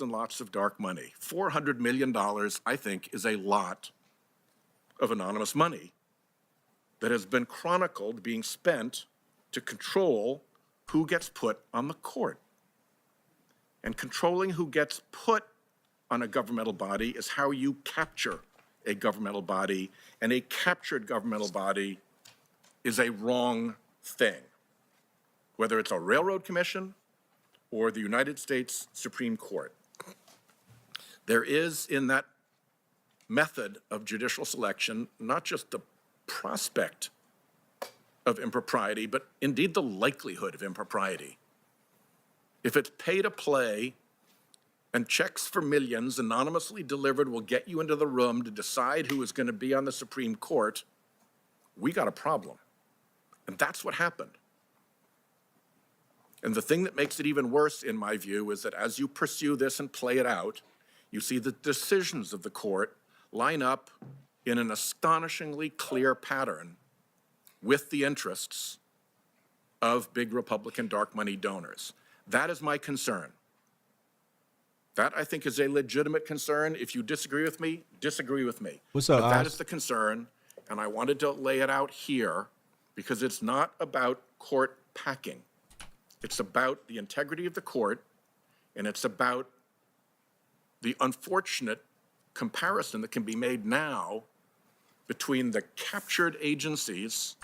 and lots of dark money. $400 million, I think, is a lot of anonymous money that has been chronicled being spent to control who gets put on the court. And controlling who gets put on a governmental body is how you capture a governmental body, and a captured governmental body is a wrong thing, whether it's a railroad commission or the United States Supreme Court. There is in that method of judicial selection not just the prospect of impropriety, but indeed the likelihood of impropriety. If it's pay to play and checks for millions anonymously delivered will get you into the room to decide who is going to be on the Supreme Court, we got a problem. And that's what happened. And the thing that makes it even worse, in my view, is that as you pursue this and play it out, you see the decisions of the court line up in an astonishingly clear pattern with the interests of big Republican dark money donors. That is my concern. That, I think, is a legitimate concern. If you disagree with me, disagree with me. What's up, but that is the concern, and I wanted to lay it out here because it's not about court packing. It's about the integrity of the court, and it's about the unfortunate comparison that can be made now between the captured agencies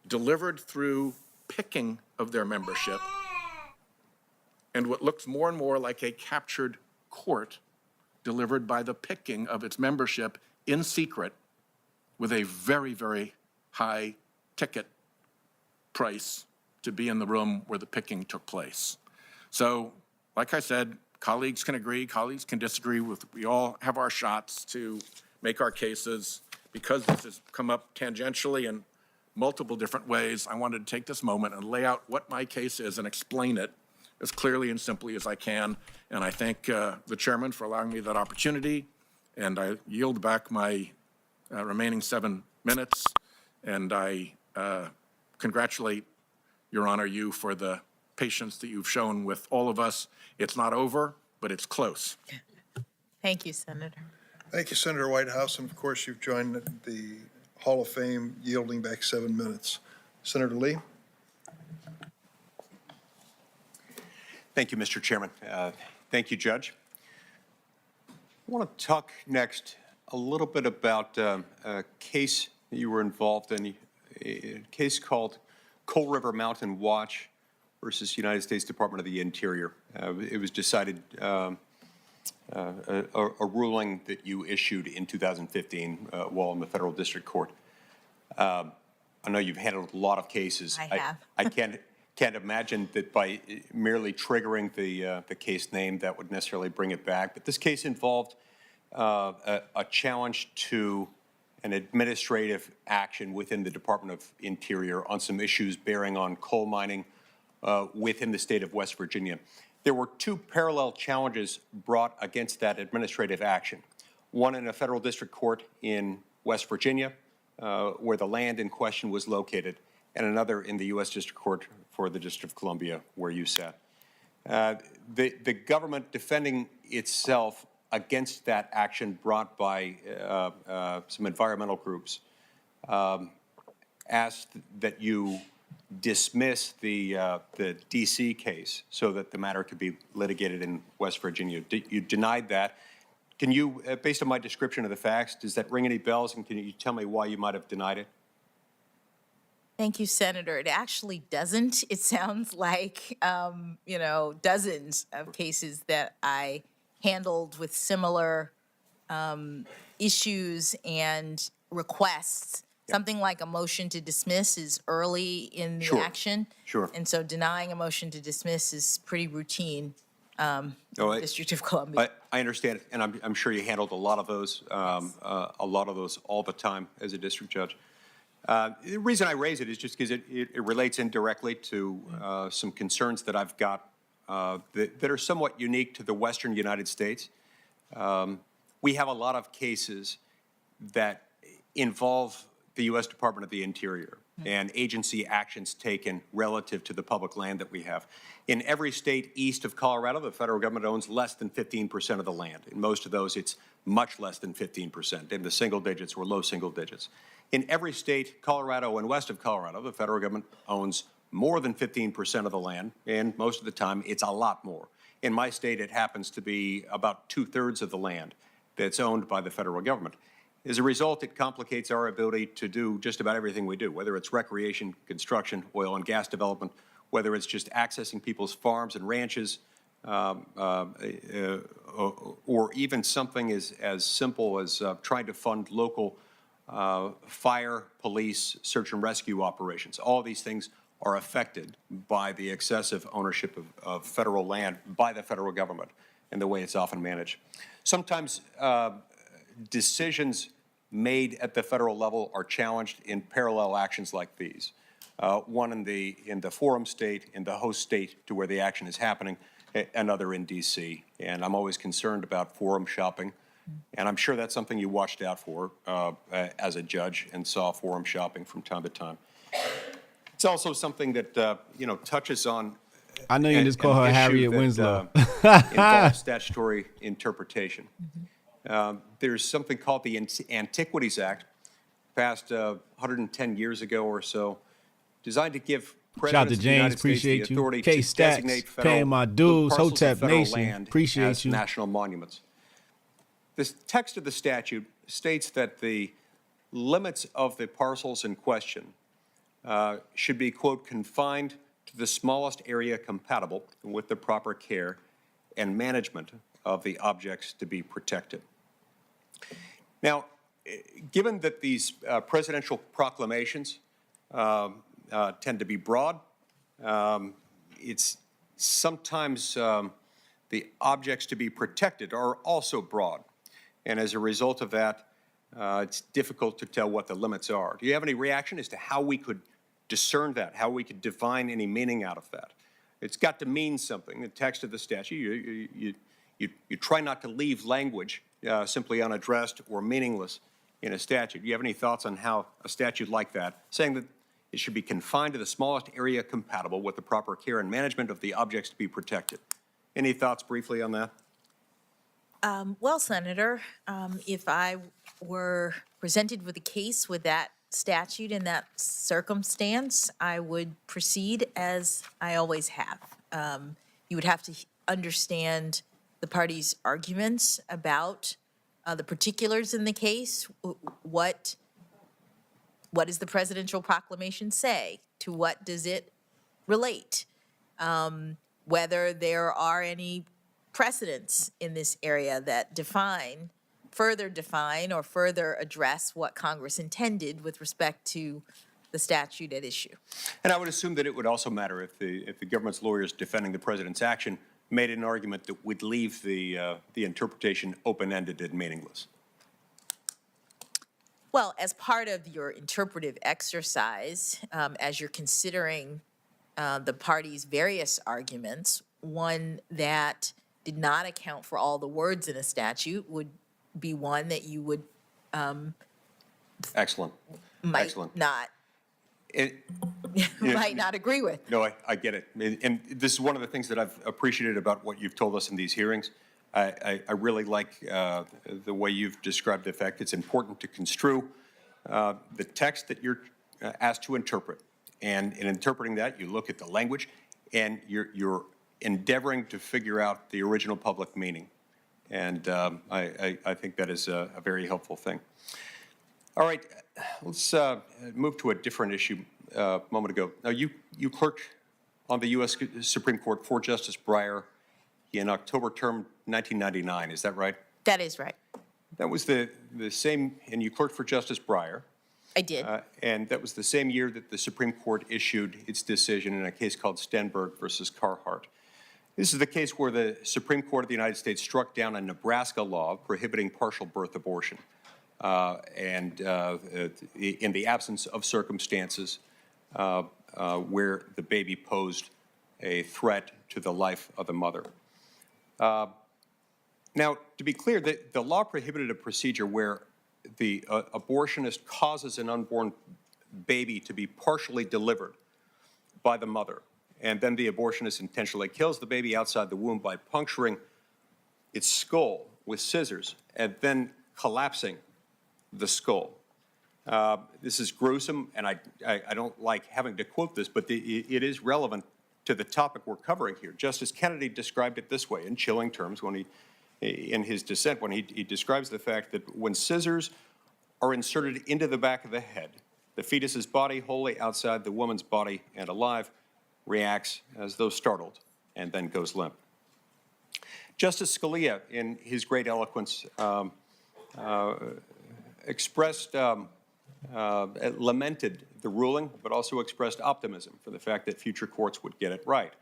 delivered through picking of their membership and what looks more and more like a captured court delivered by the picking of its membership in secret with a very, very high ticket price to be in the room where the picking took place. So, like I said, colleagues can agree, colleagues can disagree. We all have our shots to make our cases. Because this has come up tangentially in multiple different ways, I wanted to take this moment and lay out what my case is and explain it as clearly and simply as I can. And I thank the chairman for allowing me that opportunity. And I yield back my remaining 7 minutes. And I congratulate, Your Honor, you for the patience that you've shown with all of us. It's not over, but it's close. Thank you, Senator. Thank you, Senator Whitehouse. And of course, you've joined the Hall of Fame, yielding back 7 minutes. Senator Lee. Thank you, Mr. Chairman. Thank you, Judge. I want to talk next a little bit about a case that you were involved in, a case called Coal River Mountain Watch versus United States Department of the Interior. It was decided a ruling that you issued in 2015 while in the federal district court. I know you've handled a lot of cases. I have. I can't imagine that by merely triggering the case name that would necessarily bring it back. But this case involved a challenge to an administrative action within the Department of Interior on some issues bearing on coal mining within the state of West Virginia. There were 2 parallel challenges brought against that administrative action. One in a federal district court in West Virginia, where the land in question was located, and another in the U.S. District Court for the District of Columbia, where you sat. The government defending itself against that action brought by some environmental groups asked that you dismiss the D.C. case so that the matter could be litigated in West Virginia. You denied that. Can you, based on my description of the facts, does that ring any bells, and can you tell me why you might have denied it? Thank you, Senator. It actually doesn't. It sounds like, dozens of cases that I handled with similar issues and requests. Something like a motion to dismiss is early in the action. Sure. And so denying a motion to dismiss is pretty routine in No, the District of Columbia. I understand, and I'm sure you handled a lot of those, all the time as a district judge. The reason I raise it is just because it relates indirectly to some concerns that I've got that are somewhat unique to the Western United States. We have a lot of cases that involve the U.S. Department of the Interior. and agency actions taken relative to the public land that we have. In every state east of Colorado, the federal government owns less than 15% of the land. In most of those, it's much less than 15%, in the single digits or low single digits. In every state, Colorado and west of Colorado, the federal government owns more than 15% of the land, and most of the time, it's a lot more. In my state, it happens to be about 2/3 of the land that's owned by the federal government. As a result, it complicates our ability to do just about everything we do, whether it's recreation, construction, oil and gas development, whether it's just accessing people's farms and ranches, or even something as simple as trying to fund local fire, police, search and rescue operations. All these things are affected by the excessive ownership of federal land by the federal government and the way it's often managed. Sometimes decisions made at the federal level are challenged in parallel actions like these. One in the forum state, in the host state to where the action is happening, another in D.C. And I'm always concerned about forum shopping. And I'm sure that's something you watched out for as a judge and saw forum shopping from time to time. It's also something that, touches on I know you just call her Harriet Winslow. Involves statutory interpretation. There's something called the Antiquities Act, passed 110 years ago or so, designed to give Shout out presidents to of the United James, States the appreciate you. authority K to Stacks, designate paying my federal dues, parcels of Hotep federal Nation, land appreciate as you. national monuments. The text of the statute states that the limits of the parcels in question should be, quote, confined to the smallest area compatible with the proper care and management of the objects to be protected. Now, given that these presidential proclamations tend to be broad, it's sometimes the objects to be protected are also broad. And as a result of that, it's difficult to tell what the limits are. Do you have any reaction as to how we could discern that, how we could define any meaning out of that? It's got to mean something. The text of the statute, you try not to leave language simply unaddressed or meaningless in a statute. Do you have any thoughts on how a statute like that, saying that it should be confined to the smallest area compatible with the proper care and management of the objects to be protected? Any thoughts briefly on that? Well, Senator, if I were presented with a case with that statute in that circumstance, I would proceed as I always have. You would have to understand the parties' arguments about the particulars in the case. What does the presidential proclamation say? To what does it relate? Whether there are any precedents in this area that further define or further address what Congress intended with respect to the statute at issue. And I would assume that it would also matter if the government's lawyers defending the president's action made an argument that would leave the interpretation open-ended and meaningless. Well, as part of your interpretive exercise, as you're considering the parties' various arguments, one that did not account for all the words in a statute would be one that you would Excellent. might Excellent. not It- might not agree with. No, I get it. And this is one of the things that I've appreciated about what you've told us in these hearings. I really like the way you've described the fact it's important to construe the text that you're asked to interpret. And in interpreting that, you look at the language and you're endeavoring to figure out the original public meaning. And I think that is a very helpful thing. All right, let's move to a different issue a moment ago. Now, you clerked on the U.S. Supreme Court for Justice Breyer in October term 1999, is that right? That is right. That was the same, and you clerked for Justice Breyer. I did. And that was the same year that the Supreme Court issued its decision in a case called Stenberg versus Carhart. This is the case where the Supreme Court of the United States struck down a Nebraska law prohibiting partial birth abortion and in the absence of circumstances where the baby posed a threat to the life of the mother. Now, to be clear, the law prohibited a procedure where the abortionist causes an unborn baby to be partially delivered by the mother, and then the abortionist intentionally kills the baby outside the womb by puncturing its skull with scissors and then collapsing the skull. This is gruesome, and I don't like having to quote this, but it is relevant to the topic we're covering here. Justice Kennedy described it this way in chilling terms when in his dissent, when he describes the fact that when scissors are inserted into the back of the head, the fetus's body, wholly outside the woman's body and alive, reacts as though startled and then goes limp. Justice Scalia, in his great eloquence, lamented the ruling, but also expressed optimism for the fact that future courts would get it right,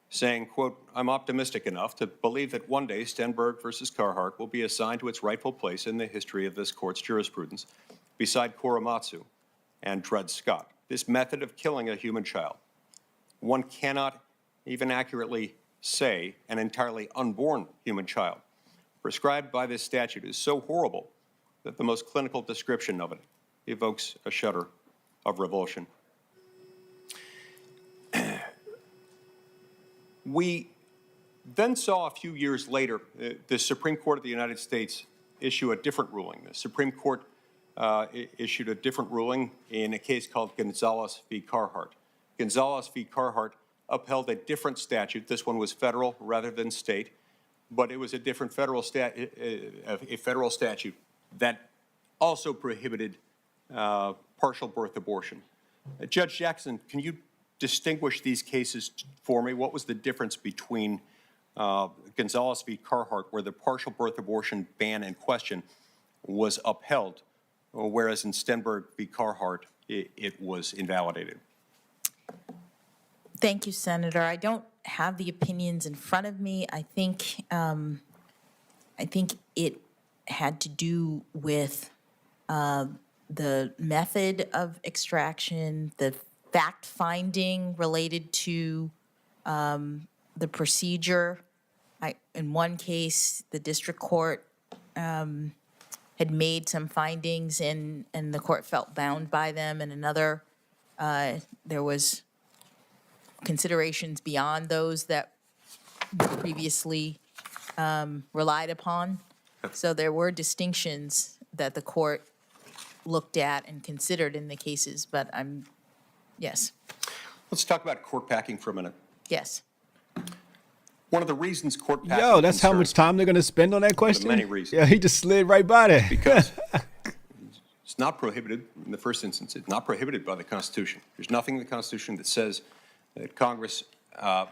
saying, quote, "I'm optimistic enough to believe that one day Stenberg versus Carhart will be assigned to its rightful place in the history of this court's jurisprudence beside Korematsu and Dred Scott. This method of killing a human child, one cannot even accurately say an entirely unborn human child, prescribed by this statute is so horrible that the most clinical description of it evokes a shudder of revulsion." We then saw a few years later the Supreme Court of the United States issue a different ruling. The Supreme Court issued a different ruling in a case called Gonzalez v. Carhart. Gonzalez v. Carhart upheld a different statute. This one was federal rather than state, but it was a different federal statute that also prohibited partial birth abortion. Judge Jackson, can you distinguish these cases for me? What was the difference between Gonzalez v. Carhart, where the partial birth abortion ban in question was upheld, whereas in Stenberg v. Carhart, it was invalidated? Thank you, Senator. I don't have the opinions in front of me. I think it had to do with the method of extraction, the fact-finding related to the procedure. In one case, the district court had made some findings and the court felt bound by them. In another, there was considerations beyond those that were previously relied upon. So there were distinctions that the court looked at and considered in the cases, but yes. Let's talk about court packing for a minute. Yes. One of the reasons court packing Yo, that's how much time they're going to spend on that question? many reasons. Yeah, he just slid right by that. Because it's not prohibited in the first instance. It's not prohibited by the Constitution. There's nothing in the Constitution that says that Congress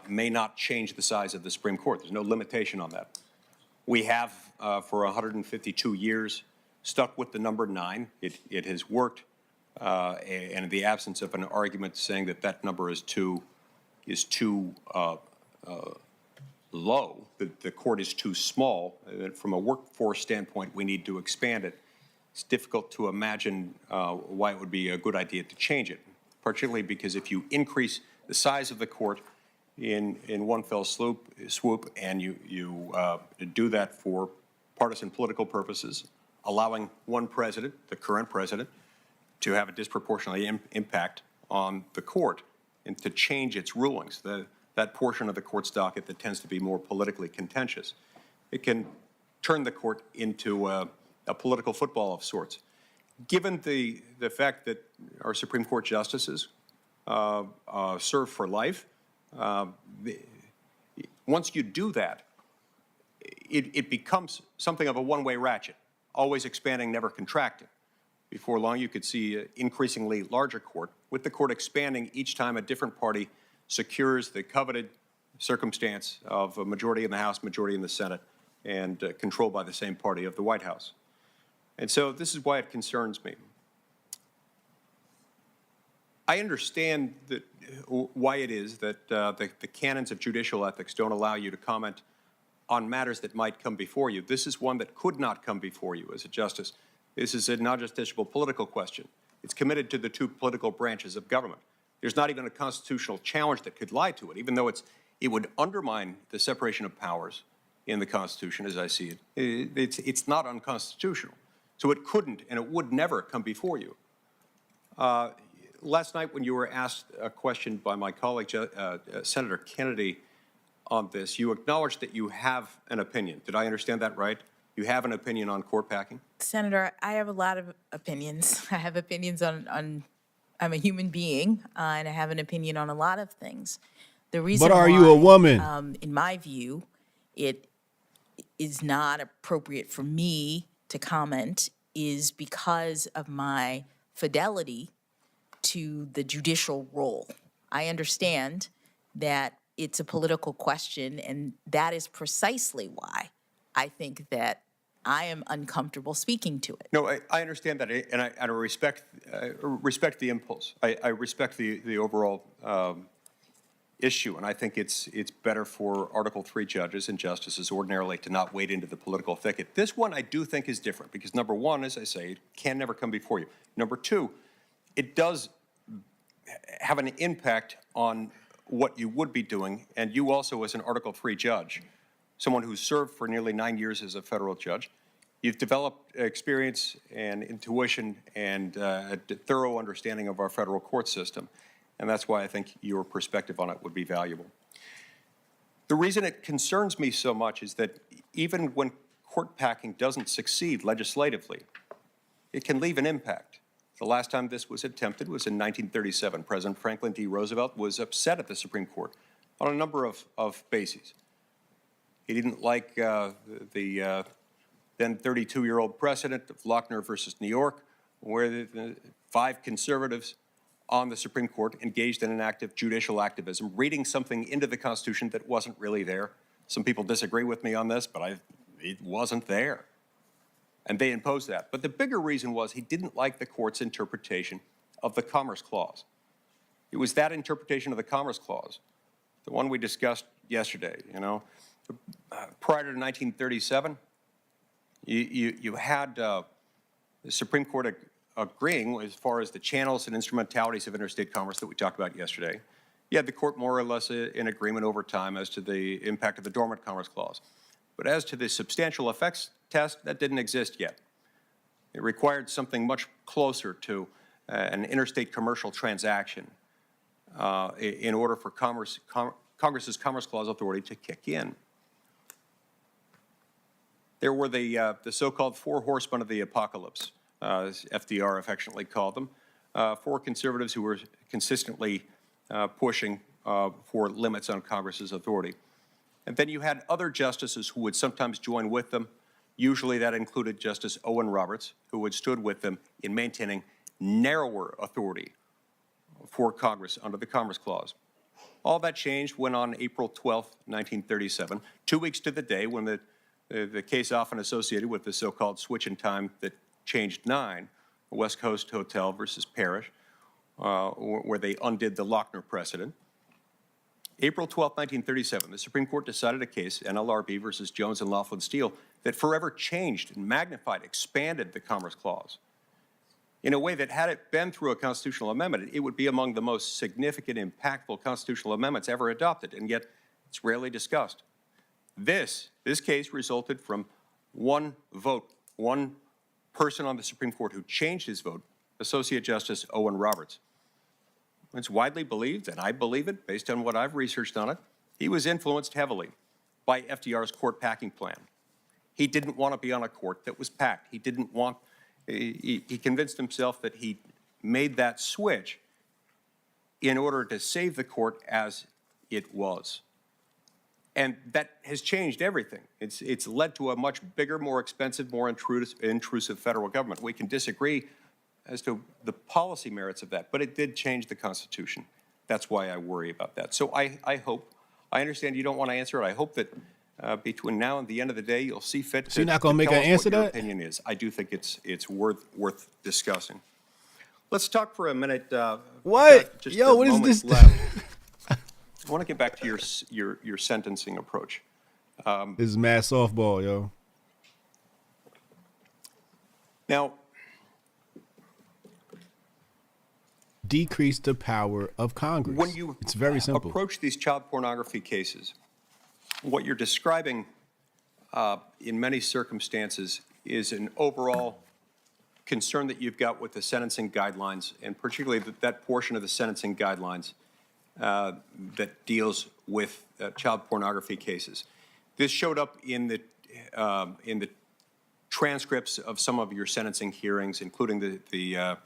may not change the size of the Supreme Court. There's no limitation on that. We have, for 152 years, stuck with the number 9. It has worked, and in the absence of an argument saying that that number is too low, that the court is too small, that from a workforce standpoint, we need to expand it. It's difficult to imagine why it would be a good idea to change it, particularly because if you increase the size of the court in one fell swoop, and you do that for partisan political purposes, allowing one president, the current president, to have a disproportionately impact on the court and to change its rulings, that portion of the court's docket that tends to be more politically contentious. It can turn the court into a political football of sorts. Given the fact that our Supreme Court justices serve for life, once you do that, it becomes something of a one-way ratchet, always expanding, never contracting. Before long, you could see an increasingly larger court, with the court expanding each time a different party secures the coveted circumstance of a majority in the House, majority in the Senate, and controlled by the same party of the White House. And so this is why it concerns me. I understand that why it is that the canons of judicial ethics don't allow you to comment on matters that might come before you. This is one that could not come before you as a justice. This is a non-justiciable political question. It's committed to the two political branches of government. There's not even a constitutional challenge that could lie to it, even though it would undermine the separation of powers in the Constitution, as I see it. It's not unconstitutional. So it couldn't and it would never come before you. last night when you were asked a question by my colleague, Senator Kennedy, on this, you acknowledged that you have an opinion. Did I understand that right? You have an opinion on court packing? Senator, I have a lot of opinions. I have opinions on I'm a human being, and I have an opinion on a lot of things. The reason But are you a woman? in my view, it is not appropriate for me to comment is because of my fidelity to the judicial role. I understand that it's a political question, and that is precisely why I think that I am uncomfortable speaking to it. No, I understand that, and I respect the impulse. I respect the overall issue, and I think it's better for Article III judges and justices ordinarily to not wade into the political thicket. This one I do think is different because, number one, as I say, it can never come before you. Number two, it does have an impact on what you would be doing, and you also, as an Article III judge, someone who's served for nearly 9 years as a federal judge, you've developed experience and intuition and a thorough understanding of our federal court system, and that's why I think your perspective on it would be valuable. The reason it concerns me so much is that even when court packing doesn't succeed legislatively, it can leave an impact. The last time this was attempted was in 1937. President Franklin D. Roosevelt was upset at the Supreme Court on a number of bases. He didn't like the then 32-year-old precedent of Lochner versus New York, where the 5 conservatives on the Supreme Court engaged in an active judicial activism, reading something into the Constitution that wasn't really there. Some people disagree with me on this, but it wasn't there. And they imposed that. But the bigger reason was he didn't like the court's interpretation of the Commerce Clause. It was that interpretation of the Commerce Clause, the one we discussed yesterday, you know. Prior to 1937, you had the Supreme Court agreeing as far as the channels and instrumentalities of interstate commerce that we talked about yesterday. You had the court more or less in agreement over time as to the impact of the Dormant Commerce Clause. But as to the substantial effects test, that didn't exist yet. It required something much closer to an interstate commercial transaction in order for Congress's Commerce Clause authority to kick in. There were the so-called 4 horsemen of the apocalypse, as FDR affectionately called them, 4 conservatives who were consistently pushing for limits on Congress's authority. And then you had other justices who would sometimes join with them. Usually that included Justice Owen Roberts, who had stood with them in maintaining narrower authority for Congress under the Commerce Clause. All that changed when on April 12, 1937, 2 weeks to the day when the case often associated with the so-called switch in time that changed 9, West Coast Hotel versus Parrish, where they undid the Lochner precedent. April 12, 1937, the Supreme Court decided a case, NLRB versus Jones and Laughlin Steel, that forever changed and magnified, expanded the Commerce Clause in a way that, had it been through a constitutional amendment, it would be among the most significant, impactful constitutional amendments ever adopted, and yet it's rarely discussed. This case resulted from one vote, one person on the Supreme Court who changed his vote, Associate Justice Owen Roberts. It's widely believed, and I believe it based on what I've researched on it, he was influenced heavily by FDR's court packing plan. He didn't want to be on a court that was packed. He didn't want, he convinced himself that he made that switch in order to save the court as it was. And that has changed everything. It's led to a much bigger, more expensive, more intrusive federal government. We can disagree as to the policy merits of that, but it did change the Constitution. That's why I worry about that. So I hope, I understand you don't want to answer it. I hope that between now and the end of the day, you'll see fit So you're not going to make tell an us answer what your that? opinion is. I do think it's worth discussing. Let's talk for a minute. What? Just Yo, a what is moment this? left. I want to get back to your sentencing approach. This is mad softball, yo. Now, Decrease the power of Congress. when you it's very simple. approach these child pornography cases, what you're describing in many circumstances is an overall concern that you've got with the sentencing guidelines, and particularly that portion of the sentencing guidelines that deals with child pornography cases. This showed up in the transcripts of some of your sentencing hearings, including the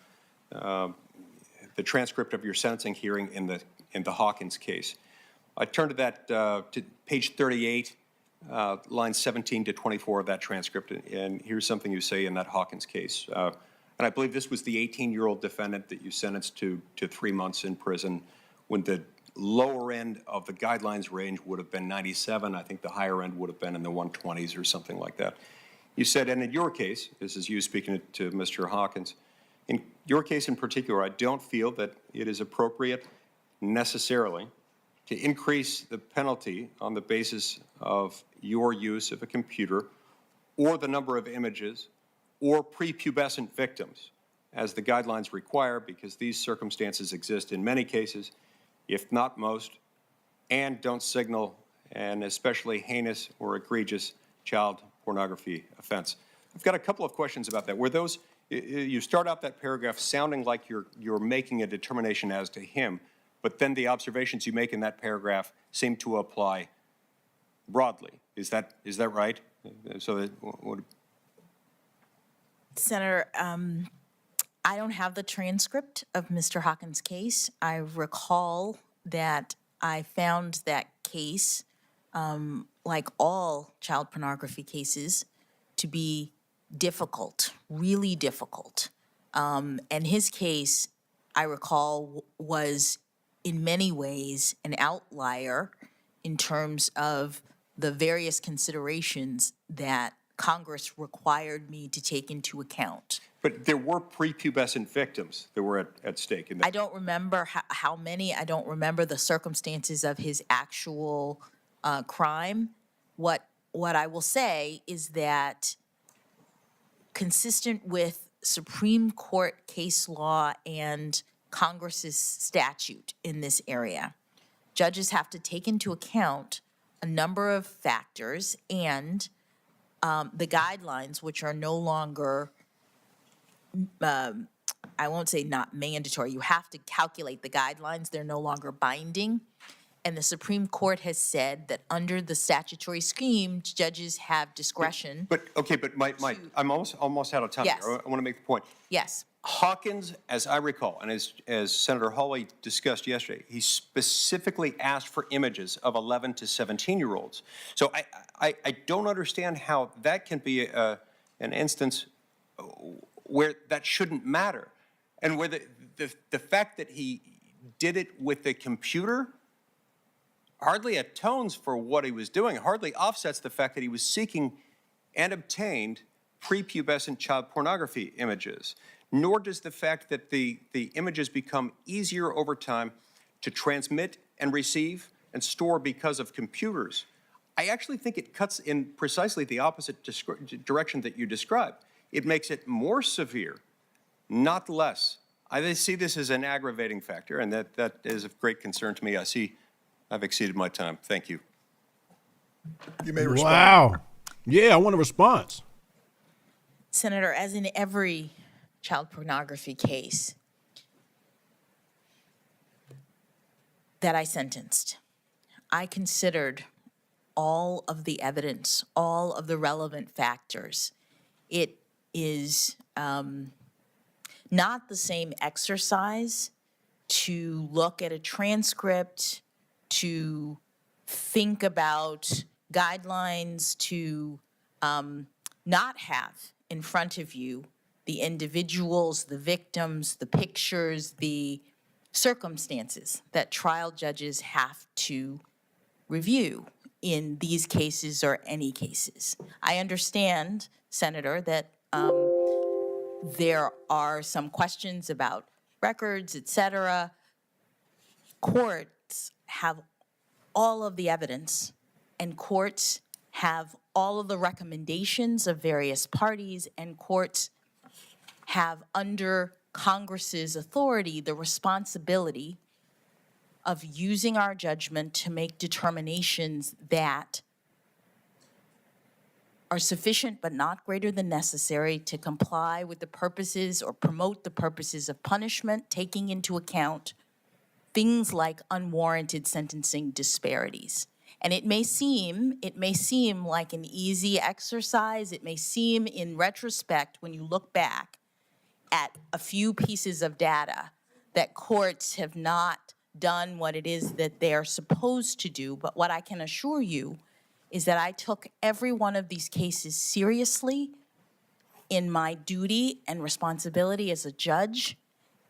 transcript of your sentencing hearing in the Hawkins case. I turned to that to page 38, lines 17 to 24 of that transcript, and here's something you say in that Hawkins case. And I believe this was the 18-year-old defendant that you sentenced to 3 months in prison when the lower end of the guidelines range would have been 97. I think the higher end would have been in the 120s or something like that. You said, and in your case, this is you speaking to Mr. Hawkins, in your case in particular, I don't feel that it is appropriate necessarily to increase the penalty on the basis of your use of a computer or the number of images or prepubescent victims, as the guidelines require, because these circumstances exist in many cases, if not most, and don't signal an especially heinous or egregious child pornography offense. I've got a couple of questions about that. Were those, you start out that paragraph sounding like you're making a determination as to him, but then the observations you make in that paragraph seem to apply broadly. Is that right? So that, Senator, I don't have the transcript of Mr. Hawkins' case. I recall that I found that case, like all child pornography cases, to be difficult, really difficult. And his case, I recall, was in many ways an outlier in terms of the various considerations that Congress required me to take into account. but there were prepubescent victims that were at stake in that. I don't remember how many. I don't remember the circumstances of his actual crime. What I will say is that, consistent with Supreme Court case law and Congress's statute in this area, judges have to take into account a number of factors, and the guidelines, which are no longer, I won't say not mandatory, you have to calculate the guidelines, they're no longer binding. And the Supreme Court has said that under the statutory scheme, judges have discretion. But I'm almost out of time Yes. here. I want to make the point. Yes. Hawkins, as I recall, and as Senator Hawley discussed yesterday, he specifically asked for images of 11 to 17-year-olds. So I don't understand how that can be an instance where that shouldn't matter, and where the fact that he did it with the computer hardly atones for what he was doing, hardly offsets the fact that he was seeking and obtained prepubescent child pornography images. Nor does the fact that the images become easier over time to transmit and receive and store because of computers. I actually think it cuts in precisely the opposite direction that you described. It makes it more severe, not less. I see this as an aggravating factor, and that is of great concern to me. I see I've exceeded my time. Thank you. You may respond. Wow. Yeah, I want a response. Senator, as in every child pornography case that I sentenced, I considered all of the evidence, all of the relevant factors. It is not the same exercise to look at a transcript, to think about guidelines, to not have in front of you the individuals, the victims, the pictures, the circumstances that trial judges have to review in these cases or any cases. I understand, Senator, that there are some questions about records, et cetera. Courts have all of the evidence, and courts have all of the recommendations of various parties, and courts have, under Congress's authority, the responsibility of using our judgment to make determinations that are sufficient but not greater than necessary to comply with the purposes or promote the purposes of punishment, taking into account things like unwarranted sentencing disparities. And it may seem like an easy exercise. It may seem in retrospect, when you look back at a few pieces of data, that courts have not done what it is that they are supposed to do. But what I can assure you is that I took every one of these cases seriously in my duty and responsibility as a judge,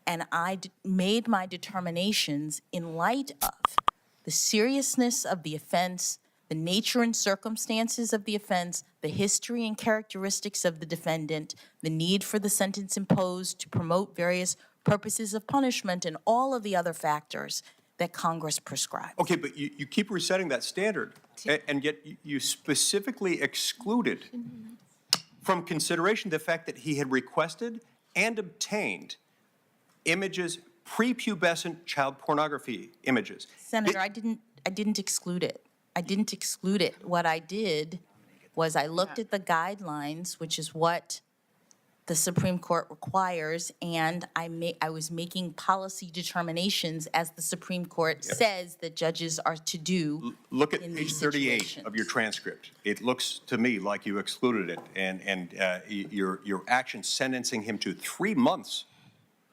and I made my determinations in light of the seriousness of the offense, the nature and circumstances of the offense, the history and characteristics of the defendant, the need for the sentence imposed to promote various purposes of punishment, and all of the other factors that Congress prescribed. Okay, but you keep resetting that standard, and yet you specifically excluded from consideration the fact that he had requested and obtained images, prepubescent child pornography images. Senator, I didn't exclude it. I didn't exclude it. What I did was I looked at the guidelines, which is what the Supreme Court requires, and I was making policy determinations as the Supreme Court says that judges are to do. Look at in page these 38 situations. of your transcript. It looks to me like you excluded it, and your action sentencing him to 3 months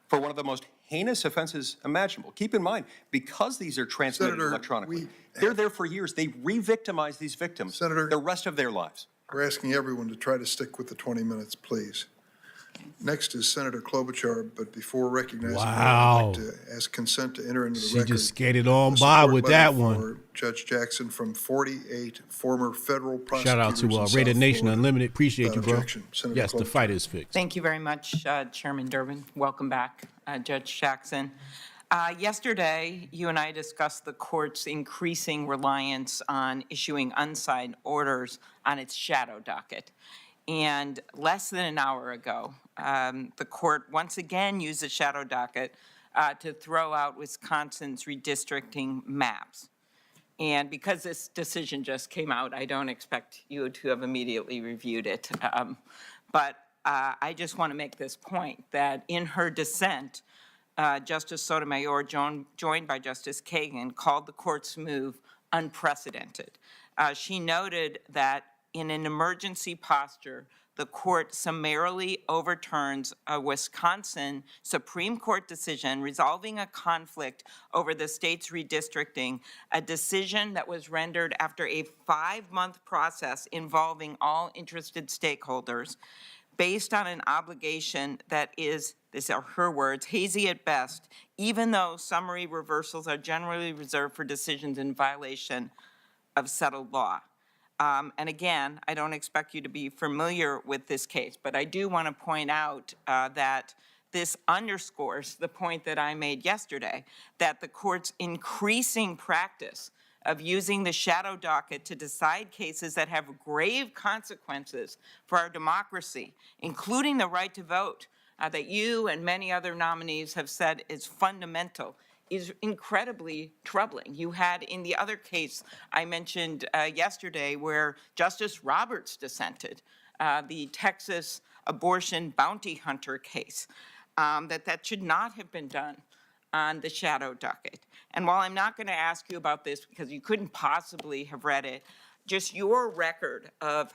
for one of the most heinous offenses imaginable. Keep in mind, because these are transmitted Senator, electronically, they're there for years. They re-victimize these victims Senator, the rest of their lives. We're asking everyone to try to stick with the 20 minutes, please. Next is Senator Klobuchar, but before recognizing her, I'd like to ask consent to enter into the She record. just skated on a by support with letter that one. for Judge Jackson from 48 former federal prosecutors Shout out to in Rated South Nation Florida. Unlimited. Appreciate you, Without bro. objection. Senator Yes, the Klobuchar. fight is fixed. Thank you very much, Chairman Durbin. Welcome back, Judge Jackson. Yesterday, you and I discussed the court's increasing reliance on issuing unsigned orders on its shadow docket. And less than an hour ago, the court once again used the shadow docket to throw out Wisconsin's redistricting maps. And because this decision just came out, I don't expect you to have immediately reviewed it. But I just want to make this point, that in her dissent, Justice Sotomayor, joined by Justice Kagan, called the court's move unprecedented. She noted that in an emergency posture, the court summarily overturns a Wisconsin Supreme Court decision resolving a conflict over the state's redistricting, a decision that was rendered after a 5-month process involving all interested stakeholders, based on an obligation that is, these are her words, hazy at best, even though summary reversals are generally reserved for decisions in violation of settled law. And again, I don't expect you to be familiar with this case, but I do want to point out that this underscores the point that I made yesterday, that the court's increasing practice of using the shadow docket to decide cases that have grave consequences for our democracy, including the right to vote, that you and many other nominees have said is fundamental, is incredibly troubling. You had in the other case I mentioned yesterday where Justice Roberts dissented, the Texas abortion bounty hunter case, that should not have been done on the shadow docket. And while I'm not going to ask you about this because you couldn't possibly have read it, just your record of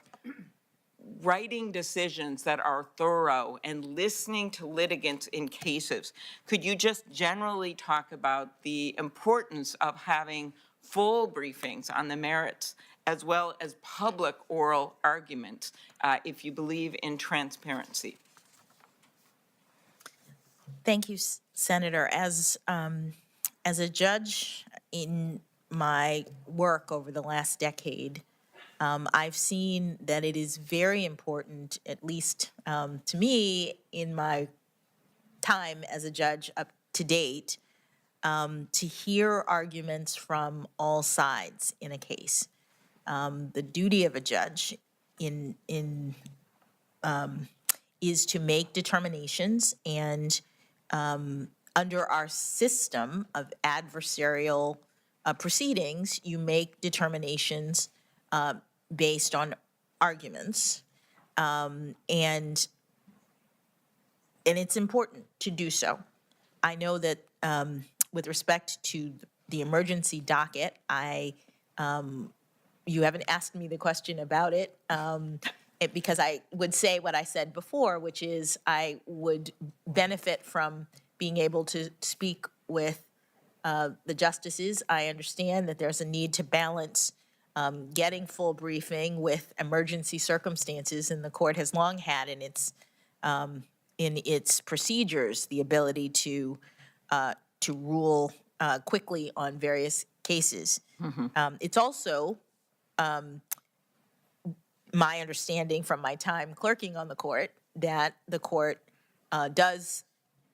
writing decisions that are thorough and listening to litigants in cases, could you just generally talk about the importance of having full briefings on the merits as well as public oral arguments if you believe in transparency? Thank you, Senator. As a judge in my work over the last decade, I've seen that it is very important, at least to me in my time as a judge up to date, to hear arguments from all sides in a case. The duty of a judge is to make determinations, and under our system of adversarial proceedings, you make determinations based on arguments, and it's important to do so. I know that with respect to the emergency docket, you haven't asked me the question about it, because I would say what I said before, which is I would benefit from being able to speak with the justices. I understand that there's a need to balance getting full briefing with emergency circumstances, and the court has long had in its procedures the ability to rule quickly on various cases. It's also my understanding from my time clerking on the court that the court does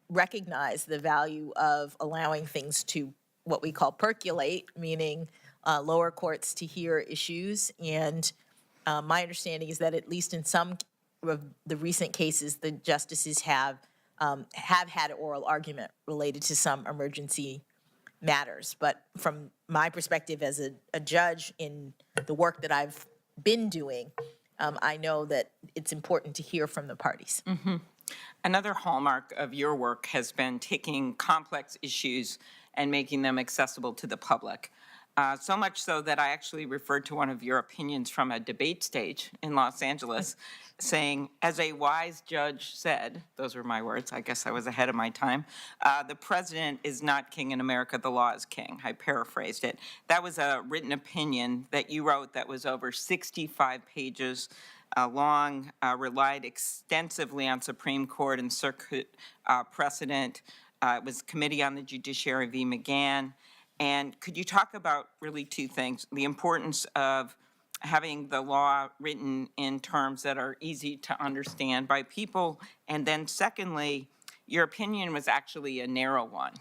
recognize the value of allowing things to what we call percolate, meaning lower courts to hear issues. And my understanding is that at least in some of the recent cases, the justices have had oral argument related to some emergency matters. But from my perspective as a judge in the work that I've been doing, I know that it's important to hear from the parties. Another hallmark of your work has been taking complex issues and making them accessible to the public. So much so that I actually referred to one of your opinions from a debate stage in Los Angeles, saying, as a wise judge said, those were my words, I guess I was ahead of my time, the president is not king in America, the law is king. I paraphrased it. That was a written opinion that you wrote that was over 65 pages long, relied extensively on Supreme Court and circuit precedent. It was Committee on the Judiciary v. McGahn. And could you talk about really two things, the importance of having the law written in terms that are easy to understand by people, and then secondly, your opinion was actually a narrow one.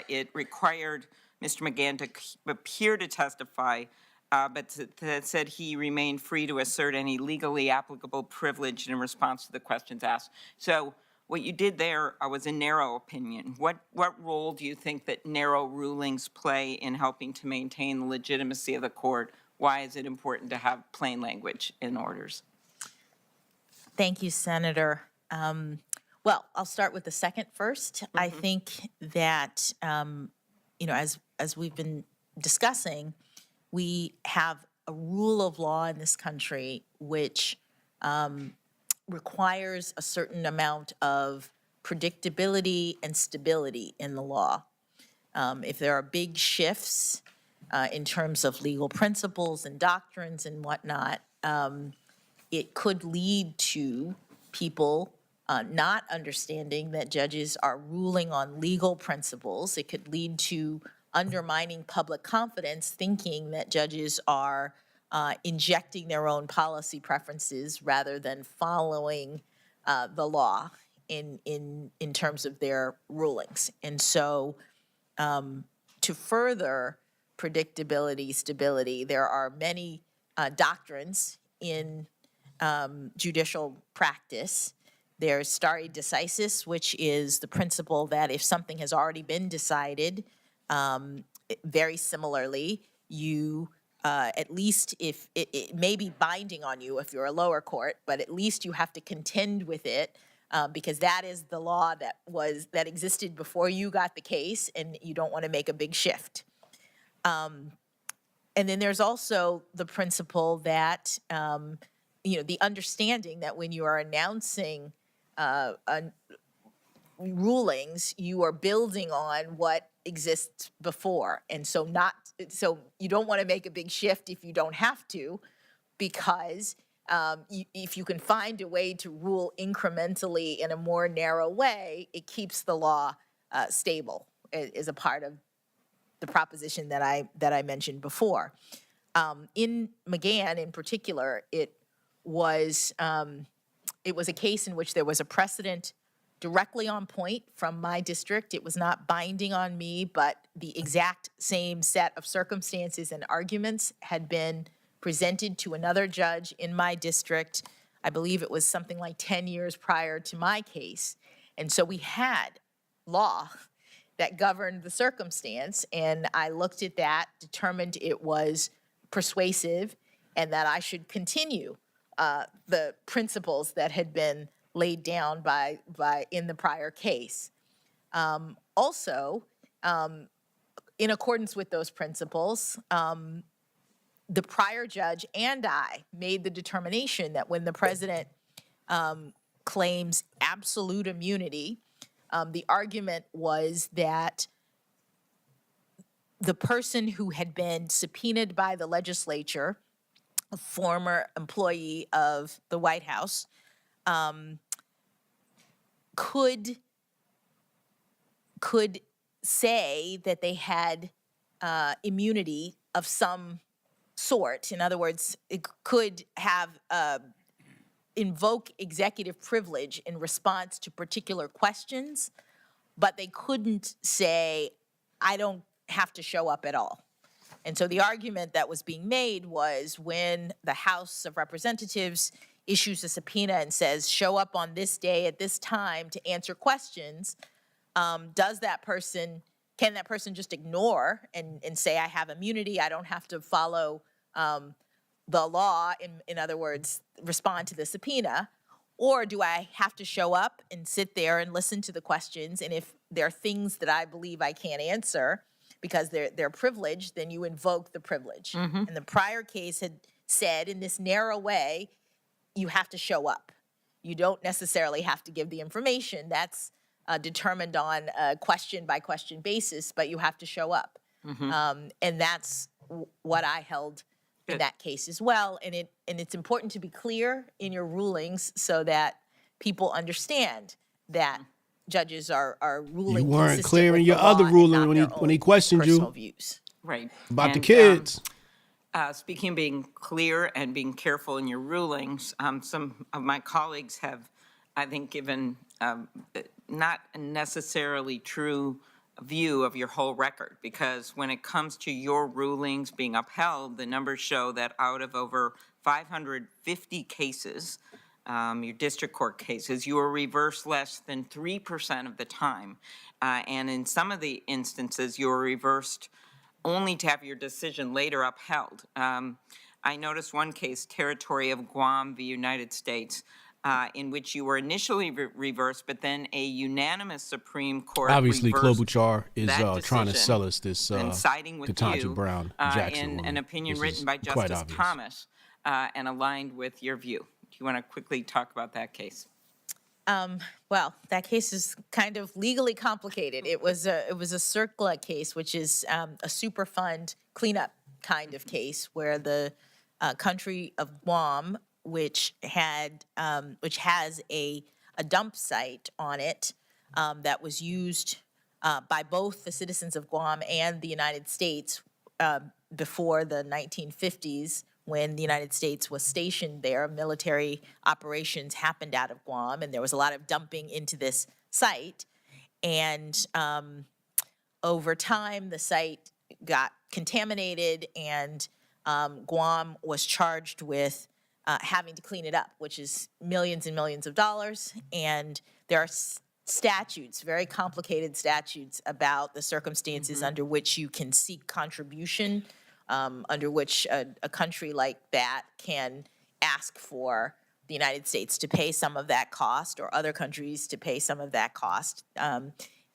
It required Mr. McGahn to appear to testify, but that said he remained free to assert any legally applicable privilege in response to the questions asked. So what you did there was a narrow opinion. What role do you think that narrow rulings play in helping to maintain the legitimacy of the court? Why is it important to have plain language in orders? Thank you, Senator. Well, I'll start with the second first. I think that, as we've been discussing, we have a rule of law in this country which requires a certain amount of predictability and stability in the law. If there are big shifts in terms of legal principles and doctrines and whatnot, it could lead to people not understanding that judges are ruling on legal principles. It could lead to undermining public confidence, thinking that judges are injecting their own policy preferences rather than following the law in terms of their rulings. And so to further predictability, stability, there are many doctrines in judicial practice. There's stare decisis, which is the principle that if something has already been decided, very similarly, you at least if it may be binding on you if you're a lower court, but at least you have to contend with it because that is the law that existed before you got the case, and you don't want to make a big shift. And then there's also the principle that the understanding that when you are announcing rulings, you are building on what exists before. And so you don't want to make a big shift if you don't have to, because if you can find a way to rule incrementally in a more narrow way, it keeps the law stable, is a part of the proposition that I mentioned before. In McGahn in particular, it was a case in which there was a precedent directly on point from my district. It was not binding on me, but the exact same set of circumstances and arguments had been presented to another judge in my district. I believe it was something like 10 years prior to my case. And so we had law that governed the circumstance, and I looked at that, determined it was persuasive, and that I should continue the principles that had been laid down by in the prior case. Also, in accordance with those principles, the prior judge and I made the determination that when the president claims absolute immunity, the argument was that the person who had been subpoenaed by the legislature, a former employee of the White House, could say that they had immunity of some sort. In other words, it could have invoke executive privilege in response to particular questions, but they couldn't say, I don't have to show up at all. And so the argument that was being made was when the House of Representatives issues a subpoena and says, show up on this day at this time to answer questions, can that person just ignore and say, I have immunity, I don't have to follow the law, in other words, respond to the subpoena? Or do I have to show up and sit there and listen to the questions? And if there are things that I believe I can't answer because they're privileged, then you invoke the privilege. And the prior case had said in this narrow way, you have to show up. You don't necessarily have to give the information. That's determined on a question by question basis, but you have to show up. And that's what I held in that case as well. And it's important to be clear in your rulings so that people understand that judges are ruling. You weren't consistent clear with in your the law other and ruling not when their he own questioned you. personal views. Right. About the And, kids. Speaking of being clear and being careful in your rulings, some of my colleagues have, I think, given not a necessarily true view of your whole record, because when it comes to your rulings being upheld, the numbers show that out of over 550 cases, your district court cases, you were reversed less than 3% of the time. And in some of the instances, you were reversed only to have your decision later upheld. I noticed one case, Territory of Guam v. United States, in which you were initially reversed, but then a unanimous Supreme Court Obviously, reversed Klobuchar is that trying to decision, sell us this and siding with Ketanji you Brown Jackson in woman. an opinion This written is by quite Justice obvious. Thomas and aligned with your view. Do you want to quickly talk about that case? Well, that case is kind of legally complicated. It was a CERCLA case, which is a Superfund cleanup kind of case where the country of Guam, which has a dump site on it that was used by both the citizens of Guam and the United States before the 1950s, when the United States was stationed there. Military operations happened out of Guam, and there was a lot of dumping into this site. And over time, the site got contaminated, and Guam was charged with having to clean it up, which is millions and millions of dollars. And there are statutes, very complicated statutes, about the circumstances under which you can seek contribution, under which a country like that can ask for the United States to pay some of that cost, or other countries to pay some of that cost.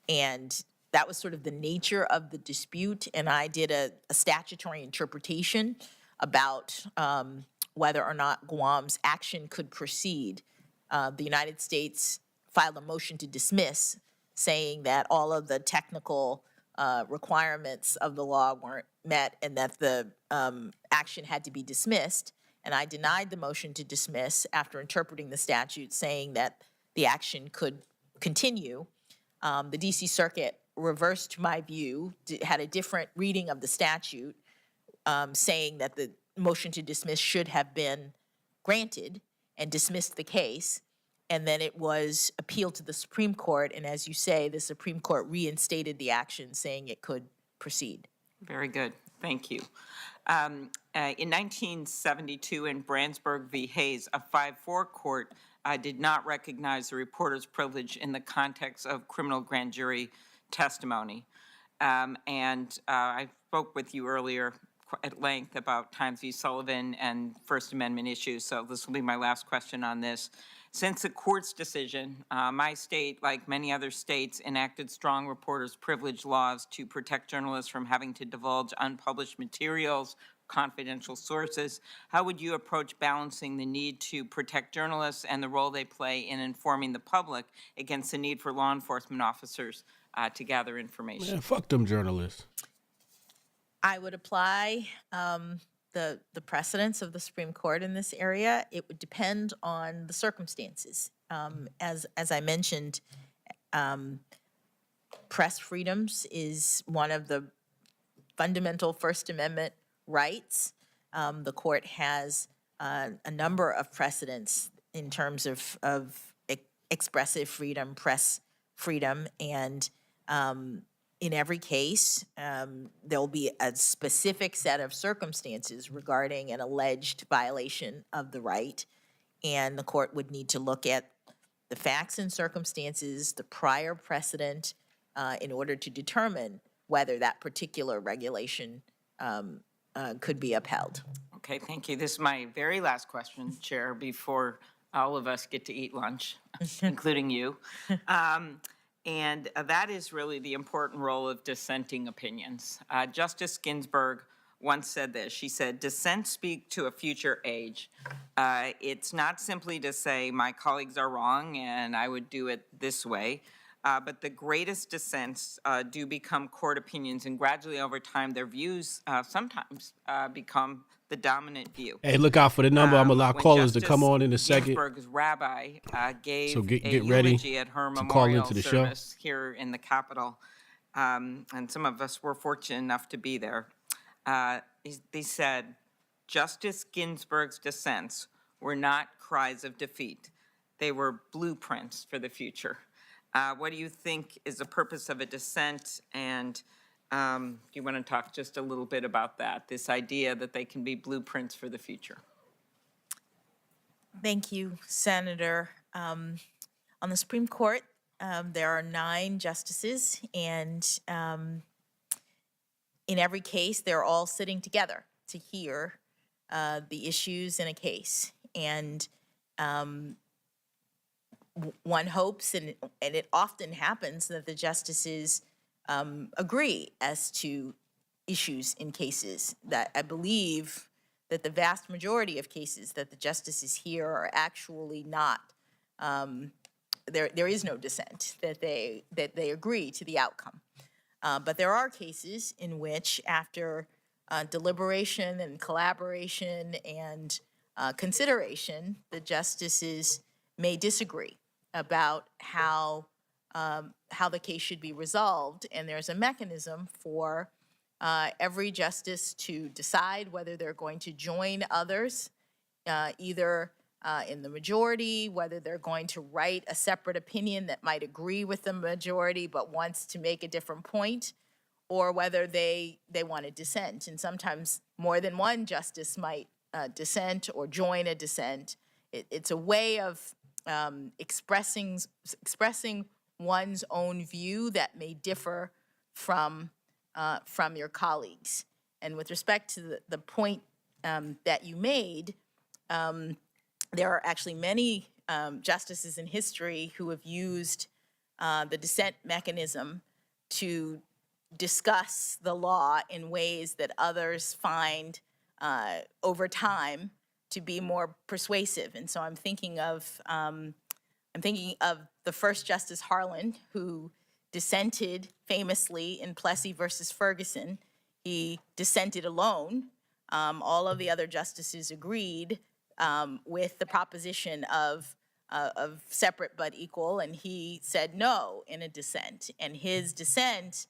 And that was sort of the nature of the dispute. And I did a statutory interpretation about whether or not Guam's action could proceed. The United States filed a motion to dismiss, saying that all of the technical requirements of the law weren't met and that the action had to be dismissed. And I denied the motion to dismiss after interpreting the statute, saying that the action could continue. The DC Circuit reversed my view, had a different reading of the statute, saying that the motion to dismiss should have been granted, and dismissed the case. And then it was appealed to the Supreme Court, and as you say, the Supreme Court reinstated the action, saying it could proceed. Very good. Thank you. In 1972, in Brandsburg v. Hayes, a 5-4 court did not recognize the reporter's privilege in the context of criminal grand jury testimony. And I spoke with you earlier, at length about Times v. Sullivan and First Amendment issues, so this will be my last question on this. Since the court's decision, my state, like many other states, enacted strong reporters' privilege laws to protect journalists from having to divulge unpublished materials, confidential sources. How would you approach balancing the need to protect journalists and the role they play in informing the public against the need for law enforcement officers to gather information? Man, fuck them journalists. I would apply the precedents of the Supreme Court in this area. It would depend on the circumstances. As I mentioned, press freedoms is one of the fundamental First Amendment rights. The court has a number of precedents in terms of expressive freedom, press freedom, and in every case, there'll be a specific set of circumstances regarding an alleged violation of the right, and the court would need to look at the facts and circumstances, the prior precedent, in order to determine whether that particular regulation could be upheld. Okay, thank you. This is my very last question, Chair, before all of us get to eat lunch, including you. And that is really the important role of dissenting opinions. Justice Ginsburg once said this. She said, "Dissents speak to a future age. It's not simply to say my colleagues are wrong and I would do it this way, but the greatest dissents do become court opinions, and gradually over time their views sometimes become the dominant view." Hey, look out for the number. I'm going to allow When callers to Justice come on in a second. Ginsburg's rabbi gave So get a ready eulogy at her to call memorial into the show. service here in the Capitol, and some of us were fortunate enough to be there. They said, "Justice Ginsburg's dissents were not cries of defeat. They were blueprints for the future." What do you think is the purpose of a dissent? And do you want to talk just a little bit about that, this idea that they can be blueprints for the future? Thank you, Senator. On the Supreme Court, there are 9 justices, and in every case, they're all sitting together to hear the issues in a case. And one hopes, and it often happens, that the justices agree as to issues in cases. That I believe that the vast majority of cases that the justices hear are actually not, there is no dissent, that they agree to the outcome. But there are cases in which, after deliberation and collaboration and consideration, the justices may disagree about how the case should be resolved, and there's a mechanism for every justice to decide whether they're going to join others, either in the majority, whether they're going to write a separate opinion that might agree with the majority but wants to make a different point, or whether they want to dissent. And sometimes more than one justice might dissent or join a dissent. It's a way of expressing one's own view that may differ from your colleagues. And with respect to the point that you made, there are actually many justices in history who have used the dissent mechanism to discuss the law in ways that others find over time to be more persuasive. And so I'm thinking of the first Justice Harlan, who dissented famously in Plessy versus Ferguson. He dissented alone. All of the other justices agreed with the proposition of separate but equal, and he said no in a dissent. And his dissent,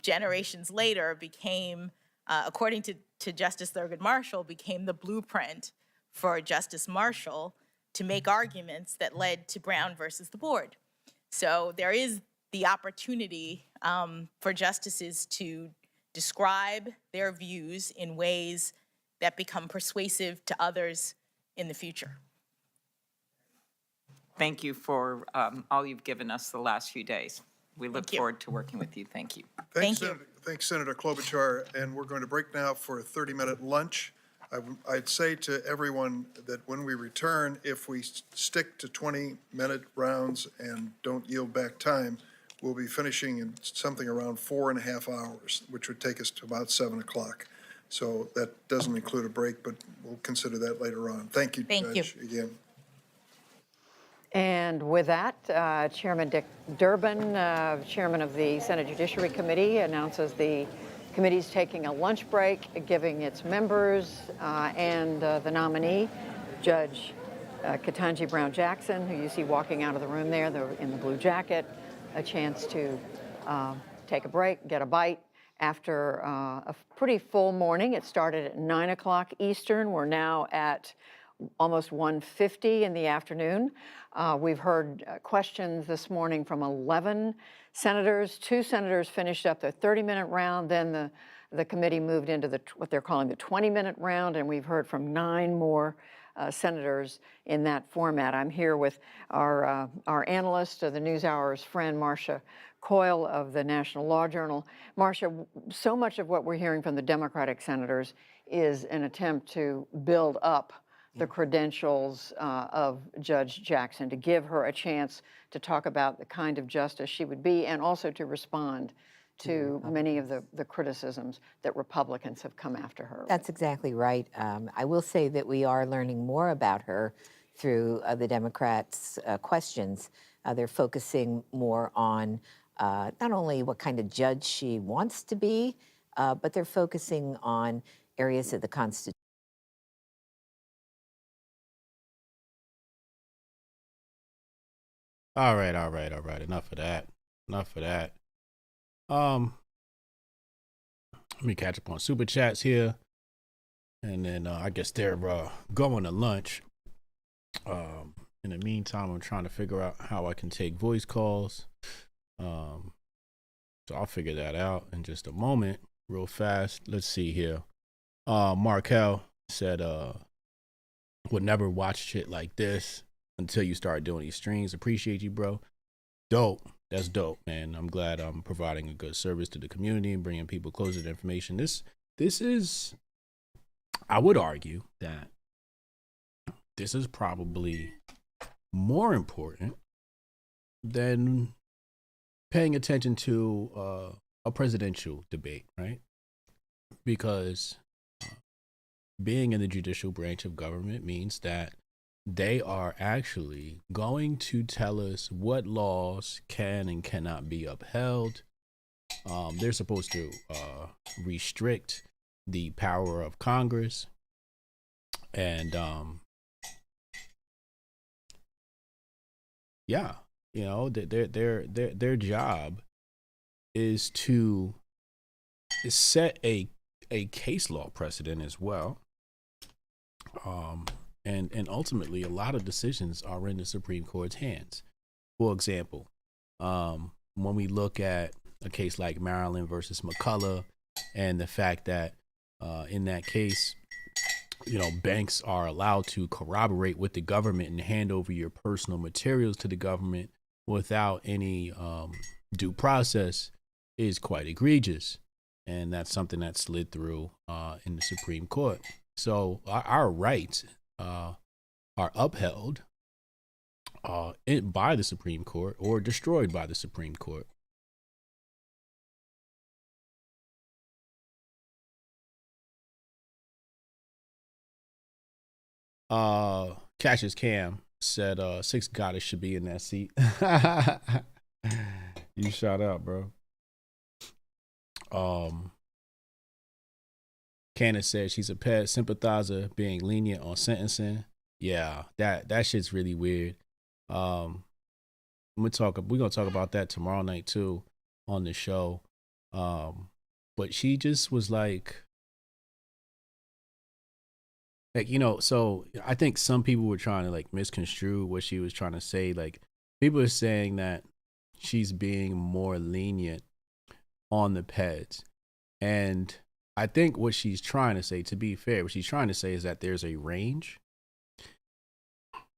generations later, became, according to Justice Thurgood Marshall, became the blueprint for Justice Marshall to make arguments that led to Brown versus the board. So there is the opportunity for justices to describe their views in ways that become persuasive to others in the future. Thank you for all you've given us the last few days. We look you. forward to working with you. Thank you. Thank you. Thanks, Senator Klobuchar. And we're going to break now for a 30-minute lunch. I'd say to everyone that when we return, if we stick to 20-minute rounds and don't yield back time, we'll be finishing in something around 4.5 hours, which would take us to about 7 o'clock. So that doesn't include a break, but we'll consider that later on. Thank you, Thank you. Judge, again. And with that, Chairman Dick Durbin, Chairman of the Senate Judiciary Committee, announces the committee's taking a lunch break, giving its members and the nominee, Judge Ketanji Brown Jackson, who you see walking out of the room there in the blue jacket, a chance to take a break, get a bite. After a pretty full morning, it started at 9 o'clock Eastern. We're now at almost 1:50 in the afternoon. We've heard questions this morning from 11 senators. 2 senators finished up their 30-minute round. Then the committee moved into what they're calling the 20-minute round, and we've heard from 9 more senators in that format. I'm here with our analyst, the NewsHour's friend, Marcia Coyle of the National Law Journal. Marcia, so much of what we're hearing from the Democratic senators is an attempt to build up the credentials of Judge Jackson, to give her a chance to talk about the kind of justice she would be, and also to respond to many of the criticisms that Republicans have come after her. That's exactly right. I will say that we are learning more about her through the Democrats' questions. They're focusing more on not only what kind of judge she wants to be, but they're focusing on areas of the Constitution. All right. Enough of that. Let me catch up on super chats here, and then I guess they're going to lunch. In the meantime, I'm trying to figure out how I can take voice calls. So I'll figure that out in just a moment, real fast. Let's see here. Markel said, would never watch shit like this until you start doing these streams. Appreciate you, bro. Dope. That's dope, man. I'm glad I'm providing a good service to the community and bringing people closer to information. This is, I would argue that this is probably more important than paying attention to a presidential debate, right? Because being in the judicial branch of government means that they are actually going to tell us what laws can and cannot be upheld. They're supposed to restrict the power of Congress, and yeah, you know, their job is to set a case law precedent as well. And ultimately, a lot of decisions are in the Supreme Court's hands. For example, when we look at a case like Maryland versus McCullough, and the fact that in that case, you know, banks are allowed to corroborate with the government and hand over your personal materials to the government without any due process, is quite egregious. And that's something that slid through in the Supreme Court. So our rights are upheld by the Supreme Court or destroyed by the Supreme Court. Cassius Cam said 6 goddess should be in that seat. You shout out, bro. Candace said she's a pet sympathizer being lenient on sentencing. Yeah, that shit's really weird. We're gonna talk about that tomorrow night too on the show. But she just was like, you know, so I think some people were trying to like misconstrue what she was trying to say. Like, people are saying that she's being more lenient on the peds. And I think what she's trying to say, to be fair, what she's trying to say is that there's a range.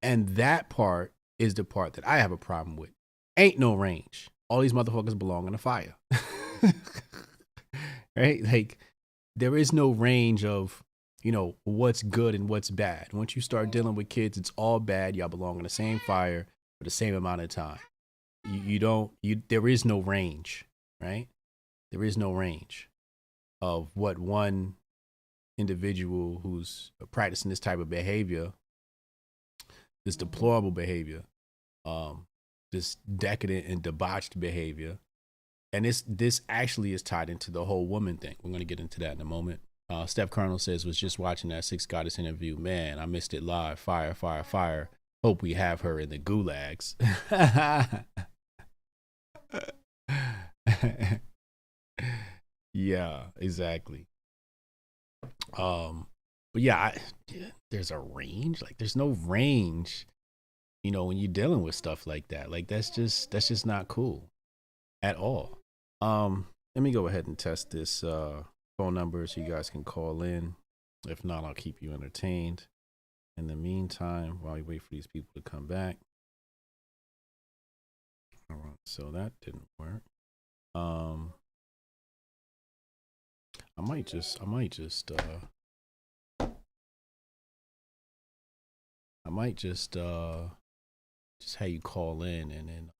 And that part is the part that I have a problem with. Ain't no range. all these motherfuckers belong in a fire. Right? Like, there is no range of, you know, what's good and what's bad. Once you start dealing with kids, it's all bad. Y'all belong in the same fire for the same amount of time. There is no range, right? There is no range of what one individual who's practicing this type of behavior, this deplorable behavior, this decadent and debauched behavior. And this actually is tied into the whole woman thing. We're going to get into that in a moment. Steph Colonel says, was just watching that SCOTUS interview. Man, I missed it live. Fire, fire, fire. Hope we have her in the gulags. Yeah, exactly. But yeah, there's a range. Like, there's no range, you know, when you're dealing with stuff like that. Like, that's just not cool at all. Let me go ahead and test this phone number so you guys can call in. If not, I'll keep you entertained. In the meantime, while we wait for these people to come back. All right, so that didn't work. I might just have you call in and then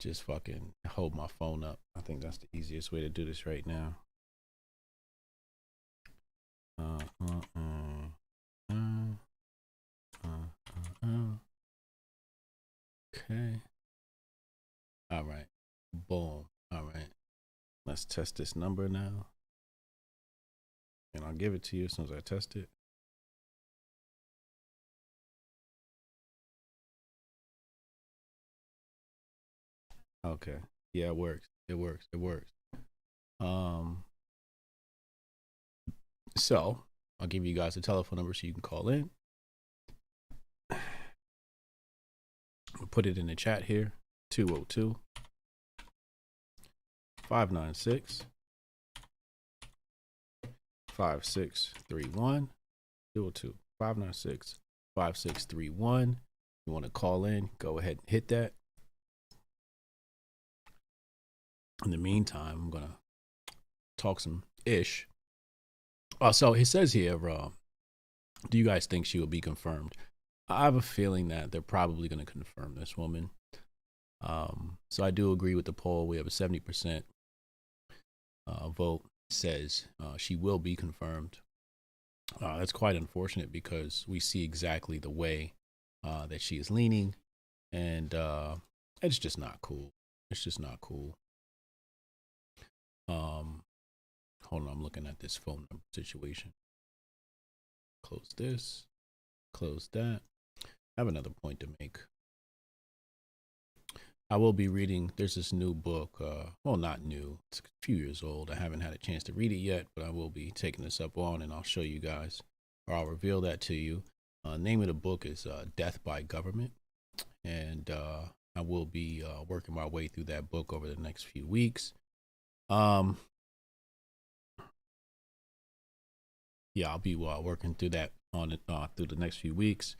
just fucking hold my phone up. I think that's the easiest way to do this right now. Okay. All right. Boom. All right. Let's test this number now. And I'll give it to you as soon as I test it. Okay. Yeah, it works. It works. It works. So I'll give you guys a telephone number so you can call in. We'll put it in the chat here. 202 596 5631. 202 596 5631. You want to call in, go ahead and hit that. In the meantime, I'm going to talk some ish. So it says here, do you guys think she will be confirmed? I have a feeling that they're probably going to confirm this woman. So I do agree with the poll. We have a 70% vote says she will be confirmed. That's quite unfortunate because we see exactly the way that she is leaning, and it's just not cool. It's just not cool. Hold on, I'm looking at this phone number situation. Close this, close that. I have another point to make. I will be reading, there's this new book, well, not new, it's a few years old. I haven't had a chance to read it yet, but I will be taking this up on and I'll show you guys, or I'll reveal that to you. Name of the book is Death by Government. And I will be working my way through that book over the next few weeks. Yeah, I'll be working through that on it through the next few weeks,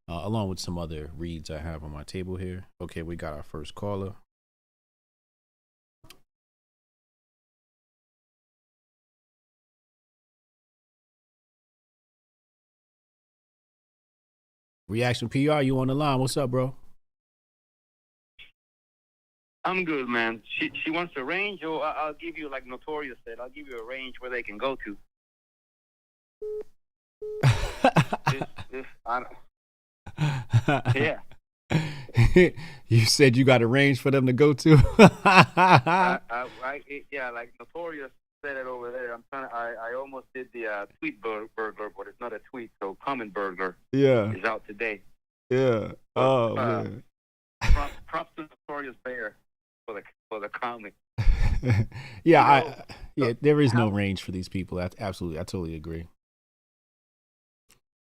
along with some other reads I have on my table here. Okay, we got our first caller. Reaction PR, you on the line? What's up, bro? I'm good, man. She wants a range, or I'll give you, like Notorious said, I'll give you a range where they can go to. Yeah. You said you got a range for them to go to? Yeah, like Notorious said it over there. I almost did the tweet burglar, but it's not a tweet, so Comment Burglar is out today. Yeah. Oh, man. Props to Notorious Bear for the comic. Yeah, there is no range for these people. Absolutely, I totally agree.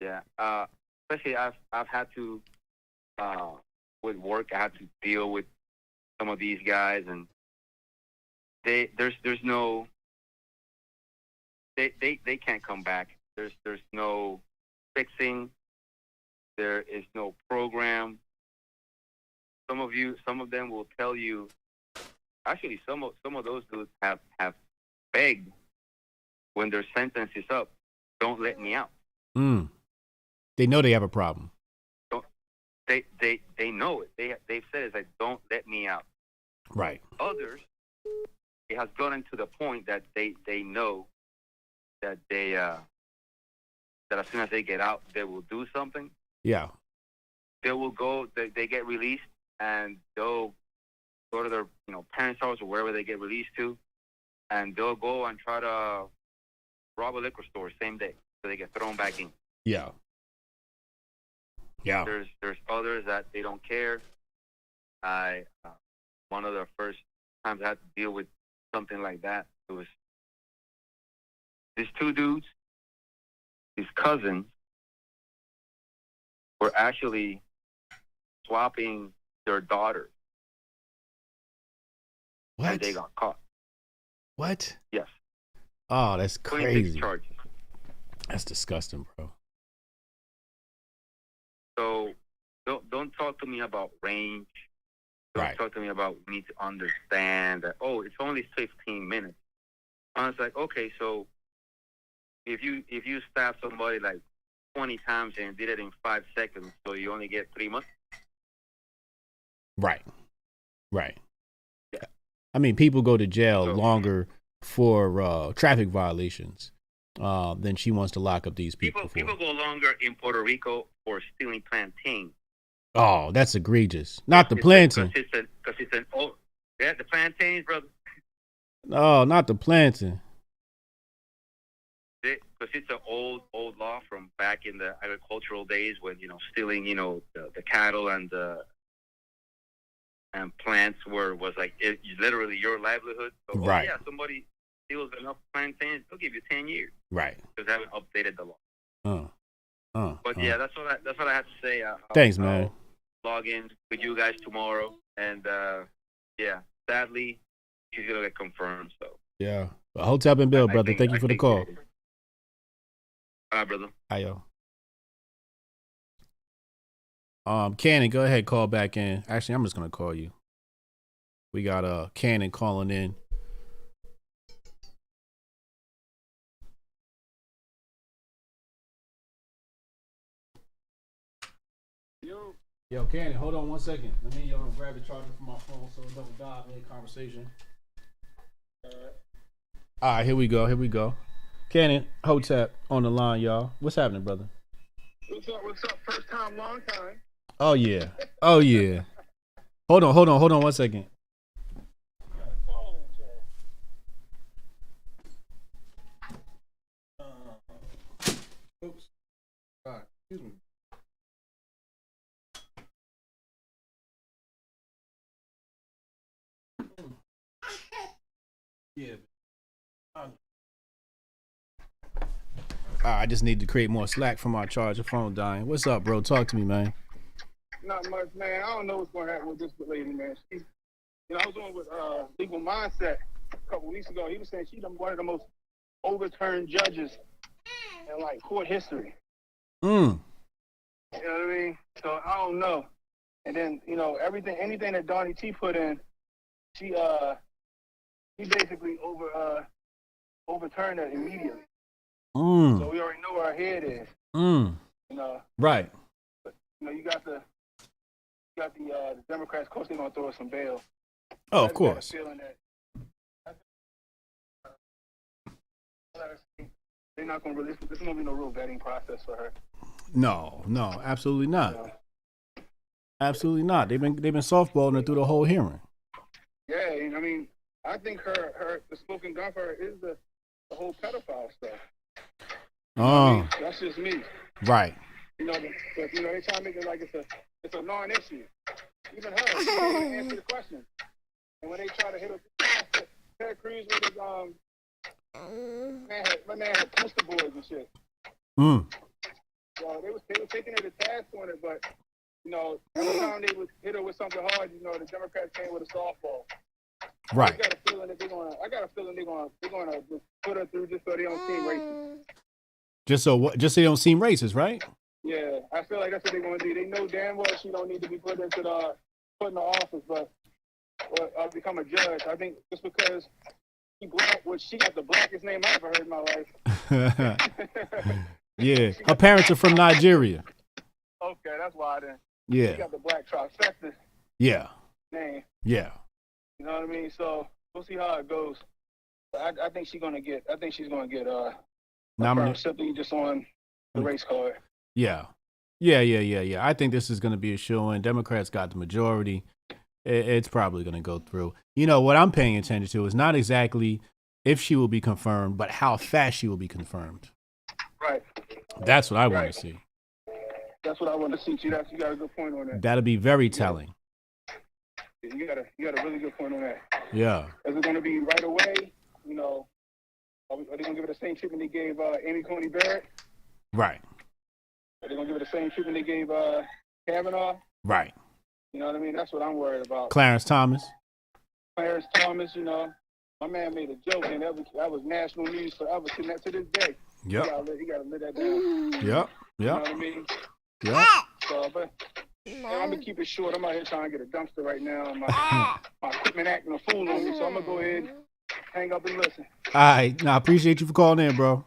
Yeah, especially I've had to with work. I had to deal with some of these guys, and there's no they can't come back. There's no fixing. There is no program. some of them will tell you. Actually, some of those dudes have begged when their sentence is up, don't let me out. They know they have a problem. They know it. They've said it's like, don't let me out. Right. Others, it has gotten to the point that they know that that as soon as they get out, they will do something. Yeah. They will go. They get released, and they'll go to their parents' house or wherever they get released to, and they'll go and try to rob a liquor store same day, so they get thrown back in. Yeah. Yeah. There's others that they don't care. One of the first times I had to deal with something like that, it was these two dudes, these cousins, were actually swapping their daughters. What? And they got caught. What? Yes. Oh, that's 26 crazy. charges. That's disgusting, bro. So don't talk to me about range. Don't talk to me about we need to understand that, oh, it's only 15 minutes. I was like, okay, so if you stab somebody like 20 times and did it in 5 seconds, so you only get 3 months? Right. Yeah. I mean, people go to jail longer for traffic violations than she wants to lock up these people for. People go longer in Puerto Rico for stealing plantain. Oh, that's egregious. Not the plantain. Because it's an old, the plantains, brother. No, not the plantain. Because it's an old law from back in the agricultural days when stealing the cattle and plants was like literally your livelihood. So, right. Yeah, somebody steals enough plantains, they'll give you 10 years. Right. Because they haven't updated the law. But yeah, that's what I have to say. Thanks, man. I'll log in with you guys tomorrow, and yeah, sadly, she's gonna get confirmed. So yeah, Hotep and Bill, brother. Thank you for the call. All right, brother. Hi, yo. Cannon, go ahead, call back in. Actually, I'm just gonna call you. We got Cannon calling in. Yo, Cannon, hold on 1 second. Let me grab the charger from my phone so it doesn't die mid-conversation. All right, here we go. Cannon, Hotep on the line, y'all. What's happening, brother? What's up? First time, long time. Oh, yeah. Hold on 1 second. Oops. Excuse me. Yeah. I just need to create more slack for my charger phone dying. What's up, bro? Talk to me, man. Not much, man. I don't know what's going to happen with this lady, man. She, I was on with Legal Mindset a couple weeks ago. He was saying she's one of the most overturned judges in like court history. You know what I mean? So I don't know. And then anything that Donnie T put in, he basically overturned it immediately. So we already know where our head is. Right. But, you got the Democrats. Of course, they're gonna throw us some bail. Oh, of course. Feeling that they're not gonna release. There's gonna be no real vetting process for her. No, absolutely not. Absolutely not. They've been softballing her through the whole hearing. Yeah, I mean, I think the smoking gun for her is the whole pedophile stuff. That's just me. Right. But they try to make it like it's a non-issue. Even her, she can't even answer the question. And when they try to hit her, Ted Cruz with his my man had poster boards and shit. So they was taking her to task on it, but every time they would hit her with something hard, the Democrats came with a softball. Right. I got a feeling they're gonna just put her through just so they don't seem racist. Just so they don't seem racist, right? Yeah, I feel like that's what they're gonna do. They know damn well she don't need to be put into put in the office, but become a judge. I think just because she black, which she got the blackest name I ever heard in my life. Yeah, her parents are from Nigeria. Okay, that's why then. Yeah. She got the black trifecta Yeah. name. Yeah. You know what I mean? So we'll see how it goes. I think she's gonna get. I think she's gonna get Nominated. simply just on the race card. Yeah. Yeah. I think this is going to be a show-in. Democrats got the majority. It's probably going to go through. You know, what I'm paying attention to is not exactly if she will be confirmed, but how fast she will be confirmed. Right. That's what I want to see. That's what I want to see. You got a good point on that. That'll be very telling. You got a really good point on that. Yeah. Is it going to be right away? You know, are they going to give it the same treatment they gave Amy Coney Barrett? Right. Are they going to give it the same treatment they gave Kavanaugh? Right. You know what I mean? That's what I'm worried about. Clarence Thomas. Clarence Thomas, you know, my man made a joke, and that was national news forever to this day. Yep. He got to let that down. Yep. You know what I mean? Yep. So, but I'm going to keep it short. I'm out here trying to get a dumpster right now. My equipment acting a fool on me, so I'm going to go ahead and hang up and listen. All right. Now, I appreciate you for calling in, bro.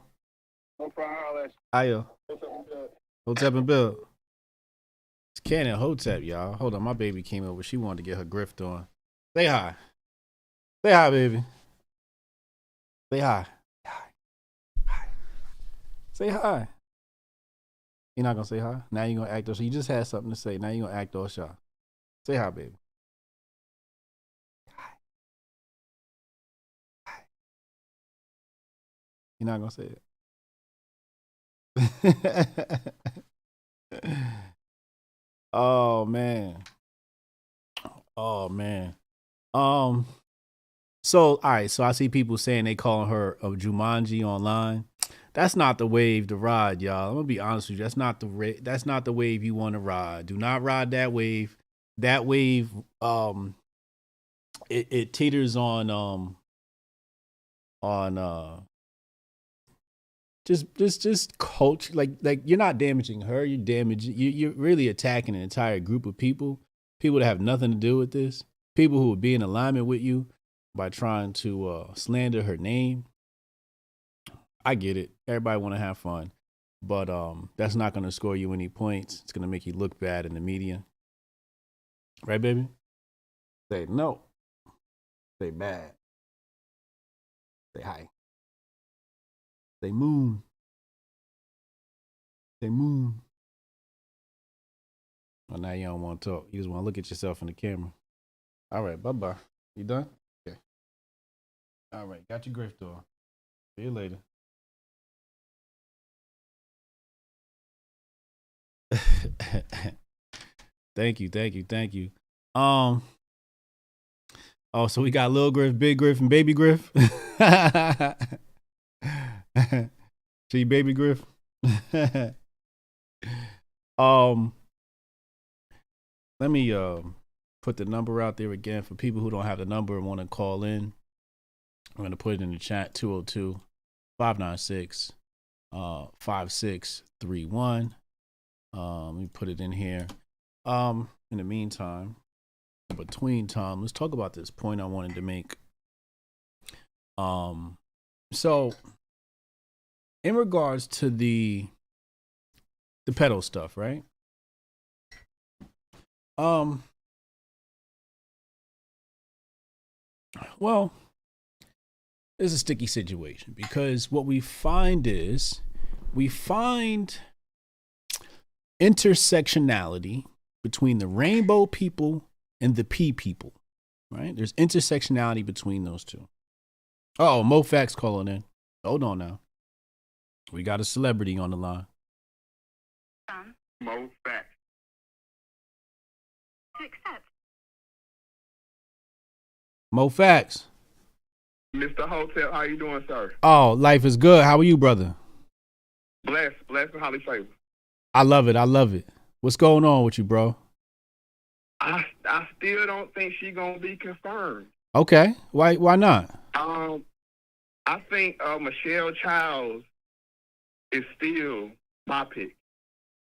No problem. I'll let you. Ayo. What's up, what's up? Hotep and Bill. It's Ken and Hotep, y'all. Hold on, my baby came over. She wanted to get her grift on. Say hi. Say hi, baby. Say hi. Hi. Say hi. You're not gonna say hi? Now you're gonna act all shy. You just had something to say. Now you're gonna act all shy. Say hi, baby. Hi. Hi. You're not gonna say it. Oh man. So all right, so I see people saying they calling her a Jumanji online. That's not the wave to ride, y'all. I'm gonna be honest with you. That's not the wave you want to ride. Do not ride that wave. That wave, it teeters on just culture. Like you're not damaging her. You're really attacking an entire group of people that have nothing to do with this. People who would be in alignment with you by trying to slander her name. I get it. Everybody want to have fun, but that's not going to score you any points. It's going to make you look bad in the media. Right, baby? Say no. Say bad. Say hi. Say moon. Say moon. Well, now you don't want to talk. You just want to look at yourself in the camera. All right, bye-bye. You done? Okay. All right, got your grift on. See you later. Thank you. Oh, so we got Lil Griff, Big Griff, and Baby Griff. See Baby Griff. Let me put the number out there again for people who don't have the number and want to call in. I'm going to put it in the chat, 202-596-5631. Let me put it in here. In the meantime, between time, let's talk about this point I wanted to make. So in regards to the pedo stuff, right? Well, it's a sticky situation because what we find is intersectionality between the rainbow people and the P people, right? There's intersectionality between those two. Oh, Mo Facts calling in. Hold on now. We got a celebrity on the line. Mo Facts. To accept. Mo Facts. Mr. Hotep, how you doing, sir? Oh, life is good. How are you, brother? Blessed and highly favored. I love it. What's going on with you, bro? I still don't think she's gonna be confirmed. Okay. Why not? I think Michelle Childs is still my pick.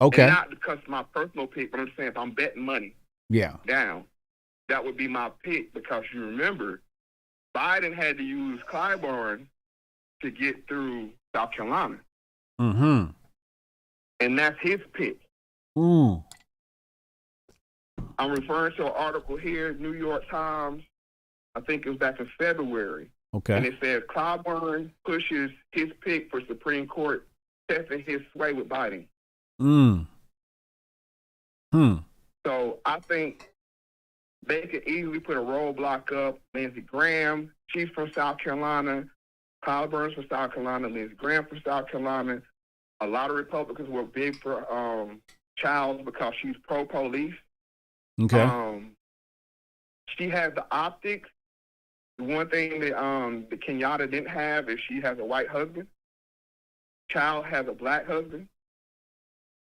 Okay. And not because of my personal pick, but I'm saying if I'm betting money Yeah. down, that would be my pick, because you remember, Biden had to use Clyburn to get through South Carolina. Mm-hmm. And that's his pick. Ooh. I'm referring to an article here, New York Times, I think it was back in February. Okay. And it says Clyburn pushes his pick for Supreme Court, testing his sway with Biden. So I think they could easily put a roadblock up. Lindsey Graham, she's from South Carolina. Clyburn's from South Carolina. Lindsey Graham from South Carolina. A lot of Republicans were big for Childs because she's pro-police. Okay. She has the optics. The one thing that the Kenyatta didn't have is she has a white husband. Child has a black husband.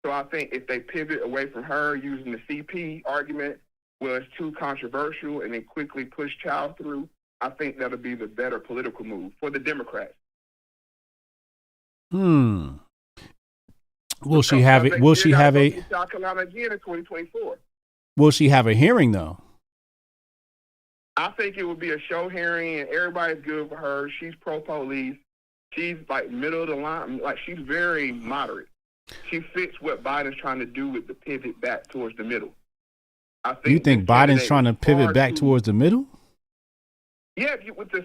So I think if they pivot away from her using the CP argument, well, it's too controversial, and then quickly push Child through, I think that'll be the better political move for the Democrats. Will she have it? Will she have a? South Carolina again in 2024. Will she have a hearing though? I think it would be a show hearing, and everybody's good for her. She's pro-police. She's like middle of the line. Like, she's very moderate. She fits what Biden's trying to do with the pivot back towards the middle. I think You think Biden's trying to pivot back towards the middle? Yeah, with this,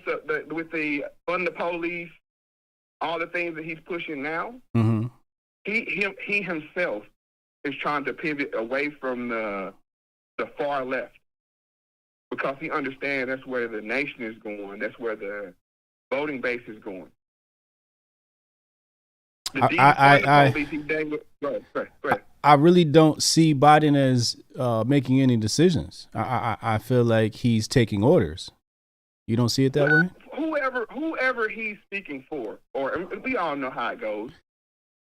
with the fund the police, all the things that he's pushing now. Mm-hmm. He himself is trying to pivot away from the far left, because he understands that's where the nation is going. That's where the voting base is going. I really don't see Biden as making any decisions. I feel like he's taking orders. You don't see it that way? Whoever he's speaking for, or we all know how it goes.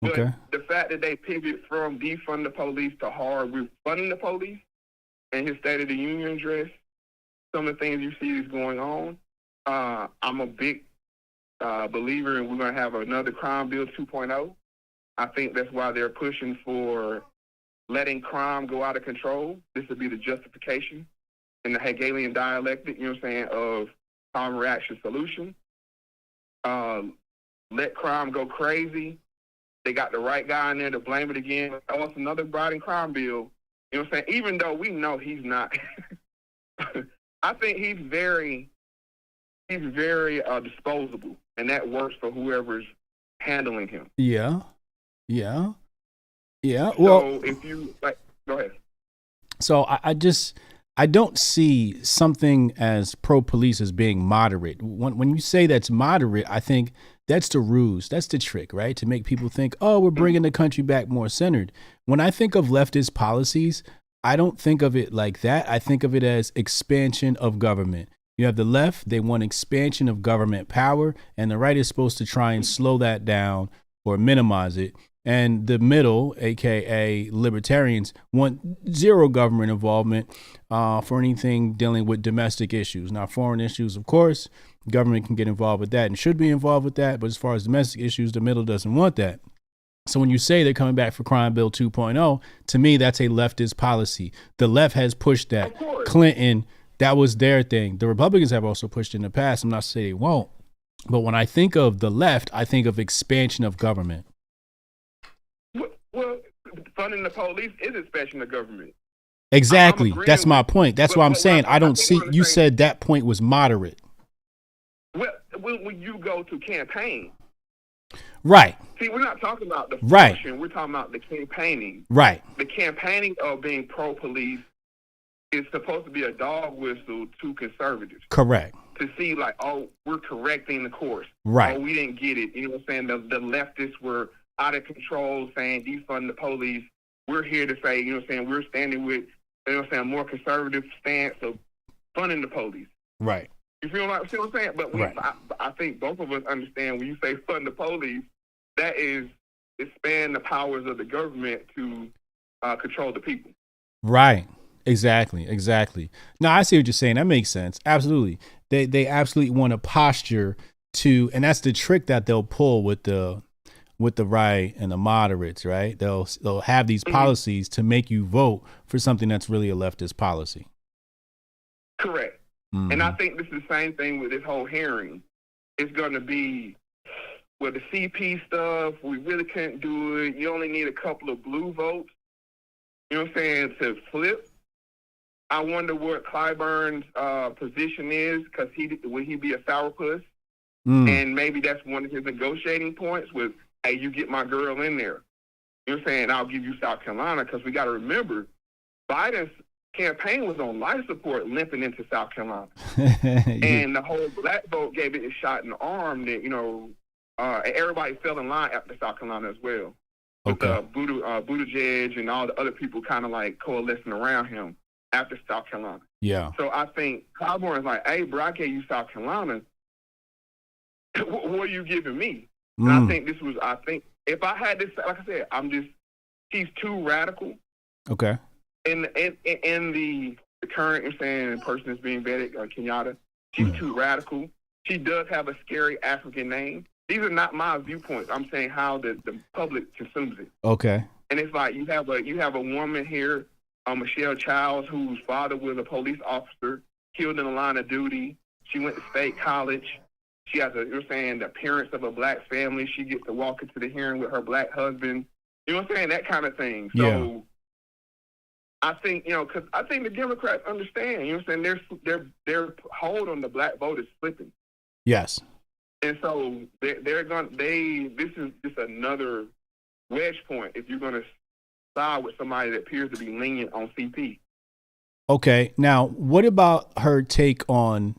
But okay. The fact that they pivot from defund the police to hard refunding the police, and his State of the Union address, some of the things you see is going on. I'm a big believer in we're going to have another crime bill 2.0. I think that's why they're pushing for letting crime go out of control. This would be the justification in the Hegelian dialectic, you know what I'm saying, of crime reaction solution. Let crime go crazy. They got the right guy in there to blame it again. Oh, it's another Biden crime bill. You know what I'm saying? Even though we know he's not. I think he's very disposable, and that works for whoever's handling him. Yeah. Well, so if you go ahead. So I don't see something as pro-police as being moderate. When you say that's moderate, I think that's the ruse. That's the trick, right? To make people think, oh, we're bringing the country back more centered. When I think of leftist policies, I don't think of it like that. I think of it as expansion of government. You have the left, they want expansion of government power, and the right is supposed to try and slow that down or minimize it. And the middle, aka libertarians, want zero government involvement for anything dealing with domestic issues. Now, foreign issues, of course, government can get involved with that and should be involved with that. But as far as domestic issues, the middle doesn't want that. So when you say they're coming back for Crime Bill 2.0, to me, that's a leftist policy. The left has pushed that. Clinton, that was their thing. The Republicans have also pushed in the past. I'm not saying they won't. But when I think of the left, I think of expansion of government. Well, funding the police is expansion of government. Exactly. That's my point. That's why I'm saying I don't see. You said that point was moderate. Well, when you go to campaign. Right. See, we're not talking about the function. We're talking about the campaigning. Right. The campaigning of being pro-police is supposed to be a dog whistle to conservatives. Correct. To see, like, oh, we're correcting the course. Right. Oh, we didn't get it. You know what I'm saying? The leftists were out of control, saying defund the police. We're here to say, you know what I'm saying, we're standing with, you know what I'm saying, a more conservative stance of funding the police. Right. You feel what I'm saying? But I think both of us understand when you say fund the police, that is expand the powers of the government to control the people. Right. Exactly. No, I see what you're saying. That makes sense. Absolutely. They absolutely want a posture to, and that's the trick that they'll pull with the right and the moderates, right? They'll have these policies to make you vote for something that's really a leftist policy. Correct. And I think this is the same thing with this whole hearing. It's going to be, with the CP stuff, we really couldn't do it. You only need a couple of blue votes, you know what I'm saying, to flip. I wonder what Clyburn's position is, because will he be a sourpuss? And maybe that's one of his negotiating points with, hey, you get my girl in there. You know what I'm saying? I'll give you South Carolina, because we got to remember, Biden's campaign was on life support limping into South Carolina. And the whole black vote gave it a shot in the arm that, you know, everybody fell in line after South Carolina as well. With Buttigieg and all the other people kind of like coalescing around him after South Carolina. Yeah. So I think Clyburn is like, hey, bro, I gave you South Carolina. What are you giving me? And I think if I had this, like I said, he's too radical. Okay. In the current, I'm saying, person that's being vetted, Kenyatta, she's too radical. She does have a scary African name. These are not my viewpoints. I'm saying how the public consumes it. Okay. And it's like you have a woman here, Michelle Childs, whose father was a police officer, killed in the line of duty. She went to state college. She has the appearance of a black family. She gets to walk into the hearing with her black husband. You know what I'm saying? That kind of thing. So yeah. I think, because I think the Democrats understand, you know what I'm saying? Their hold on the black vote is slipping. Yes. And so this is just another wedge point if you're going to side with somebody that appears to be lenient on CP. Okay. Now, what about her take on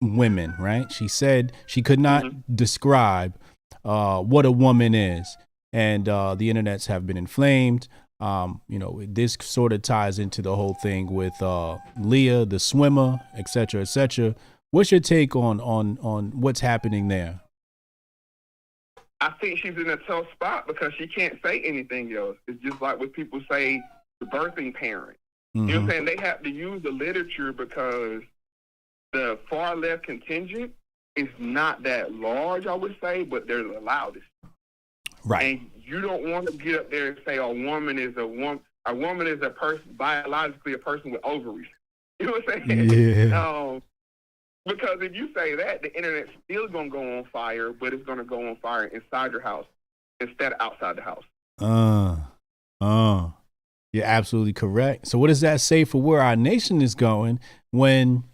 women, right? She said she could not describe what a woman is. And the internets have been inflamed. This sort of ties into the whole thing with Leah, the swimmer, et cetera, et cetera. What's your take on what's happening there? I think she's in a tough spot because she can't say anything else. It's just like when people say the birthing parent. You know what I'm saying? They have to use the literature because the far left contingent is not that large, I would say, but they're the loudest. Right. And you don't want to get up there and say a woman is a person, biologically a person with ovaries. You know what I'm saying? Yeah. Because if you say that, the internet's still going to go on fire, but it's going to go on fire inside your house instead of outside the house. You're absolutely correct. So what does that say for where our nation is going when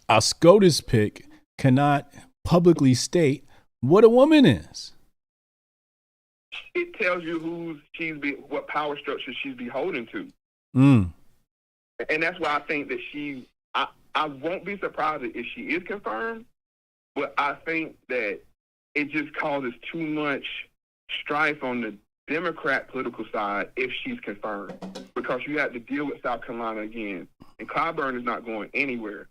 our SCOTUS pick cannot publicly state what a woman is? It tells you what power structure she's beholden to. And that's why I think that I won't be surprised if she is confirmed, but I think that it just causes too much strife on the Democrat political side if she's confirmed, because you have to deal with South Carolina again, and Clyburn is not going anywhere.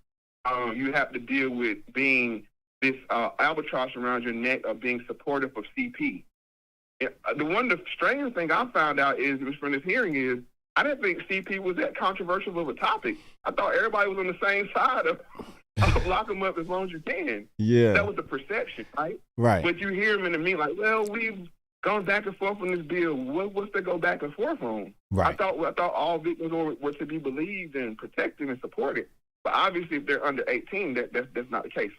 You have to deal with being this albatross around your neck of being supportive of CP. The strange thing I found out from this hearing is I didn't think CP was that controversial of a topic. I thought everybody was on the same side of lock them up as long as you can. Yeah. That was the perception, right? Right. But you hear them in the meeting like, well, we've gone back and forth on this bill. What's to go back and forth on? Right. I thought all victims were to be believed and protected and supported. But obviously, if they're under 18, that's not the case.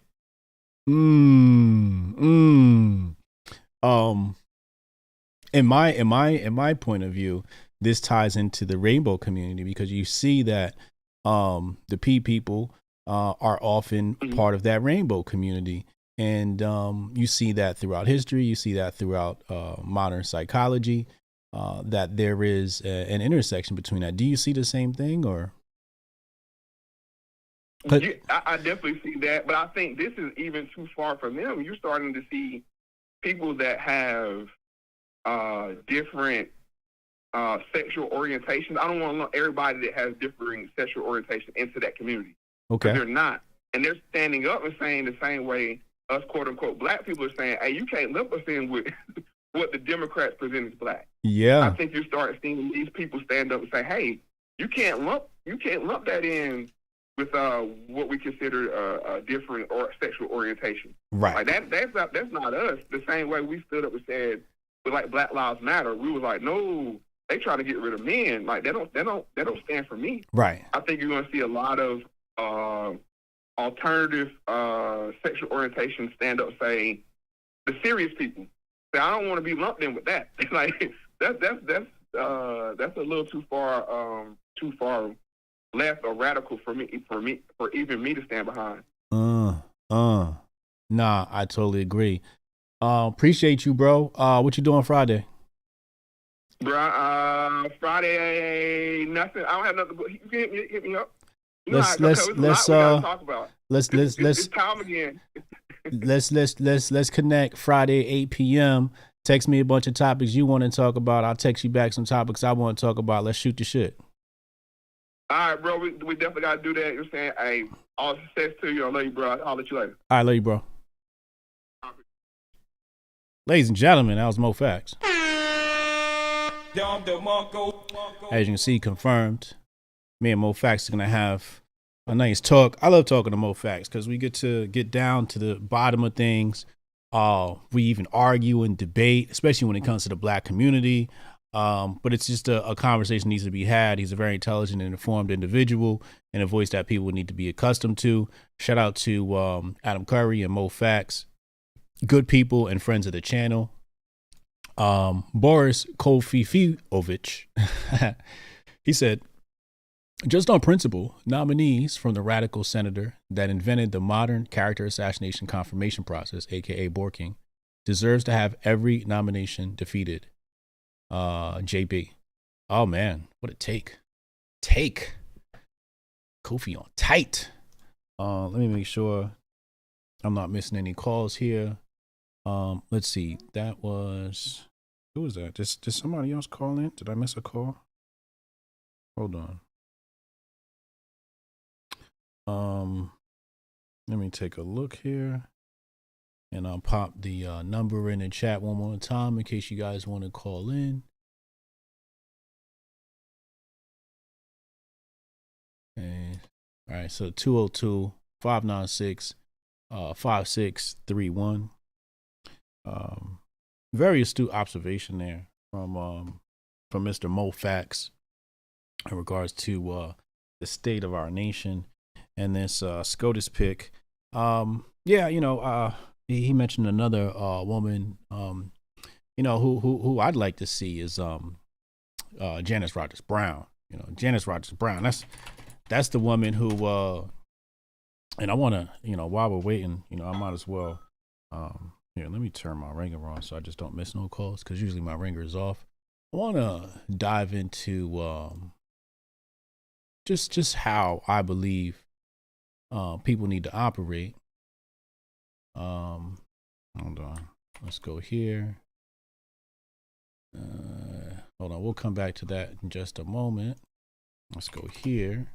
In my point of view, this ties into the rainbow community because you see that the P people are often part of that rainbow community. And you see that throughout history. You see that throughout modern psychology, that there is an intersection between that. Do you see the same thing? Or? Yeah, I definitely see that. But I think this is even too far from them. You're starting to see people that have different sexual orientations. I don't want to lump everybody that has differing sexual orientation into that community. Okay. They're not. And they're standing up and saying the same way us quote-unquote black people are saying, hey, you can't lump us in with what the Democrats present as black. Yeah. I think you start seeing these people stand up and say, hey, you can't lump that in with what we consider a different or sexual orientation. Right. Like that's not us. The same way we stood up and said, but like Black Lives Matter, we was like, no, they trying to get rid of men. Like they don't stand for me. Right. I think you're going to see a lot of alternative sexual orientation stand up saying the serious people. So I don't want to be lumped in with that. Like that's a little too far left or radical for even me to stand behind. Nah, I totally agree. Appreciate you, bro. What you doing Friday? Bro, Friday, nothing. I don't have nothing. You can hit me up. You know Let's how it goes. There's a lot we gotta talk about. It's time again. let's connect Friday 8 p.m. Text me a bunch of topics you want to talk about. I'll text you back some topics I want to talk about. Let's shoot the shit. All right, bro. We definitely gotta do that. You're saying, hey, all success to you. I love you, bro. I'll let you later. All right, love you, bro. Ladies and gentlemen, that was Mo Facts. As you can see, confirmed. Me and Mo Facts are gonna have a nice talk. I love talking to Mo Facts because we get to get down to the bottom of things. We even argue and debate, especially when it comes to the Black community. But it's just a conversation needs to be had. He's a very intelligent and informed individual and a voice that people need to be accustomed to. Shout out to Adam Curry and Mo Facts, good people and friends of the channel. Boris Kofifiovich, he said, just on principle, nominees from the radical senator that invented the modern character assassination confirmation process, aka Borking, deserves to have every nomination defeated. JB. Oh man, what a take. Kofi on tight. Let me make sure I'm not missing any calls here. Let's see. That was, who was that? Did somebody else call in? Did I miss a call? Hold on. Let me take a look here, and I'll pop the number in the chat one more time in case you guys want to call in. And all right, so 202-596-5631. Very astute observation there from Mr. Mo Facts in regards to the state of our nation and this SCOTUS pick. Yeah, you know, he mentioned another woman, you know, who I'd like to see is Janice Rogers Brown. You know, Janice Rogers Brown. That's the woman who, and I want to, you know, while we're waiting, you know, I might as well, here, let me turn my ringer on so I just don't miss no calls, because usually my ringer is off. I want to dive into just how I believe people need to operate. Hold on. Let's go here. Hold on. We'll come back to that in just a moment. Let's go here.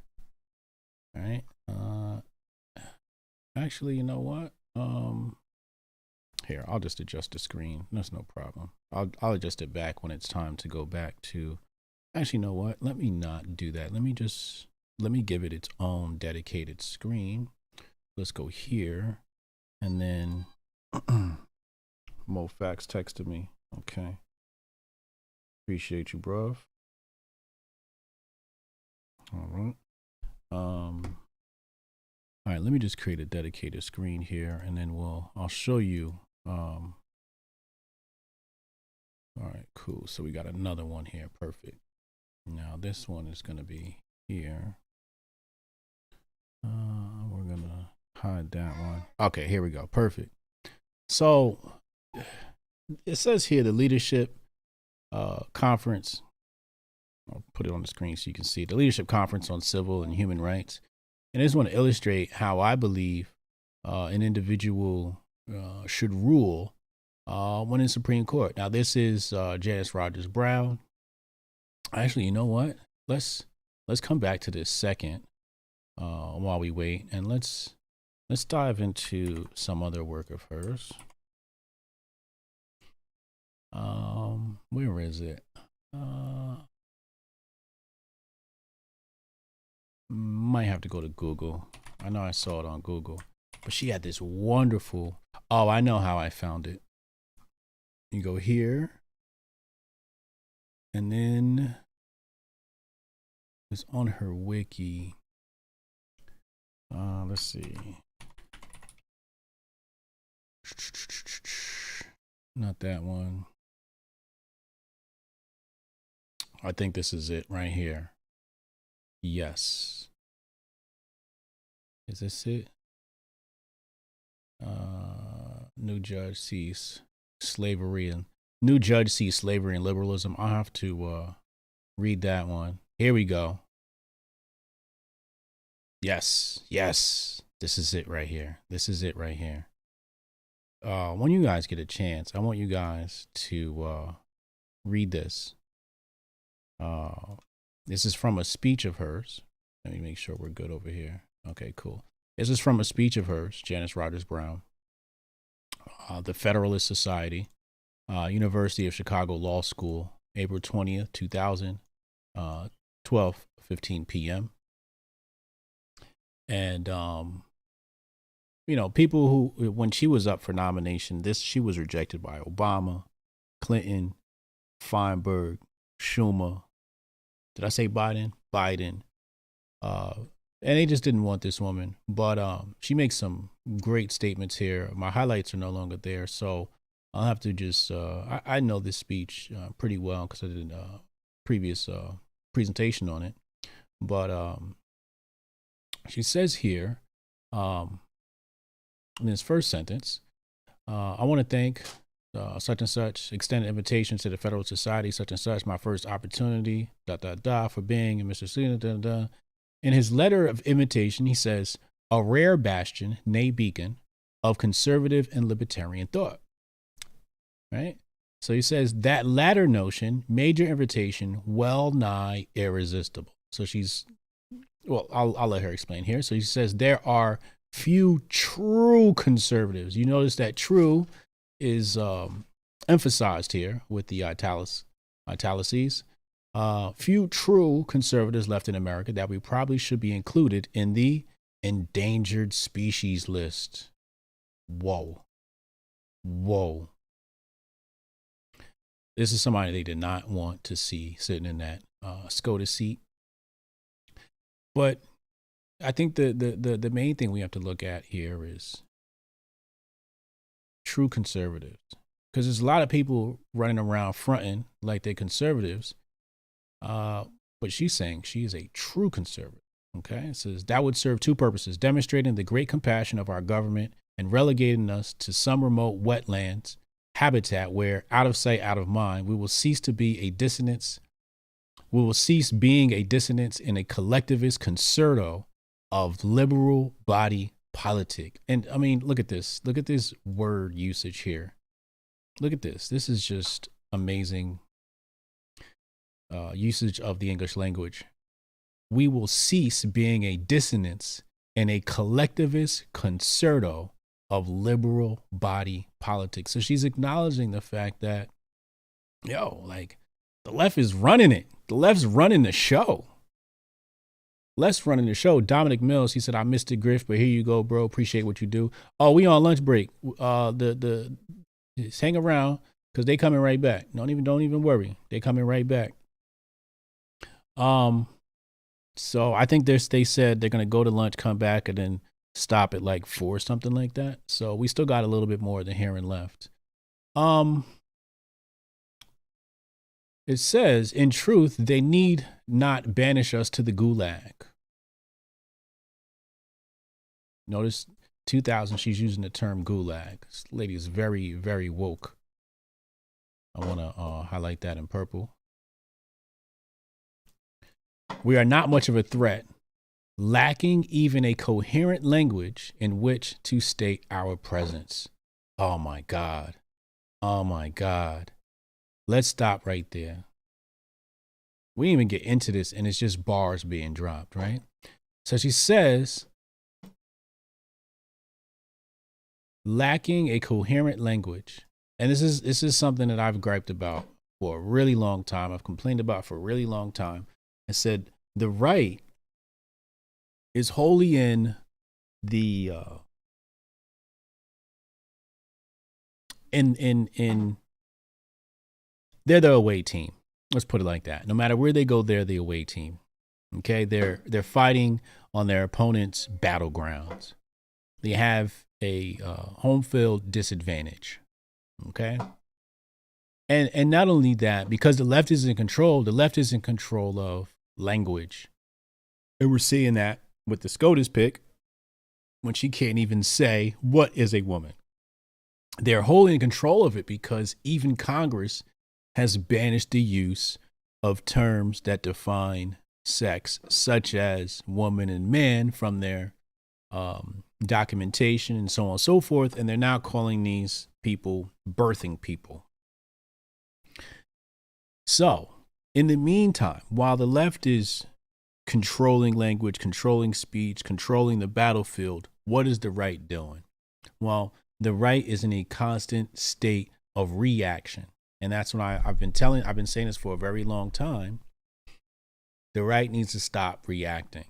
All right. Actually, you know what? Here, I'll just adjust the screen. That's no problem. I'll adjust it back when it's time to go back to. Actually, you know what? Let me not do that. Let me give it its own dedicated screen. Let's go here, and then Mo Facts texted me. Okay. Appreciate you, bruv. All right. All right, let me just create a dedicated screen here, and then I'll show you. All right, cool. So we got another one here. Perfect. Now this one is going to be here. We're going to hide that one. Okay, here we go. Perfect. So it says here the leadership conference. I'll put it on the screen so you can see the leadership conference on civil and human rights. And I just want to illustrate how I believe an individual should rule when in Supreme Court. Now, this is Janice Rogers Brown. Actually, you know what? Let's come back to this second while we wait, and let's dive into some other work of hers. Where is it? Might have to go to Google. I know I saw it on Google, but she had this wonderful. Oh, I know how I found it. You go here, and then it's on her wiki. Let's see. Not that one. I think this is it right here. Yes. Is this it? New judge sees slavery and liberalism. I'll have to read that one. Here we go. Yes. This is it right here. When you guys get a chance, I want you guys to read this. This is from a speech of hers. Let me make sure we're good over here. Okay, cool. This is from a speech of hers, Janice Rogers Brown, the Federalist Society, University of Chicago Law School, April 20th, 2000, 12:15 p.m. And, people who, when she was up for nomination, she was rejected by Obama, Clinton, Feinberg, Schumer. Did I say Biden? Biden. And they just didn't want this woman. But she makes some great statements here. My highlights are no longer there. So I'll have to just, I know this speech pretty well because I did a previous presentation on it. But she says here, in this first sentence, I want to thank such and such, extended invitation to the Federal Society, such and such, my first opportunity, for being in Mr. Student, In his letter of invitation, he says, a rare bastion, nay beacon, of conservative and libertarian thought. Right? So he says that latter notion made your invitation well nigh irresistible. So I'll let her explain here. So he says there are few true conservatives. You notice that true is emphasized here with the italices. Few true conservatives left in America that we probably should be included in the endangered species list. Whoa. This is somebody they did not want to see sitting in that SCOTUS seat. But I think the main thing we have to look at here is true conservatives. Because there's a lot of people running around fronting like they're conservatives. But she's saying she is a true conservative. Okay. It says that would serve two purposes: demonstrating the great compassion of our government and relegating us to some remote wetlands habitat where, out of sight, out of mind, we will cease being a dissonance in a collectivist concerto of liberal body politic. And I mean, look at this word usage here. Look at this. This is just amazing usage of the English language. We will cease being a dissonance in a collectivist concerto of liberal body politics. So she's acknowledging the fact that, the left is running it. The left's running the show. Dominic Mills, he said, I missed it, Griff, but here you go, bro. Appreciate what you do. Oh, we on lunch break. Just hang around because they coming right back. Don't even worry. They coming right back. So I think they said they're going to go to lunch, come back, and then stop at like 4 or something like that. So we still got a little bit more of the hearing left. It says, in truth, they need not banish us to the gulag. Notice 2000, she's using the term gulag. This lady is very, very woke. I want to highlight that in purple. We are not much of a threat, lacking even a coherent language in which to state our presence. Oh my God. Let's stop right there. We didn't even get into this, and it's just bars being dropped, right? So she says, lacking a coherent language. And this is something that I've griped about for a really long time. I've complained about for a really long time. I said the right is wholly in the they're the away team. Let's put it like that. No matter where they go, they're the away team. Okay, they're fighting on their opponent's battlegrounds. They have a home field disadvantage. Okay. And not only that, because the left is in control, the left is in control of language. And we're seeing that with the SCOTUS pick when she can't even say what is a woman. They're wholly in control of it because even Congress has banished the use of terms that define sex, such as woman and man, from their documentation and so on and so forth. And they're now calling these people birthing people. So in the meantime, while the left is controlling language, controlling speech, controlling the battlefield, what is the right doing? Well, the right is in a constant state of reaction. And that's what I've been saying this for a very long time. The right needs to stop reacting.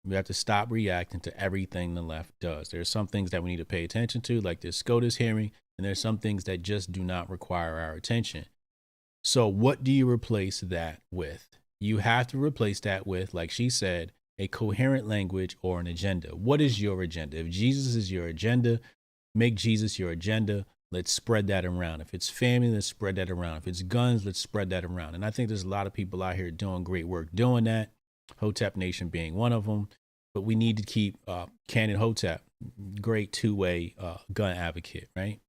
We have to stop reacting to everything the left does. There are some things that we need to pay attention to, like this SCOTUS hearing, and there's some things that just do not require our attention. So what do you replace that with? You have to replace that with, like she said, a coherent language or an agenda. What is your agenda? If Jesus is your agenda, make Jesus your agenda. Let's spread that around. If it's family, let's spread that around. If it's guns, let's spread that around. And I think there's a lot of people out here doing great work doing that, Hotep Nation being one of them. But we need to keep Canon Hotep, great two-way gun advocate, right?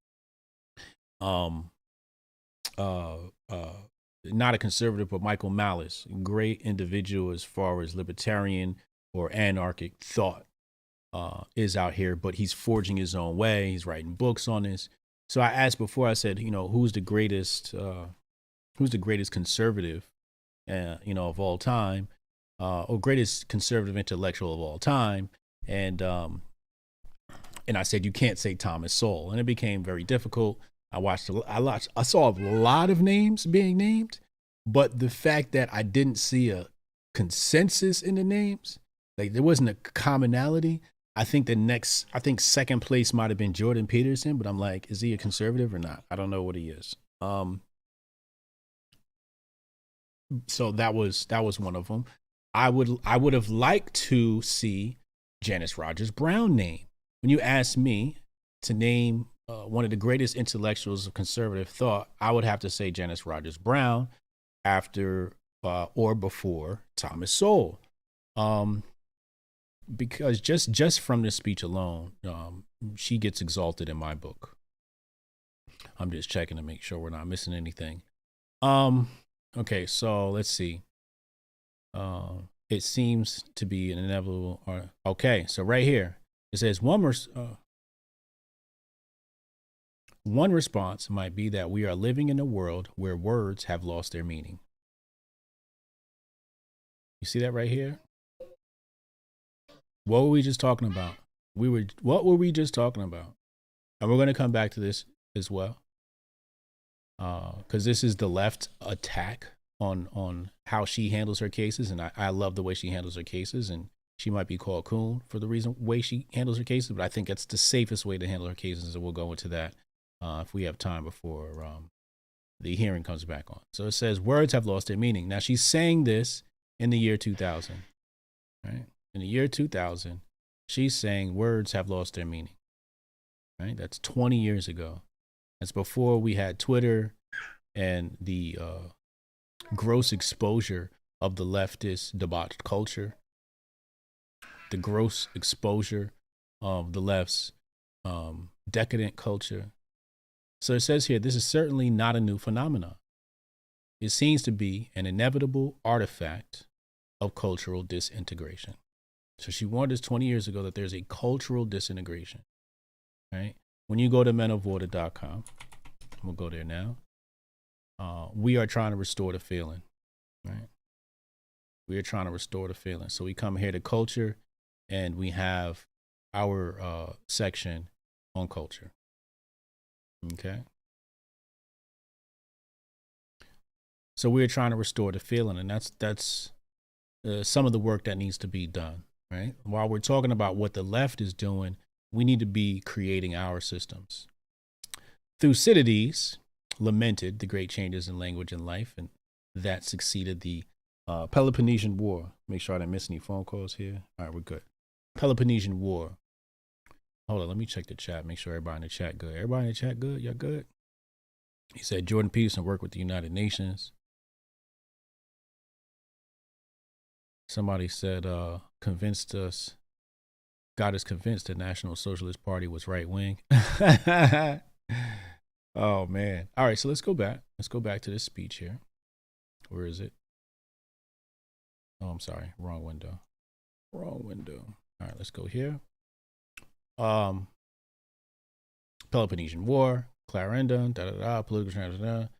Not a conservative, but Michael Malice, great individual as far as libertarian or anarchic thought is out here, but he's forging his own way. He's writing books on this. So I asked before, I said, who's the greatest conservative, of all time, or greatest conservative intellectual of all time. And I said, you can't say Thomas Sowell. And it became very difficult. I saw a lot of names being named, but the fact that I didn't see a consensus in the names, like there wasn't a commonality. I think second place might have been Jordan Peterson, but I'm like, is he a conservative or not? I don't know what he is. So that was one of them. I would have liked to see Janice Rogers Brown named. When you asked me to name one of the greatest intellectuals of conservative thought, I would have to say Janice Rogers Brown after or before Thomas Sowell. Because just from this speech alone, she gets exalted in my book. I'm just checking to make sure we're not missing anything. Okay, so let's see. It seems to be an inevitable. Okay, so right here, it says one response might be that we are living in a world where words have lost their meaning. You see that right here? What were we just talking about? What were we just talking about? And we're going to come back to this as well. Because this is the left attack on how she handles her cases. And I love the way she handles her cases. And she might be called coon for the way she handles her cases. But I think that's the safest way to handle her cases. And we'll go into that if we have time before the hearing comes back on. So it says words have lost their meaning. Now she's saying this in the year 2000, right? In the year 2000, she's saying words have lost their meaning, right? That's 20 years ago. That's before we had Twitter and the gross exposure of the leftist debauched culture, the gross exposure of the left's decadent culture. So it says here, this is certainly not a new phenomenon. It seems to be an inevitable artifact of cultural disintegration. So she warned us 20 years ago that there's a cultural disintegration, right? When you go to mentorship.com, we'll go there now. We are trying to restore the feeling, right? We are trying to restore the feeling. So we come here to culture and we have our section on culture. Okay. So we're trying to restore the feeling, and that's some of the work that needs to be done. Right? While we're talking about what the left is doing, we need to be creating our systems. Thucydides lamented the great changes in language and life, and that succeeded the Peloponnesian War. Make sure I didn't miss any phone calls here. All right, we're good. Peloponnesian War. Hold on, let me check the chat. Make sure everybody in the chat good. Everybody in the chat good? Y'all good? He said Jordan Peterson worked with the United Nations. Somebody said convinced us, got us convinced the National Socialist Party was right wing. Oh man. All right, so let's go back. Let's go back to this speech here. Where is it? Oh, I'm sorry. Wrong window. Wrong window. All right, let's go here. Peloponnesian War, Clarendon, political experience,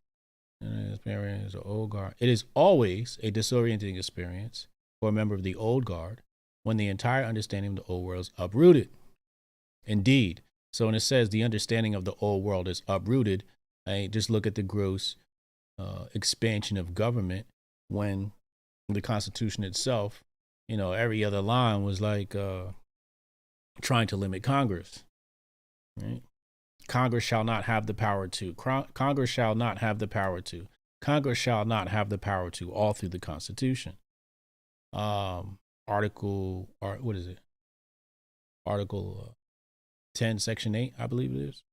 the old guard. It is always a disorienting experience for a member of the old guard when the entire understanding of the old world is uprooted. Indeed. So when it says the understanding of the old world is uprooted, I just look at the gross expansion of government when the Constitution itself, you know, every other line was like trying to limit Congress, right? Congress shall not have the power to. Congress shall not have the power to. Congress shall not have the power to, all through the Constitution. Article 10, Section 8, I believe it is.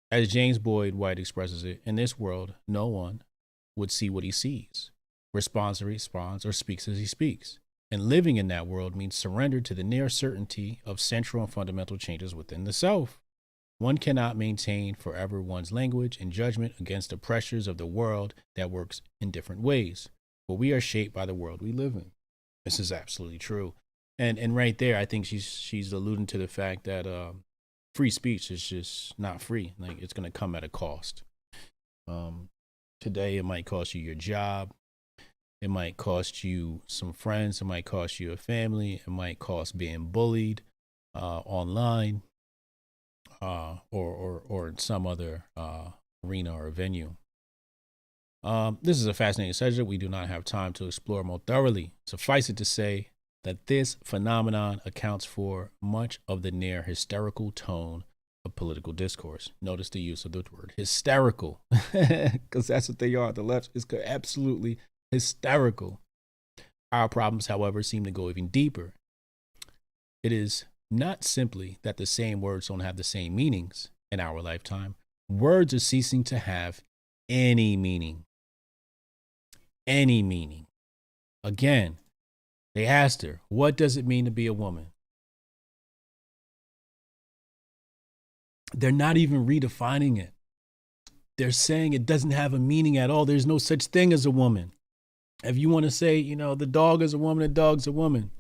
As James Boyd White expresses it, in this world, no one would see what he sees, responds as he responds, or speaks as he speaks. And living in that world means surrender to the near certainty of central and fundamental changes within the self. One cannot maintain forever one's language and judgment against the pressures of the world that works in different ways. But we are shaped by the world we live in. This is absolutely true. And right there, I think she's alluding to the fact that free speech is just not free. Like, it's going to come at a cost. Today, it might cost you your job. It might cost you some friends. It might cost you a family. It might cost being bullied online or in some other arena or venue. This is a fascinating subject we do not have time to explore more thoroughly. Suffice it to say that this phenomenon accounts for much of the near hysterical tone of political discourse. Notice the use of the word hysterical, because that's what they are. The left is absolutely hysterical. Our problems, however, seem to go even deeper. It is not simply that the same words don't have the same meanings in our lifetime. Words are ceasing to have any meaning. Any meaning. Again, they asked her, what does it mean to be a woman? They're not even redefining it. They're saying it doesn't have a meaning at all. There's no such thing as a woman. If you want to say, you know, the dog is a woman, the dog's a woman.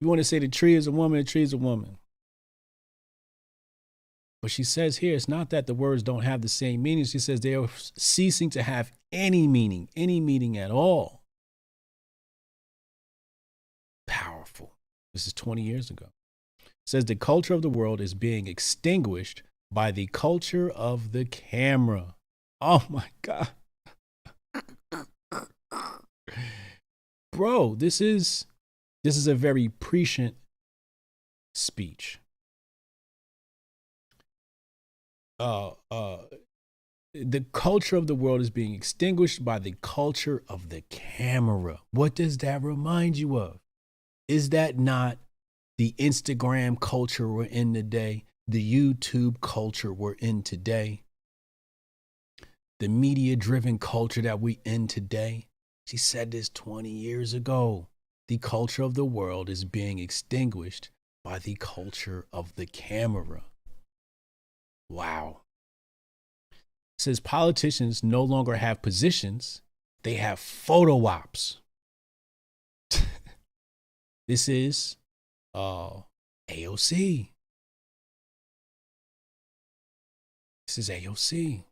You want to say the tree is a woman, the tree is a woman. But she says here, it's not that the words don't have the same meaning. She says they are ceasing to have any meaning at all. Powerful. This is 20 years ago. It says the culture of the world is being extinguished by the culture of the camera. Oh my God. Bro, this is a very prescient speech. The culture of the world is being extinguished by the culture of the camera. What does that remind you of? Is that not the Instagram culture we're in today? The YouTube culture we're in today? The media-driven culture that we're in today? She said this 20 years ago. The culture of the world is being extinguished by the culture of the camera. Wow. It says politicians no longer have positions, they have photo ops. This is AOC. This is AOC.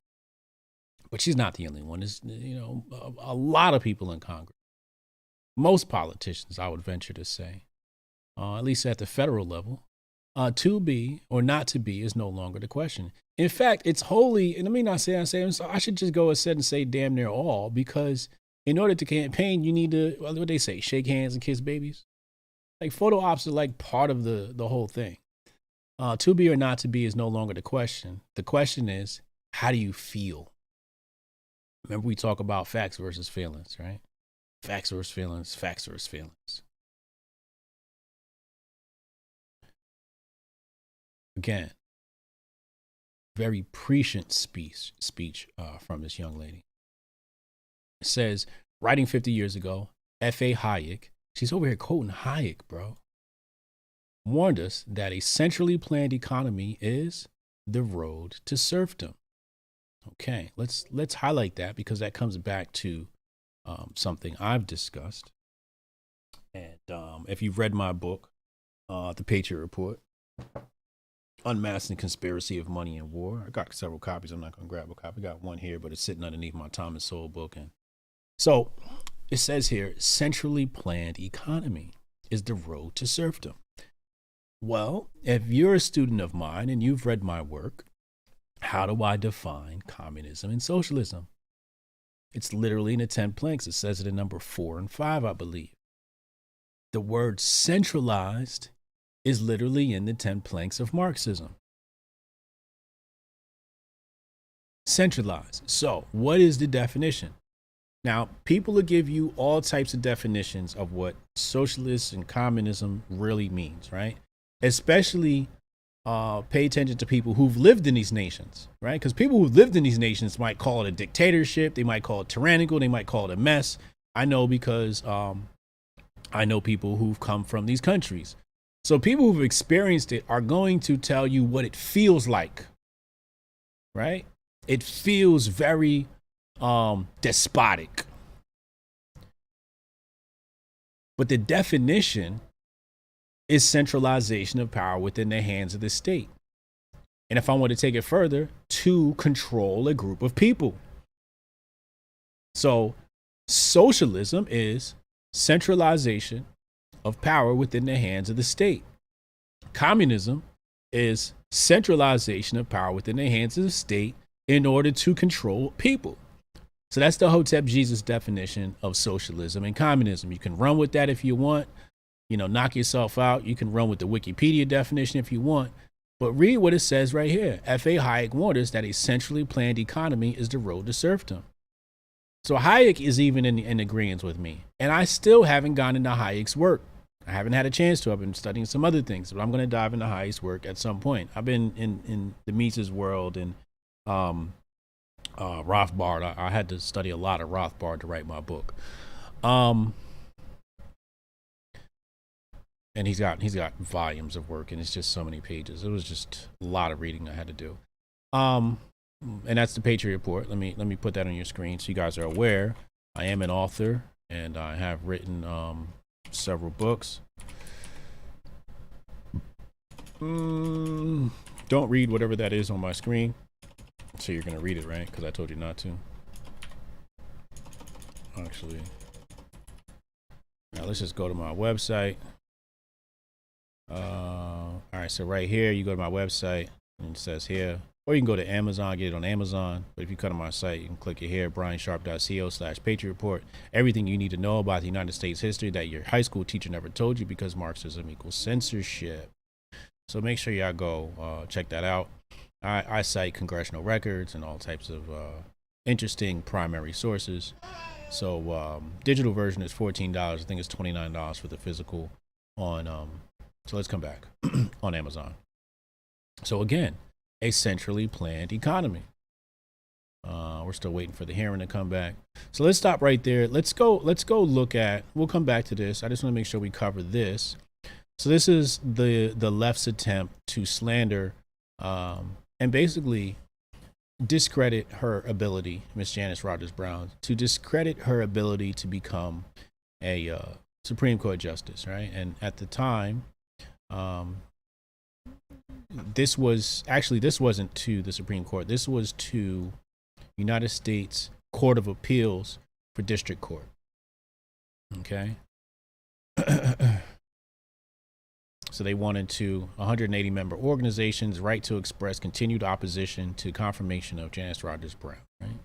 But she's not the only one. There's, you know, a lot of people in Congress. Most politicians, I would venture to say, at least at the federal level, to be or not to be is no longer the question. In fact, it's wholly, and let me not say, I should just go ahead and say damn near all, because in order to campaign, you need to, what they say, shake hands and kiss babies. Like, photo ops are like part of the whole thing. To be or not to be is no longer the question. The question is, how do you feel? Remember, we talk about facts versus feelings, right? Facts versus feelings, facts versus feelings. Again, very prescient speech from this young lady. It says, writing 50 years ago, F.A. Hayek, she's over here quoting Hayek, bro, warned us that a centrally planned economy is the road to serfdom. Okay, let's highlight that because that comes back to something I've discussed. And if you've read my book, The Patriot Report, Unmasking the Conspiracy of Money and War, I got several copies. I'm not going to grab a copy. I got one here, but it's sitting underneath my Time and Soul book. And so it says here, centrally planned economy is the road to serfdom. Well, if you're a student of mine and you've read my work, how do I define communism and socialism? It's literally in the 10 planks. It says it in number 4 and 5, I believe. The word centralized is literally in the 10 planks of Marxism. Centralized. So what is the definition? Now, people will give you all types of definitions of what socialist and communism really means, right? Especially pay attention to people who've lived in these nations, right? Because people who've lived in these nations might call it a dictatorship. They might call it tyrannical. They might call it a mess. I know because I know people who've come from these countries. So people who've experienced it are going to tell you what it feels like, right? It feels very despotic. But the definition is centralization of power within the hands of the state. And if I want to take it further, to control a group of people. So socialism is centralization of power within the hands of the state. Communism is centralization of power within the hands of the state in order to control people. So that's the Hotep Jesus definition of socialism and communism. You can run with that if you want, knock yourself out. You can run with the Wikipedia definition if you want, but read what it says right here. F.A. Hayek warned us that a centrally planned economy is the road to serfdom. So Hayek is even in agreement with me, and I still haven't gone into Hayek's work. I haven't had a chance to. I've been studying some other things, but I'm going to dive into Hayek's work at some point. I've been in the Mises world and Rothbard. I had to study a lot of Rothbard to write my book. And he's got volumes of work, and it's just so many pages. It was just a lot of reading I had to do. And that's the Patriot Report. Let me put that on your screen so you guys are aware. I am an author, and I have written several books. Don't read whatever that is on my screen. So you're gonna read it, right? Because I told you not to. Actually, now let's just go to my website. All right, so right here, you go to my website, and it says here, or you can go to Amazon, get it on Amazon. But if you come to my site, you can click it here, briansharp.co/Patriot Report. Everything you need to know about the United States history that your high school teacher never told you, because Marxism equals censorship. So make sure y'all go check that out. I cite congressional records and all types of interesting primary sources. So digital version is $14. I think it's $29 for the physical on so let's come back on Amazon. So again, a centrally planned economy. We're still waiting for the hearing to come back. So let's stop right there. Let's go look at, we'll come back to this. I just want to make sure we cover this. So this is the left's attempt to slander and basically discredit her ability, Miss Janice Rogers Brown, to discredit her ability to become a Supreme Court justice, right? And at the time, this wasn't to the Supreme Court. This was to United States Court of Appeals for District Court. Okay. So they wanted to 180 member organizations right to express continued opposition to confirmation of Janice Rogers Brown, right?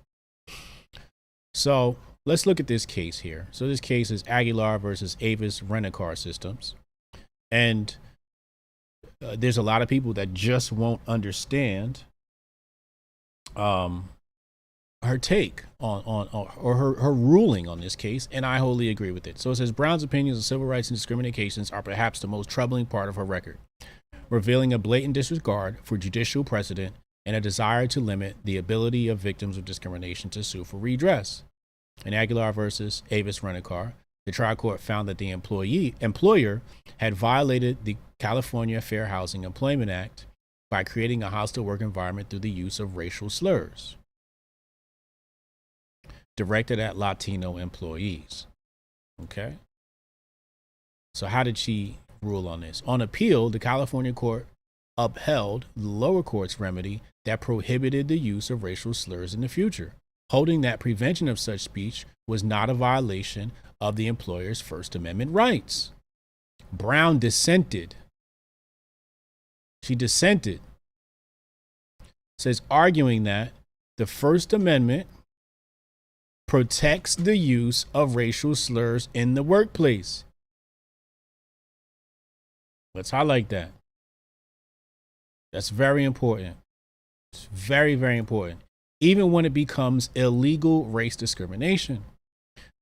So let's look at this case here. So this case is Aguilar versus Avis Rent-A-Car Systems. And there's a lot of people that just won't understand her take on or her ruling on this case, and I wholly agree with it. So it says Brown's opinions on civil rights and discriminations are perhaps the most troubling part of her record, revealing a blatant disregard for judicial precedent and a desire to limit the ability of victims of discrimination to sue for redress. In Aguilar versus Avis Rent-A-Car, the trial court found that the employer had violated the California Fair Housing Employment Act by creating a hostile work environment through the use of racial slurs directed at Latino employees. Okay. So how did she rule on this? On appeal, the California court upheld the lower court's remedy that prohibited the use of racial slurs in the future, holding that prevention of such speech was not a violation of the employer's First Amendment rights. Brown dissented. She dissented, says, arguing that the First Amendment protects the use of racial slurs in the workplace. Let's highlight that. That's very important. It's very, very important. Even when it becomes illegal race discrimination.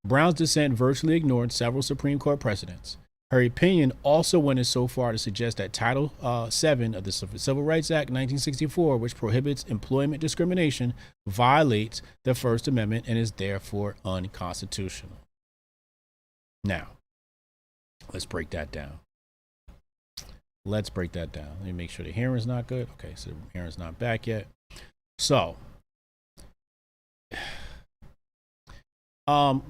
Brown's dissent virtually ignored several Supreme Court precedents. Her opinion also went so far to suggest that Title VII of the Civil Rights Act 1964, which prohibits employment discrimination, violates the First Amendment and is therefore unconstitutional. Now, let's break that down. Let's break that down. Let me make sure the hearing's not good. Okay, so the hearing's not back yet. So, I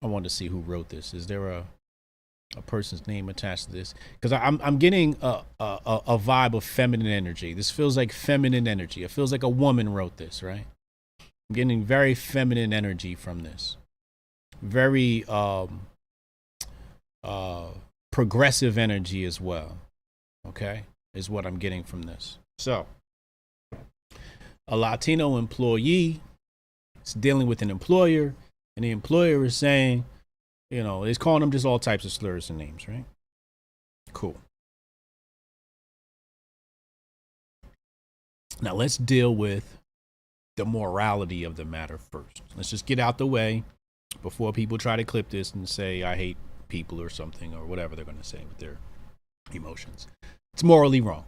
wanted to see who wrote this. Is there a person's name attached to this? Because I'm getting a vibe of feminine energy. This feels like feminine energy. It feels like a woman wrote this, right? I'm getting very feminine energy from this. Very progressive energy as well. Okay, is what I'm getting from this. So, a Latino employee is dealing with an employer, and the employer is saying, you know, it's calling them just all types of slurs and names, right? Cool. Now let's deal with the morality of the matter first. Let's just get out the way before people try to clip this and say, I hate people or something or whatever they're going to say with their emotions. It's morally wrong.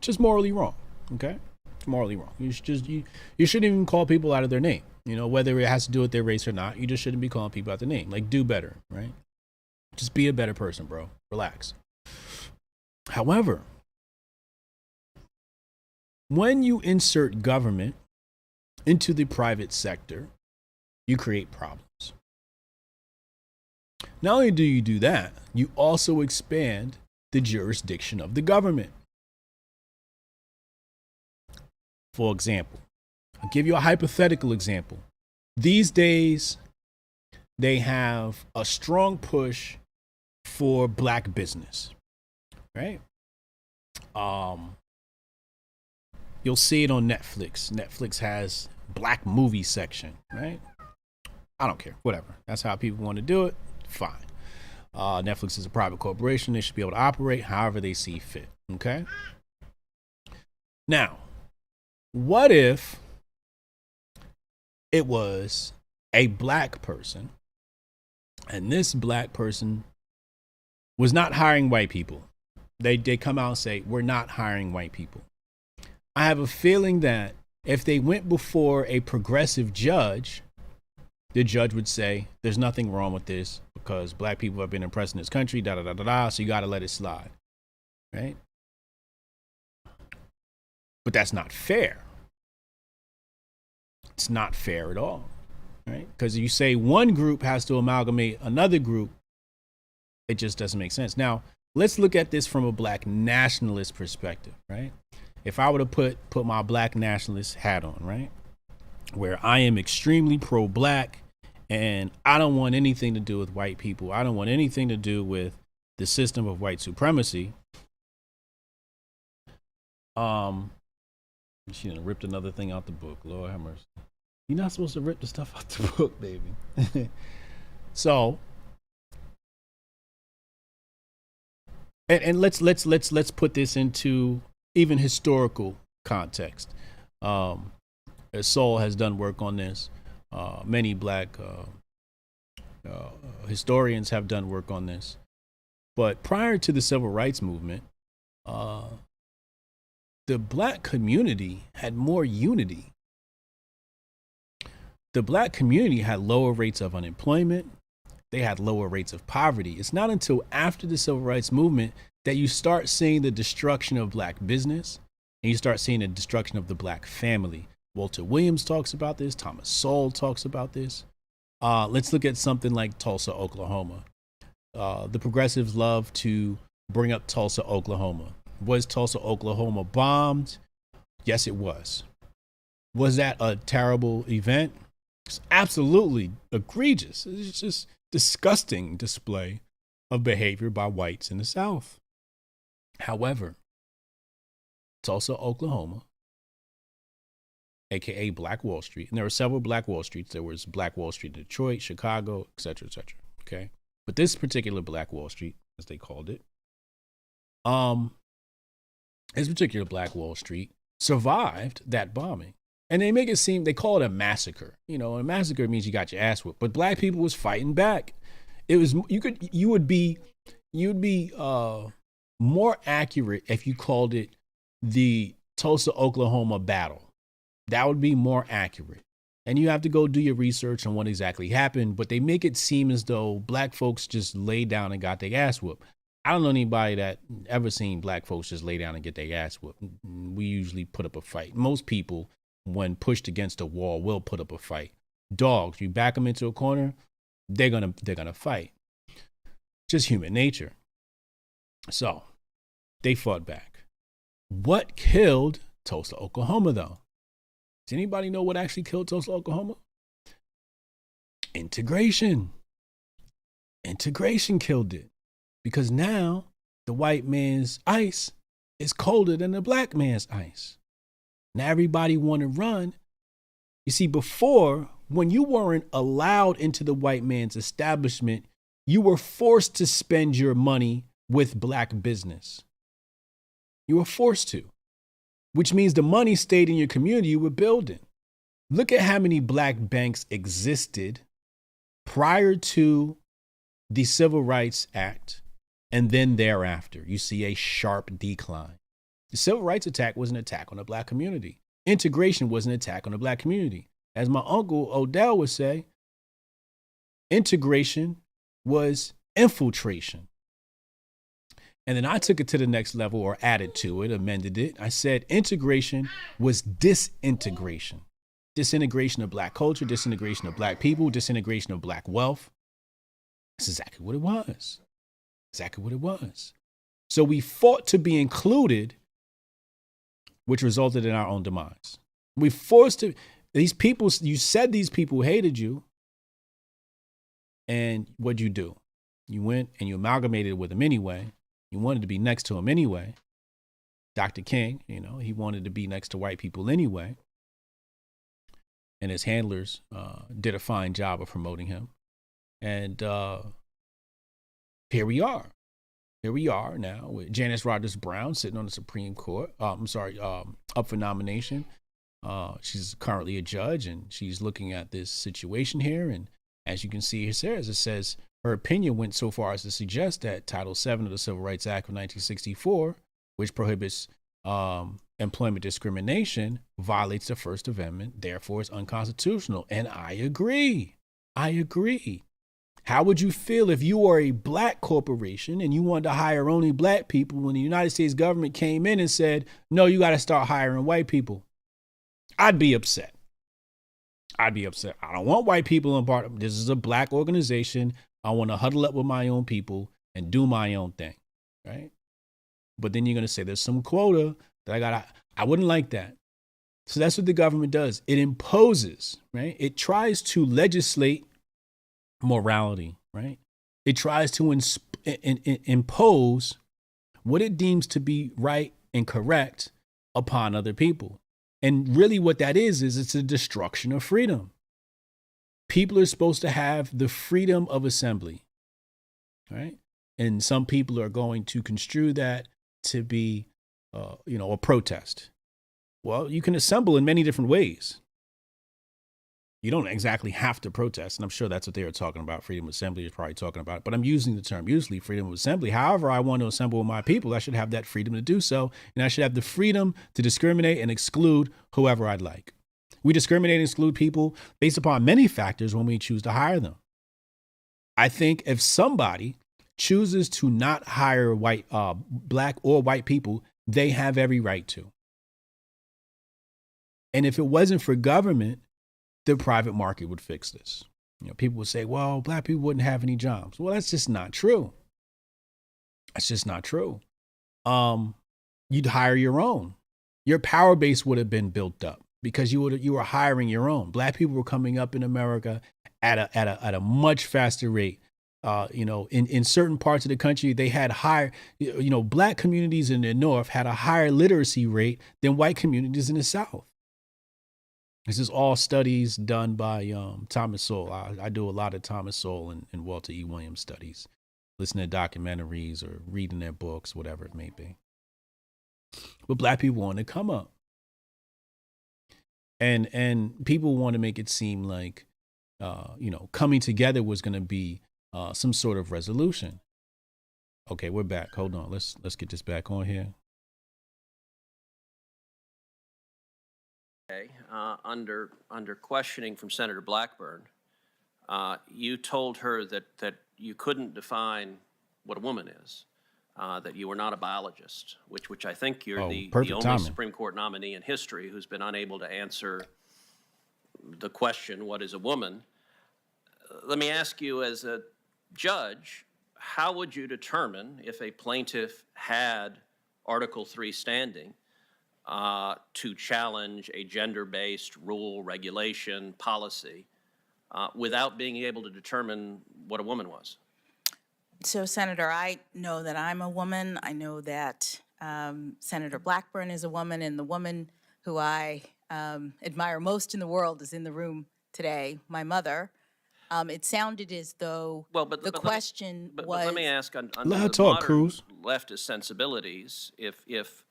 Just morally wrong. Okay? It's morally wrong. You shouldn't even call people out of their name. You know, whether it has to do with their race or not, you just shouldn't be calling people out their name. Like, do better, right? Just be a better person, bro. Relax. However, when you insert government into the private sector, you create problems. Not only do you do that, you also expand the jurisdiction of the government. For example, I'll give you a hypothetical example. These days, they have a strong push for black business, right? You'll see it on Netflix. Netflix has black movie section, right? I don't care, whatever. That's how people want to do it. Fine. Netflix is a private corporation. They should be able to operate however they see fit, okay? Now, what if it was a black person and this black person was not hiring white people? They come out and say, we're not hiring white people. I have a feeling that if they went before a progressive judge, the judge would say, there's nothing wrong with this because black people have been oppressed in this country, so you got to let it slide, right? But that's not fair. It's not fair at all, right? Because you say one group has to amalgamate another group, it just doesn't make sense. Now, let's look at this from a black nationalist perspective, right? If I were to put my black nationalist hat on, right, where I am extremely pro-black and I don't want anything to do with white people. I don't want anything to do with the system of white supremacy. She done ripped another thing out the book. Lord have mercy. You're not supposed to rip the stuff out the book, baby. So, and let's put this into even historical context. Saul has done work on this. Many black historians have done work on this. But prior to the civil rights movement, the black community had more unity. The black community had lower rates of unemployment. They had lower rates of poverty. It's not until after the civil rights movement that you start seeing the destruction of black business and you start seeing the destruction of the black family. Walter Williams talks about this. Thomas Sowell talks about this. Let's look at something like Tulsa, Oklahoma. The progressives love to bring up Tulsa, Oklahoma. Was Tulsa, Oklahoma bombed? Yes, it was. Was that a terrible event? It's absolutely egregious. It's just disgusting display of behavior by whites in the South. However, Tulsa, Oklahoma, aka Black Wall Street, and there were several Black Wall Streets. There was Black Wall Street in Detroit, Chicago, et cetera, okay? But this particular Black Wall Street, as they called it, this particular Black Wall Street survived that bombing. And they make it seem, they call it a massacre. You know, a massacre means you got your ass whooped. But black people was fighting back. It was, you'd be more accurate if you called it the Tulsa, Oklahoma battle. That would be more accurate. And you have to go do your research on what exactly happened. But they make it seem as though black folks just laid down and got their ass whooped. I don't know anybody that ever seen black folks just lay down and get their ass whooped. We usually put up a fight. Most people, when pushed against a wall, will put up a fight. Dogs, you back them into a corner, they're gonna fight. Just human nature. So they fought back. What killed Tulsa, Oklahoma, though? Does anybody know what actually killed Tulsa, Oklahoma? Integration. Integration killed it. Because now the white man's ice is colder than the black man's ice. Now everybody want to run. You see, before, when you weren't allowed into the white man's establishment, you were forced to spend your money with black business. You were forced to, which means the money stayed in your community you were building. Look at how many black banks existed prior to the Civil Rights Act, and then thereafter. You see a sharp decline. The civil rights attack was an attack on the black community. Integration was an attack on the black community. As my uncle Odell would say, integration was infiltration. And then I took it to the next level, or added to it, amended it. I said integration was disintegration. Disintegration of black culture, disintegration of black people, disintegration of black wealth. That's exactly what it was. Exactly what it was. So we fought to be included, which resulted in our own demise. We forced to, these people, you said these people hated you, and what'd you do? You went and you amalgamated with them anyway. You wanted to be next to him anyway. Dr. King, you know, he wanted to be next to white people anyway. And his handlers did a fine job of promoting him. And here we are. Here we are now with Janice Rogers Brown sitting on the Supreme Court. Up for nomination. She's currently a judge, and she's looking at this situation here. And as you can see, it says her opinion went so far as to suggest that Title VII of the Civil Rights Act of 1964, which prohibits employment discrimination, violates the First Amendment, therefore is unconstitutional. And I agree. I agree. How would you feel if you were a black corporation and you wanted to hire only black people when the United States government came in and said, no, you got to start hiring white people? I'd be upset. I'd be upset. I don't want white people in part of this. Is a black organization. I want to huddle up with my own people and do my own thing, right? But then you're going to say there's some quota that I wouldn't like that. So that's what the government does. It imposes, right? It tries to legislate morality, right? It tries to impose what it deems to be right and correct upon other people. And really what that is it's a destruction of freedom. People are supposed to have the freedom of assembly, right? And some people are going to construe that to be, a protest. Well, you can assemble in many different ways. You don't exactly have to protest, and I'm sure that's what they were talking about. Freedom of assembly is probably talking about it, but I'm using the term loosely, freedom of assembly. However I want to assemble with my people, I should have that freedom to do so, and I should have the freedom to discriminate and exclude whoever I'd like. We discriminate and exclude people based upon many factors when we choose to hire them. I think if somebody chooses to not hire black or white people, they have every right to. And if it wasn't for government, the private market would fix this. People would say, well, black people wouldn't have any jobs. Well, that's just not true. That's just not true. You'd hire your own. Your power base would have been built up because you were hiring your own. Black people were coming up in America at a much faster rate. In certain parts of the country, they had higher, black communities in the North had a higher literacy rate than white communities in the South. This is all studies done by Thomas Sowell. I do a lot of Thomas Sowell and Walter E. Williams studies, listening to documentaries or reading their books, whatever it may be. But black people want to come up. And people want to make it seem like, coming together was going to be some sort of resolution. Okay, we're back. Hold on. Let's get this back on here. Under questioning from Senator Blackburn, you told her that you couldn't define what a woman is, that you were not a biologist, which I think you're the only Supreme Court nominee in history who's been unable to answer the question, what is a woman? Let me ask you, as a judge, how would you determine if a plaintiff had Article III standing to challenge a gender-based rule, regulation, policy, without being able to determine what a woman was? So, Senator, I know that I'm a woman. I know that Senator Blackburn is a woman, and the woman who I admire most in the world is in the room today, my mother. It sounded as though the question was... But let me ask, under the Let her talk, modern Cruz. leftist sensibilities, if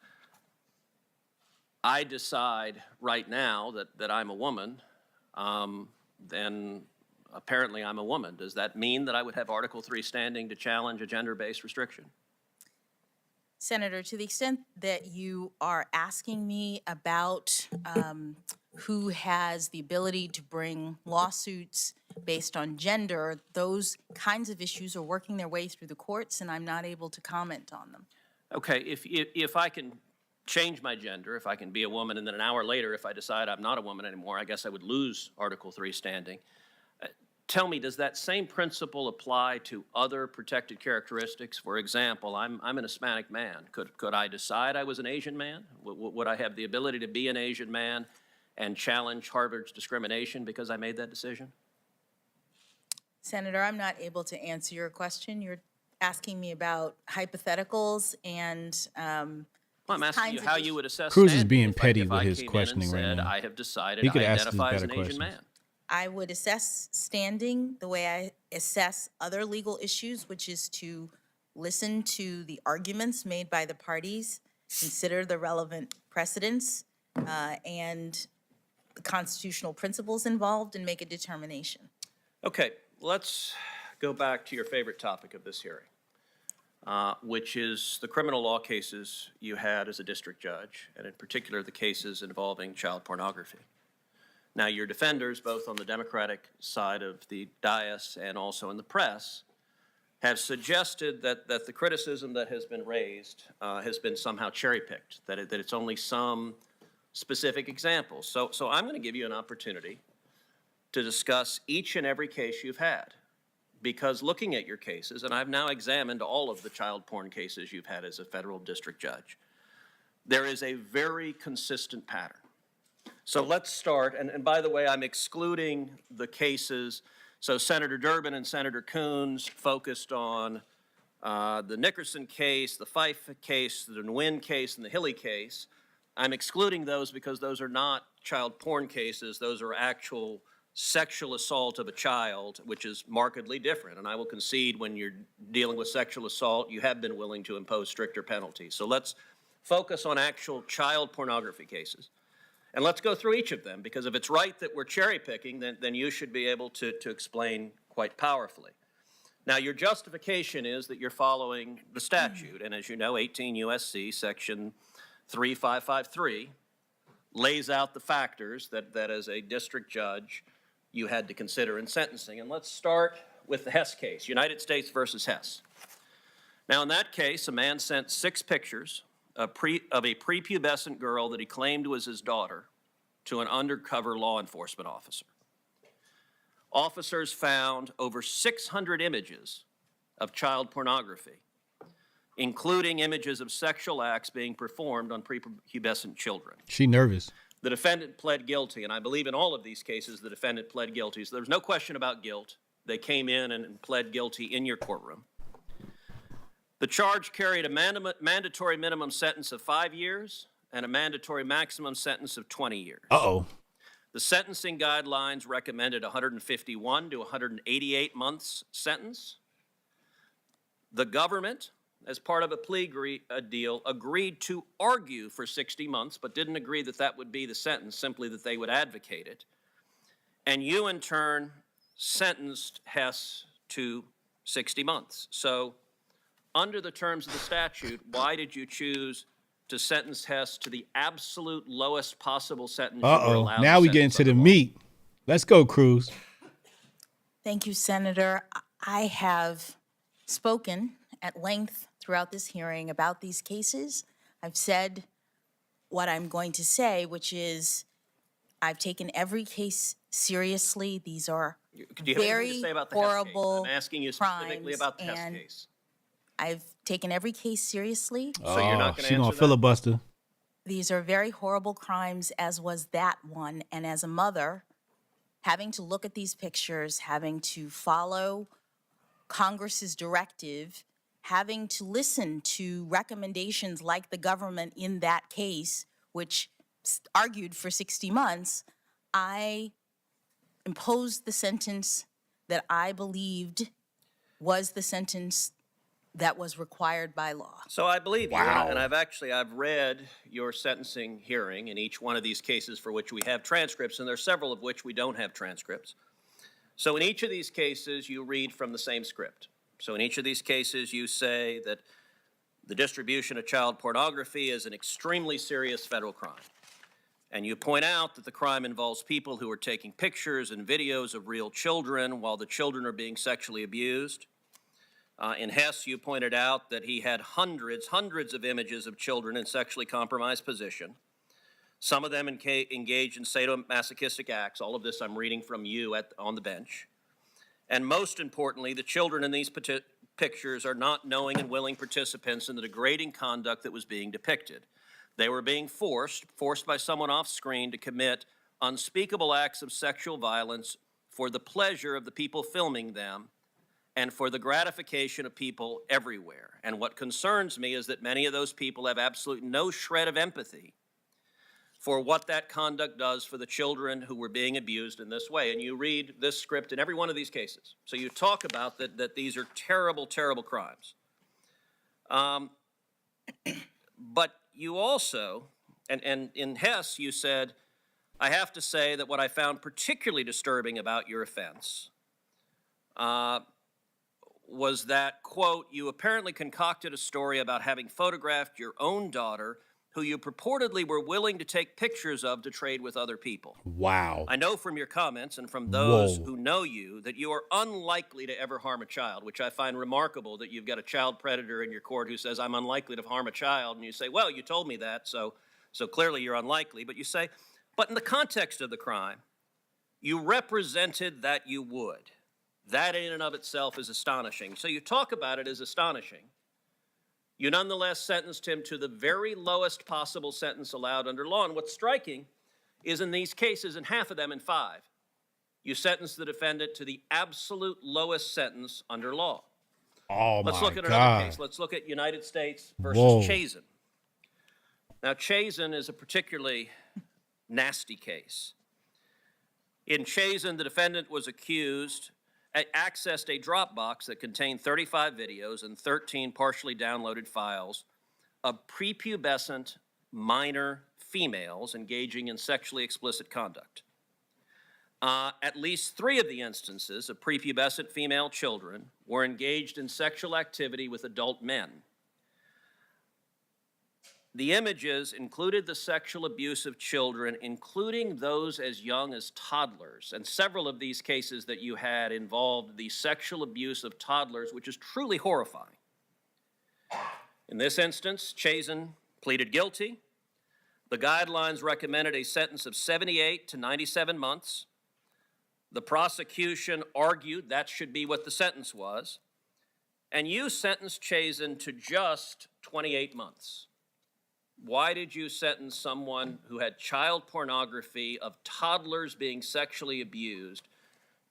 I decide right now that I'm a woman, then apparently I'm a woman. Does that mean that I would have Article III standing to challenge a gender-based restriction? Senator, to the extent that you are asking me about who has the ability to bring lawsuits based on gender, those kinds of issues are working their way through the courts, and I'm not able to comment on them. Okay, if I can change my gender, if I can be a woman, and then an hour later, if I decide I'm not a woman anymore, I guess I would lose Article III standing. Tell me, does that same principle apply to other protected characteristics? For example, I'm an Hispanic man. Could I decide I was an Asian man? Would I have the ability to be an Asian man and challenge Harvard's discrimination because I made that decision? Senator, I'm not able to answer your question. You're asking me about hypotheticals and Well, I'm asking you how you would assess Cruz is standing being if petty if with I his came in questioning and right said, now. I have decided He could I ask these identify as better an Asian questions. man. I would assess standing the way I assess other legal issues, which is to listen to the arguments made by the parties, consider the relevant precedents, and the constitutional principles involved, and make a determination. Okay, let's go back to your favorite topic of this hearing, which is the criminal law cases you had as a district judge, and in particular the cases involving child pornography. Now, your defenders, both on the Democratic side of the dais and also in the press, have suggested that the criticism that has been raised has been somehow cherry-picked, that it's only some specific examples. So I'm going to give you an opportunity to discuss each and every case you've had, because looking at your cases, and I've now examined all of the child porn cases you've had as a federal district judge, there is a very consistent pattern. So let's start, and by the way, I'm excluding the cases. So Senator Durbin and Senator Coons focused on the Nickerson case, the Fife case, the Nguyen case, and the Hilly case. I'm excluding those because those are not child porn cases. Those are actual sexual assault of a child, which is markedly different. And I will concede when you're dealing with sexual assault, you have been willing to impose stricter penalties. So let's focus on actual child pornography cases. And let's go through each of them, because if it's right that we're cherry picking, then you should be able to explain quite powerfully. Now, your justification is that you're following the statute, and as you know, 18 U.S.C. section 3553 lays out the factors that as a district judge you had to consider in sentencing. And let's start with the Hess case, United States versus Hess. Now, in that case, a man sent 6 pictures of a prepubescent girl that he claimed was his daughter to an undercover law enforcement officer. Officers found over 600 images of child pornography, including images of sexual acts being performed on prepubescent children. She nervous. The defendant pled guilty, and I believe in all of these cases the defendant pled guilty. So there's no question about guilt. They came in and pled guilty in your courtroom. The charge carried a mandatory minimum sentence of 5 years and a mandatory maximum sentence of 20 years. Uh-oh. The sentencing guidelines recommended 151 to 188 months sentence. The government, as part of a plea deal, agreed to argue for 60 months, but didn't agree that that would be the sentence, simply that they would advocate it. And you, in turn, sentenced Hess to 60 months. So, under the terms of the statute, why did you choose to sentence Hess to the absolute lowest possible sentence you were allowed to now we get sentence into the under law? meat. Let's go, Cruz. Thank you, Senator. I have spoken at length throughout this hearing about these cases. I've said what I'm going to say, which is I've taken every case seriously. These are Do you have anything to very say about the Hess case? horrible I'm asking you specifically crimes, about the Hess and case. I've taken every case seriously. So you're not going She to gonna answer that? filibuster. These are very horrible crimes, as was that one. And as a mother, having to look at these pictures, having to follow Congress's directive, having to listen to recommendations like the government in that case, which argued for 60 months, I imposed the sentence that I believed was the sentence that was required by law. So I believe you, Wow. and I've read your sentencing hearing in each one of these cases for which we have transcripts, and there are several of which we don't have transcripts. So in each of these cases, you read from the same script. So in each of these cases, you say that the distribution of child pornography is an extremely serious federal crime. And you point out that the crime involves people who are taking pictures and videos of real children while the children are being sexually abused. In Hess, you pointed out that he had hundreds of images of children in sexually compromised position. Some of them engaged in sadomasochistic acts. All of this I'm reading from you on the bench. And most importantly, the children in these pictures are not knowing and willing participants in the degrading conduct that was being depicted. They were being forced by someone off screen to commit unspeakable acts of sexual violence for the pleasure of the people filming them and for the gratification of people everywhere. And what concerns me is that many of those people have absolutely no shred of empathy for what that conduct does for the children who were being abused in this way. And you read this script in every one of these cases. So you talk about that these are terrible, terrible crimes. But you also, and in Hess, you said, I have to say that what I found particularly disturbing about your offense was that, quote, you apparently concocted a story about having photographed your own daughter who you purportedly were willing to take pictures of to trade with other people. Wow. I know from your comments and from those Whoa. who know you that you are unlikely to ever harm a child, which I find remarkable that you've got a child predator in your court who says, I'm unlikely to harm a child. And you say, well, you told me that, so clearly you're unlikely. But you say, but in the context of the crime, you represented that you would. That in and of itself is astonishing. So you talk about it as astonishing. You nonetheless sentenced him to the very lowest possible sentence allowed under law. And what's striking is in these cases, and half of them in 5, you sentenced the defendant to the absolute lowest sentence under law. Oh, Let's my look at another God. case. Let's look at United States versus Whoa. Chazen. Now, Chazen is a particularly nasty case. In Chazen, the defendant was accessed a Dropbox that contained 35 videos and 13 partially downloaded files of prepubescent minor females engaging in sexually explicit conduct. At least 3 of the instances of prepubescent female children were engaged in sexual activity with adult men. The images included the sexual abuse of children, including those as young as toddlers. And several of these cases that you had involved the sexual abuse of toddlers, which is truly horrifying. In this instance, Chazen pleaded guilty. The guidelines recommended a sentence of 78 to 97 months. The prosecution argued that should be what the sentence was. And you sentenced Chazen to just 28 months. Why did you sentence someone who had child pornography of toddlers being sexually abused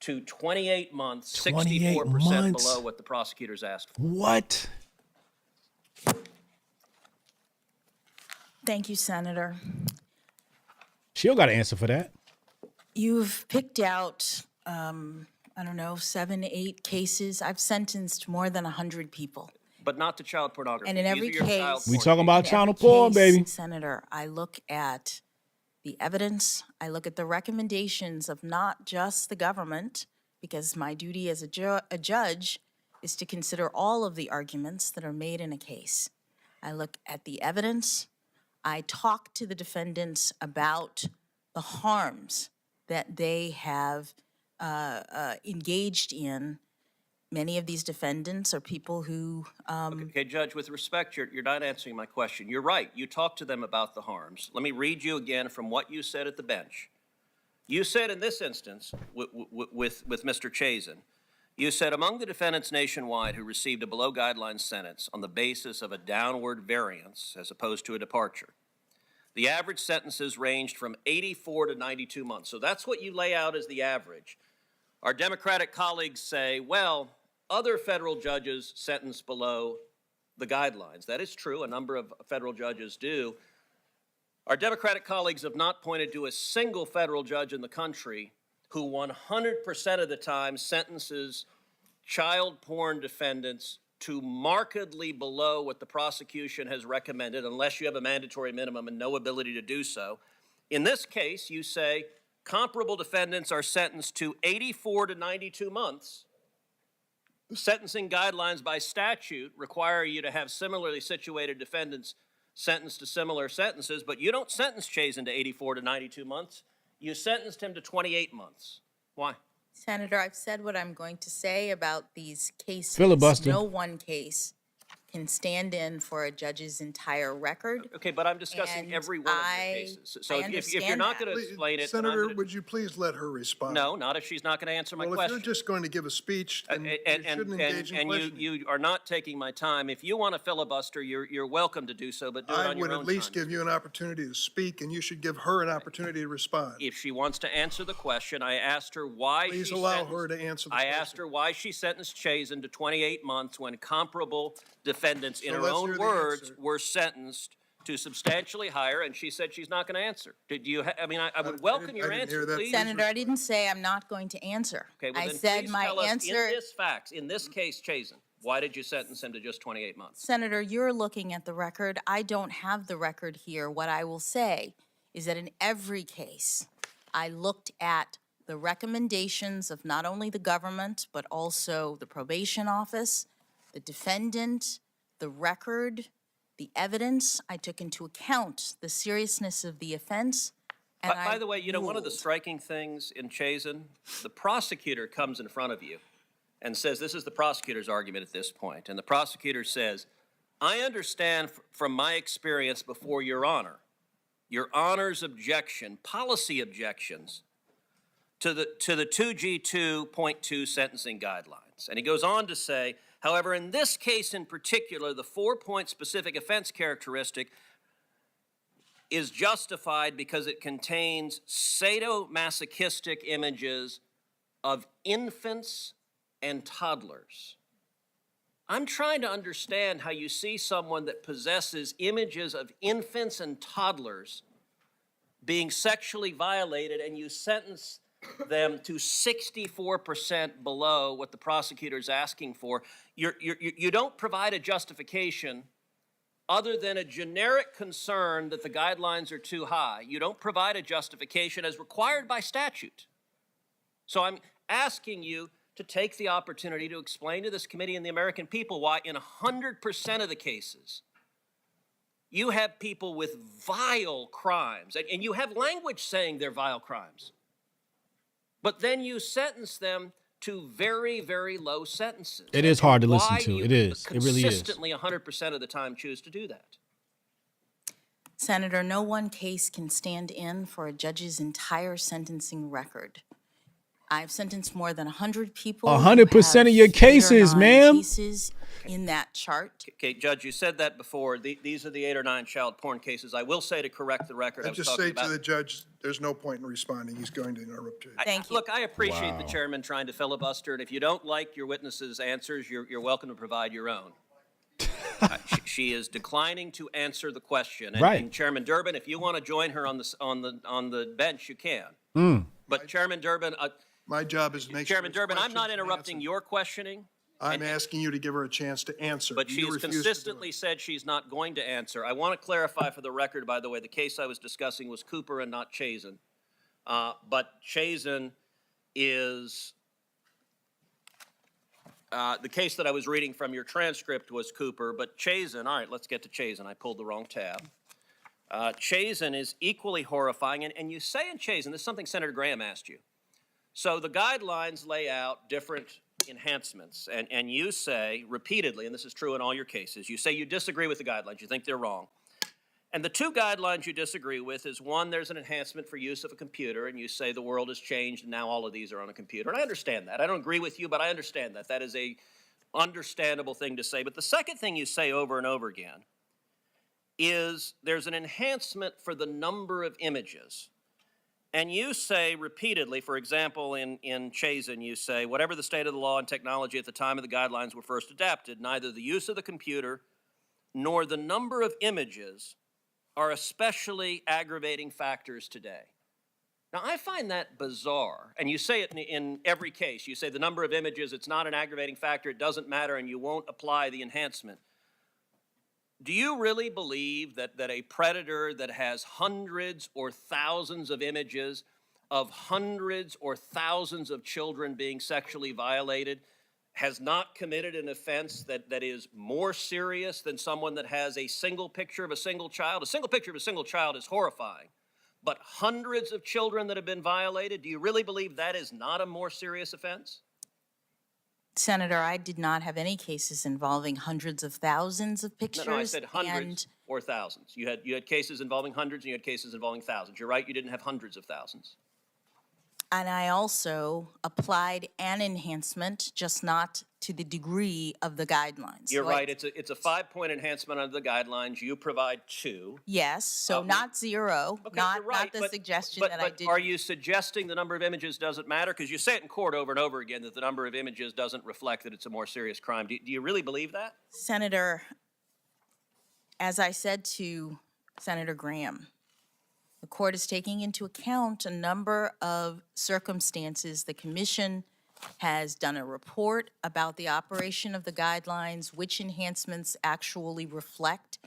to 28 months, 64% below what the prosecutors asked for? What? Thank you, Senator. She don't got to answer for that. You've picked out, 7, 8 cases. I've sentenced more than 100 people. But not to child pornography. And in every These are your child case, We porn talking about in child every porn, case, baby. Senator, I look at the evidence, I look at the recommendations of not just the government, because my duty as a judge is to consider all of the arguments that are made in a case. I look at the evidence, I talk to the defendants about the harms that they have engaged in. Many of these defendants are people who Okay, Judge, with respect, you're not answering my question. You're right. You talked to them about the harms. Let me read you again from what you said at the bench. You said in this instance, with Mr. Chazen, you said, among the defendants nationwide who received a below-guideline sentence on the basis of a downward variance as opposed to a departure, the average sentences ranged from 84 to 92 months. So that's what you lay out as the average. Our Democratic colleagues say, well, other federal judges sentence below the guidelines. That is true. A number of federal judges do. Our Democratic colleagues have not pointed to a single federal judge in the country who 100% of the time sentences child porn defendants to markedly below what the prosecution has recommended, unless you have a mandatory minimum and no ability to do so. In this case, you say comparable defendants are sentenced to 84 to 92 months. Sentencing guidelines by statute require you to have similarly situated defendants sentenced to similar sentences, but you don't sentence Chazen to 84 to 92 months. You sentenced him to 28 months. Why? Senator, I've said what I'm going to say about these cases. Filibuster. No one case can stand in for a judge's entire record. Okay, but I'm discussing And every one of your cases. So if you're understand not that. going to explain it, then I'm Senator, gonna- would you please let her respond? No, not if she's not going to answer my Well, if question. you're just going to give a speech, then you shouldn't engage in And questioning. you are not taking my time. If you want to filibuster, you're welcome to do so, but do it I on your would own at least time. give you an opportunity to speak, and you should give her an opportunity to respond. If she wants to answer the question, I asked her why she Please allow sentenced- her to answer the I question. asked her why she sentenced Chazen to 28 months when comparable defendants, in So her let's own hear the words, answer. were sentenced to substantially higher, and she said she's not going to answer. Did you? I would welcome your I didn't hear answer, that. please. Senator, I didn't say I'm not going to answer. Okay, well I then said please my tell us answer. in this case, Chazen, why did you sentence him to just 28 months? Senator, you're looking at the record. I don't have the record here. What I will say is that in every case, I looked at the recommendations of not only the government, but also the probation office, the defendant, the record, the evidence. I took into account the seriousness of the offense. And By the way, one of the ruled. striking things in Chazen, the prosecutor comes in front of you and says, this is the prosecutor's argument at this point, and the prosecutor says, I understand from my experience before Your Honor's objection, policy objections to the 2G2.2 sentencing guidelines. And he goes on to say, however, in this case in particular, the 4-point specific offense characteristic is justified because it contains sadomasochistic images of infants and toddlers. I'm trying to understand how you see someone that possesses images of infants and toddlers being sexually violated, and you sentence them to 64% below what the prosecutor is asking for. You don't provide a justification other than a generic concern that the guidelines are too high. You don't provide a justification as required by statute. So I'm asking you to take the opportunity to explain to this committee and the American people why in 100% of the cases, you have people with vile crimes, and you have language saying they're vile crimes. But then you sentence them to very, very low sentences. It is hard to listen Why to. you It is. It really is. consistently 100% of the time choose to do that. Senator, no one case can stand in for a judge's entire sentencing record. I've sentenced more than 100 people. 100% of your cases, ma'am. Cases in that chart. Okay, Judge, you said that before. These are the 8 or 9 child porn cases. I will say, to correct the record, I I'd was just talking say to the about. judge, there's no point in responding. He's going to interrupt you. Thank you. Look, I appreciate the chairman trying to filibuster, and if you don't like your witness's answers, you're welcome to provide your own. She is declining to answer the question. And, Right. and Chairman Durbin, if you want to join her on the bench, you can. But Chairman Durbin, My job is to make sure. Chairman his Durbin, I'm not questions are interrupting answered. your questioning, I'm asking you to give her a chance to answer. but You she's refuse to do it. consistently said she's not going to answer. I want to clarify for the record, by the way, the case I was discussing was Cooper and not Chazen. But Chazen is, the case that I was reading from your transcript was Cooper, but Chazen, all right, let's get to Chazen. I pulled the wrong tab. Chazen is equally horrifying, and you say in Chazen, this is something Senator Graham asked you. So the guidelines lay out different enhancements, and you say repeatedly, and this is true in all your cases, you say you disagree with the guidelines, you think they're wrong. And the 2 guidelines you disagree with is, one, there's an enhancement for use of a computer, and you say the world has changed and now all of these are on a computer. And I understand that. I don't agree with you, but I understand that. That is a understandable thing to say. But the second thing you say over and over again is there's an enhancement for the number of images. And you say repeatedly, for example, in Chazen, you say, whatever the state of the law and technology at the time of the guidelines were first adapted, neither the use of the computer nor the number of images are especially aggravating factors today. Now, I find that bizarre, and you say it in every case. You say the number of images, it's not an aggravating factor, it doesn't matter, and you won't apply the enhancement. Do you really believe that a predator that has hundreds or thousands of images of hundreds or thousands of children being sexually violated has not committed an offense that is more serious than someone that has a single picture of a single child? A single picture of a single child is horrifying, but hundreds of children that have been violated, do you really believe that is not a more serious offense? Senator, I did not have any cases involving hundreds of thousands of pictures. No, I said hundreds or thousands. You had cases involving hundreds and you had cases involving thousands. You're right, you didn't have hundreds of thousands. And I also applied an enhancement, just not to the degree of the guidelines. You're So right, it's a 5-point enhancement under the guidelines. You provide 2. Yes, so not 0, Okay, not you're right, the but- suggestion but- that I but did. are you suggesting the number of images doesn't matter? Because you say it in court over and over again that the number of images doesn't reflect that it's a more serious crime. Do you really believe that? Senator, as I said to Senator Graham, the court is taking into account a number of circumstances. The commission has done a report about the operation of the guidelines, which enhancements actually reflect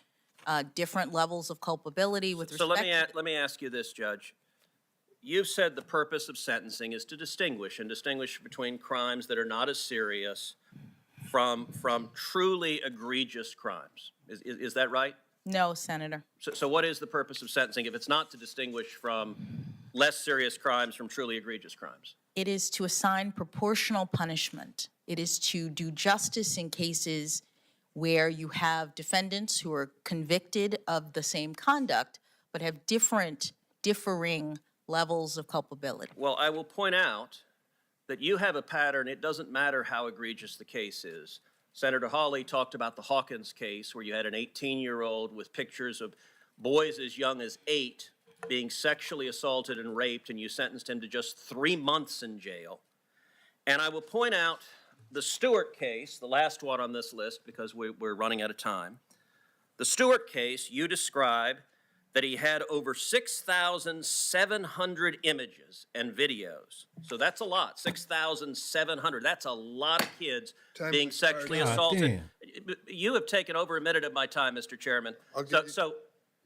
different levels of culpability with respect So to let me ask you this, Judge. You've said the purpose of sentencing is to distinguish between crimes that are not as serious from truly egregious crimes. Is that right? No, Senator. So what is the purpose of sentencing if it's not to distinguish from less serious crimes from truly egregious crimes? It is to assign proportional punishment. It is to do justice in cases where you have defendants who are convicted of the same conduct, but have differing levels of culpability. Well, I will point out that you have a pattern. It doesn't matter how egregious the case is. Senator Hawley talked about the Hawkins case where you had an 18-year-old with pictures of boys as young as 8 being sexually assaulted and raped, and you sentenced him to just 3 months in jail. And I will point out the Stewart case, the last one on this list because we're running out of time. The Stewart case, you describe that he had over 6,700 images and videos. So that's a lot, 6,700. That's a lot of kids Time being expired. sexually God assaulted. damn. you have taken over a minute of my time, Mr. Chairman. I'll give you-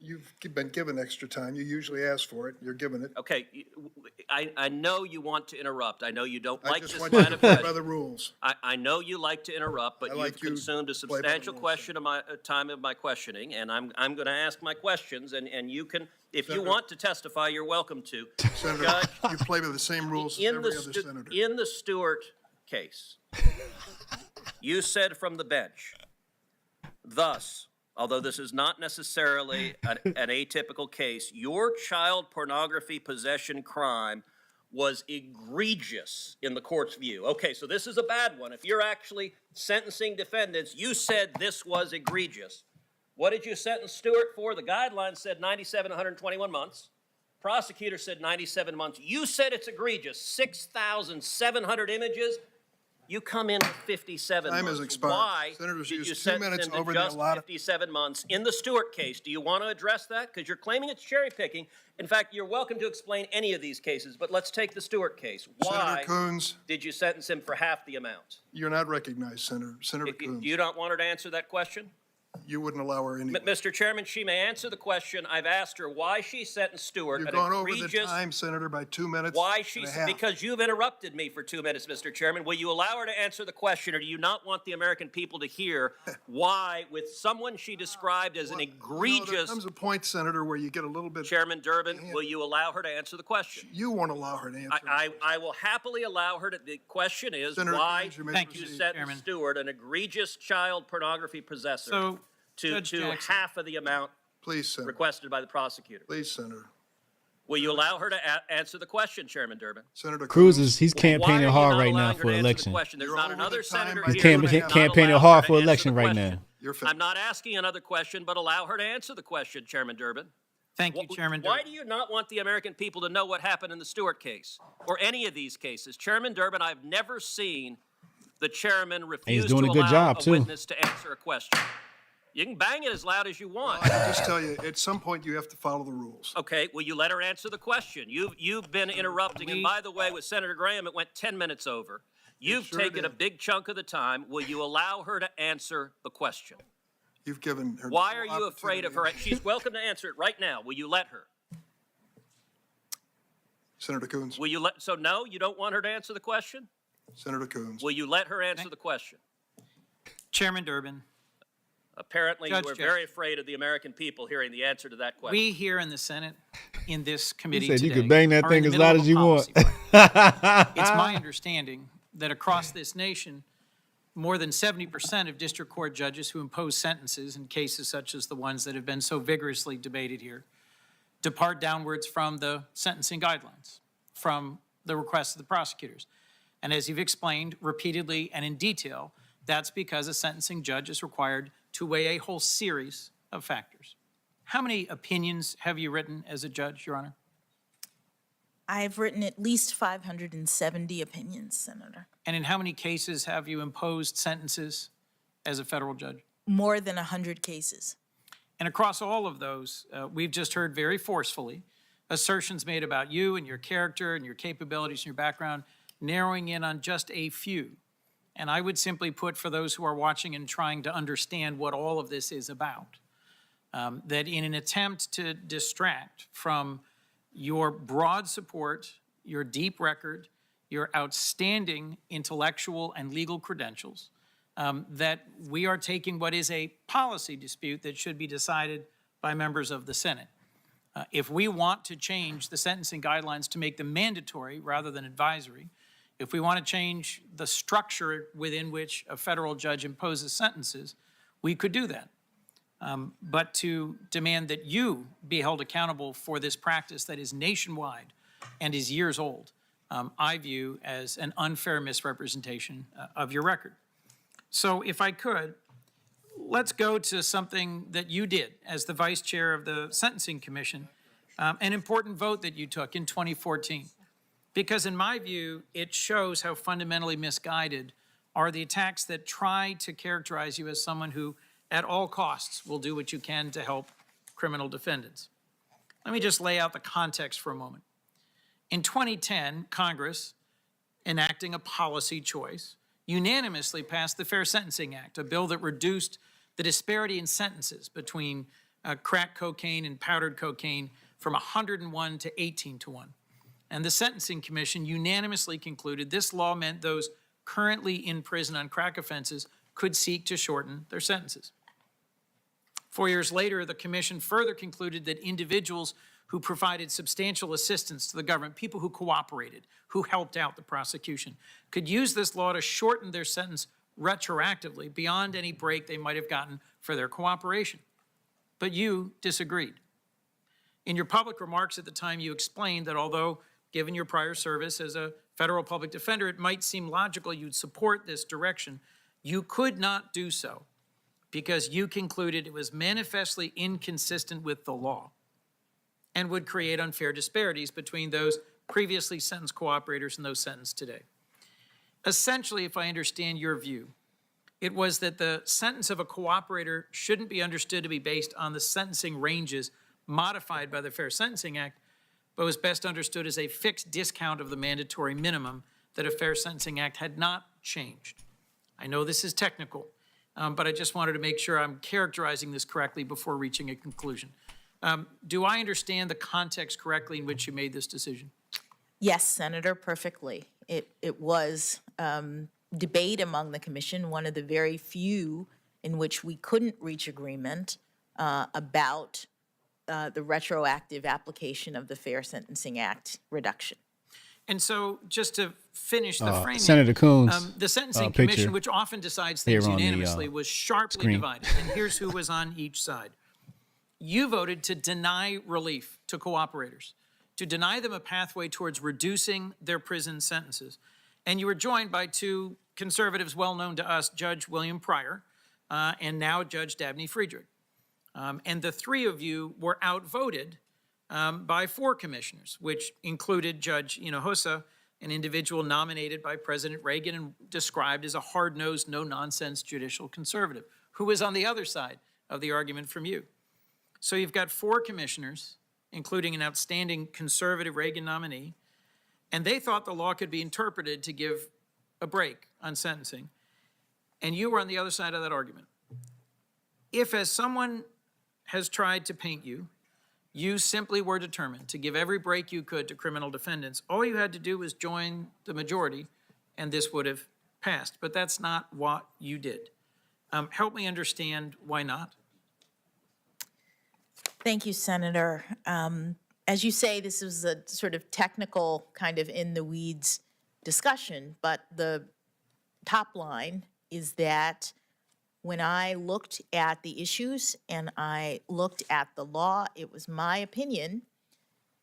You've been given extra time. You usually ask for it. You're given it. Okay, I know you want to interrupt. I know you don't I like just this want you kind to of play by question. the rules. I know you like to interrupt, but I you've like you consumed a to play by the substantial rules, question of my time of my questioning, and I'm going to ask my questions, and you can, if you Senator- want to testify, you're welcome to. Senator, Judge, you play by the same rules as in every the other senator. in the Stewart case, you said from the bench, thus, although this is not necessarily an atypical case, your child pornography possession crime was egregious in the court's view. Okay, so this is a bad one. If you're actually sentencing defendants, you said this was egregious. What did you sentence Stewart for? The guidelines said 97, 121 months. Prosecutor said 97 months. You said it's egregious. 6,700 images. You come in with 57 Time months. has expired. Why Senators did used you 2 sentence minutes him to over the just allotted- 57 months in the Stewart case? Do you want to address that? Because you're claiming it's cherry picking. In fact, you're welcome to explain any of these cases, but let's take the Stewart case. Why Senator Coons, did you sentence him for half the amount? you're not recognized, Senator. Senator Do Coons, you not want her to answer that question? you wouldn't allow her anyway. Mr. Chairman, she may answer the question. I've asked her why she sentenced Stewart You've an gone over the egregious. time, Senator, by 2 minutes Why and she, a half. because you've interrupted me for 2 minutes, Mr. Chairman. Will you allow her to answer the question, or do you not want the American people to hear why, with someone she described as an There egregious, comes a point, Senator, where you get a little bit, Chairman Durbin, will you allow her to answer the question? you won't allow her to answer. I will happily allow her to, the question is, Senator why Coons, you may did you proceed. sentence Stewart, an egregious child pornography possessor, So, to Judge Jackson. half of the amount Please, Senator. requested by the prosecutor? Please, Senator. Will you allow her to answer the question, Chairman Durbin? Senator Cruz he's Why are campaigning you hard not right now allowing her for to answer the election. question? There's You're not over another the time senator by here two who and a does half. not Campaigning allow hard her for to answer election the right question. now. You're finished. I'm not asking another question, but allow her to answer the question, Chairman Durbin. Thank you, Chairman Why Durbin. do you not want the American people to know what happened in the Stewart case or any of these cases? Chairman Durbin, I've never seen the chairman refuse doing to a good allow job, a too. witness to answer a question. You can bang it as loud as you want. I can just tell you, at some point, you have to follow the rules. Okay, will you let her answer the question? You've been interrupting, and by the way, with Senator Graham, it went 10 minutes over. You've sure taken a did. big chunk of the time. Will you allow her to answer the question? You've given her. Why no are you afraid of her? opportunity. She's welcome to answer it right now. Will you let her? Senator Coons. Will you let, so no, you don't want her to answer the question? Senator Coons. Will you let her answer the question? Chairman Durbin, Apparently, Judge you were Jackson. very afraid of the American people hearing the answer to that question. we here in the Senate, in this committee said you today, could bang that are in thing the as middle loud of as a you want. policy fight. It's my understanding that across this nation, more than 70% of district court judges who impose sentences in cases such as the ones that have been so vigorously debated here depart downwards from the sentencing guidelines, from the requests of the prosecutors. And as you've explained repeatedly and in detail, that's because a sentencing judge is required to weigh a whole series of factors. How many opinions have you written as a judge, Your Honor? I've written at least 570 opinions, Senator. And in how many cases have you imposed sentences as a federal judge? More than 100 cases. And across all of those, we've just heard very forcefully assertions made about you and your character and your capabilities and your background, narrowing in on just a few. And I would simply put, for those who are watching and trying to understand what all of this is about, that in an attempt to distract from your broad support, your deep record, your outstanding intellectual and legal credentials, that we are taking what is a policy dispute that should be decided by members of the Senate. If we want to change the sentencing guidelines to make them mandatory rather than advisory, if we want to change the structure within which a federal judge imposes sentences, we could do that. But to demand that you be held accountable for this practice that is nationwide and is years old, I view as an unfair misrepresentation of your record. So if I could, let's go to something that you did as the vice chair of the Sentencing Commission, an important vote that you took in 2014. Because in my view, it shows how fundamentally misguided are the attacks that try to characterize you as someone who, at all costs, will do what you can to help criminal defendants. Let me just lay out the context for a moment. In 2010, Congress, enacting a policy choice, unanimously passed the Fair Sentencing Act, a bill that reduced the disparity in sentences between crack cocaine and powdered cocaine from 101 to 18 to 1. And the Sentencing Commission unanimously concluded this law meant those currently in prison on crack offenses could seek to shorten their sentences. 4 years later, the commission further concluded that individuals who provided substantial assistance to the government, people who cooperated, who helped out the prosecution, could use this law to shorten their sentence retroactively beyond any break they might have gotten for their cooperation. But you disagreed. In your public remarks at the time, you explained that although, given your prior service as a federal public defender, it might seem logical you'd support this direction, you could not do so because you concluded it was manifestly inconsistent with the law and would create unfair disparities between those previously sentenced cooperators and those sentenced today. Essentially, if I understand your view, it was that the sentence of a cooperator shouldn't be understood to be based on the sentencing ranges modified by the Fair Sentencing Act, but was best understood as a fixed discount of the mandatory minimum that a Fair Sentencing Act had not changed. I know this is technical, but I just wanted to make sure I'm characterizing this correctly before reaching a conclusion. Do I understand the context correctly in which you made this decision? Yes, Senator, perfectly. It was debate among the commission, one of the very few in which we couldn't reach agreement about the retroactive application of the Fair Sentencing Act reduction. And so just to finish the framing, Senator Coons, the Sentencing picture Commission, which often decides things here on the, unanimously, was sharply screen. divided. And here's who was on each side. You voted to deny relief to cooperators, to deny them a pathway towards reducing their prison sentences. And you were joined by two conservatives well known to us, Judge William Pryor and now Judge Dabney Friedrich. And the three of you were outvoted by four commissioners, which included Judge Hinojosa, an individual nominated by President Reagan and described as a hard-nosed, no-nonsense judicial conservative, who was on the other side of the argument from you. So you've got four commissioners, including an outstanding conservative Reagan nominee, and they thought the law could be interpreted to give a break on sentencing, and you were on the other side of that argument. If, as someone has tried to paint you, you simply were determined to give every break you could to criminal defendants, all you had to do was join the majority, and this would have passed. But that's not what you did. Help me understand why not. Thank you, Senator. As you say, this is a sort of technical, kind of in the weeds discussion, but the top line is that when I looked at the issues and I looked at the law, it was my opinion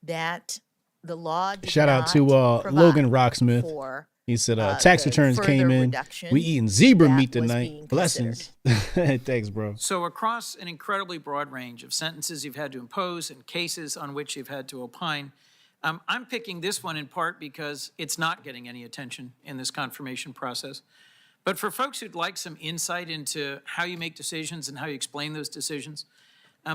that the law did Shout out not to provide Logan Rocksmith. for He said tax the returns came further in. reduction We eating zebra that meat was tonight. being Blessings. Thanks, bro. So across an incredibly broad range of sentences you've had to impose and cases on which you've had to opine, I'm picking this one in part because it's not getting any attention in this confirmation process. But for folks who'd like some insight into how you make decisions and how you explain those decisions,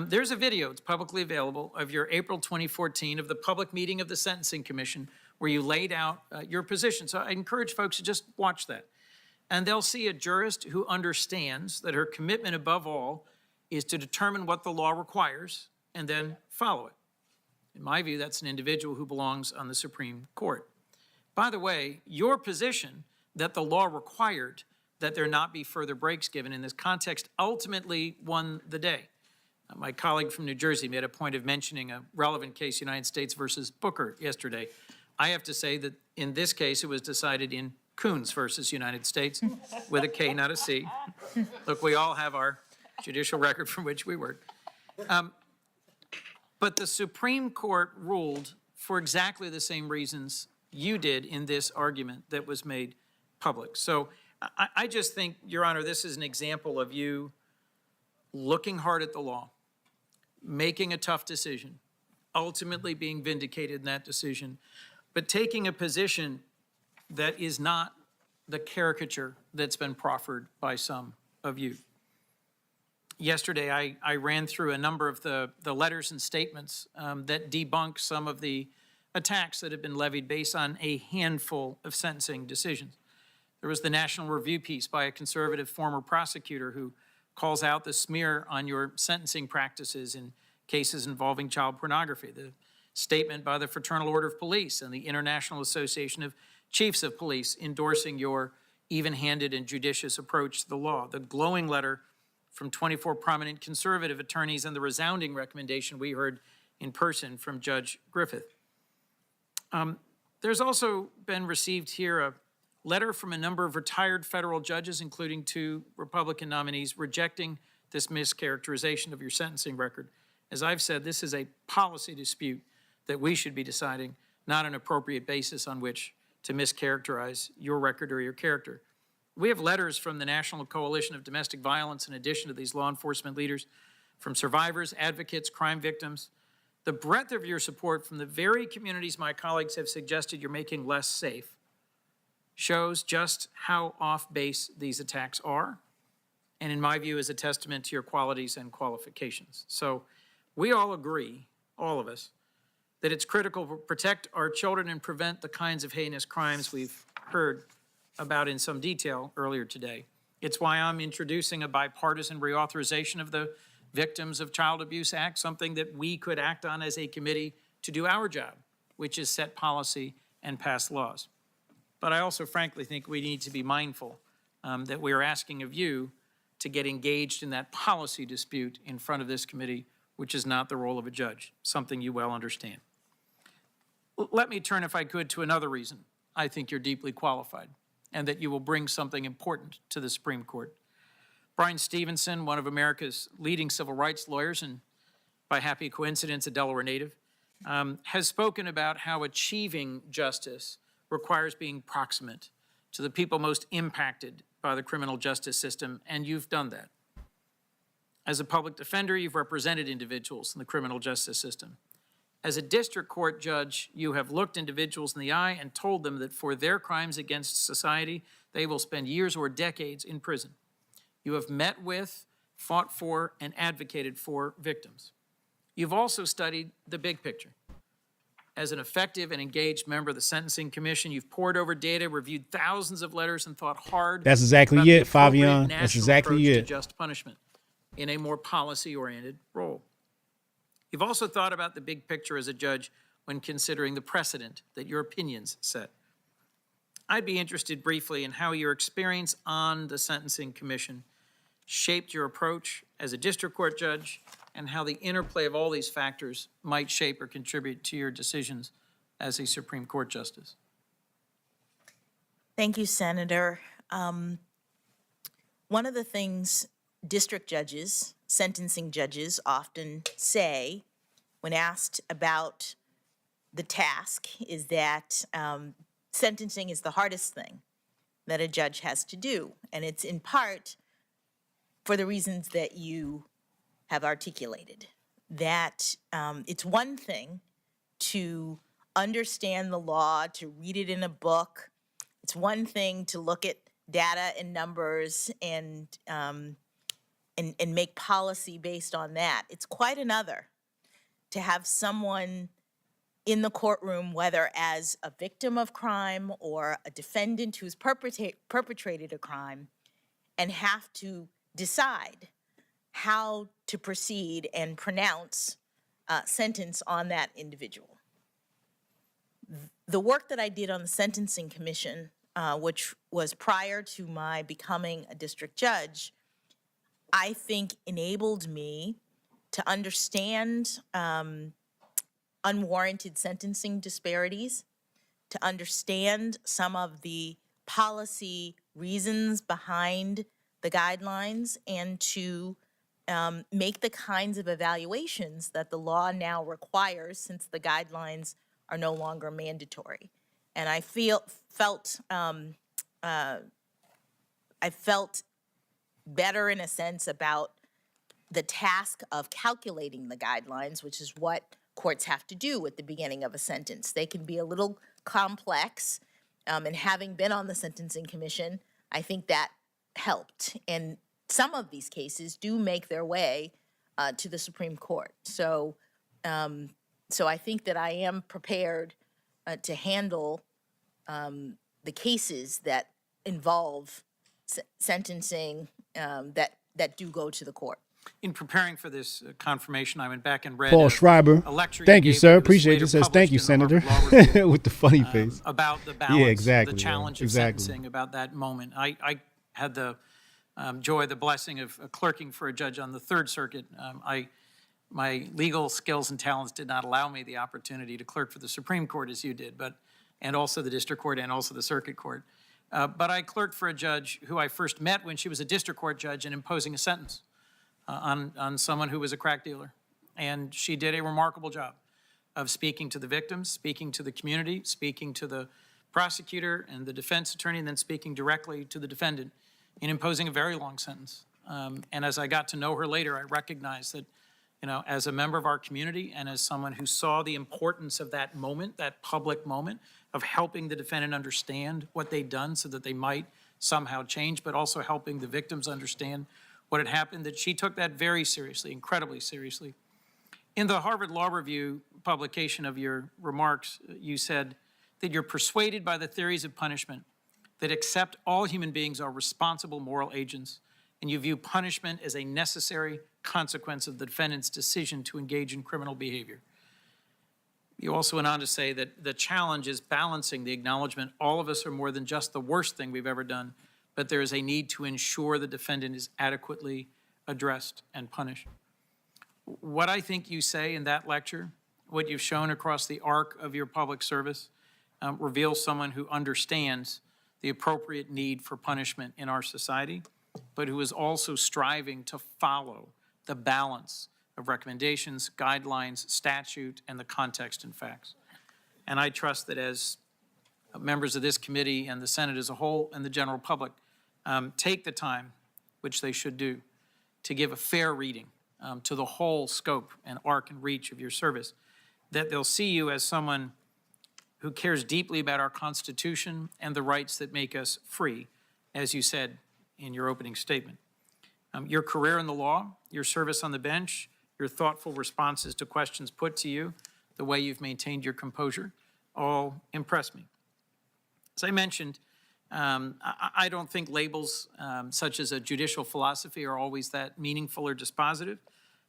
there's a video, it's publicly available, of your April 2014 of the public meeting of the Sentencing Commission where you laid out your position. So I encourage folks to just watch that. And they'll see a jurist who understands that her commitment above all is to determine what the law requires and then follow it. In my view, that's an individual who belongs on the Supreme Court. By the way, your position that the law required that there not be further breaks given in this context ultimately won the day. My colleague from New Jersey made a point of mentioning a relevant case, United States versus Booker, yesterday. I have to say that in this case, it was decided in Coons versus United States with a K, not a C. Look, we all have our judicial record from which we work. But the Supreme Court ruled for exactly the same reasons you did in this argument that was made public. So I just think, Your Honor, this is an example of you looking hard at the law, making a tough decision, ultimately being vindicated in that decision, but taking a position that is not the caricature that's been proffered by some of you. Yesterday, I ran through a number of the letters and statements that debunk some of the attacks that have been levied based on a handful of sentencing decisions. There was the National Review piece by a conservative former prosecutor who calls out the smear on your sentencing practices in cases involving child pornography. The statement by the Fraternal Order of Police and the International Association of Chiefs of Police endorsing your even-handed and judicious approach to the law. The glowing letter from 24 prominent conservative attorneys and the resounding recommendation we heard in person from Judge Griffith. There's also been received here a letter from a number of retired federal judges, including 2 Republican nominees, rejecting this mischaracterization of your sentencing record. As I've said, this is a policy dispute that we should be deciding, not an appropriate basis on which to mischaracterize your record or your character. We have letters from the National Coalition of Domestic Violence, in addition to these law enforcement leaders, from survivors, advocates, crime victims. The breadth of your support from the very communities my colleagues have suggested you're making less safe shows just how off base these attacks are, and in my view is a testament to your qualities and qualifications. So we all agree, all of us, that it's critical to protect our children and prevent the kinds of heinous crimes we've heard about in some detail earlier today. It's why I'm introducing a bipartisan reauthorization of the Victims of Child Abuse Act, something that we could act on as a committee to do our job, which is set policy and pass laws. But I also frankly think we need to be mindful that we are asking of you to get engaged in that policy dispute in front of this committee, which is not the role of a judge, something you well understand. Let me turn, if I could, to another reason I think you're deeply qualified and that you will bring something important to the Supreme Court. Brian Stevenson, one of America's leading civil rights lawyers, and by happy coincidence, a Delaware native, has spoken about how achieving justice requires being proximate to the people most impacted by the criminal justice system, and you've done that. As a public defender, you've represented individuals in the criminal justice system. As a district court judge, you have looked individuals in the eye and told them that for their crimes against society, they will spend years or decades in prison. You have met with, fought for, and advocated for victims. You've also studied the big picture. As an effective and engaged member of the Sentencing Commission, you've pored over data, reviewed thousands of letters, and thought hard. That's exactly about the it, appropriate Fabian. That's national exactly approach to it. just punishment in a more policy-oriented role. You've also thought about the big picture as a judge when considering the precedent that your opinions set. I'd be interested briefly in how your experience on the Sentencing Commission shaped your approach as a district court judge and how the interplay of all these factors might shape or contribute to your decisions as a Supreme Court justice. Thank you, Senator. One of the things district judges, sentencing judges often say when asked about the task is that sentencing is the hardest thing that a judge has to do. And it's in part for the reasons that you have articulated, that it's one thing to understand the law, to read it in a book. It's one thing to look at data and numbers and make policy based on that. It's quite another to have someone in the courtroom, whether as a victim of crime or a defendant who's perpetrated a crime, and have to decide how to proceed and pronounce sentence on that individual. The work that I did on the Sentencing Commission, which was prior to my becoming a district judge, I think enabled me to understand unwarranted sentencing disparities, to understand some of the policy reasons behind the guidelines, and to make the kinds of evaluations that the law now requires since the guidelines are no longer mandatory. And I felt better in a sense about the task of calculating the guidelines, which is what courts have to do at the beginning of a sentence. They can be a little complex, and having been on the Sentencing Commission, I think that helped. And some of these cases do make their way to the Supreme Court. So I think that I am prepared to handle the cases that involve sentencing that do go to the court. In preparing for this confirmation, I went back and read Paul Schreiber. a lecture. Thank you, gave sir. that was Appreciate later it. Says thank you, published in the Senator, Harvard Law Review, with the funny face. about the balance, exactly, the challenge yeah, of exactly. sentencing, about that moment. I had the joy, the blessing of clerking for a judge on the Third Circuit. My legal skills and talents did not allow me the opportunity to clerk for the Supreme Court as you did, and also the District Court and also the Circuit Court. But I clerked for a judge who I first met when she was a District Court judge and imposing a sentence on someone who was a crack dealer. And she did a remarkable job of speaking to the victims, speaking to the community, speaking to the prosecutor and the defense attorney, and then speaking directly to the defendant in imposing a very long sentence. And as I got to know her later, I recognized that, as a member of our community and as someone who saw the importance of that moment, that public moment, of helping the defendant understand what they'd done so that they might somehow change, but also helping the victims understand what had happened, that she took that very seriously, incredibly seriously. In the Harvard Law Review publication of your remarks, you said that you're persuaded by the theories of punishment that accept all human beings are responsible moral agents, and you view punishment as a necessary consequence of the defendant's decision to engage in criminal behavior. You also went on to say that the challenge is balancing the acknowledgement all of us are more than just the worst thing we've ever done, but there is a need to ensure the defendant is adequately addressed and punished. What I think you say in that lecture, what you've shown across the arc of your public service, reveals someone who understands the appropriate need for punishment in our society, but who is also striving to follow the balance of recommendations, guidelines, statute, and the context and facts. And I trust that as members of this committee and the Senate as a whole and the general public take the time, which they should do, to give a fair reading to the whole scope and arc and reach of your service, that they'll see you as someone who cares deeply about our Constitution and the rights that make us free, as you said in your opening statement. Your career in the law, your service on the bench, your thoughtful responses to questions put to you, the way you've maintained your composure, all impress me. As I mentioned, I don't think labels such as a judicial philosophy are always that meaningful or dispositive.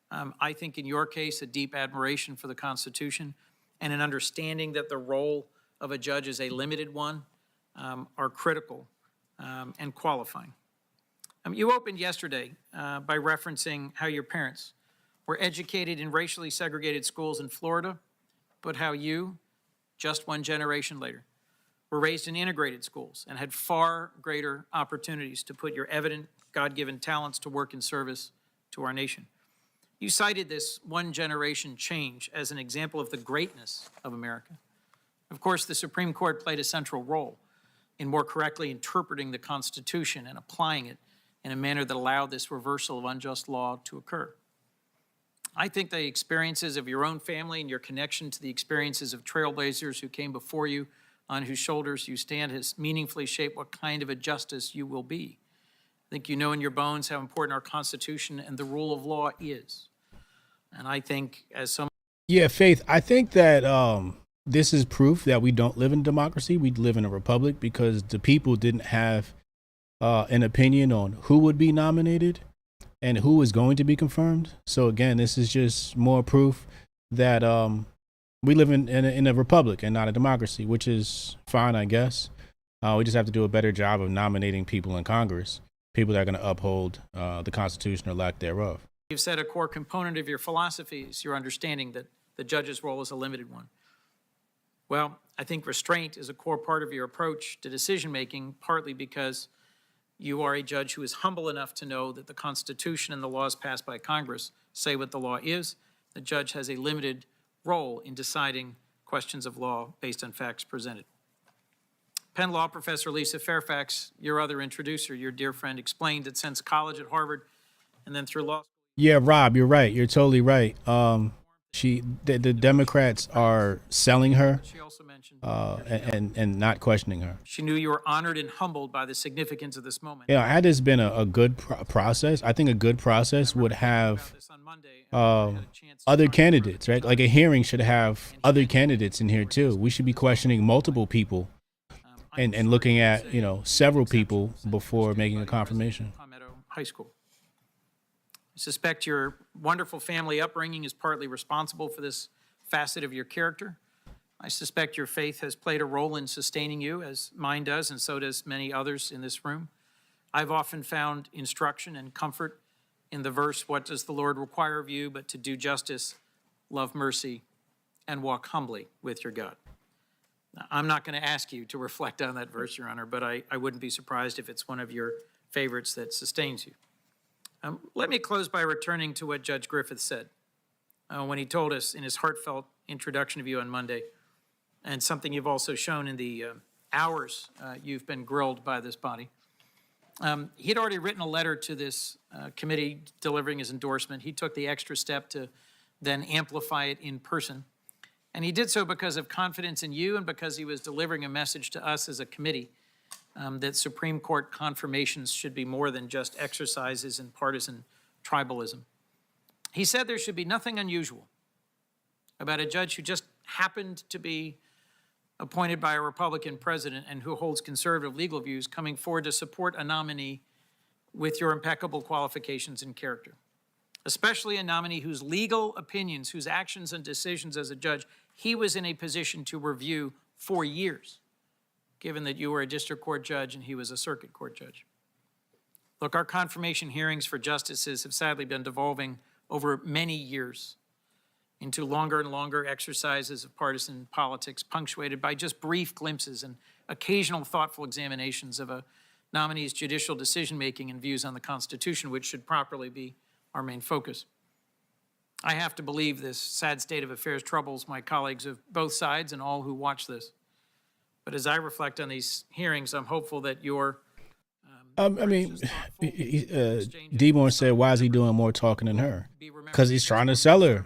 I think in your case, a deep admiration for the Constitution and an understanding that the role of a judge is a limited one are critical and qualifying. You opened yesterday by referencing how your parents were educated in racially segregated schools in Florida, but how you, just one generation later, were raised in integrated schools and had far greater opportunities to put your evident God-given talents to work in service to our nation. You cited this one generation change as an example of the greatness of America. Of course, the Supreme Court played a central role in more correctly interpreting the Constitution and applying it in a manner that allowed this reversal of unjust law to occur. I think the experiences of your own family and your connection to the experiences of trailblazers who came before you, on whose shoulders you stand, has meaningfully shaped what kind of a justice you will be. I think you know in your bones how important our Constitution and the rule of law is. And I think as some... Yeah, Faith, I think that this is proof that we don't live in democracy. We live in a republic because the people didn't have an opinion on who would be nominated and who is going to be confirmed. So again, this is just more proof that we live in a republic and not a democracy, which is fine, I guess. We just have to do a better job of nominating people in Congress, people that are going to uphold the Constitution or lack thereof. You've said a core component of your philosophy is your understanding that the judge's role is a limited one. Well, I think restraint is a core part of your approach to decision-making, partly because you are a judge who is humble enough to know that the Constitution and the laws passed by Congress say what the law is. The judge has a limited role in deciding questions of law based on facts presented. Penn Law Professor Lisa Fairfax, your other introducer, your dear friend, explained that since college at Harvard and then through law school. Yeah, Rob, you're right. You're totally right. The Democrats are selling her and not questioning her. She knew you were honored and humbled by the significance of this moment. Yeah, had this been a good process, I think a good process would have other candidates, right? Like a hearing should have other candidates in here too. We should be questioning multiple people and looking at, several people before making a confirmation. Palmetto High School. I suspect your wonderful family upbringing is partly responsible for this facet of your character. I suspect your faith has played a role in sustaining you, as mine does, and so does many others in this room. I've often found instruction and comfort in the verse, "What does the Lord require of you but to do justice, love mercy, and walk humbly with your God?" Now, I'm not going to ask you to reflect on that verse, Your Honor, but I wouldn't be surprised if it's one of your favorites that sustains you. Let me close by returning to what Judge Griffith said when he told us in his heartfelt introduction of you on Monday, and something you've also shown in the hours you've been grilled by this body. He had already written a letter to this committee delivering his endorsement. He took the extra step to then amplify it in person. And he did so because of confidence in you and because he was delivering a message to us as a committee that Supreme Court confirmations should be more than just exercises in partisan tribalism. He said there should be nothing unusual about a judge who just happened to be appointed by a Republican president and who holds conservative legal views coming forward to support a nominee with your impeccable qualifications and character, especially a nominee whose legal opinions, whose actions and decisions as a judge, he was in a position to review for years, given that you were a district court judge and he was a circuit court judge. Look, our confirmation hearings for justices have sadly been devolving over many years into longer and longer exercises of partisan politics, punctuated by just brief glimpses and occasional thoughtful examinations of a nominee's judicial decision-making and views on the Constitution, which should properly be our main focus. I have to believe this sad state of affairs troubles my colleagues of both sides and all who watch this. But as I reflect on these hearings, I'm hopeful that your Deborn said, why is he doing more talking than her? Because he's trying to sell her.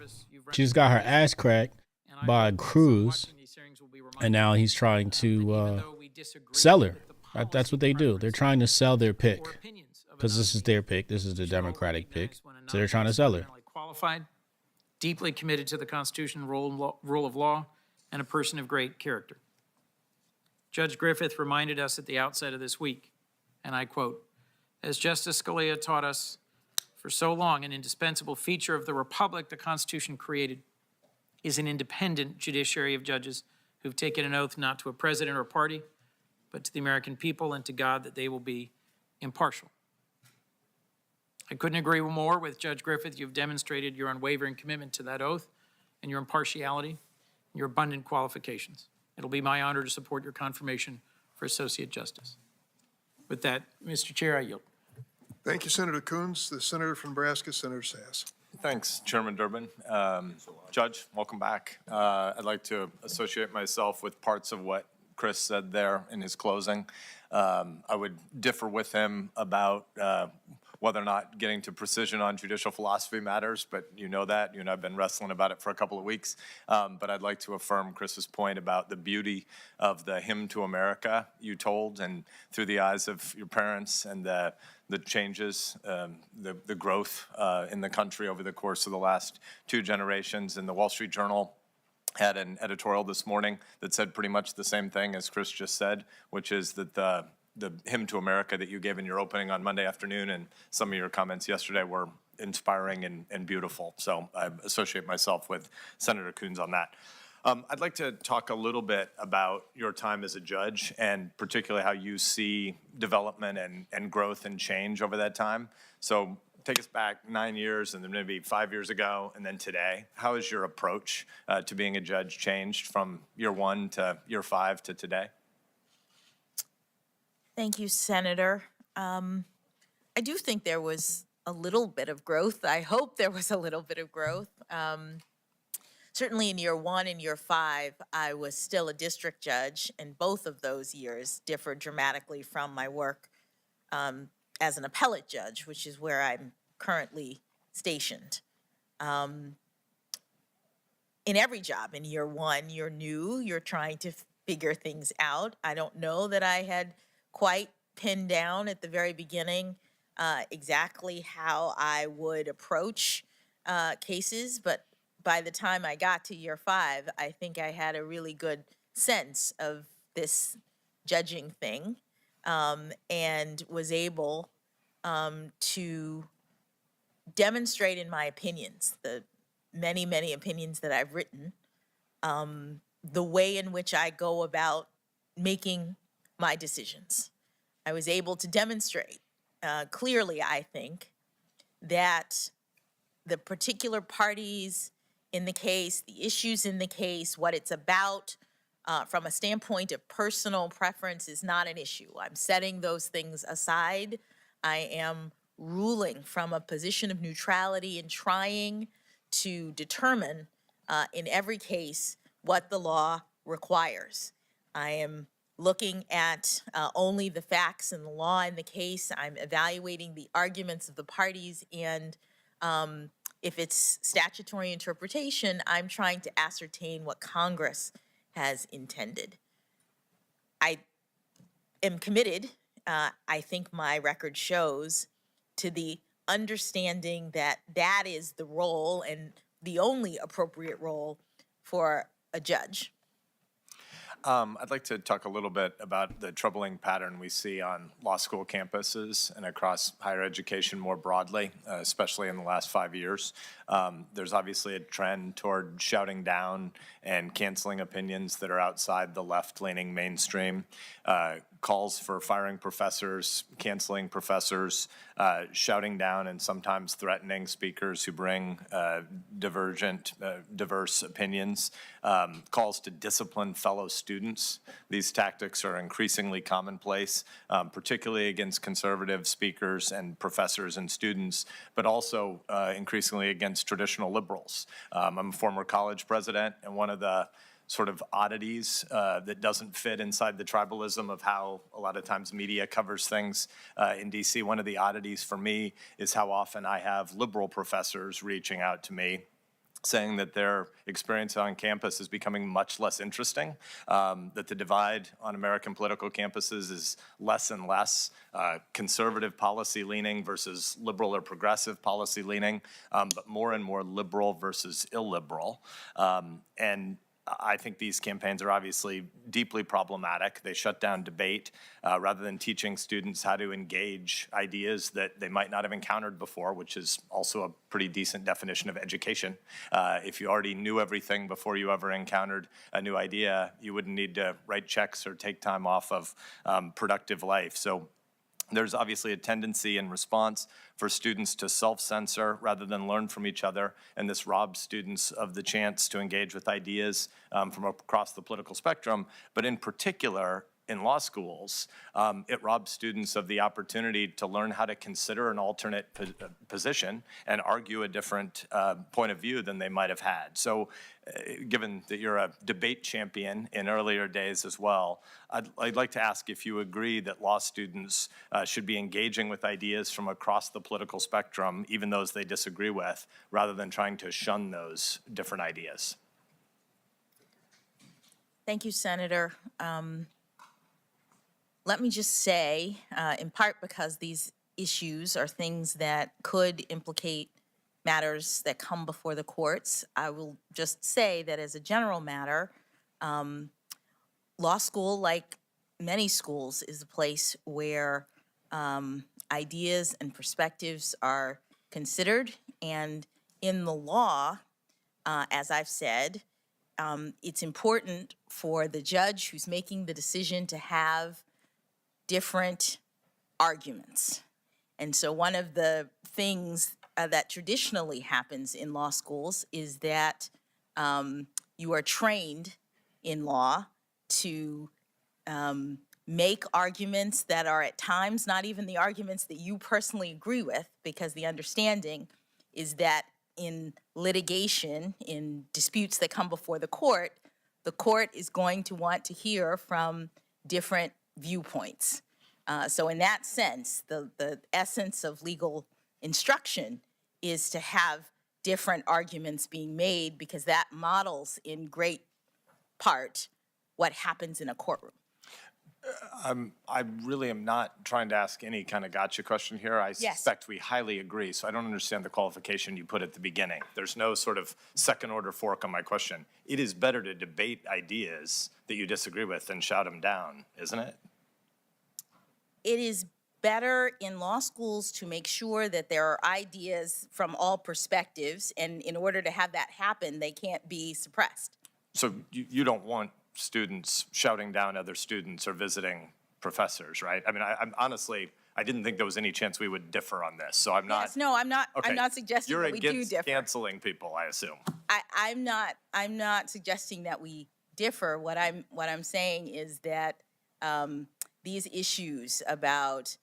She just got her ass cracked by Cruz, and now he's trying to sell her. That's what they do. They're trying to sell their pick, because this is their pick. This is the Democratic pick. So they're trying to sell her. Qualified, deeply committed to the Constitution, rule of law, and a person of great character. Judge Griffith reminded us at the outset of this week, and I quote, "As Justice Scalia taught us for so long, an indispensable feature of the republic the Constitution created is an independent judiciary of judges who've taken an oath not to a president or party, but to the American people and to God that they will be impartial." I couldn't agree more with Judge Griffith. You've demonstrated your unwavering commitment to that oath and your impartiality and your abundant qualifications. It'll be my honor to support your confirmation for Associate Justice. With that, Mr. Chair, I yield. Thank you, Senator Coons. The senator from Nebraska, Senator Sass. Thanks, Chairman Durbin. Judge, welcome back. I'd like to associate myself with parts of what Chris said there in his closing. I would differ with him about whether or not getting to precision on judicial philosophy matters, but you know that. You and I have been wrestling about it for a couple of weeks. But I'd like to affirm Chris's point about the beauty of the hymn to America you told, and through the eyes of your parents and the changes, the growth in the country over the course of the last 2 generations. And the Wall Street Journal had an editorial this morning that said pretty much the same thing as Chris just said, which is that the hymn to America that you gave in your opening on Monday afternoon and some of your comments yesterday were inspiring and beautiful. So I associate myself with Senator Coons on that. I'd like to talk a little bit about your time as a judge and particularly how you see development and growth and change over that time. So take us back 9 years and then maybe 5 years ago and then today. How has your approach to being a judge changed from year 1 to year 5 to today? Thank you, Senator. I do think there was a little bit of growth. I hope there was a little bit of growth. Certainly in year 1 and year 5, I was still a district judge, and both of those years differed dramatically from my work as an appellate judge, which is where I'm currently stationed. In every job, in year 1, you're new, you're trying to figure things out. I don't know that I had quite pinned down at the very beginning exactly how I would approach cases, but by the time I got to year 5, I think I had a really good sense of this judging thing, and was able to demonstrate in my opinions, the many, many opinions that I've written, the way in which I go about making my decisions. I was able to demonstrate clearly, I think, that the particular parties in the case, the issues in the case, what it's about, from a standpoint of personal preference is not an issue. I'm setting those things aside. I am ruling from a position of neutrality and trying to determine in every case what the law requires. I am looking at only the facts and the law in the case. I'm evaluating the arguments of the parties, and if it's statutory interpretation, I'm trying to ascertain what Congress has intended. I am committed, I think my record shows, to the understanding that that is the role and the only appropriate role for a judge. I'd like to talk a little bit about the troubling pattern we see on law school campuses and across higher education more broadly, especially in the last 5 years. There's obviously a trend toward shouting down and canceling opinions that are outside the left-leaning mainstream. Calls for firing professors, canceling professors, shouting down and sometimes threatening speakers who bring diverse opinions, calls to discipline fellow students. These tactics are increasingly commonplace, particularly against conservative speakers and professors and students, but also increasingly against traditional liberals. I'm a former college president, and one of the sort of oddities that doesn't fit inside the tribalism of how a lot of times media covers things in DC. One of the oddities for me is how often I have liberal professors reaching out to me saying that their experience on campus is becoming much less interesting, that the divide on American political campuses is less and less conservative policy leaning versus liberal or progressive policy leaning, but more and more liberal versus illiberal. And I think these campaigns are obviously deeply problematic. They shut down debate rather than teaching students how to engage ideas that they might not have encountered before, which is also a pretty decent definition of education. If you already knew everything before you ever encountered a new idea, you wouldn't need to write checks or take time off of productive life. So there's obviously a tendency in response for students to self-censor rather than learn from each other, and this robs students of the chance to engage with ideas from across the political spectrum, but in particular, in law schools, it robs students of the opportunity to learn how to consider an alternate position and argue a different point of view than they might have had. So given that you're a debate champion in earlier days as well, I'd like to ask if you agree that law students should be engaging with ideas from across the political spectrum, even those they disagree with, rather than trying to shun those different ideas. Thank you, Senator. Let me just say, in part because these issues are things that could implicate matters that come before the courts, I will just say that as a general matter, law school, like many schools, is a place where ideas and perspectives are considered. And in the law, as I've said, it's important for the judge who's making the decision to have different arguments. And so one of the things that traditionally happens in law schools is that you are trained in law to make arguments that are at times not even the arguments that you personally agree with, because the understanding is that in litigation, in disputes that come before the court is going to want to hear from different viewpoints. So in that sense, the essence of legal instruction is to have different arguments being made, because that models in great part what happens in a courtroom. I really am not trying to ask any kind of gotcha question here. I suspect we highly agree, so I don't understand the qualification you put at the beginning. There's no sort of second order fork on my question. It is better to debate ideas that you disagree with than shout them down, isn't it? It is better in law schools to make sure that there are ideas from all perspectives, and in order to have that happen, they can't be suppressed. So you don't want students shouting down other students or visiting professors, right? I mean, I'm honestly, I didn't think there was any chance we would differ on this, so I'm not. Yes, no, I'm not. Okay. I'm not suggesting that we do You're against differ. canceling people, I assume. I'm not suggesting that we differ. What I'm saying is that these issues about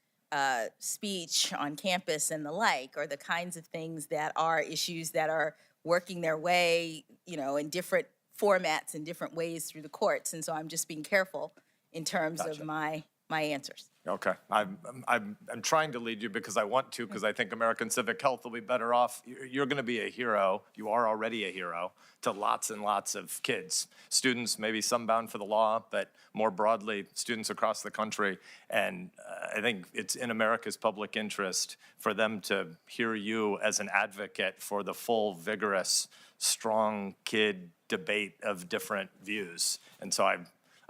speech on campus and the like are the kinds of things that are issues that are working their way, in different formats and different ways through the courts. And so I'm just being careful in terms of my answers. Okay, I'm trying to lead you because I want to, because I think American civic health will be better off. You're going to be a hero. You are already a hero to lots and lots of kids, students, maybe some bound for the law, but more broadly, students across the country. And I think it's in America's public interest for them to hear you as an advocate for the full, vigorous, strong kid debate of different views. And so I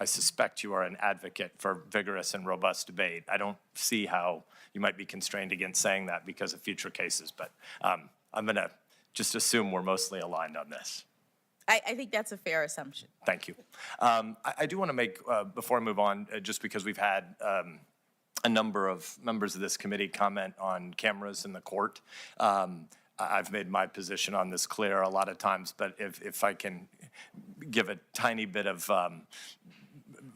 suspect you are an advocate for vigorous and robust debate. I don't see how you might be constrained against saying that because of future cases, but I'm going to just assume we're mostly aligned on this. I think that's a fair assumption. Thank you. I do want to make, before I move on, just because we've had a number of members of this committee comment on cameras in the court. I've made my position on this clear a lot of times, but if I can give a tiny bit of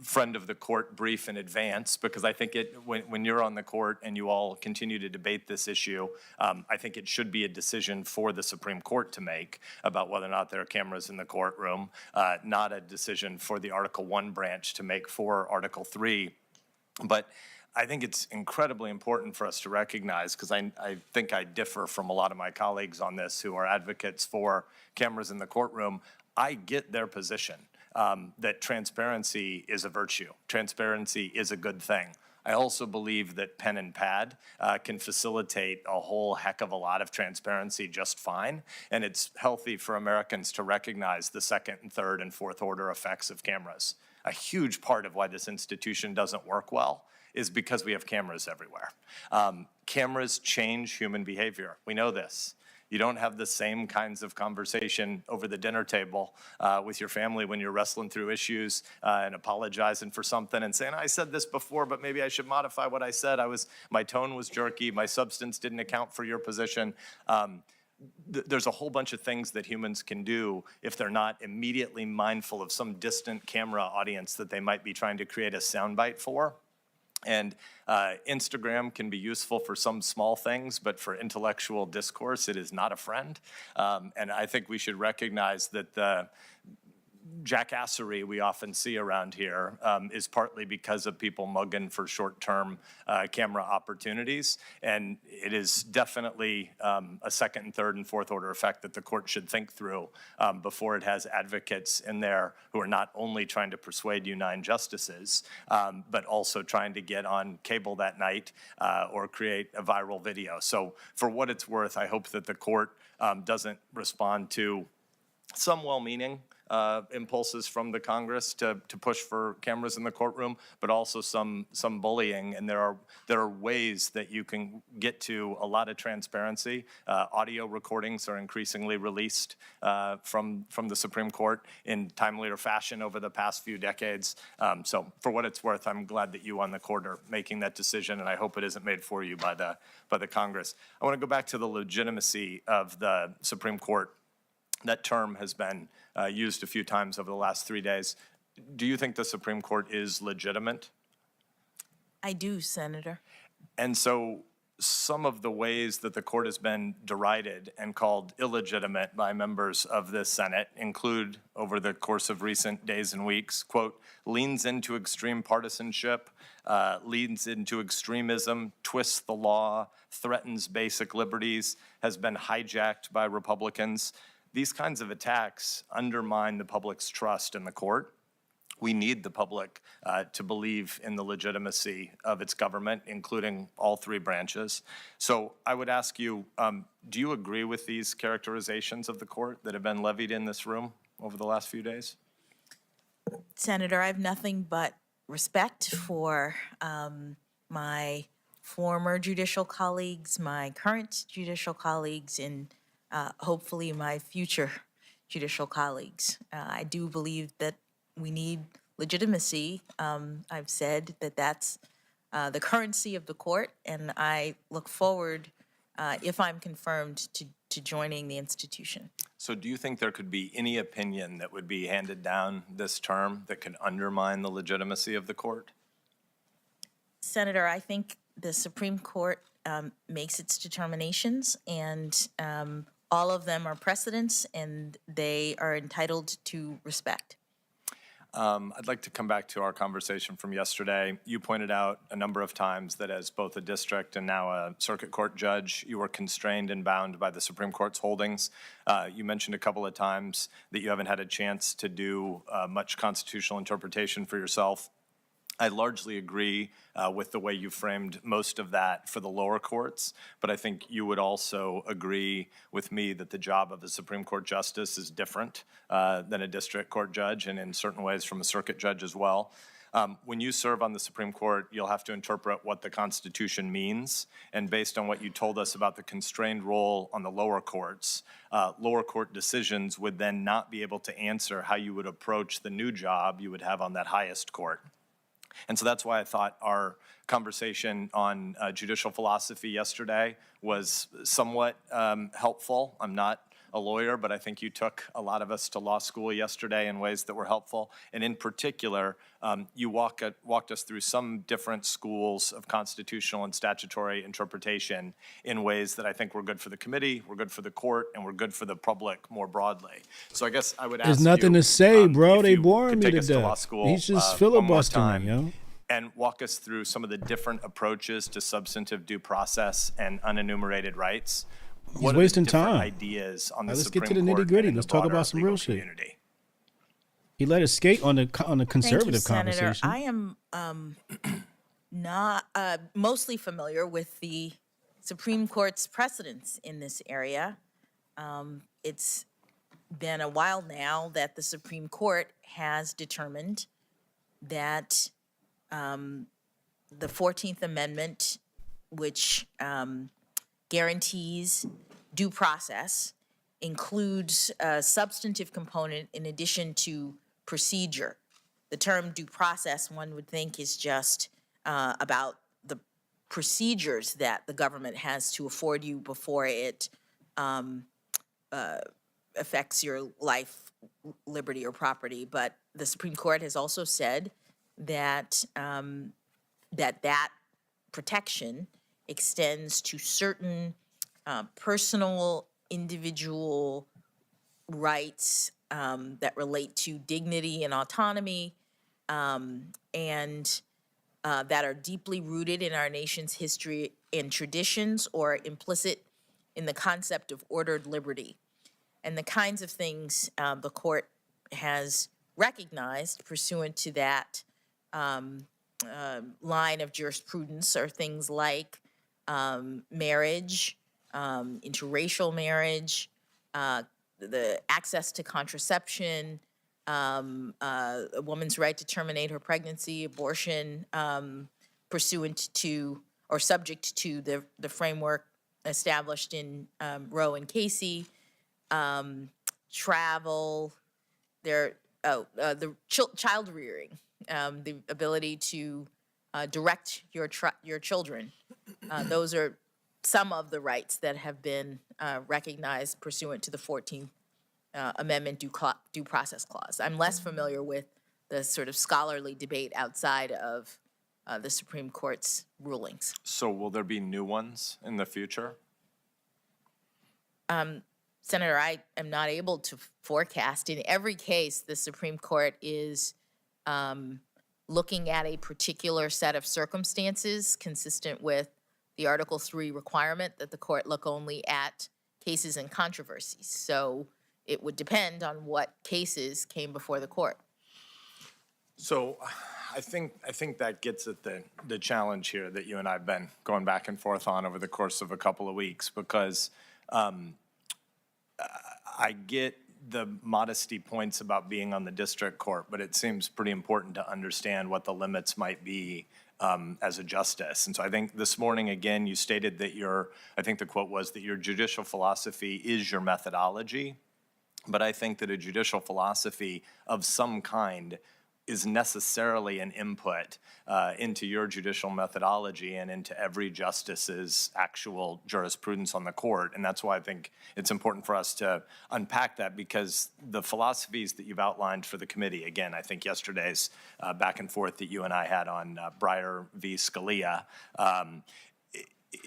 friend of the court brief in advance, because I think when you're on the court and you all continue to debate this issue, I think it should be a decision for the Supreme Court to make about whether or not there are cameras in the courtroom, not a decision for the Article I branch to make for Article III. But I think it's incredibly important for us to recognize, because I think I differ from a lot of my colleagues on this who are advocates for cameras in the courtroom. I get their position that transparency is a virtue. Transparency is a good thing. I also believe that pen and pad can facilitate a whole heck of a lot of transparency just fine. And it's healthy for Americans to recognize the second and third and fourth order effects of cameras. A huge part of why this institution doesn't work well is because we have cameras everywhere. Cameras change human behavior. We know this. You don't have the same kinds of conversation over the dinner table with your family when you're wrestling through issues and apologizing for something and saying, I said this before, but maybe I should modify what I said. My tone was jerky. My substance didn't account for your position. There's a whole bunch of things that humans can do if they're not immediately mindful of some distant camera audience that they might be trying to create a soundbite for. And Instagram can be useful for some small things, but for intellectual discourse, it is not a friend. And I think we should recognize that the jackassery we often see around here is partly because of people mugging for short-term camera opportunities. And it is definitely a second and third and fourth order effect that the court should think through before it has advocates in there who are not only trying to persuade you 9 justices, but also trying to get on cable that night or create a viral video. So for what it's worth, I hope that the court doesn't respond to some well-meaning impulses from the Congress to push for cameras in the courtroom, but also some bullying. And there are ways that you can get to a lot of transparency. Audio recordings are increasingly released from the Supreme Court in timelier fashion over the past few decades. So for what it's worth, I'm glad that you on the court are making that decision, and I hope it isn't made for you by the Congress. I want to go back to the legitimacy of the Supreme Court. That term has been used a few times over the last 3 days. Do you think the Supreme Court is legitimate? I do, Senator. And so some of the ways that the court has been derided and called illegitimate by members of this Senate include, over the course of recent days and weeks, quote, leans into extreme partisanship, leans into extremism, twists the law, threatens basic liberties, has been hijacked by Republicans. These kinds of attacks undermine the public's trust in the court. We need the public to believe in the legitimacy of its government, including all three branches. So I would ask you, do you agree with these characterizations of the court that have been levied in this room over the last few days? Senator, I have nothing but respect for my former judicial colleagues, my current judicial colleagues, and hopefully my future judicial colleagues. I do believe that we need legitimacy. I've said that that's the currency of the court, and I look forward, if I'm confirmed, to joining the institution. So do you think there could be any opinion that would be handed down this term that could undermine the legitimacy of the court? Senator, I think the Supreme Court makes its determinations, and all of them are precedents, and they are entitled to respect. I'd like to come back to our conversation from yesterday. You pointed out a number of times that as both a district and now a circuit court judge, you were constrained and bound by the Supreme Court's holdings. You mentioned a couple of times that you haven't had a chance to do much constitutional interpretation for yourself. I largely agree with the way you framed most of that for the lower courts, but I think you would also agree with me that the job of a Supreme Court justice is different than a district court judge, and in certain ways from a circuit judge as well. When you serve on the Supreme Court, you'll have to interpret what the Constitution means, and based on what you told us about the constrained role on the lower courts, lower court decisions would then not be able to answer how you would approach the new job you would have on that highest court. And so that's why I thought our conversation on judicial philosophy yesterday was somewhat helpful. I'm not a lawyer, but I think you took a lot of us to law school yesterday in ways that were helpful. And in particular, you walked us through some different schools of constitutional and statutory interpretation in ways that I think were good for the committee, were good for the court, and were good for the public more broadly. So I guess I would ask you, there's nothing to say, bro. They boring me to to law death. school, He's just one more filibustering time, me, yo. and walk us through some of the different approaches to substantive due process and unenumerated rights. He's wasting time. Ideas on the Let's Supreme get to the Court nitty gritty. and in the Let's talk broader about some legal real shit. community? He let us skate on the conservative Thank you, Senator. conversation. I am not mostly familiar with the Supreme Court's precedents in this area. It's been a while now that the Supreme Court has determined that the 14th Amendment, which guarantees due process, includes a substantive component in addition to procedure. The term due process, one would think, is just about the procedures that the government has to afford you before it affects your life, liberty, or property. But the Supreme Court has also said that that protection extends to certain personal, individual rights that relate to dignity and autonomy, and that are deeply rooted in our nation's history and traditions, or implicit in the concept of ordered liberty. And the kinds of things the court has recognized pursuant to that line of jurisprudence are things like marriage, interracial marriage, the access to contraception, a woman's right to terminate her pregnancy, abortion, pursuant to or subject to the framework established in Roe and Casey, travel, the child rearing, the ability to direct your children. Those are some of the rights that have been recognized pursuant to the 14th Amendment due process clause. I'm less familiar with the sort of scholarly debate outside of the Supreme Court's rulings. So will there be new ones in the future? Senator, I am not able to forecast. In every case, the Supreme Court is looking at a particular set of circumstances consistent with the Article 3 requirement that the court look only at cases and controversies. So it would depend on what cases came before the court. So I think that gets at the challenge here that you and I have been going back and forth on over the course of a couple of weeks, because I get the modesty points about being on the district court, but it seems pretty important to understand what the limits might be as a justice. And so I think this morning, again, you stated that I think the quote was that your judicial philosophy is your methodology. But I think that a judicial philosophy of some kind is necessarily an input into your judicial methodology and into every justice's actual jurisprudence on the court. And that's why I think it's important for us to unpack that, because the philosophies that you've outlined for the committee, again, I think yesterday's back and forth that you and I had on Breyer v. Scalia,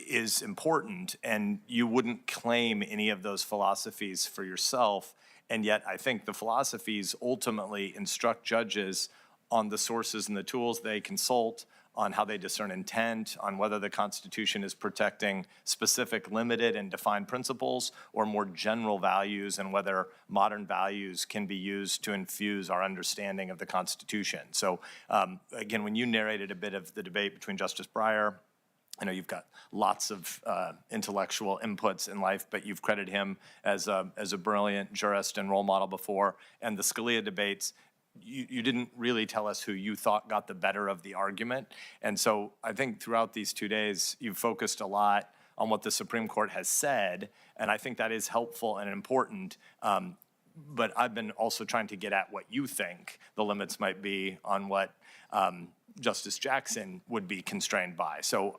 is important, and you wouldn't claim any of those philosophies for yourself. And yet I think the philosophies ultimately instruct judges on the sources and the tools they consult, on how they discern intent, on whether the Constitution is protecting specific limited and defined principles or more general values, and whether modern values can be used to infuse our understanding of the Constitution. So again, when you narrated a bit of the debate between Justice Breyer, I know you've got lots of intellectual inputs in life, but you've credited him as a brilliant jurist and role model before. And the Scalia debates, you didn't really tell us who you thought got the better of the argument. And so I think throughout these 2 days, you've focused a lot on what the Supreme Court has said, and I think that is helpful and important. But I've been also trying to get at what you think the limits might be on what Justice Jackson would be constrained by. So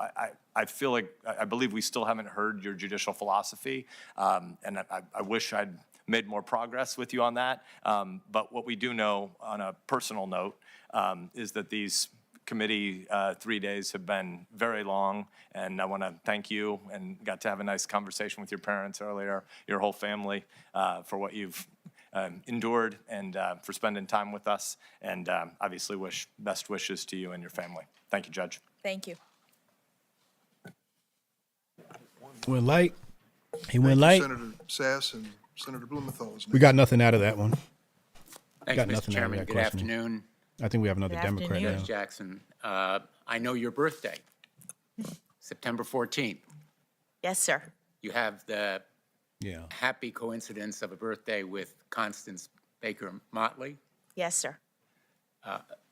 I feel like, I believe we still haven't heard your judicial philosophy, and I wish I'd made more progress with you on that. But what we do know on a personal note is that these committee 3 days have been very long, and I want to thank you, and got to have a nice conversation with your parents earlier, your whole family, for what you've endured, and for spending time with us, and obviously wish best wishes to you and your family. Thank you, Judge. Thank you. Went light. He Thank went you, light. Senator Sass and Senator Blumenthal is We next. got nothing out of that one. Thank Got you, Mr. nothing out of Chairman. that Good question. afternoon, I think we have another Good Democrat afternoon. now. Judge Jackson. I know your birthday, September 14th. Yes, sir. You have the Yeah. happy coincidence of a birthday with Constance Baker Motley, Yes, sir.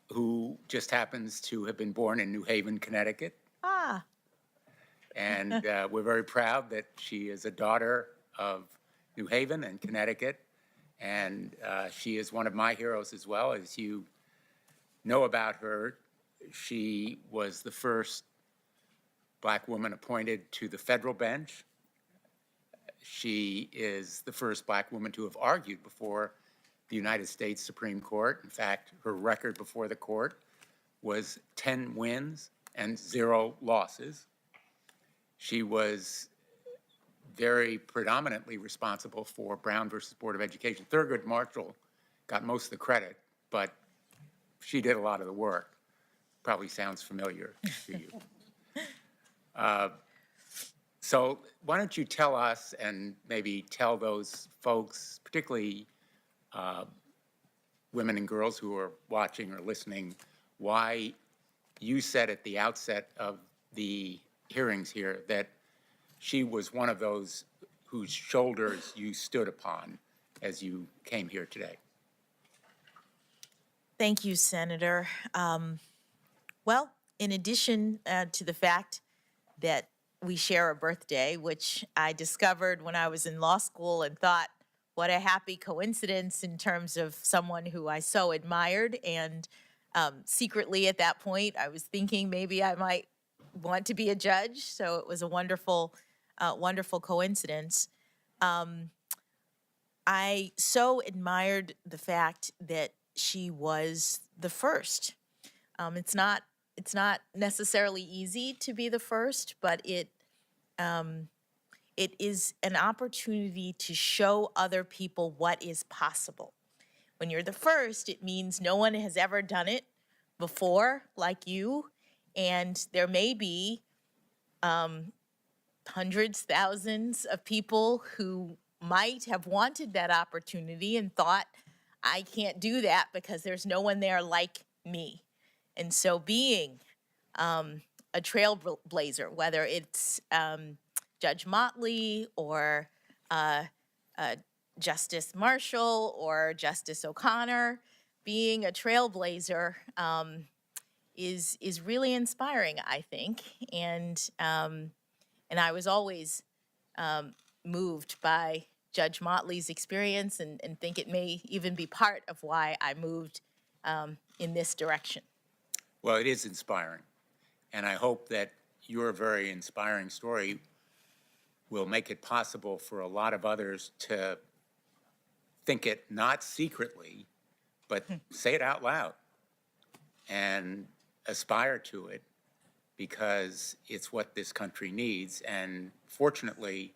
who just happens to have been born in New Haven, Connecticut. Ah, And we're very proud that she is a daughter of New Haven and Connecticut. And she is one of my heroes as well. As you know about her, she was the first Black woman appointed to the federal bench. She is the first Black woman to have argued before the United States Supreme Court. In fact, her record before the court was 10 wins and 0 losses. She was very predominantly responsible for Brown versus Board of Education. Thurgood Marshall got most of the credit, but she did a lot of the work. Probably sounds familiar to you. So why don't you tell us, and maybe tell those folks, particularly women and girls who are watching or listening, why you said at the outset of the hearings here that she was one of those whose shoulders you stood upon as you came here today. thank you, Senator. Well, in addition to the fact that we share a birthday, which I discovered when I was in law school and thought, what a happy coincidence in terms of someone who I so admired. And secretly at that point, I was thinking maybe I might want to be a judge. So it was a wonderful, wonderful coincidence. I so admired the fact that she was the first. It's not necessarily easy to be the first, but it is an opportunity to show other people what is possible. When you're the first, it means no one has ever done it before like you, and there may be hundreds, thousands of people who might have wanted that opportunity and thought, I can't do that because there's no one there like me. And so being a trailblazer, whether it's Judge Motley or Justice Marshall or Justice O'Connor, being a trailblazer is really inspiring, I think. And I was always moved by Judge Motley's experience and think it may even be part of why I moved in this direction. Well, it is inspiring. And I hope that your very inspiring story will make it possible for a lot of others to think it not secretly, but say it out loud and aspire to it, because it's what this country needs. And fortunately,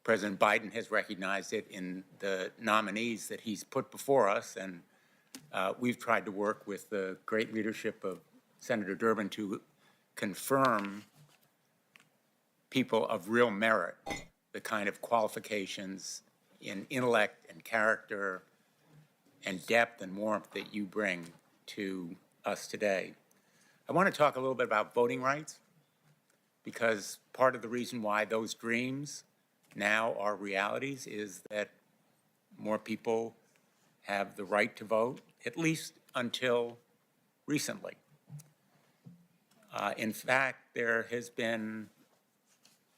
President Biden has recognized it in the nominees that he's put before us. And we've tried to work with the great leadership of Senator Durbin to confirm people of real merit, the kind of qualifications in intellect and character and depth and warmth that you bring to us today. I want to talk a little bit about voting rights, because part of the reason why those dreams now are realities is that more people have the right to vote, at least until recently. In fact, there has been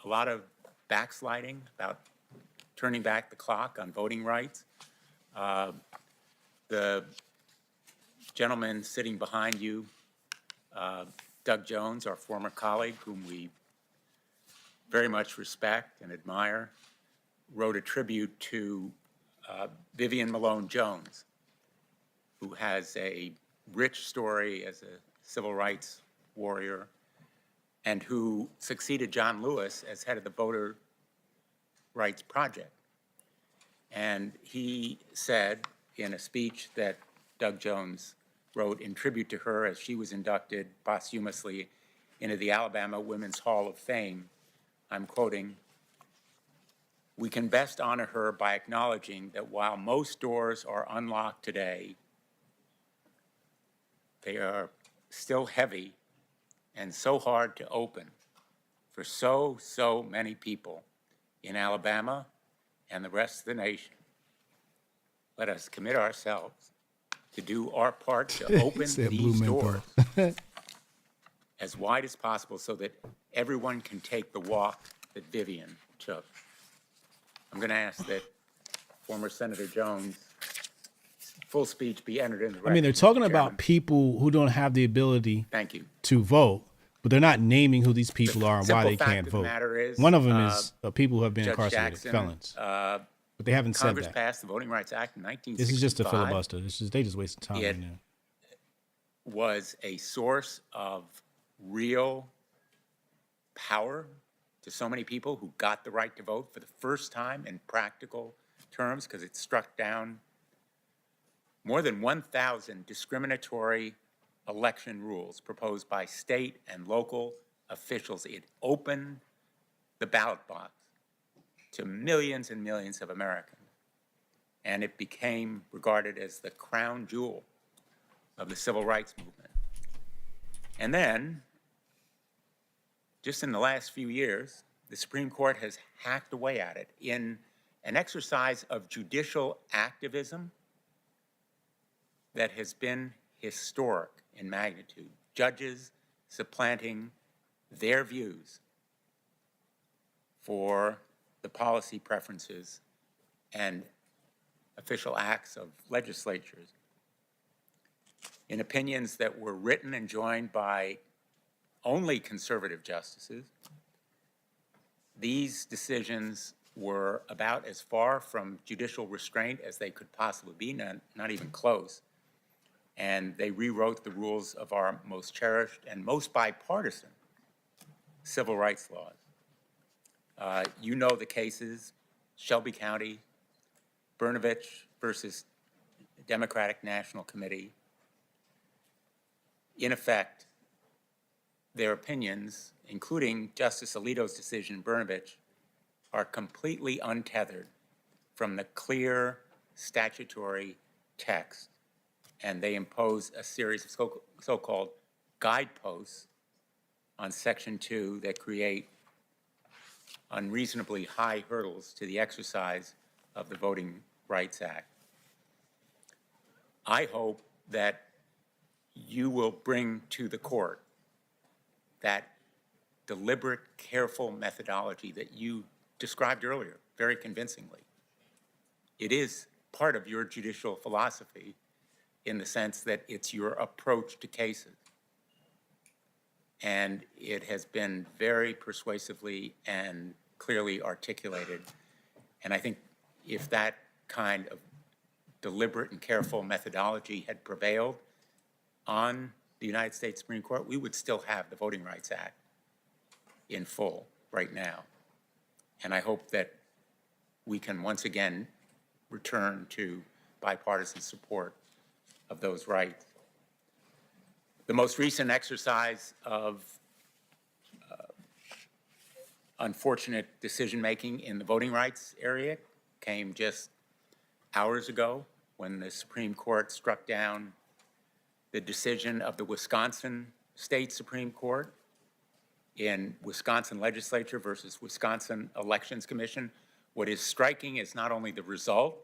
a lot of backsliding about turning back the clock on voting rights. The gentleman sitting behind you, Doug Jones, our former colleague, whom we very much respect and admire, wrote a tribute to Vivian Malone Jones, who has a rich story as a civil rights warrior and who succeeded John Lewis as head of the Voter Rights Project. And he said in a speech that Doug Jones wrote in tribute to her as she was inducted posthumously into the Alabama Women's Hall of Fame, I'm quoting, "We can best honor her by acknowledging that while most doors are unlocked today, they are still heavy and so hard to open for so many people in Alabama and the rest of the nation. Let us commit ourselves to do our part to open these doors as wide as possible so that everyone can take the walk that Vivian took." I'm going to ask that former Senator Jones' full speech be entered in the record. I mean, they're talking about people who don't have the ability Thank you. to vote, but they're not naming who these people are and why they can't vote. One of them is people who have been Judge incarcerated, Jackson, felons. But they haven't said Congress that. passed the Voting Rights Act in 1965. This is just a filibuster. They just wasted time It right now. was a source of real power to so many people who got the right to vote for the first time in practical terms, because it struck down more than 1,000 discriminatory election rules proposed by state and local officials. It opened the ballot box to millions and millions of Americans, and it became regarded as the crown jewel of the civil rights movement. And then, just in the last few years, the Supreme Court has hacked away at it in an exercise of judicial activism that has been historic in magnitude. Judges supplanting their views for the policy preferences and official acts of legislatures in opinions that were written and joined by only conservative justices. These decisions were about as far from judicial restraint as they could possibly be, not even close. And they rewrote the rules of our most cherished and most bipartisan civil rights laws. You know the cases: Shelby County, Brnovich versus Democratic National Committee. In effect, their opinions, including Justice Alito's decision in Brnovich, are completely untethered from the clear statutory text and they impose a series of so-called guideposts on Section 2 that create unreasonably high hurdles to the exercise of the Voting Rights Act. I hope that you will bring to the court that deliberate, careful methodology that you described earlier very convincingly. It is part of your judicial philosophy in the sense that it's your approach to cases. And it has been very persuasively and clearly articulated. And I think if that kind of deliberate and careful methodology had prevailed on the United States Supreme Court, we would still have the Voting Rights Act in full right now. And I hope that we can once again return to bipartisan support of those rights. The most recent exercise of unfortunate decision-making in the voting rights area came just hours ago when the Supreme Court struck down the decision of the Wisconsin State Supreme Court in Wisconsin Legislature versus Wisconsin Elections Commission. What is striking is not only the result,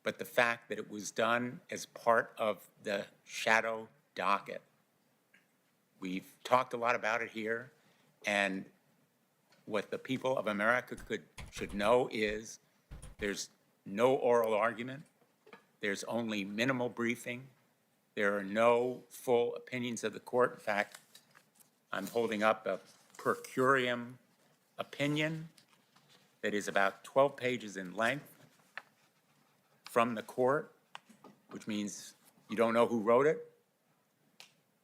but the fact that it was done as part of the shadow docket. We've talked a lot about it here, and what the people of America should know is there's no oral argument, there's only minimal briefing, there are no full opinions of the court. In fact, I'm holding up a per curiam opinion that is about 12 pages in length from the court, which means you don't know who wrote it.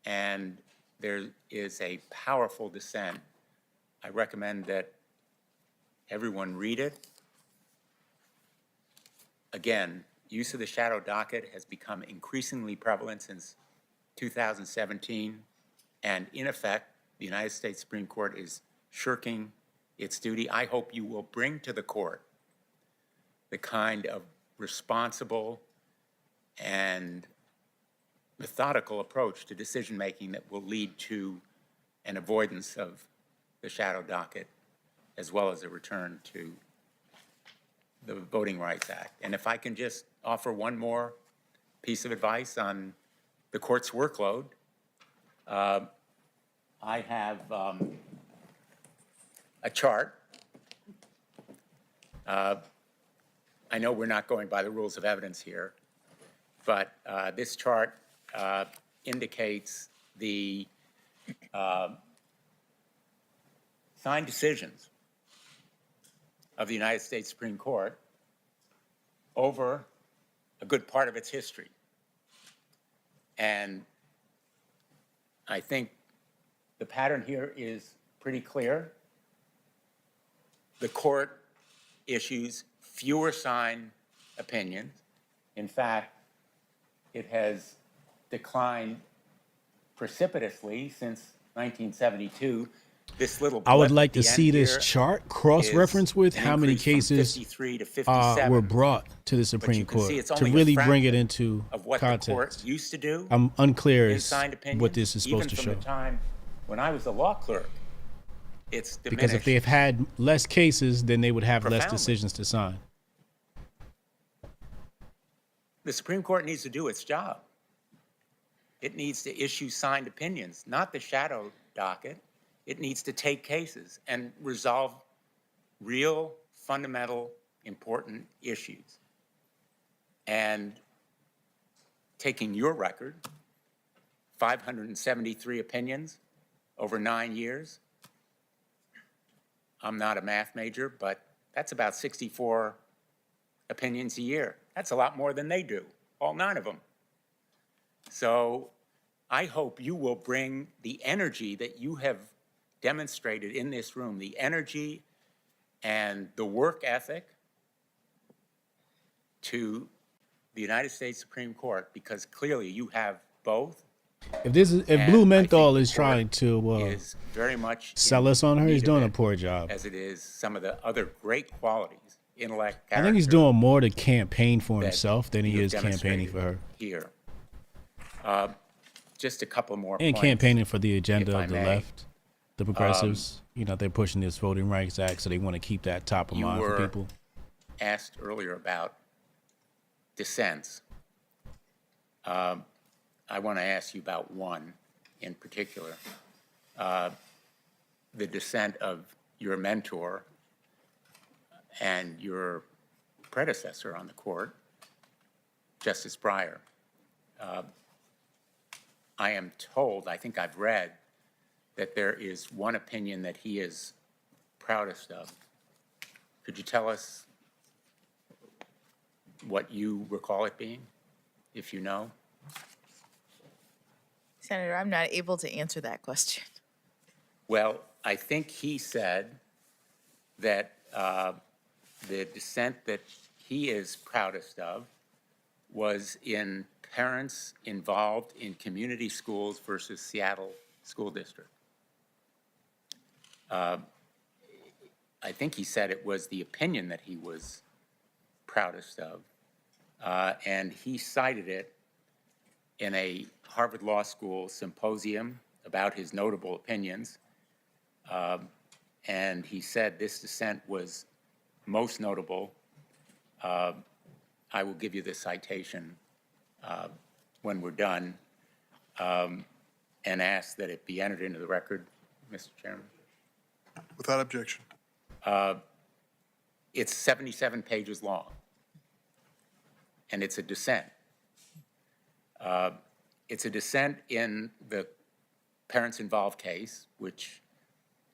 And there is a powerful dissent. I recommend that everyone read it. Again, use of the shadow docket has become increasingly prevalent since 2017, and in effect, the United States Supreme Court is shirking its duty. I hope you will bring to the court the kind of responsible and methodical approach to decision-making that will lead to an avoidance of the shadow docket, as well as a return to the Voting Rights Act. And if I can just offer one more piece of advice on the court's workload, I have a chart. I know we're not going by the rules of evidence here, but this chart indicates the signed decisions of the United States Supreme Court over a good part of its history. And I think the pattern here is pretty clear. The court issues fewer signed opinions. In fact, it has declined precipitously since 1972. This little I would blip like at to the see end this here chart cross-reference with is an how many increase from cases 53 to 57. were brought to the Supreme you can see Court it's to only a really bring it fraction into of what the court context. used to do I'm unclear in as signed opinions, what this is supposed to even show. from the time when I was a law clerk. It's diminished. Because if they've had less cases, then they would have less Profoundly. decisions to sign. The Supreme Court needs to do its job. It needs to issue signed opinions, not the shadow docket. It needs to take cases and resolve real, fundamental, important issues. And taking your record, 573 opinions over 9 years. I'm not a math major, but that's about 64 opinions a year. That's a lot more than they do, all 9 of them. So I hope you will bring the energy that you have demonstrated in this room, the energy and the work ethic to the United States Supreme Court, because clearly you have both. If And Blue I Menthol think is the trying court to is very much sell in us on her, need he's of doing a it, poor job. as it is some of the other great qualities, intellect, I think he's character, doing more to campaign for that himself than he you have is campaigning demonstrated for her. here. Just a couple more And points. campaigning for the agenda if I of the may. left, the progressives. You know, they're pushing this Voting Rights Act, so they want to keep that top of You mind for were people. asked earlier about dissents. I want to ask you about one in particular. The dissent of your mentor and your predecessor on the court, Justice Breyer. I am told, I think I've read, that there is one opinion that he is proudest of. Could you tell us what you recall it being, if you know? Senator, I'm not able to answer that question. Well, I think he said that the dissent that he is proudest of was in parents involved in community schools versus Seattle School District. I think he said it was the opinion that he was proudest of, and he cited it in a Harvard Law School symposium about his notable opinions, and he said this dissent was most notable. I will give you the citation when we're done, and ask that it be entered into the record, Mr. Chairman. Without objection. It's 77 pages long, and it's a dissent. It's a dissent in the parents involved case, which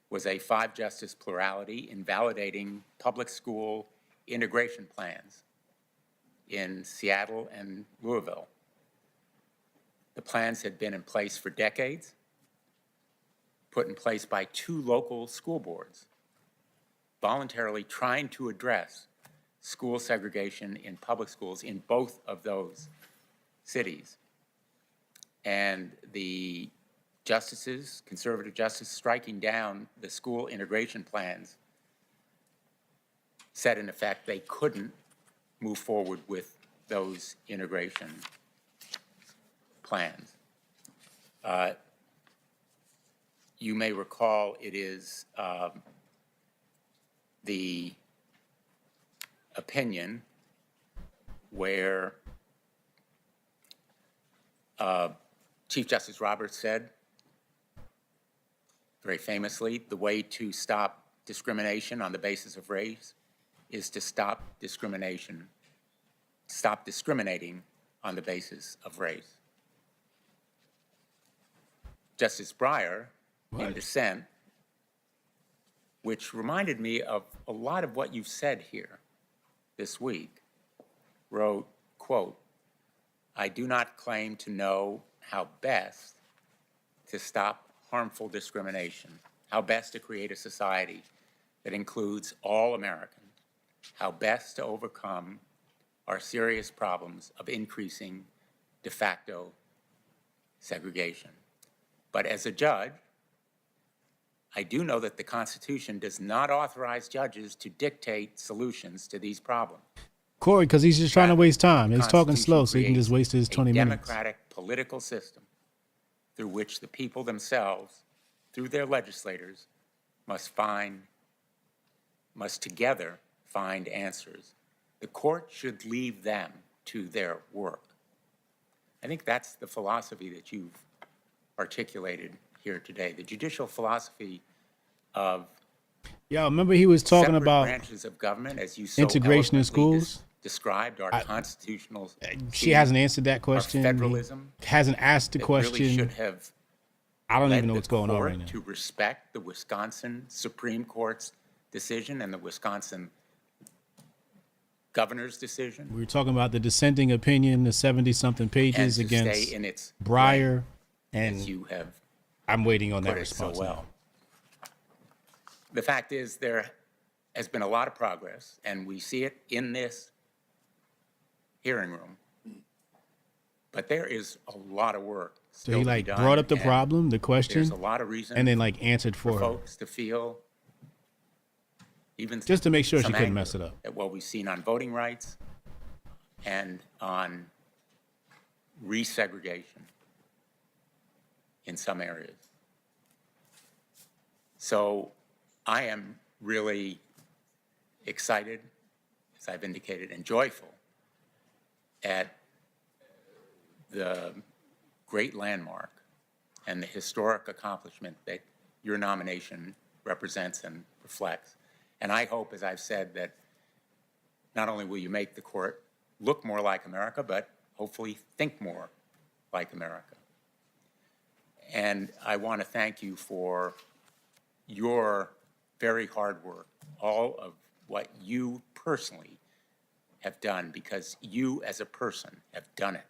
was a 5-justice plurality invalidating public school integration plans in Seattle and Louisville. The plans had been in place for decades, put in place by 2 local school boards, voluntarily trying to address school segregation in public schools in both of those cities. And the justices, conservative justices, striking down the school integration plans, said in effect they couldn't move forward with those integration plans. You may recall it is the opinion where Chief Justice Roberts said, very famously, the way to stop discrimination on the basis of race is to stop discriminating on the basis of race. Justice Breyer, in dissent, which reminded me of a lot of what you've said here this week, wrote, quote, "I do not claim to know how best to stop harmful discrimination, how best to create a society that includes all Americans, how best to overcome our serious problems of increasing de facto segregation. But as a judge, I do know that the Constitution does not authorize judges to dictate solutions to these problems. Corey, because he's just trying to waste time. He's talking Constitution slow, so he can just waste his 20 a minutes. democratic political system through which the people themselves, through their legislators, must together find answers. The court should leave them to their work." I think that's the philosophy that you've articulated here today, the judicial philosophy of Yeah, remember he was talking separate about branches of government, as you so integration in eloquently schools. described our constitutional. She hasn't answered that question. Our federalism. He hasn't asked the question. Really should have. I don't led even know the what's going on court right now. To respect the Wisconsin Supreme Court's decision and the Wisconsin governor's decision. We were talking about the dissenting opinion, the 70-something pages and to against stay in its Breyer, lane, and as you have I'm waiting on that put it so response. well. The fact is there has been a lot of progress, and we see it in this hearing room. But there is a lot of work So still he to be like done, brought up the and problem, the question, There's a lot of reason and then like answered for her, folks to feel even just to make sure she some couldn't anger mess it up. at what we've seen on voting rights and on resegregation. in some areas. So I am really excited, as I've indicated, and joyful at the great landmark and the historic accomplishment that your nomination represents and reflects. And I hope, as I've said, that not only will you make the court look more like America, but hopefully think more like America. And I want to thank you for your very hard work, all of what you personally have done, because you as a person have done it.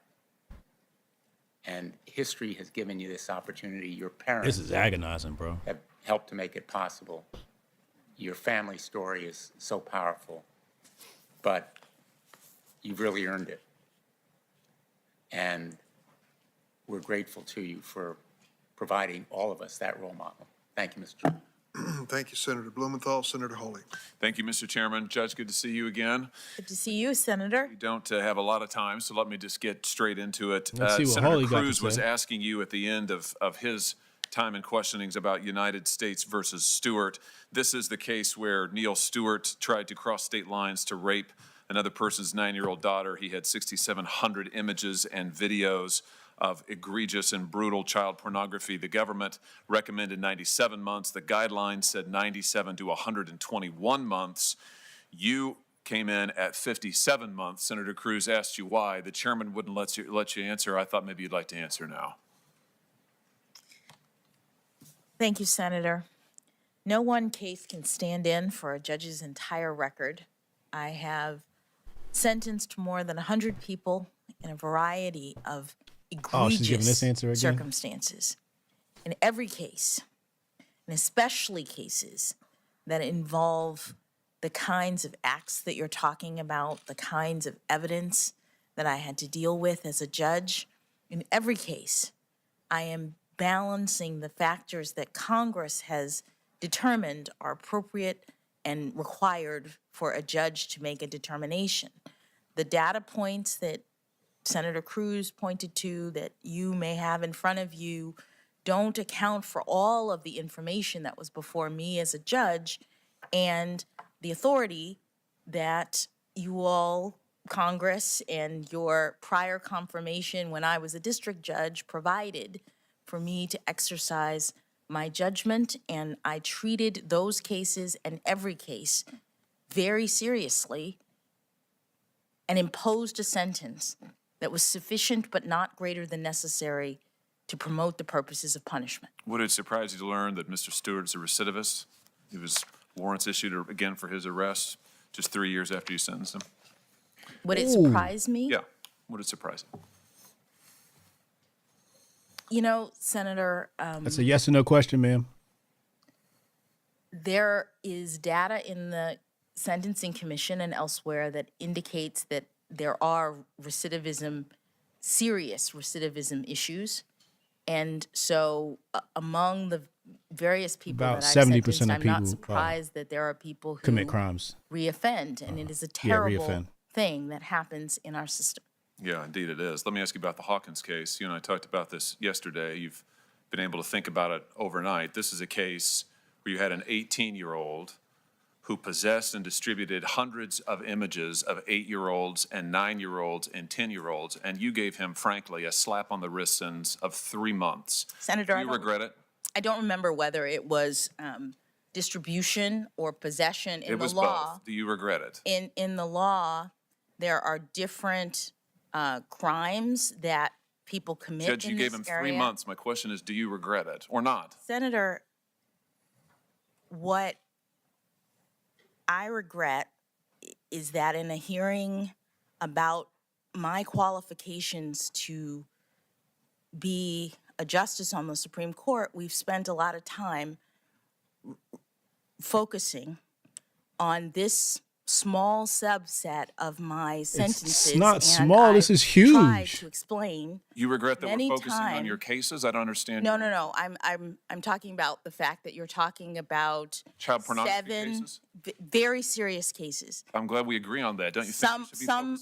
And history has given you this opportunity. Your parents This is agonizing, bro. have helped to make it possible. Your family story is so powerful, but you've really earned it. And we're grateful to you for providing all of us that role model. Thank you, Mr. Chairman. Thank you, Senator Blumenthal. Senator Hawley. Thank you, Mr. Chairman. Judge, good to see you again. Good to see you, Senator. We don't have a lot of time, so let me just get straight into it. Let's see what Senator Hawley got to Cruz was say. asking you at the end of his time and questionings about United States versus Stewart. This is the case where Neil Stewart tried to cross state lines to rape another person's 9-year-old daughter. He had 6,700 images and videos of egregious and brutal child pornography. The government recommended 97 months. The guidelines said 97 to 121 months. You came in at 57 months. Senator Cruz asked you why. The chairman wouldn't let you answer. I thought maybe you'd like to answer now. Thank you, Senator. No one case can stand in for a judge's entire record. I have sentenced more than 100 people in a variety of she's giving this answer egregious again? circumstances. In every case, and especially cases that involve the kinds of acts that you're talking about, the kinds of evidence that I had to deal with as a judge, in every case, I am balancing the factors that Congress has determined are appropriate and required for a judge to make a determination. The data points that Senator Cruz pointed to that you may have in front of you don't account for all of the information that was before me as a judge and the authority that you all, Congress, and your prior confirmation when I was a district judge provided for me to exercise my judgment. And I treated those cases and every case very seriously and imposed a sentence that was sufficient but not greater than necessary to promote the purposes of punishment. Would it surprise you to learn that Mr. Stewart is a recidivist? He was warrants issued again for his arrest just 3 years after you sentenced him. Would it surprise me? Yeah, would it surprise you? You know, Senator, That's a yes or no question, ma'am. there is data in the Sentencing Commission and elsewhere that indicates that there are recidivism, serious recidivism issues. And so among the various people About that I've 70% sentenced, of I'm not people, surprised that there are people who commit crimes. reoffend, and it is a terrible reoffend. thing that happens in our system. Yeah, indeed it is. Let me ask you about the Hawkins case. You and I talked about this yesterday. You've been able to think about it overnight. This is a case where you had an 18-year-old who possessed and distributed hundreds of images of 8-year-olds and 9-year-olds and 10-year-olds, and you gave him, frankly, a slap on the wrist sentence of 3 months. Senator, Do you regret it? I don't remember whether it was distribution or possession in It was the law. both. Do you regret it? In the law, there are different crimes that people commit Judge, you in gave this him area. 3 months. My question is, do you regret it or not? Senator, what I regret is that in a hearing about my qualifications to be a justice on the Supreme Court, we've spent a lot of time focusing on this small subset of my sentences. It's not and small, this I've is huge. tried to explain. You regret that Many we're focusing on your times- cases? I don't understand. No. I'm talking about the fact that you're talking about Child pornography 7 cases? very serious cases. I'm glad we agree on that. Don't you think we should be focusing on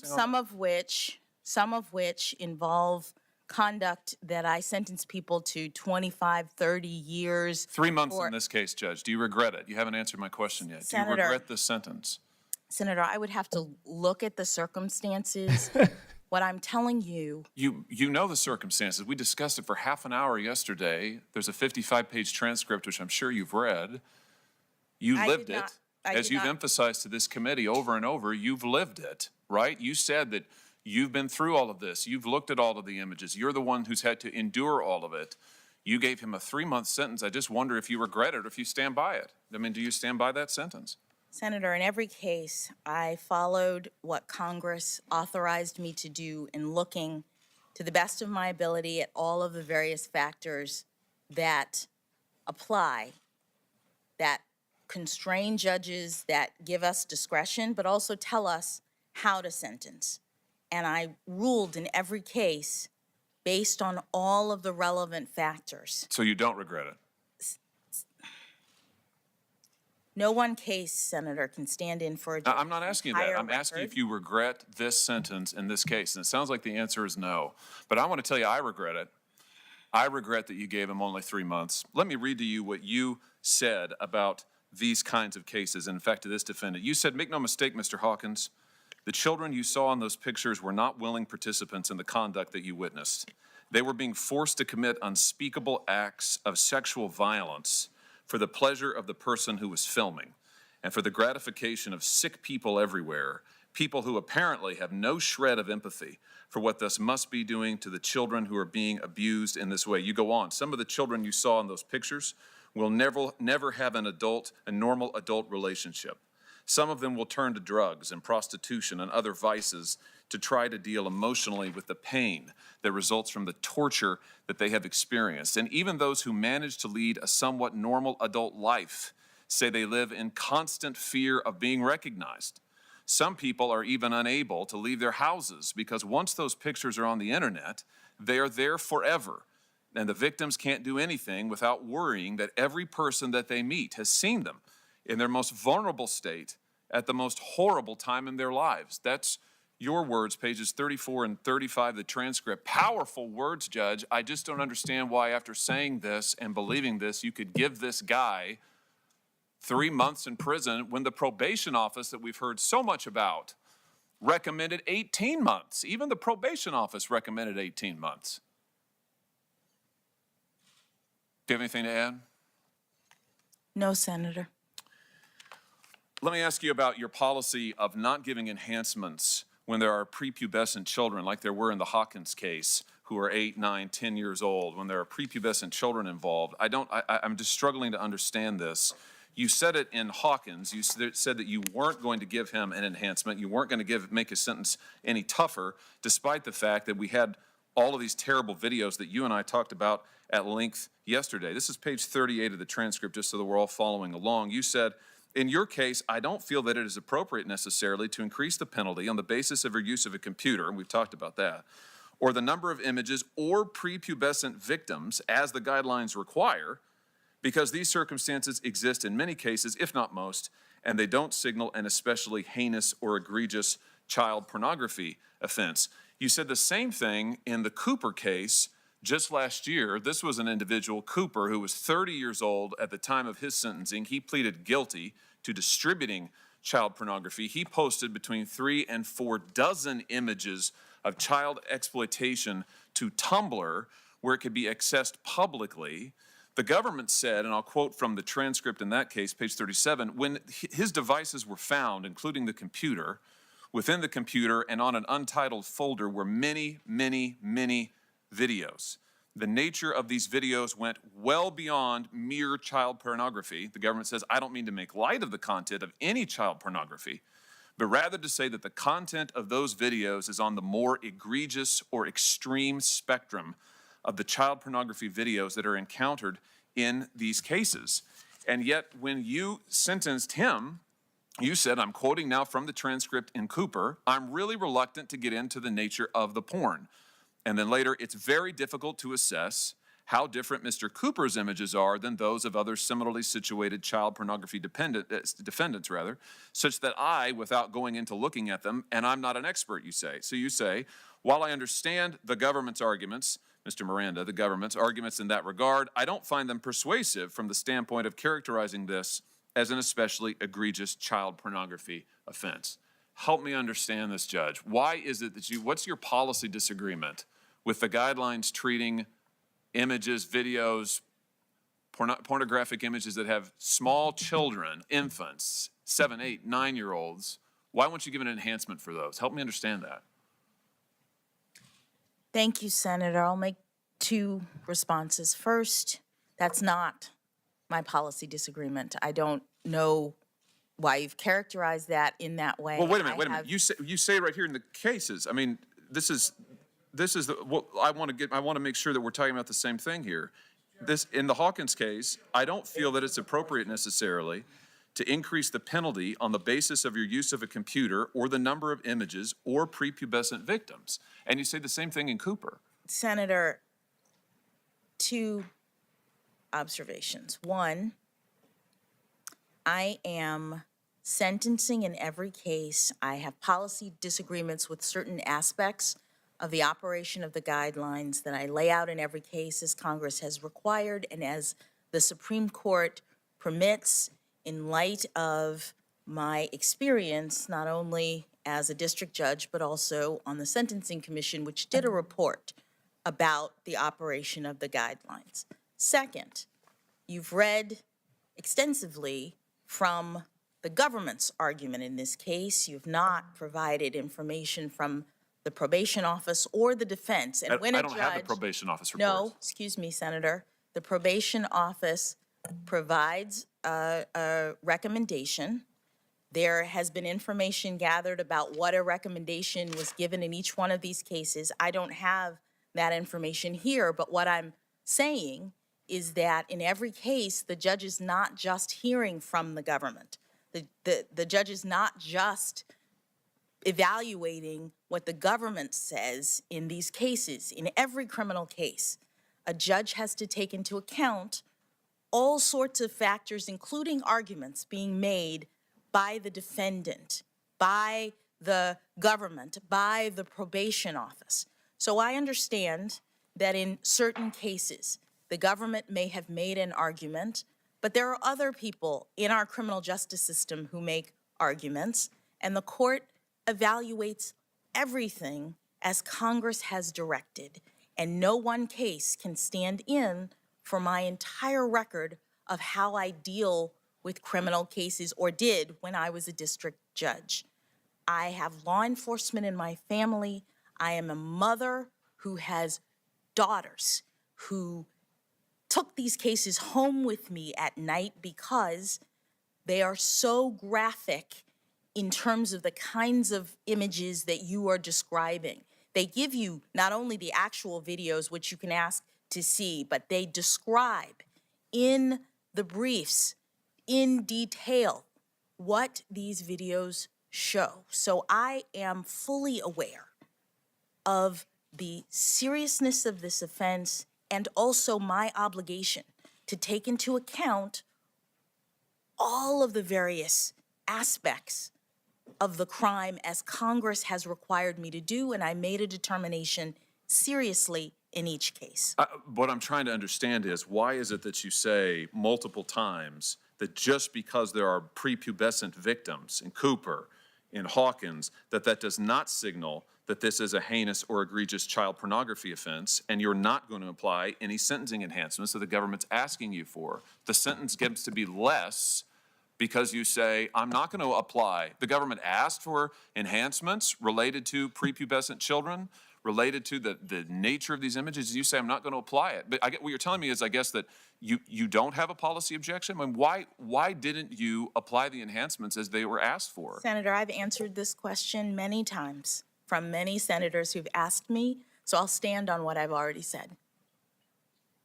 Some of which involve conduct that I sentence people to 25, 30 years. 3 months for- in this case, Judge. Do you regret it? You haven't answered my question yet. Do you Senator. regret this sentence? Senator, I would have to look at the circumstances. What I'm telling you, You know the circumstances. We discussed it for half an hour yesterday. There's a 55-page transcript, which I'm sure you've read. You I lived did not- it. I As did you've not- emphasized to this committee over and over, you've lived it, right? You said that you've been through all of this. You've looked at all of the images. You're the one who's had to endure all of it. You gave him a 3-month sentence. I just wonder if you regret it or if you stand by it. I mean, do you stand by that sentence? Senator, in every case, I followed what Congress authorized me to do in looking to the best of my ability at all of the various factors that apply, that constrain judges, that give us discretion, but also tell us how to sentence. And I ruled in every case based on all of the relevant factors. So you don't regret it? No one case, Senator, can stand in for a judge's I'm not asking you that. entire I'm asking record. if you regret this sentence in this case. And it sounds like the answer is no. But I want to tell you I regret it. I regret that you gave him only 3 months. Let me read to you what you said about these kinds of cases. In fact, to this defendant, you said, make no mistake, Mr. Hawkins, the children you saw in those pictures were not willing participants in the conduct that you witnessed. They were being forced to commit unspeakable acts of sexual violence for the pleasure of the person who was filming and for the gratification of sick people everywhere, people who apparently have no shred of empathy for what this must be doing to the children who are being abused in this way. You go on. Some of the children you saw in those pictures will never have a normal adult relationship. Some of them will turn to drugs and prostitution and other vices to try to deal emotionally with the pain that results from the torture that they have experienced. And even those who manage to lead a somewhat normal adult life say they live in constant fear of being recognized. Some people are even unable to leave their houses because once those pictures are on the internet, they are there forever. And the victims can't do anything without worrying that every person that they meet has seen them in their most vulnerable state at the most horrible time in their lives. That's your words, pages 34 and 35 of the transcript. Powerful words, Judge. I just don't understand why after saying this and believing this, you could give this guy 3 months in prison when the probation office that we've heard so much about recommended 18 months. Even the probation office recommended 18 months. Do you have anything to add? No, Senator. Let me ask you about your policy of not giving enhancements when there are prepubescent children, like there were in the Hawkins case, who are 8, 9, 10 years old, when there are prepubescent children involved. I'm just struggling to understand this. You said it in Hawkins. You said that you weren't going to give him an enhancement. You weren't going to make his sentence any tougher, despite the fact that we had all of these terrible videos that you and I talked about at length yesterday. This is page 38 of the transcript, just so that we're all following along. You said, in your case, I don't feel that it is appropriate necessarily to increase the penalty on the basis of your use of a computer, and we've talked about that, or the number of images or prepubescent victims as the guidelines require, because these circumstances exist in many cases, if not most, and they don't signal an especially heinous or egregious child pornography offense. You said the same thing in the Cooper case just last year. This was an individual, Cooper, who was 30 years old at the time of his sentencing. He pleaded guilty to distributing child pornography. He posted between 3 and 4 dozen images of child exploitation to Tumblr, where it could be accessed publicly. The government said, and I'll quote from the transcript in that case, page 37, when his devices were found, including the computer, within the computer and on an untitled folder were many, many, many videos. The nature of these videos went well beyond mere child pornography. The government says, I don't mean to make light of the content of any child pornography, but rather to say that the content of those videos is on the more egregious or extreme spectrum of the child pornography videos that are encountered in these cases. And yet, when you sentenced him, you said, I'm quoting now from the transcript in Cooper, I'm really reluctant to get into the nature of the porn. And then later, it's very difficult to assess how different Mr. Cooper's images are than those of other similarly situated child pornography defendants, such that I, without going into looking at them, and I'm not an expert, you say. So you say, While I understand the government's arguments, Mr. Miranda, the government's arguments in that regard, I don't find them persuasive from the standpoint of characterizing this as an especially egregious child pornography offense. Help me understand this, Judge. Why is it that what's your policy disagreement with the guidelines treating images, videos, pornographic images that have small children, infants, 7, 8, 9-year-olds? Why won't you give an enhancement for those? Help me understand that. Thank you, Senator. I'll make 2 responses. First, that's not my policy disagreement. I don't know why you've characterized that in that way. Well, wait a minute. You say right here in the cases. I mean, this is what I want to make sure that we're talking about the same thing here. In the Hawkins case, I don't feel that it's appropriate necessarily to increase the penalty on the basis of your use of a computer or the number of images or prepubescent victims. And you say the same thing in Cooper. Senator, 2 observations. 1, I am sentencing in every case. I have policy disagreements with certain aspects of the operation of the guidelines that I lay out in every case as Congress has required and as the Supreme Court permits in light of my experience, not only as a district judge, but also on the Sentencing Commission, which did a report about the operation of the guidelines. Second, you've read extensively from the government's argument in this case. You've not provided information from the probation office or the defense. And when I don't have the probation office report. No, excuse me, Senator. The probation office provides a recommendation. There has been information gathered about what a recommendation was given in each one of these cases. I don't have that information here, but what I'm saying is that in every case, the judge is not just hearing from the government. The judge is not just evaluating what the government says in these cases. In every criminal case, a judge has to take into account all sorts of factors, including arguments being made by the defendant, by the government, by the probation office. So I understand that in certain cases, the government may have made an argument, but there are other people in our criminal justice system who make arguments, and the court evaluates everything as Congress has directed, and no one case can stand in for my entire record of how I deal with criminal cases, or did when I was a district judge. I have law enforcement in my family. I am a mother who has daughters who took these cases home with me at night because they are so graphic in terms of the kinds of images that you are describing. They give you not only the actual videos, which you can ask to see, but they describe in the briefs in detail what these videos show. So I am fully aware of the seriousness of this offense and also my obligation to take into account all of the various aspects of the crime as Congress has required me to do, and I made a determination seriously in each case. What I'm trying to understand is, why is it that you say multiple times that just because there are prepubescent victims in Cooper, in Hawkins, that does not signal that this is a heinous or egregious child pornography offense, and you're not going to apply any sentencing enhancements that the government's asking you for? The sentence gets to be less because you say, I'm not going to apply. The government asked for enhancements related to prepubescent children, related to the nature of these images. You say, I'm not going to apply it. But what you're telling me is, I guess, that you don't have a policy objection. I mean, why didn't you apply the enhancements as they were asked for? Senator, I've answered this question many times from many senators who've asked me, so I'll stand on what I've already said.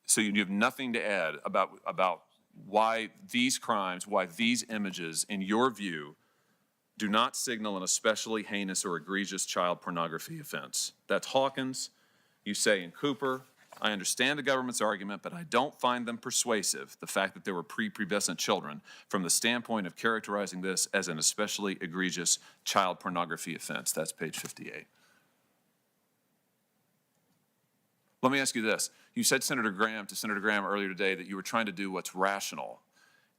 So you have nothing to add about why these crimes, why these images, in your view, do not signal an especially heinous or egregious child pornography offense? That's Hawkins. You say in Cooper, I understand the government's argument, but I don't find them persuasive, the fact that there were prepubescent children, from the standpoint of characterizing this as an especially egregious child pornography offense. That's page 58. Let me ask you this. You said to Senator Graham earlier today that you were trying to do what's rational,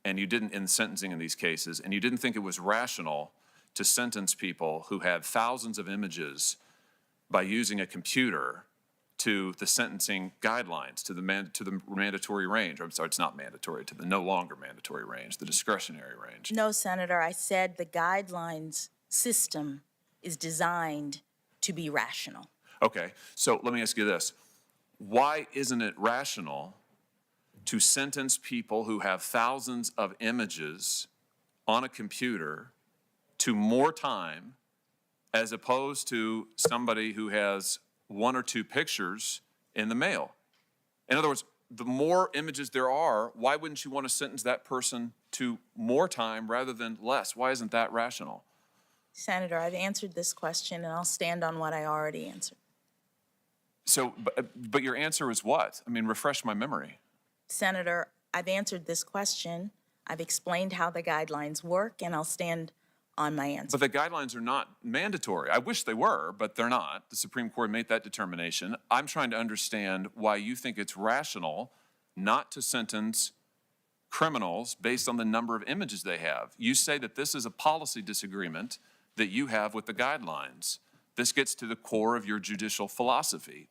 and you didn't in sentencing in these cases, and you didn't think it was rational to sentence people who had thousands of images by using a computer to the sentencing guidelines, to the mandatory range. I'm sorry, it's not mandatory, to the no longer mandatory range, the discretionary range. No, Senator, I said the guidelines system is designed to be rational. Okay, so let me ask you this. Why isn't it rational to sentence people who have thousands of images on a computer to more time as opposed to somebody who has 1 or 2 pictures in the mail? In other words, the more images there are, why wouldn't you want to sentence that person to more time rather than less? Why isn't that rational? Senator, I've answered this question, and I'll stand on what I already answered. So, but your answer is what? I mean, refresh my memory. Senator, I've answered this question. I've explained how the guidelines work, and I'll stand on my answer. But the guidelines are not mandatory. I wish they were, but they're not. The Supreme Court made that determination. I'm trying to understand why you think it's rational not to sentence criminals based on the number of images they have. You say that this is a policy disagreement that you have with the guidelines. This gets to the core of your judicial philosophy.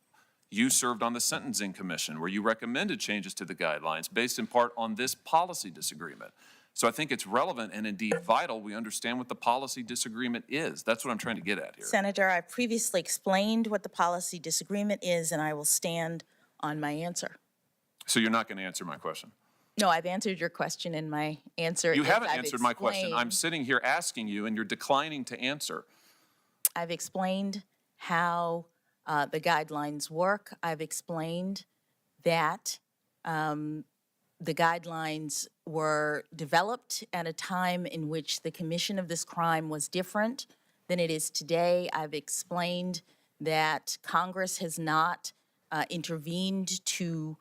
You served on the Sentencing Commission where you recommended changes to the guidelines based in part on this policy disagreement. So I think it's relevant and indeed vital we understand what the policy disagreement is. That's what I'm trying to get at here. Senator, I previously explained what the policy disagreement is, and I will stand on my answer. So you're not going to answer my question? No, I've answered your question, and my answer is You haven't I've answered my question. I'm explained- sitting here asking you, and you're declining to answer. I've explained how the guidelines work. I've explained that the guidelines were developed at a time in which the commission of this crime was different than it is today. I've explained that Congress has not intervened to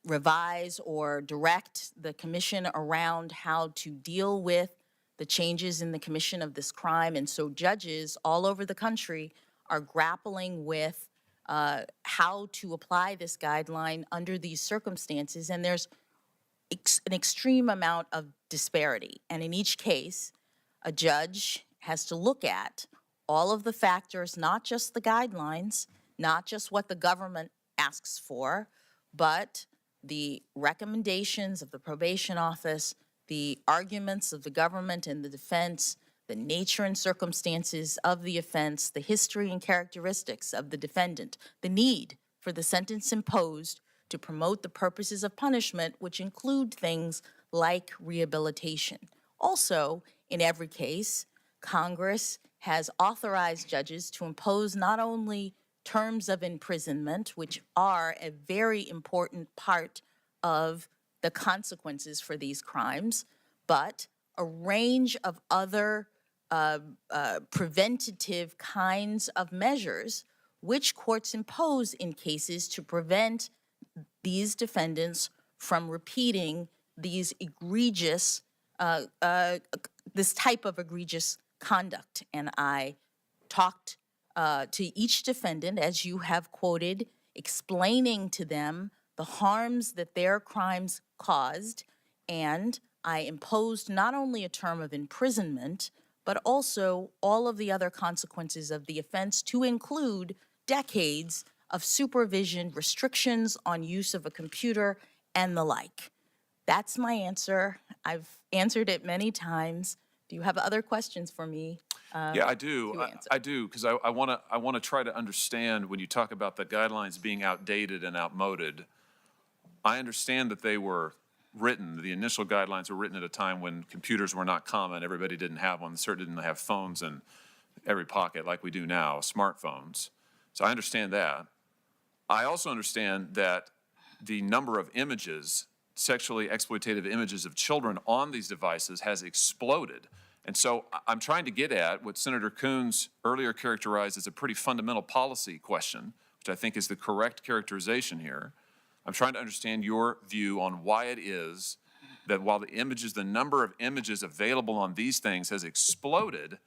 revise or direct the commission around how to deal with the changes in the commission of this crime. And so judges all over the country are grappling with how to apply this guideline under these circumstances. And there's an extreme amount of disparity. And in each case, a judge has to look at all of the factors, not just the guidelines, not just what the government asks for, but the recommendations of the probation office, the arguments of the government and the defense, the nature and circumstances of the offense, the history and characteristics of the defendant, the need for the sentence imposed to promote the purposes of punishment, which include things like rehabilitation. Also, in every case, Congress has authorized judges to impose not only terms of imprisonment, which are a very important part of the consequences for these crimes, but a range of other preventative kinds of measures which courts impose in cases to prevent these defendants from repeating these egregious, this type of egregious conduct. And I talked to each defendant, as you have quoted, explaining to them the harms that their crimes caused, and I imposed not only a term of imprisonment, but also all of the other consequences of the offense, to include decades of supervision, restrictions on use of a computer, and the like. That's my answer. I've answered it many times. Do you have other questions for me? Yeah, I do. I do, because I want to try to understand when you talk about the guidelines being outdated and outmoded. I understand that they were written, the initial guidelines were written at a time when computers were not common. Everybody didn't have one. Certainly didn't have phones in every pocket like we do now, smartphones. So I understand that. I also understand that the number of images, sexually exploitative images of children on these devices has exploded. And so I'm trying to get at what Senator Coons earlier characterized as a pretty fundamental policy question, which I think is the correct characterization here. I'm trying to understand your view on why it is that while the number of images available on these things has exploded,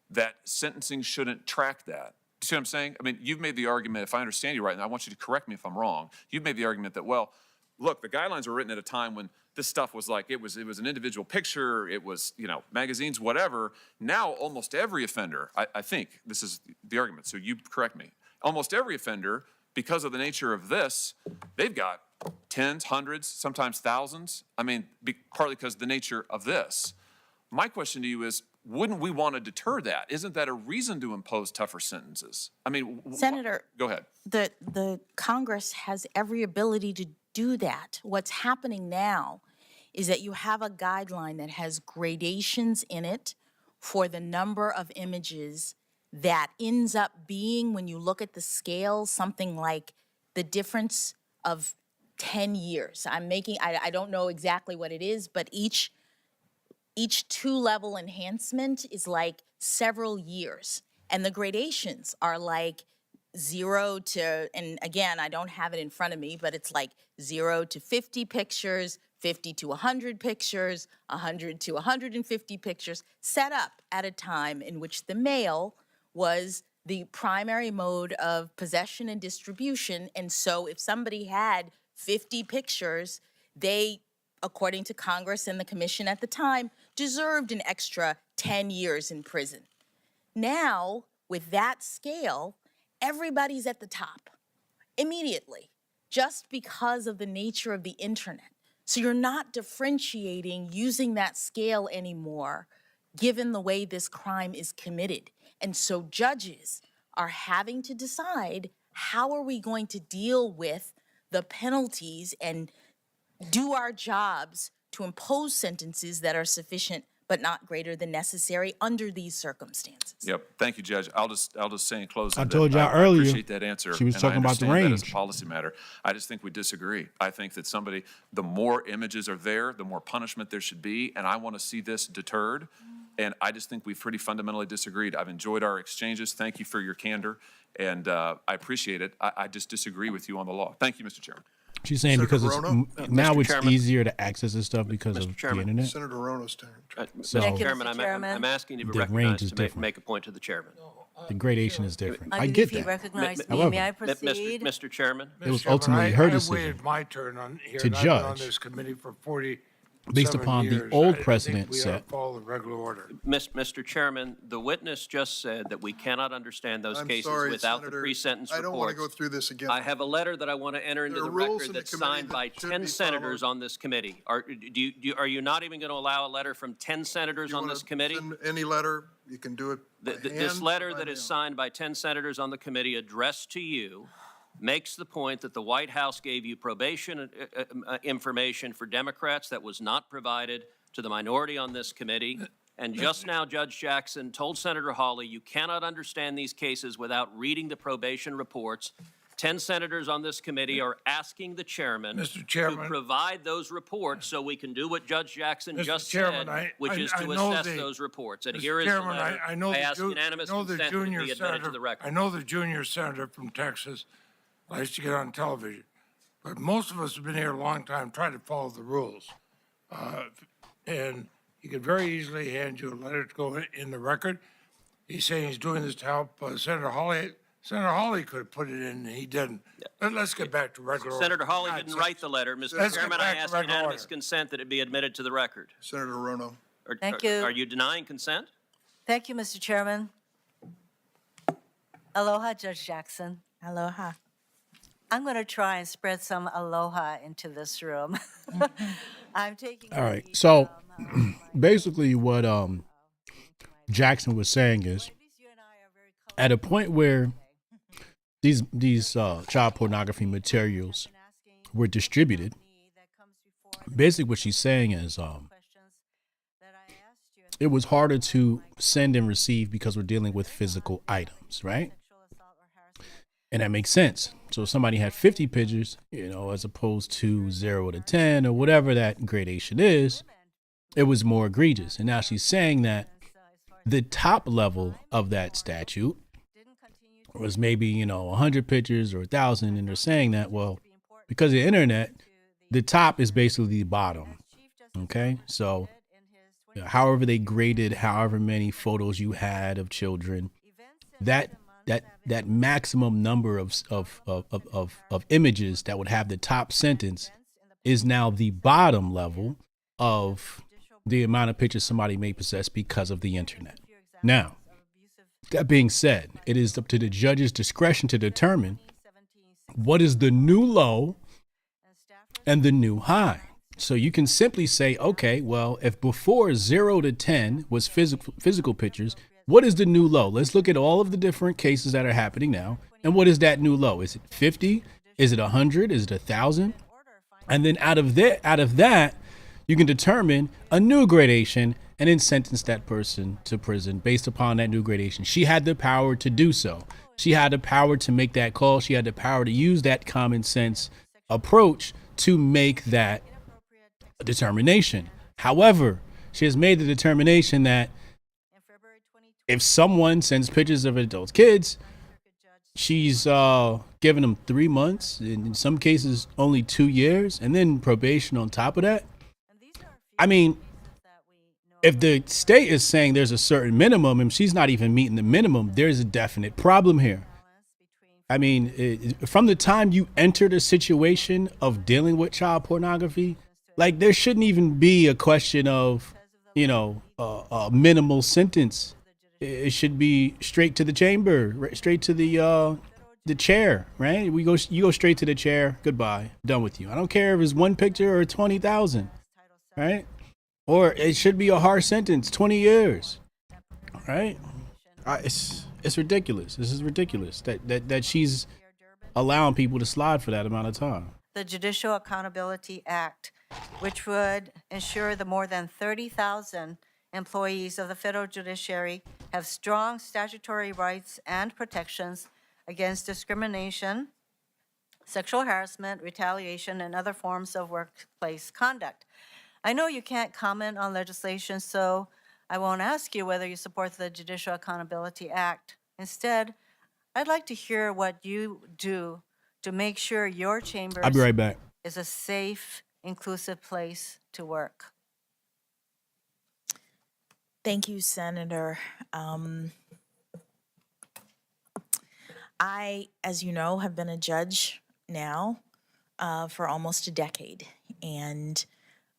that sentencing shouldn't track that. see what I'm saying? I mean, you've made the argument, if I understand you right, and I want you to correct me if I'm wrong, you've made the argument that, well, look, the guidelines were written at a time when this stuff was like, it was an individual picture, it was, magazines, whatever. Now, almost every offender, I think this is the argument, so you correct me. Almost every offender, because of the nature of this, they've got tens, hundreds, sometimes thousands. I mean, partly because of the nature of this. My question to you is, wouldn't we want to deter that? Isn't that a reason to impose tougher sentences? I mean, Senator, go ahead. the Congress has every ability to do that. What's happening now is that you have a guideline that has gradations in it for the number of images that ends up being, when you look at the scale, something like the difference of 10 years. I don't know exactly what it is, but each 2-level enhancement is like several years. And the gradations are like 0 to, and again, I don't have it in front of me, but it's like 0 to 50 pictures, 50 to 100 pictures, 100 to 150 pictures, set up at a time in which the mail was the primary mode of possession and distribution. And so if somebody had 50 pictures, they, according to Congress and the commission at the time, deserved an extra 10 years in prison. Now, with that scale, everybody's at the top immediately, just because of the nature of the internet. So you're not differentiating using that scale anymore, given the way this crime is committed. And so judges are having to decide, how are we going to deal with the penalties and do our jobs to impose sentences that are sufficient but not greater than necessary under these circumstances? Yep. Thank you, Judge. I'll just say in closing. I told y'all earlier. I appreciate that answer. She was and talking about the I understand that range. as a policy matter. I just think we disagree. I think that the more images are there, the more punishment there should be, and I want to see this deterred. And I just think we've pretty fundamentally disagreed. I've enjoyed our exchanges. Thank you for your candor, and I appreciate it. I just disagree with you on the law. Thank you, Mr. Chairman. She's saying Senator because Rono? now Mr. it's Chairman. easier to access this stuff because of the Chairman. internet. Senator Rono's turn. So- Mr. Thank you, Chairman, Mr. Chairman. I'm asking you to be The range recognized is to different. make a point to the chairman. The gradation is different. I I believe get he that. recognized Ma- me. May I Mr. proceed? Mr. Chairman, It was Mr. Chairman, ultimately her I decision waited my turn on here. to and I've been on judge this committee for 40 based upon the old precedent we ought set. to follow the regular order. Mr. Chairman, the witness just said that we cannot understand those I'm cases sorry, without Senator, the pre-sentence I don't want to reports. go through this again. I have a letter that I want to enter into There the are rules record in the that's committee signed that by should 10 be senators followed. on this committee. Are you not even going to allow a letter from 10 senators You on wanna this committee? send any letter, you can do it by This hand letter or by that is mail. signed by 10 senators on the committee addressed to you makes the point that the White House gave you probation information for Democrats that was not provided to the minority on this committee. And just now, Judge Jackson told Senator Hawley, you cannot understand these cases without reading the probation reports. 10 senators on this committee are asking the chairman Mr. Chairman. to provide those reports so we can do what Judge Jackson Mr. just Chairman, said, which is I to know assess the- those reports. And Mr. here is the Chairman, letter. I know the ask ju- unanimous know the consent that it junior be admitted to senator- the record. I know the junior senator from Texas likes to get on television, but most of us have been here a long time trying to follow the rules. And he could very easily hand you a letter to go in the record. He's saying he's doing this to help Senator Hawley. Senator Hawley could have put it in, and he didn't. Let's get back to regular order. Senator Hawley God, didn't write the letter. Mr. Let's get Chairman, I back to ask regular unanimous order. consent that it be admitted to the record. Senator Rono. Thank you. Are you denying consent? Thank you, Mr. Chairman. Aloha, Judge Jackson. Aloha. I'm going to try and spread some aloha into this room. I'm taking. All right. So basically what Jackson was saying is, at a point where these child pornography materials were distributed, basically what she's saying is it was harder to send and receive because we're dealing with physical items, right? And that makes sense. So if somebody had 50 pictures, as opposed to 0 to 10 or whatever that gradation is, it was more egregious. And now she's saying that the top level of that statute was maybe, 100 pictures or 1,000. And they're saying that, well, because of the internet, the top is basically the bottom. Okay. So however they graded, however many photos you had of children, that that maximum number of images that would have the top sentence is now the bottom level of the amount of pictures somebody may possess because of the internet. Now, that being said, it is up to the judge's discretion to determine what is the new low and the new high. So you can simply say, okay, well, if before 0 to 10 was physical pictures, what is the new low? Let's look at all of the different cases that are happening now. And what is that new low? Is it 50? Is it 100? Is it 1,000? And then out of that, you can determine a new gradation and then sentence that person to prison based upon that new gradation. She had the power to do so. She had the power to make that call. She had the power to use that common sense approach to make that determination. However, she has made the determination that if someone sends pictures of adult kids, she's giving them 3 months, and in some cases only 2 years, and then probation on top of that. I mean, if the state is saying there's a certain minimum and she's not even meeting the minimum, there's a definite problem here. I mean, from the time you entered a situation of dealing with child pornography, like there shouldn't even be a question of, a minimal sentence. It should be straight to the chamber, straight to the chair, right? You go straight to the chair. Goodbye. Done with you. I don't care if it's one picture or 20,000, right? Or it should be a harsh sentence, 20 years, right? It's ridiculous. This is ridiculous that she's allowing people to slide for that amount of time. The Judicial Accountability Act, which would ensure the more than 30,000 employees of the federal judiciary have strong statutory rights and protections against discrimination, sexual harassment, retaliation, and other forms of workplace conduct. I know you can't comment on legislation, so I won't ask you whether you support the Judicial Accountability Act. Instead, I'd like to hear what you do to make sure your chambers I'll be right back. is a safe, inclusive place to work. Thank you, Senator. I, as you know, have been a judge now for almost a decade. And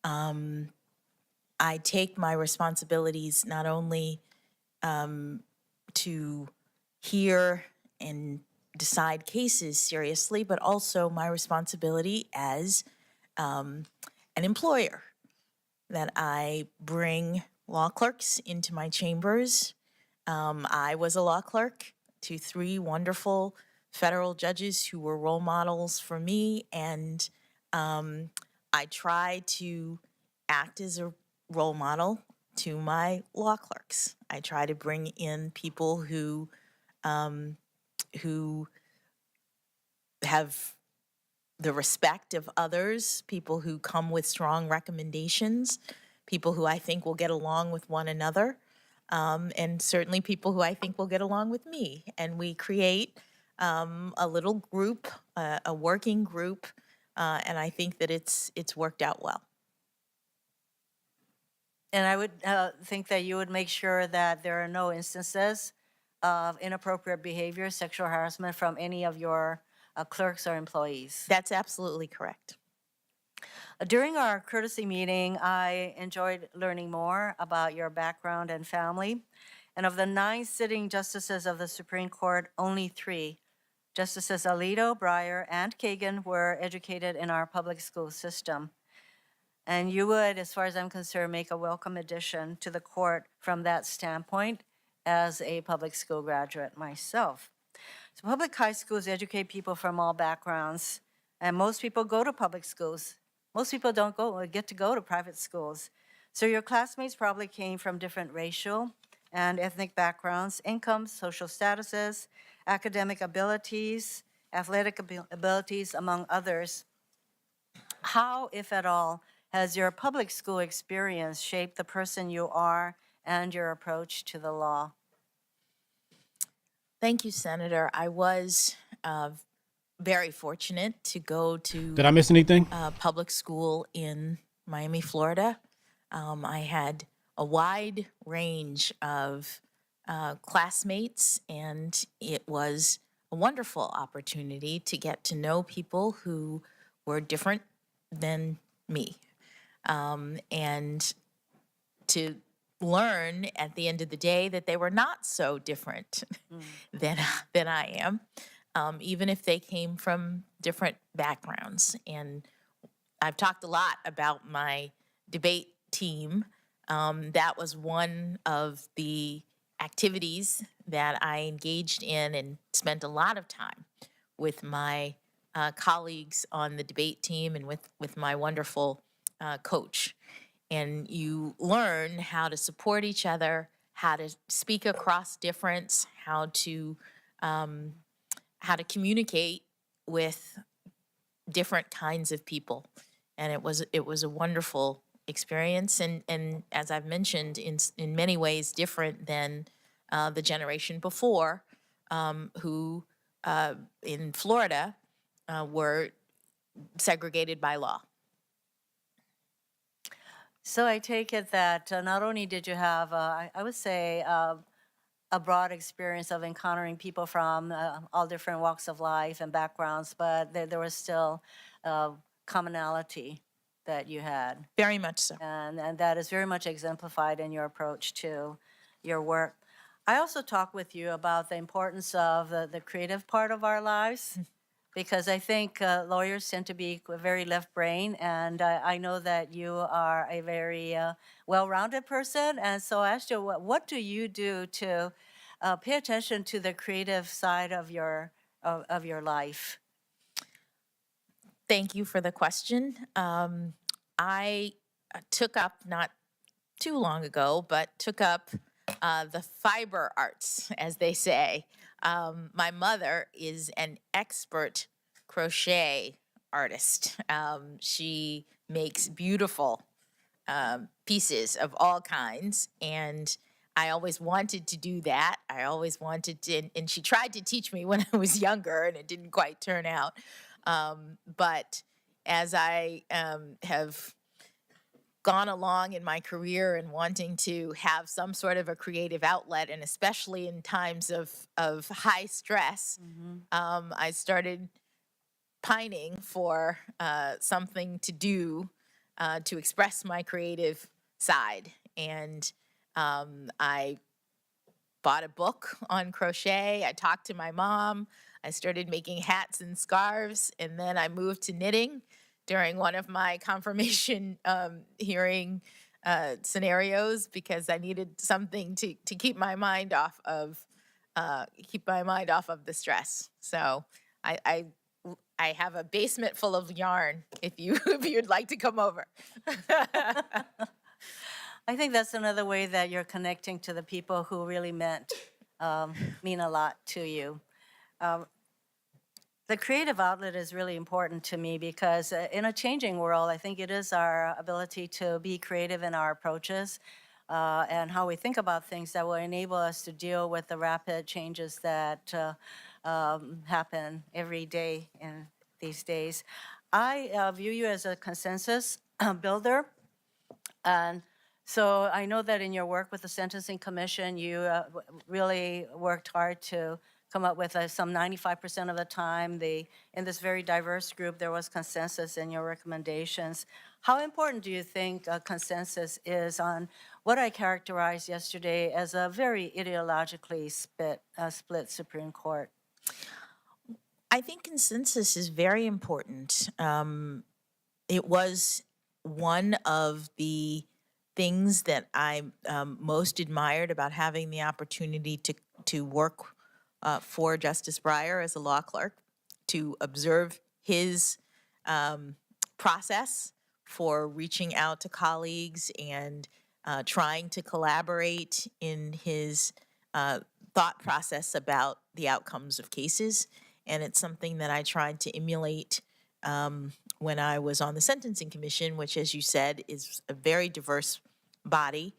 I take my responsibilities not only to hear and decide cases seriously, but also my responsibility as an employer, that I bring law clerks into my chambers. I was a law clerk to 3 wonderful federal judges who were role models for me, and I try to act as a role model to my law clerks. I try to bring in people who have the respect of others, people who come with strong recommendations, people who I think will get along with one another, and certainly people who I think will get along with me. And we create a little group, a working group, and I think that it's worked out well. And I would think that you would make sure that there are no instances of inappropriate behavior, sexual harassment from any of your clerks or employees. That's absolutely correct. During our courtesy meeting, I enjoyed learning more about your background and family. And of the 9 sitting justices of the Supreme Court, only 3, Justices Alito, Breyer, and Kagan, were educated in our public school system. And you would, as far as I'm concerned, make a welcome addition to the court from that standpoint as a public school graduate myself. So public high schools educate people from all backgrounds, and most people go to public schools. Most people don't get to go to private schools. So your classmates probably came from different racial and ethnic backgrounds, incomes, social statuses, academic abilities, athletic abilities, among others. How, if at all, has your public school experience shaped the person you are and your approach to the law? Thank you, Senator. I was very fortunate to go to Did I miss anything? Public school in Miami, Florida. I had a wide range of classmates, and it was a wonderful opportunity to get to know people who were different than me, and to learn at the end of the day that they were not so different than I am, even if they came from different backgrounds. And I've talked a lot about my debate team. That was one of the activities that I engaged in and spent a lot of time with my colleagues on the debate team and with my wonderful coach. And you learn how to support each other, how to speak across difference, how to communicate with different kinds of people. And it was a wonderful experience, and as I've mentioned, in many ways different than the generation before, who in Florida were segregated by law. So I take it that not only did you have, I would say, a broad experience of encountering people from all different walks of life and backgrounds, but there was still commonality that you had. Very much so. And that is very much exemplified in your approach to your work. I also talk with you about the importance of the creative part of our lives, because I think lawyers tend to be very left brain, and I know that you are a very well-rounded person. And so I asked you, what do you do to pay attention to the creative side of your life? Thank you for the question. I took up, not too long ago, but took up the fiber arts, as they say. My mother is an expert crochet artist. She makes beautiful pieces of all kinds, and I always wanted to do that. I always wanted to, and she tried to teach me when I was younger, and it didn't quite turn out. But as I have gone along in my career and wanting to have some sort of a creative outlet, and especially in times of high stress, I started pining for something to do to express my creative side. And I bought a book on crochet. I talked to my mom. I started making hats and scarves, and then I moved to knitting during one of my confirmation hearing scenarios, because I needed something to keep my mind off of the stress. So I have a basement full of yarn if you'd like to come over. I think that's another way that you're connecting to the people who really mean a lot to you. The creative outlet is really important to me because in a changing world, I think it is our ability to be creative in our approaches and how we think about things that will enable us to deal with the rapid changes that happen every day in these days. I view you as a consensus builder, and so I know that in your work with the Sentencing Commission, you really worked hard to come up with some 95% of the time. In this very diverse group, there was consensus in your recommendations. How important do you think consensus is on what I characterized yesterday as a very ideologically split Supreme Court? I think consensus is very important. It was one of the things that I most admired about having the opportunity to work for Justice Breyer as a law clerk, to observe his process for reaching out to colleagues and trying to collaborate in his thought process about the outcomes of cases. And it's something that I tried to emulate when I was on the Sentencing Commission, which, as you said, is a very diverse body.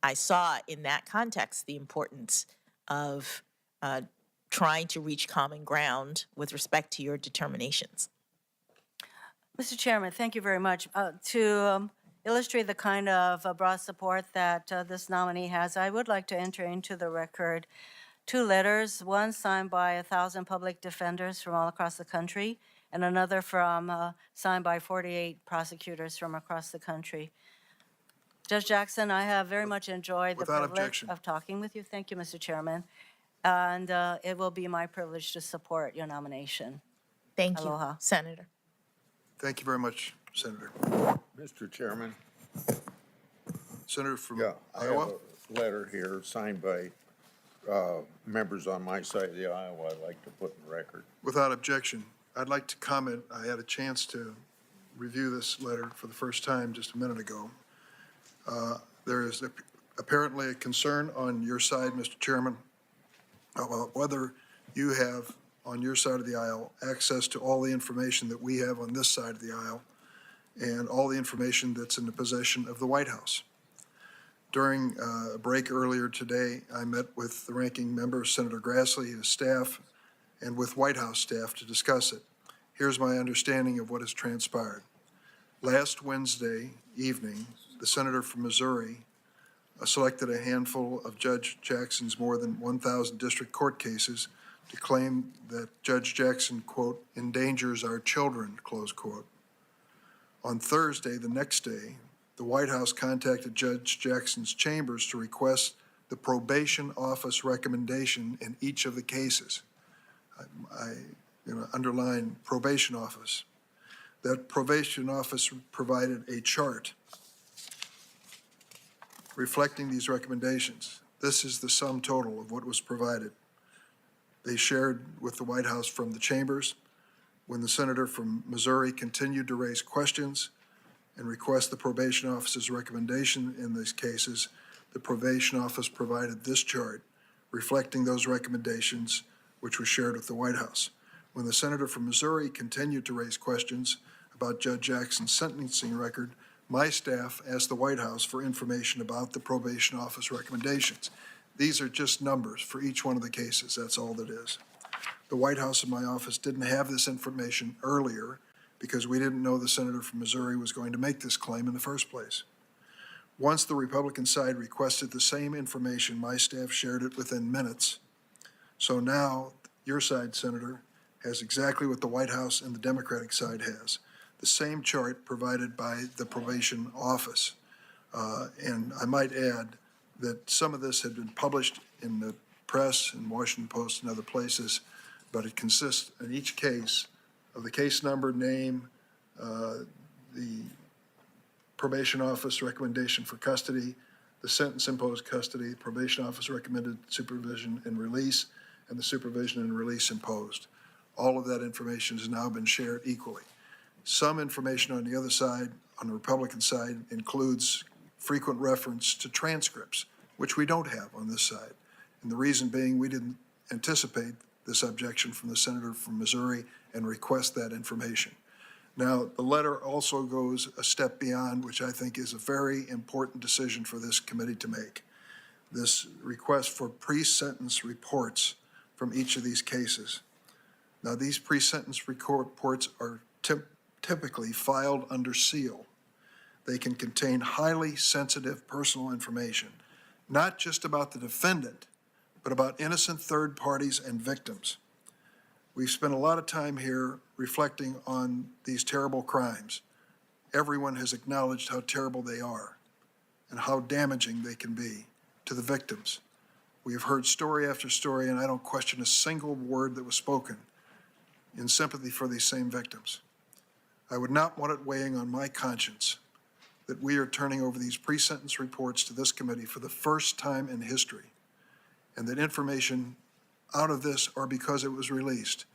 I saw in that context the importance of trying to reach common ground with respect to your determinations. Mr. Chairman, thank you very much. To illustrate the kind of broad support that this nominee has, I would like to enter into the record 2 letters, one signed by 1,000 public defenders from all across the country, and another signed by 48 prosecutors from across the country. Judge Jackson, I have very much enjoyed the Without privilege objection. of talking with you. Thank you, Mr. Chairman. And it will be my privilege to support your nomination. Thank you, Aloha. Senator. Thank you very much, Senator. Mr. Chairman, Senator from yeah, I have Iowa. a letter here signed by members on my side of the aisle I'd like to put in the record. Without objection. I'd like to comment. I had a chance to review this letter for the first time just a minute ago. There is apparently a concern on your side, Mr. Chairman, about whether you have on your side of the aisle access to all the information that we have on this side of the aisle and all the information that's in the possession of the White House. During a break earlier today, I met with the ranking member, Senator Grassley, his staff, and with White House staff to discuss it. Here's my understanding of what has transpired. Last Wednesday evening, the senator from Missouri selected a handful of Judge Jackson's more than 1,000 district court cases to claim that Judge Jackson, quote, endangers our children, close quote. On Thursday, the next day, the White House contacted Judge Jackson's chambers to request the probation office recommendation in each of the cases. I underline probation office. That probation office provided a chart reflecting these recommendations. This is the sum total of what was provided. They shared with the White House from the chambers. When the senator from Missouri continued to raise questions and request the probation office's recommendation in these cases, the probation office provided this chart reflecting those recommendations, which was shared with the White House. When the senator from Missouri continued to raise questions about Judge Jackson's sentencing record, my staff asked the White House for information about the probation office recommendations. These are just numbers for each one of the cases. That's all that is. The White House and my office didn't have this information earlier because we didn't know the senator from Missouri was going to make this claim in the first place. Once the Republican side requested the same information, my staff shared it within minutes. So now your side, Senator, has exactly what the White House and the Democratic side has. The same chart provided by the probation office. And I might add that some of this had been published in the press, in Washington Post and other places, but it consists in each case of the case number, name, the probation office recommendation for custody, the sentence imposed custody, probation office recommended supervision and release, and the supervision and release imposed. All of that information has now been shared equally. Some information on the other side, on the Republican side, includes frequent reference to transcripts, which we don't have on this side. And the reason being, we didn't anticipate this objection from the senator from Missouri and request that information. Now, the letter also goes a step beyond, which I think is a very important decision for this committee to make. This request for pre-sentence reports from each of these cases. Now, these pre-sentence reports are typically filed under seal. They can contain highly sensitive personal information, not just about the defendant, but about innocent third parties and victims. We've spent a lot of time here reflecting on these terrible crimes. Everyone has acknowledged how terrible they are and how damaging they can be to the victims. We have heard story after story, and I don't question a single word that was spoken in sympathy for these same victims. I would not want it weighing on my conscience that we are turning over these pre-sentence reports to this committee for the first time in history, and that information out of this, or because it was released,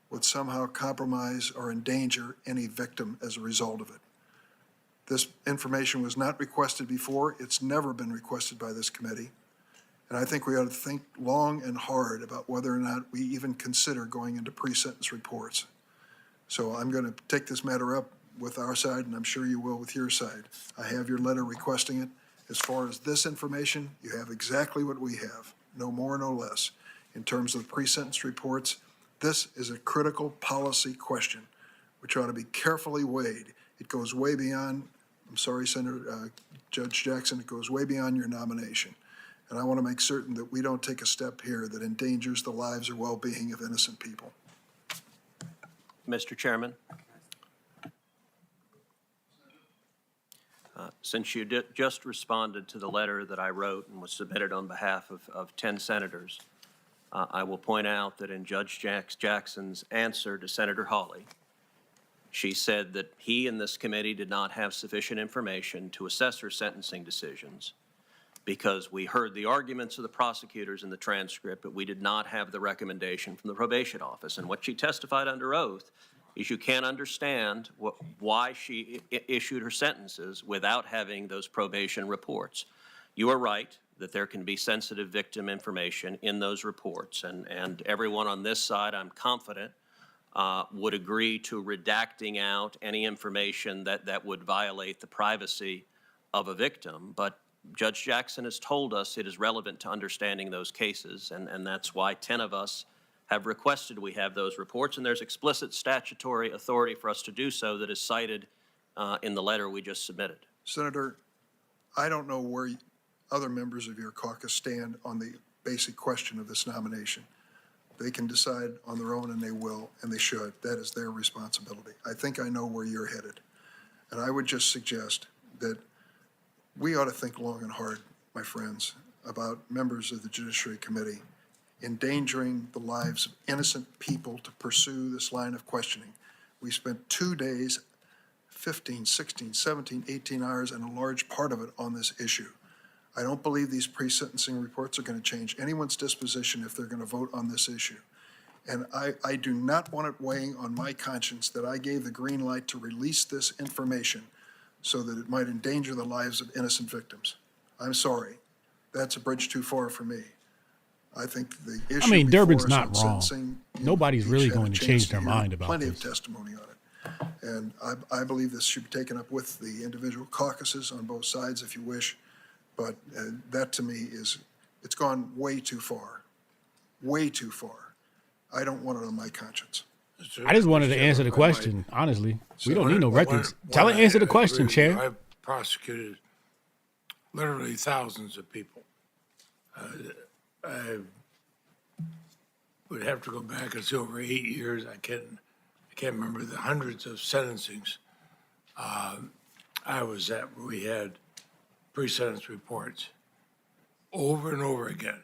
would somehow compromise or endanger any victim as a result of it. This information was not requested before. It's never been requested by this committee. And I think we ought to think long and hard about whether or not we even consider going into pre-sentence reports. So I'm going to take this matter up with our side, and I'm sure you will with your side. I have your letter requesting it. As far as this information, you have exactly what we have, no more, no less. In terms of pre-sentence reports, this is a critical policy question, which ought to be carefully weighed. It goes way beyond I'm sorry, Judge Jackson, it goes way beyond your nomination. And I want to make certain that we don't take a step here that endangers the lives or well-being of innocent people. Mr. Chairman, since you just responded to the letter that I wrote and was submitted on behalf of 10 senators, I will point out that in Judge Jackson's answer to Senator Hawley, she said that he and this committee did not have sufficient information to assess her sentencing decisions because we heard the arguments of the prosecutors in the transcript, but we did not have the recommendation from the probation office. And what she testified under oath is you can't understand why she issued her sentences without having those probation reports. You are right that there can be sensitive victim information in those reports, and everyone on this side, I'm confident, would agree to redacting out any information that would violate the privacy of a victim. But Judge Jackson has told us it is relevant to understanding those cases, and that's why 10 of us have requested we have those reports, and there's explicit statutory authority for us to do so that is cited in the letter we just submitted. Senator, I don't know where other members of your caucus stand on the basic question of this nomination. They can decide on their own, and they will, and they should. That is their responsibility. I think I know where you're headed. And I would just suggest that we ought to think long and hard, my friends, about members of the Judiciary Committee endangering the lives of innocent people to pursue this line of questioning. We spent 2 days, 15, 16, 17, 18 hours, and a large part of it on this issue. I don't believe these pre-sentencing reports are going to change anyone's disposition if they're going to vote on this issue. And I do not want it weighing on my conscience that I gave the green light to release this information so that it might endanger the lives of innocent victims. I'm sorry. That's a bridge too far for me. I think the issue. I mean, Durbin's before us not on wrong. sentencing, Nobody's really each had a going to chance change their hear mind about plenty this. of testimony on it. And I believe this should be taken up with the individual caucuses on both sides, if you wish. But that to me it's gone way too far. Way too far. I don't want it on my conscience. I just wanted to answer the question, honestly. We don't need no records. Tell her answer the question, Chair. I've prosecuted literally thousands of people. I would have to go back and see over 8 years. I can't remember the hundreds of sentencings I was at where we had pre-sentence reports over and over again.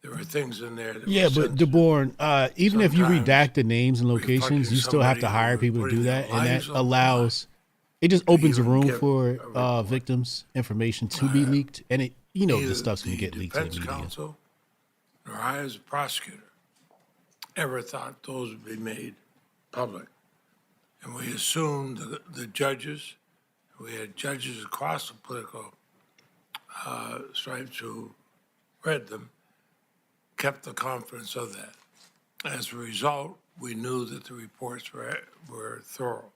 There were things in there that Yeah, were but DeBorn, even if you Sometimes redact the names and locations, you still have to hire people to do that, and that allows. It just opens the room for victims' information to be leaked, and it the stuff's gonna get leaked to the defense media. counsel, nor I as a prosecutor, ever thought those would be made public. And we assumed the judges, we had judges across the political stripes who read them, kept the confidence of that. As a result, we knew that the reports were thorough.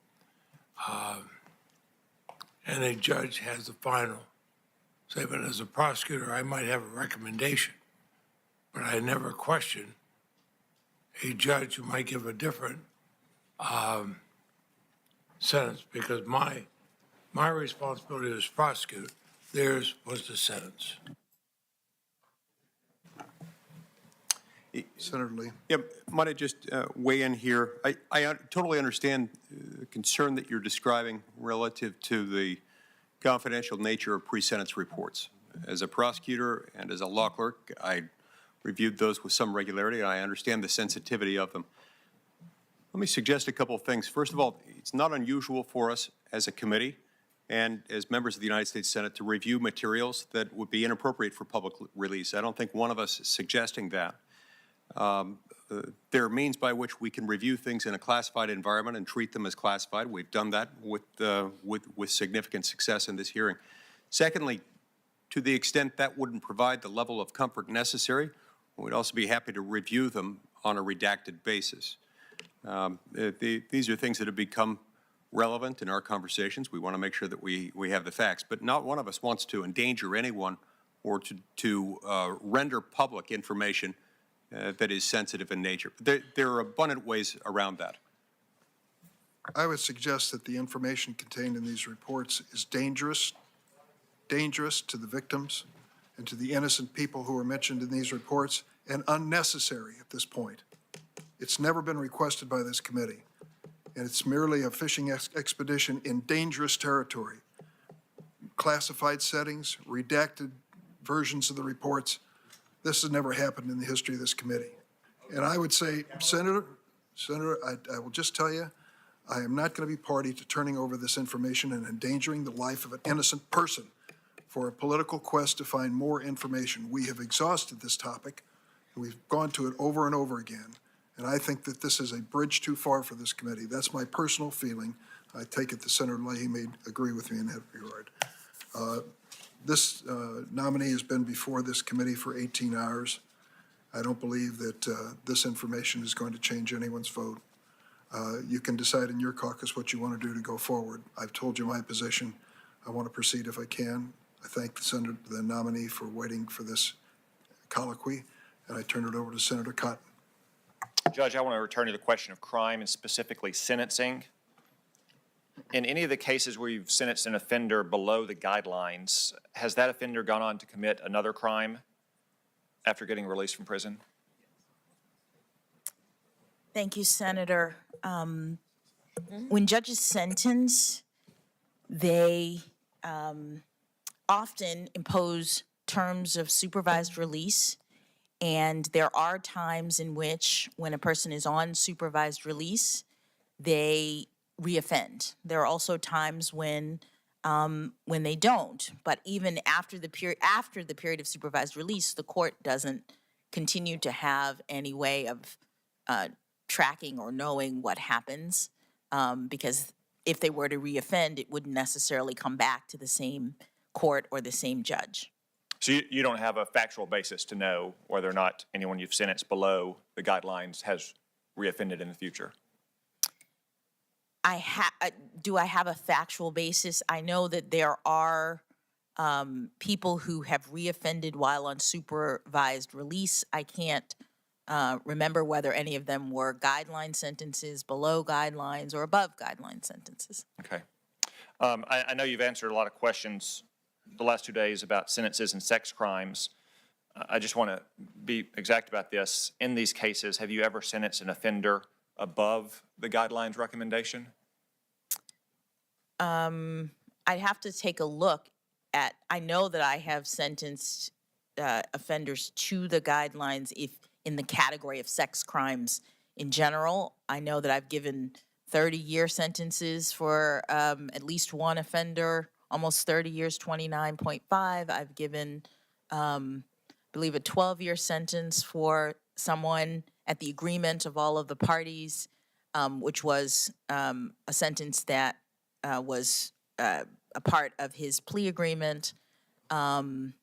And a judge has the final say, but as a prosecutor, I might have a recommendation, but I never question a judge who might give a different sentence, because my responsibility as prosecutor, theirs was the sentence. Senator Lee. Yeah, might I just weigh in here? I totally understand the concern that you're describing relative to the confidential nature of pre-sentence reports. As a prosecutor and as a law clerk, I reviewed those with some regularity, and I understand the sensitivity of them. Let me suggest a couple of things. First of all, it's not unusual for us as a committee and as members of the United States Senate to review materials that would be inappropriate for public release. I don't think one of us is suggesting that. There are means by which we can review things in a classified environment and treat them as classified. We've done that with significant success in this hearing. Secondly, to the extent that wouldn't provide the level of comfort necessary, we'd also be happy to review them on a redacted basis. These are things that have become relevant in our conversations. We want to make sure that we have the facts, but not one of us wants to endanger anyone or to render public information that is sensitive in nature. There are abundant ways around that. I would suggest that the information contained in these reports is dangerous to the victims and to the innocent people who are mentioned in these reports, and unnecessary at this point. It's never been requested by this committee, and it's merely a fishing expedition in dangerous territory. Classified settings, redacted versions of the reports. This has never happened in the history of this committee. And I would say, Senator, I will just tell you, I am not going to be party to turning over this information and endangering the life of an innocent person for a political quest to find more information. We have exhausted this topic, and we've gone to it over and over again. And I think that this is a bridge too far for this committee. That's my personal feeling. I take it that Senator Leahy may agree with me in that regard. This nominee has been before this committee for 18 hours. I don't believe that this information is going to change anyone's vote. You can decide in your caucus what you want to do to go forward. I've told you my position. I want to proceed if I can. I thank the nominee for waiting for this colloquy, and I turn it over to Senator Cotton. Judge, I want to return to the question of crime and specifically sentencing. In any of the cases where you've sentenced an offender below the guidelines, has that offender gone on to commit another crime after getting released from prison? Thank you, Senator. When judges sentence, they often impose terms of supervised release, and there are times in which, when a person is on supervised release, they reoffend. There are also times when they don't. But even after the period of supervised release, the court doesn't continue to have any way of tracking or knowing what happens, because if they were to reoffend, it wouldn't necessarily come back to the same court or the same judge. So you don't have a factual basis to know whether or not anyone you've sentenced below the guidelines has reoffended in the future? Do I have a factual basis? I know that there are people who have reoffended while on supervised release. I can't remember whether any of them were guideline sentences, below guidelines, or above guideline sentences. Okay. I know you've answered a lot of questions the last 2 days about sentences and sex crimes. I just want to be exact about this. In these cases, have you ever sentenced an offender above the guidelines recommendation? I'd have to take a look at, I know that I have sentenced offenders to the guidelines if in the category of sex crimes in general. I know that I've given 30-year sentences for at least one offender, almost 30 years, 29.5. I've given, I believe, a 12-year sentence for someone at the agreement of all of the parties, which was a sentence that was a part of his plea agreement. I'm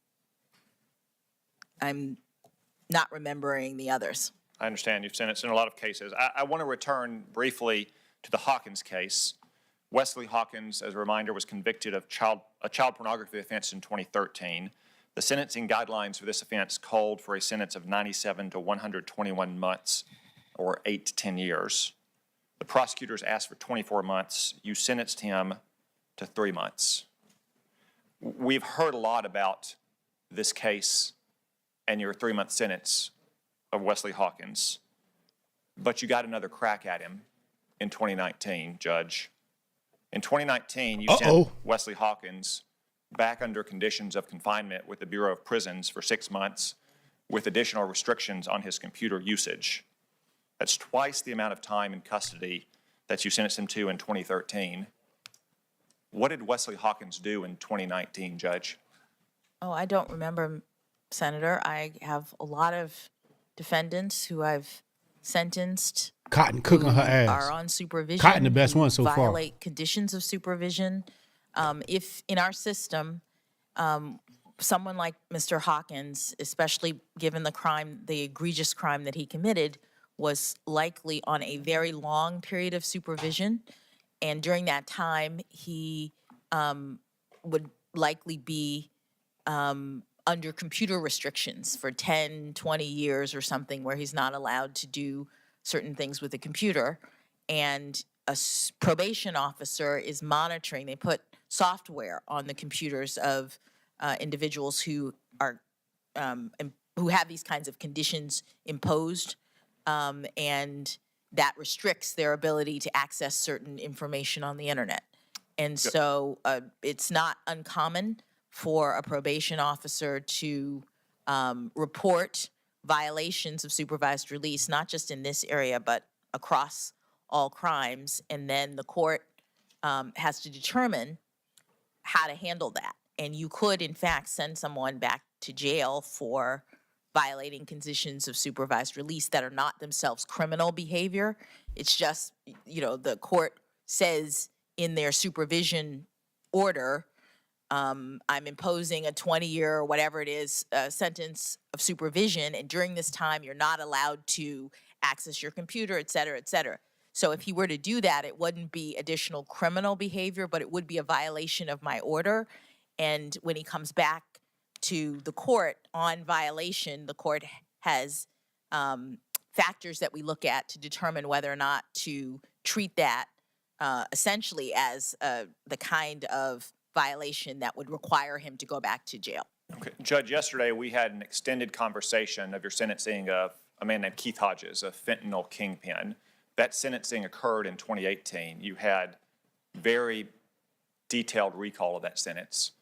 not remembering the others. I understand you've sentenced in a lot of cases. I want to return briefly to the Hawkins case. Wesley Hawkins, as a reminder, was convicted of a child pornography offense in 2013. The sentencing guidelines for this offense called for a sentence of 97 to 121 months, or 8 to 10 years. The prosecutors asked for 24 months. You sentenced him to 3 months. We've heard a lot about this case and your 3-month sentence of Wesley Hawkins, but you got another crack at him in 2019, Judge. In 2019, you sent Wesley Hawkins back under conditions of confinement with the Bureau of Prisons for 6 months with additional restrictions on his computer usage. That's twice the amount of time in custody that you sentenced him to in 2013. What did Wesley Hawkins do in 2019, Judge? Oh, I don't remember, Senator. I have a lot of defendants who I've sentenced. Cotton cooking her ass. Are on supervision. Cotton the best one so far. Violate conditions of supervision. If in our system, someone like Mr. Hawkins, especially given the crime, the egregious crime that he committed, was likely on a very long period of supervision. And during that time, he would likely be under computer restrictions for 10, 20 years or something, where he's not allowed to do certain things with the computer. And probation officer is monitoring. They put software on the computers of individuals who are who have these kinds of conditions imposed, and that restricts their ability to access certain information on the internet. And so it's not uncommon for a probation officer to report violations of supervised release, not just in this area, but across all crimes. And then the court has to determine how to handle that. And you could, in fact, send someone back to jail for violating conditions of supervised release that are not themselves criminal behavior. It's just, the court says in their supervision order, I'm imposing a 20-year or whatever it is sentence of supervision, and during this time, you're not allowed to access your computer, et cetera, et cetera. So if he were to do that, it wouldn't be additional criminal behavior, but it would be a violation of my order. And when he comes back to the court on violation, the court has factors that we look at to determine whether or not to treat that essentially as the kind of violation that would require him to go back to jail. Okay. Judge, yesterday we had an extended conversation of your sentencing of a man named Keith Hodges, a fentanyl kingpin. That sentencing occurred in 2018. You had very detailed recall of that sentence.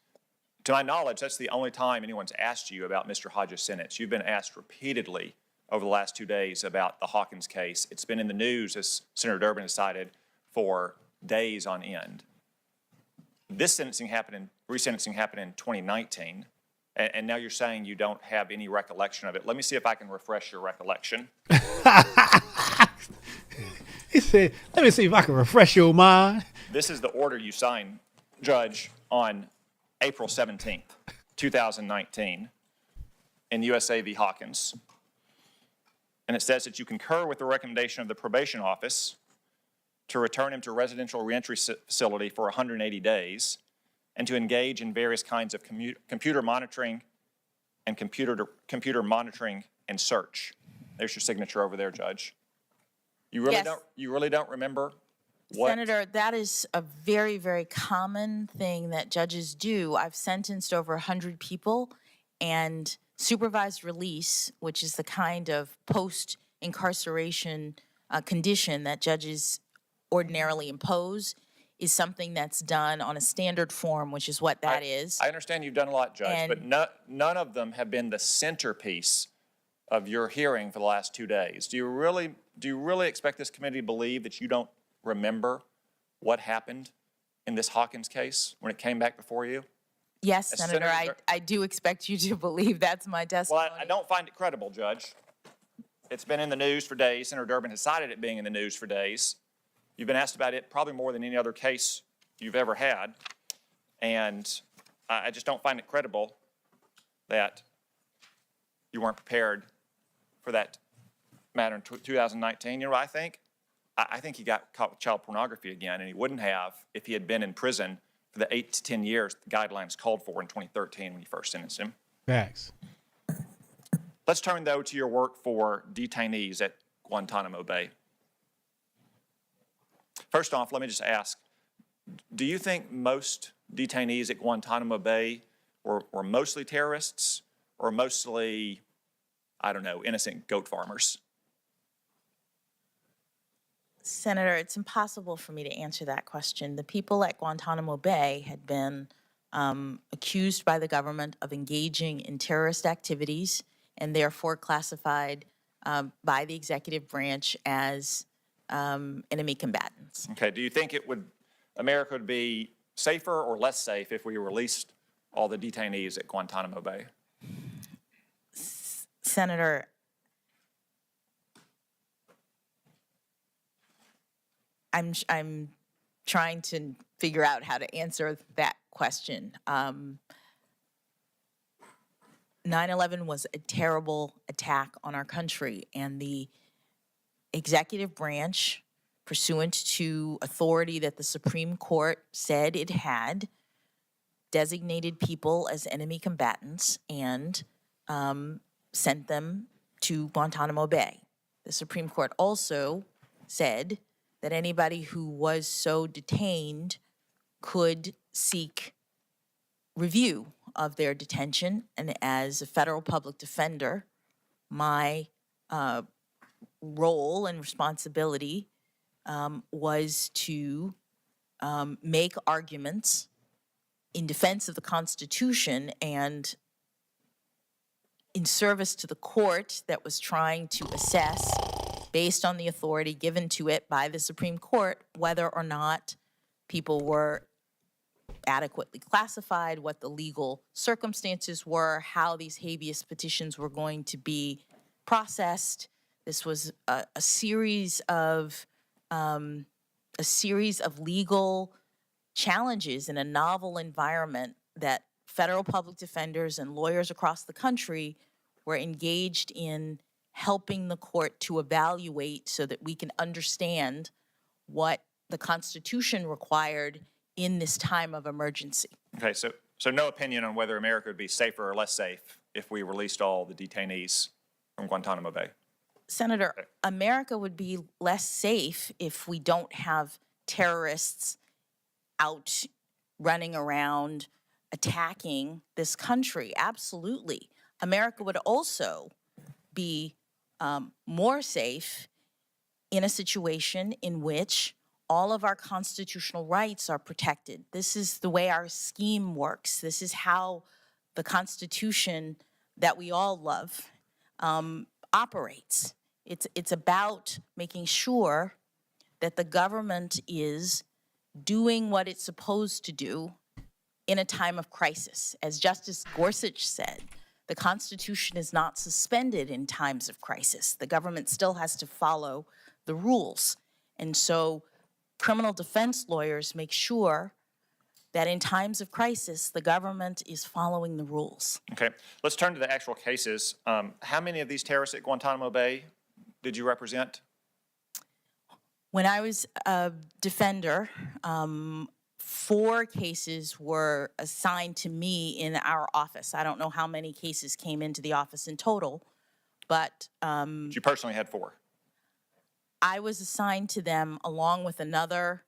To my knowledge, that's the only time anyone's asked you about Mr. Hodges' sentence. You've been asked repeatedly over the last 2 days about the Hawkins case. It's been in the news, as Senator Durbin has cited, for days on end. This resentencing happened in 2019, and now you're saying you don't have any recollection of it. Let me see if I can refresh your recollection. He said, let me see if I can refresh your mind. This is the order you signed, Judge, on April 17th, 2019, in USA v. Hawkins. And it says that you concur with the recommendation of the probation office to return him to residential reentry facility for 180 days and to engage in various kinds of computer monitoring and computer monitoring and search. There's your signature over there, Judge. You really don't remember what? Senator, that is a very, very common thing that judges do. I've sentenced over 100 people, and supervised release, which is the kind of post-incarceration condition that judges ordinarily impose, is something that's done on a standard form, which is what that is. I understand you've done a lot, Judge, but none of them have been the centerpiece of your hearing for the last 2 days. Do you really expect this committee to believe that you don't remember what happened in this Hawkins case when it came back before you? Yes, Senator, I do expect you to believe that's my testimony. Well, I don't find it credible, Judge. It's been in the news for days. Senator Durbin has cited it being in the news for days. You've been asked about it probably more than any other case you've ever had. And I just don't find it credible that you weren't prepared for that matter in 2019. You know what I think? I think he got caught with child pornography again, and he wouldn't have if he had been in prison for the 8 to 10 years the guidelines called for in 2013 when you first sentenced him. Facts. Let's turn, though, to your work for detainees at Guantanamo Bay. First off, let me just ask, do you think most detainees at Guantanamo Bay were mostly terrorists or mostly, I don't know, innocent goat farmers? Senator, it's impossible for me to answer that question. The people at Guantanamo Bay had been accused by the government of engaging in terrorist activities and therefore classified by the executive branch as enemy combatants. Okay, do you think America would be safer or less safe if we released all the detainees at Guantanamo Bay? Senator, I'm trying to figure out how to answer that question. 9/11 was a terrible attack on our country, and the executive branch, pursuant to authority that the Supreme Court said it had, designated people as enemy combatants and sent them to Guantanamo Bay. The Supreme Court also said that anybody who was so detained could seek review of their detention. And as a federal public defender, my role and responsibility was to make arguments in defense of the Constitution and in service to the court that was trying to assess, based on the authority given to it by the Supreme Court, whether or not people were adequately classified, what the legal circumstances were, how these habeas petitions were going to be processed. This was a series of legal challenges in a novel environment that federal public defenders and lawyers across the country were engaged in helping the court to evaluate so that we can understand what the Constitution required in this time of emergency. Okay, so no opinion on whether America would be safer or less safe if we released all the detainees from Guantanamo Bay? Senator, America would be less safe if we don't have terrorists out running around attacking this country. Absolutely. America would also be more safe in a situation in which all of our constitutional rights are protected. This is the way our scheme works. This is how the Constitution that we all love operates. It's about making sure that the government is doing what it's supposed to do in a time of crisis. As Justice Gorsuch said, the Constitution is not suspended in times of crisis. The government still has to follow the rules. And so criminal defense lawyers make sure that in times of crisis, the government is following the rules. Okay, let's turn to the actual cases. How many of these terrorists at Guantanamo Bay did you represent? When I was a defender, 4 cases were assigned to me in our office. I don't know how many cases came into the office in total, but You personally had 4. I was assigned to them along with another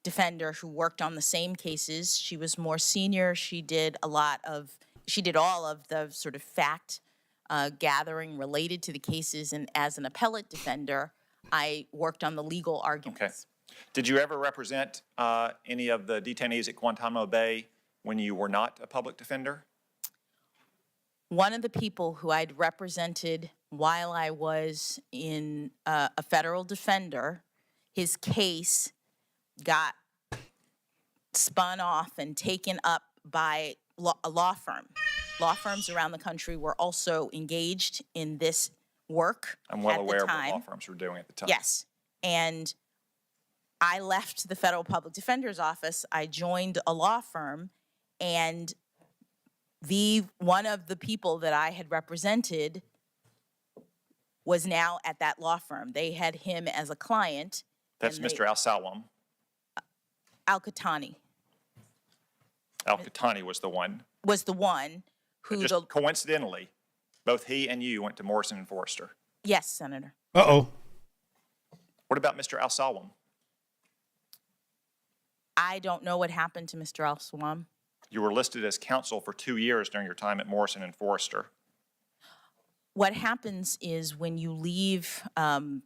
defender who worked on the same cases. She was more senior. She did all of the sort of fact gathering related to the cases, and as an appellate defender, I worked on the legal arguments. Okay. Did you ever represent any of the detainees at Guantanamo Bay when you were not a public defender? One of the people who I'd represented while I was in a federal defender, his case got spun off and taken up by a law firm. Law firms around the country were also engaged in this work. I'm well at the aware of what time. law firms were doing at the time. Yes, and I left the federal public defender's office. I joined a law firm, and one of the people that I had represented was now at that law firm. They had him as a client. That's Mr. Al-Salwam. Al-Qahtani Al-Qahtani was the one. was the one who Just coincidentally, both he and you went to Morrison and Foerster. Yes, Senator. Uh-oh. What about Mr. Al-Salwam? I don't know what happened to Mr. Al-Salwam. You were listed as counsel for 2 years during your time at Morrison and Foerster. What happens is when you leave from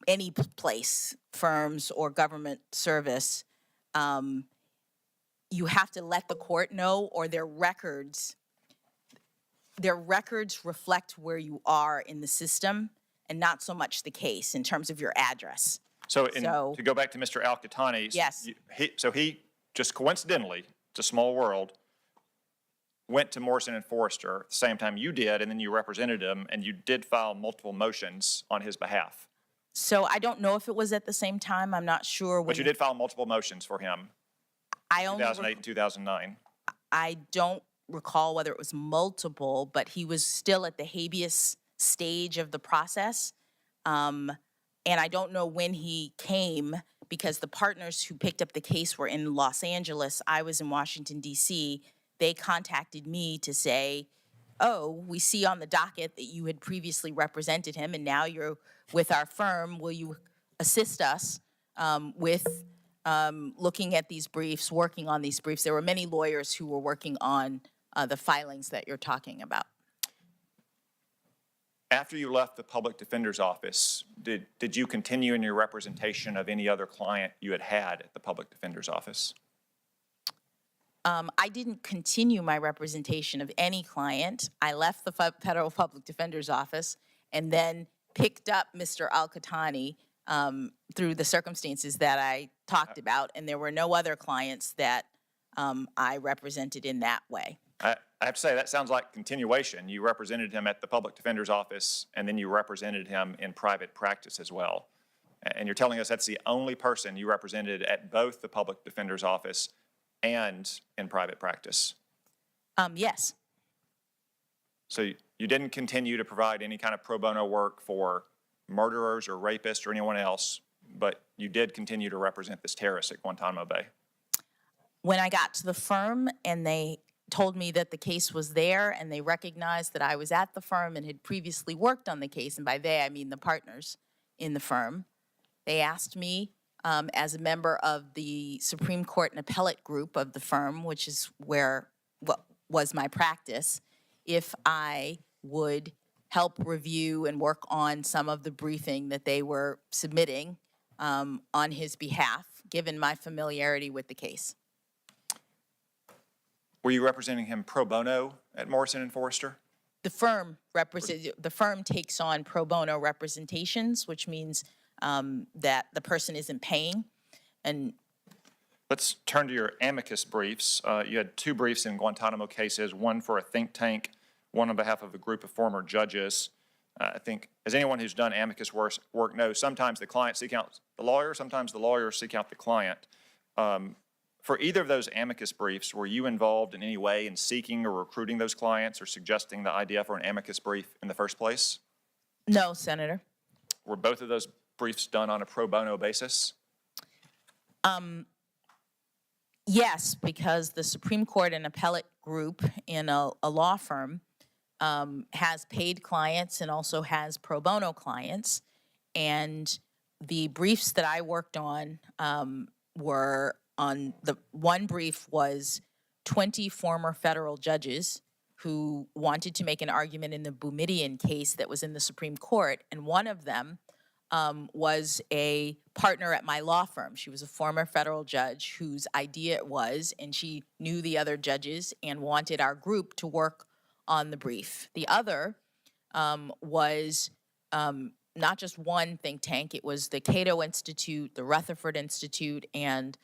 any place, firms or government service, you have to let the court know, or their records reflect where you are in the system, and not so much the case in terms of your address. So to go back to Mr. Al-Qahtani, Yes. He just coincidentally, it's a small world, went to Morrison and Foerster at the same time you did, and then you represented him, and you did file multiple motions on his behalf. So I don't know if it was at the same time. I'm not sure. But you did file multiple motions for him, I only 2008 and 2009. I don't recall whether it was multiple, but he was still at the habeas stage of the process. And I don't know when he came, because the partners who picked up the case were in Los Angeles. I was in Washington, D.C. They contacted me to say, oh, we see on the docket that you had previously represented him and now you're with our firm. Will you assist us with looking at these briefs, working on these briefs? There were many lawyers who were working on the filings that you're talking about. After you left the public defender's office, did you continue in your representation of any other client you had at the public defender's office? I didn't continue my representation of any client. I left the federal public defender's office and then picked up Mr. Al-Qahtani through the circumstances that I talked about, and there were no other clients that I represented in that way. I have to say, that sounds like continuation. You represented him at the public defender's office, and then you represented him in private practice as well. And you're telling us that's the only person you represented at both the public defender's office and in private practice? Yes. So you didn't continue to provide any kind of pro bono work for murderers or rapists or anyone else, but you did continue to represent this terrorist at Guantanamo Bay? When I got to the firm and they told me that the case was there and they recognized that I was at the firm and had previously worked on the case, and by they I mean the partners in the firm, they asked me as a member of the Supreme Court and appellate group of the firm, which is what was my practice, if I would help review and work on some of the briefing that they were submitting on his behalf, given my familiarity with the case. Were you representing him pro bono at Morrison and Foerster? The firm takes on pro bono representations, which means that the person isn't paying. And let's turn to your amicus briefs. You had two briefs in Guantanamo cases, one for a think tank, one on behalf of a group of former judges. I think, as anyone who's done amicus work knows, sometimes the client seek out the lawyer, sometimes the lawyer seek out the client. For either of those amicus briefs, were you involved in any way in seeking or recruiting those clients or suggesting the idea for an amicus brief in the first place? No, Senator. Were both of those briefs done on a pro bono basis? Yes, because the Supreme Court and appellate group in a law firm has paid clients and also has pro bono clients. And the briefs that I worked on were on the one brief was 20 former federal judges who wanted to make an argument in the Boumediene case that was in the Supreme Court. And one of them was a partner at my law firm. She was a former federal judge whose idea it was, and she knew the other judges and wanted our group to work on the brief. The other was not just one think tank, it was the Cato Institute, the Rutherford Institute, and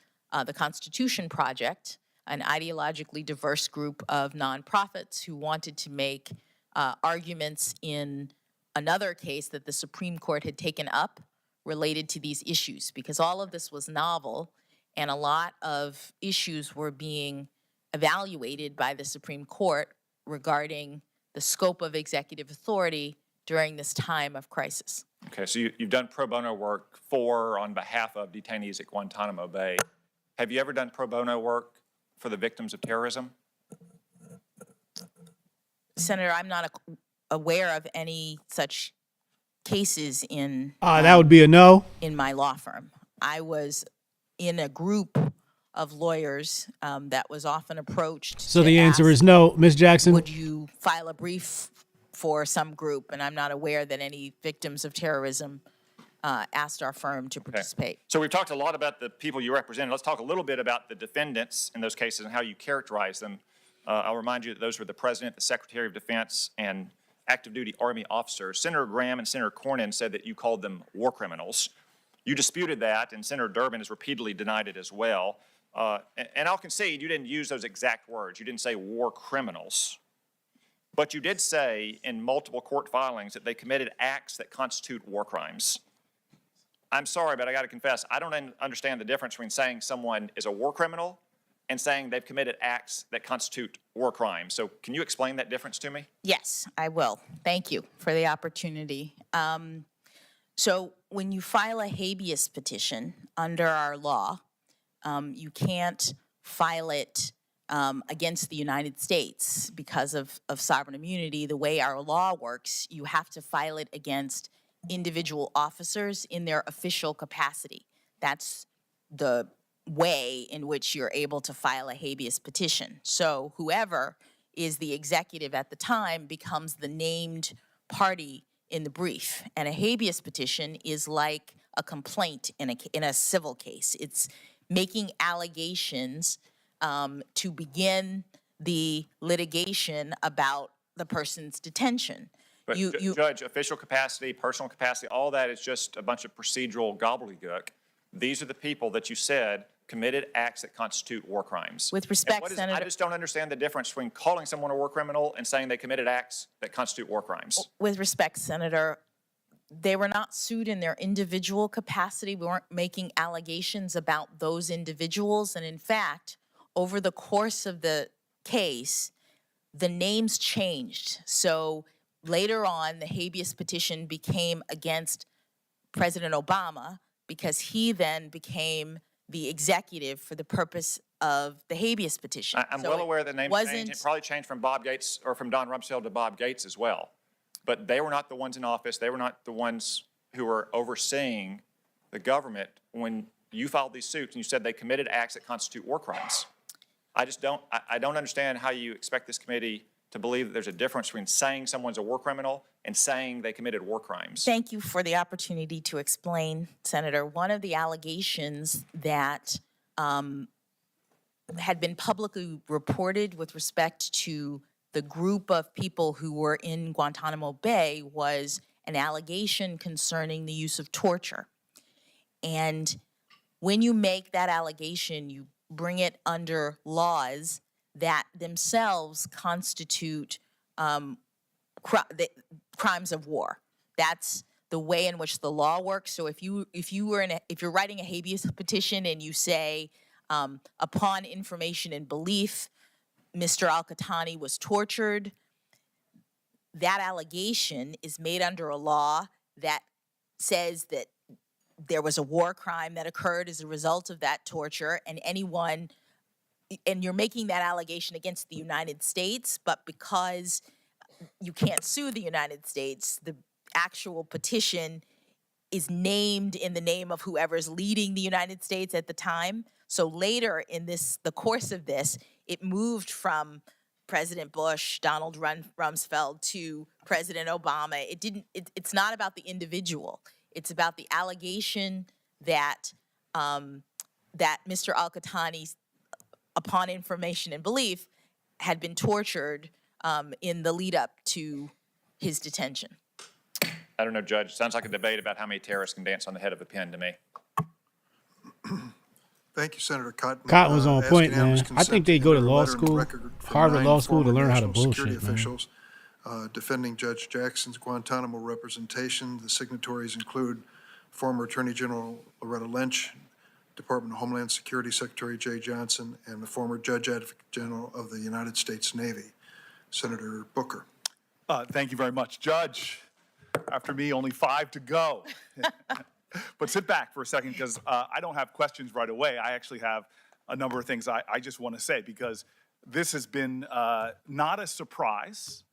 the Constitution Project, an ideologically diverse group of nonprofits who wanted to make arguments in another case that the Supreme Court had taken up related to these issues, because all of this was novel and a lot of issues were being evaluated by the Supreme Court regarding the scope of executive authority during this time of crisis. Okay, so you've done pro bono work for or on behalf of detainees at Guantanamo Bay. Have you ever done pro bono work for the victims of terrorism? Senator, I'm not aware of any such cases in that would be a no. In my law firm. I was in a group of lawyers that was often approached. So the answer is no, Ms. Jackson. Would you file a brief for some group? And I'm not aware that any victims of terrorism asked our firm to participate. So we've talked a lot about the people you represent. Let's talk a little bit about the defendants in those cases and how you characterize them. I'll remind you that those were the President, the Secretary of Defense, and active duty Army officers. Senator Graham and Senator Cornyn said that you called them war criminals. You disputed that, and Senator Durbin has repeatedly denied it as well. And I'll concede you didn't use those exact words. You didn't say war criminals. But you did say in multiple court filings that they committed acts that constitute war crimes. I'm sorry, but I got to confess, I don't understand the difference between saying someone is a war criminal and saying they've committed acts that constitute war crimes. So can you explain that difference to me? Yes, I will. Thank you for the opportunity. So when you file a habeas petition under our law, you can't file it against the United States because of sovereign immunity. The way our law works, you have to file it against individual officers in their official capacity. That's the way in which you're able to file a habeas petition. So whoever is the executive at the time becomes the named party in the brief. And a habeas petition is like a complaint in a civil case. It's making allegations to begin the litigation about the person's detention. But Judge, official capacity, personal capacity, all that is just a bunch of procedural gobbledygook. These are the people that you said committed acts that constitute war crimes. With respect, Senator, I just don't understand the difference between calling someone a war criminal and saying they committed acts that constitute war crimes. with respect, Senator, they were not sued in their individual capacity. We weren't making allegations about those individuals. And in fact, over the course of the case, the names changed. So later on, the habeas petition became against President Obama because he then became the executive for the purpose of the habeas petition. I'm well aware the name changed. It probably changed from Bob Gates or from Don Rumsfeld to Bob Gates as well. But they were not the ones in office. They were not the ones who were overseeing the government when you filed these suits and you said they committed acts that constitute war crimes. I don't understand how you expect this committee to believe that there's a difference between saying someone's a war criminal and saying they committed war crimes. Thank you for the opportunity to explain, Senator. One of the allegations that had been publicly reported with respect to the group of people who were in Guantanamo Bay was an allegation concerning the use of torture. And when you make that allegation, you bring it under laws that themselves constitute crimes of war. That's the way in which the law works. So if you're writing a habeas petition and you say, upon information and belief, Mr. Al-Qahtani was tortured, that allegation is made under a law that says that there was a war crime that occurred as a result of that torture, and you're making that allegation against the United States, but because you can't sue the United States, the actual petition is named in the name of whoever's leading the United States at the time. So later in the course of this, it moved from President Bush, Donald Rumsfeld to President Obama. It's not about the individual. It's about the allegation that that Mr. Al-Qahtani, upon information and belief, had been tortured in the lead up to his detention. I don't know, Judge. Sounds like a debate about how many terrorists can dance on the head of a pin to me. Thank you, Senator Cotton. Cotton was on Ask point, unanimous man. I consent think they to go to enter a law letter in the school, record from Harvard 9 Law School, to former learn how to national security bullshit, man. officials defending Judge Jackson's Guantanamo representation. The signatories include former Attorney General Loretta Lynch, Department of Homeland Security Secretary Jay Johnson, and the former Judge Advocate General of the United States Navy, Senator Booker. Thank you very much, Judge. After me, only 5 to go. But sit back for a second, because I don't have questions right away. I actually have a number of things I just want to say, because this has been not a surprise,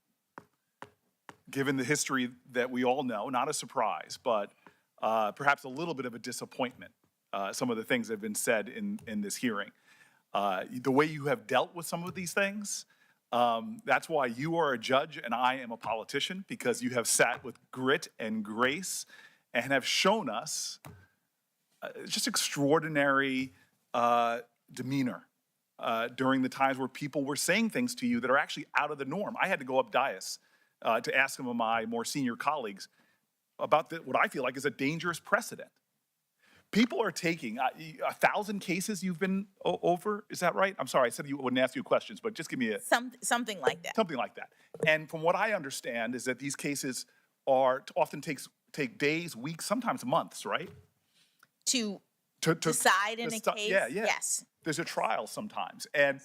given the history that we all know, not a surprise, but perhaps a little bit of a disappointment, some of the things that have been said in this hearing. The way you have dealt with some of these things, that's why you are a judge and I am a politician, because you have sat with grit and grace and have shown us just extraordinary demeanor during the times where people were saying things to you that are actually out of the norm. I had to go up dais to ask some of my more senior colleagues about what I feel like is a dangerous precedent. People are taking 1,000 cases you've been over, is that right? I'm sorry, I said you wouldn't ask you questions, but just give me something like that. Something like that. And from what I understand is that these cases often take days, weeks, sometimes months, right? To decide in a case, yeah. yes. There's a trial sometimes. And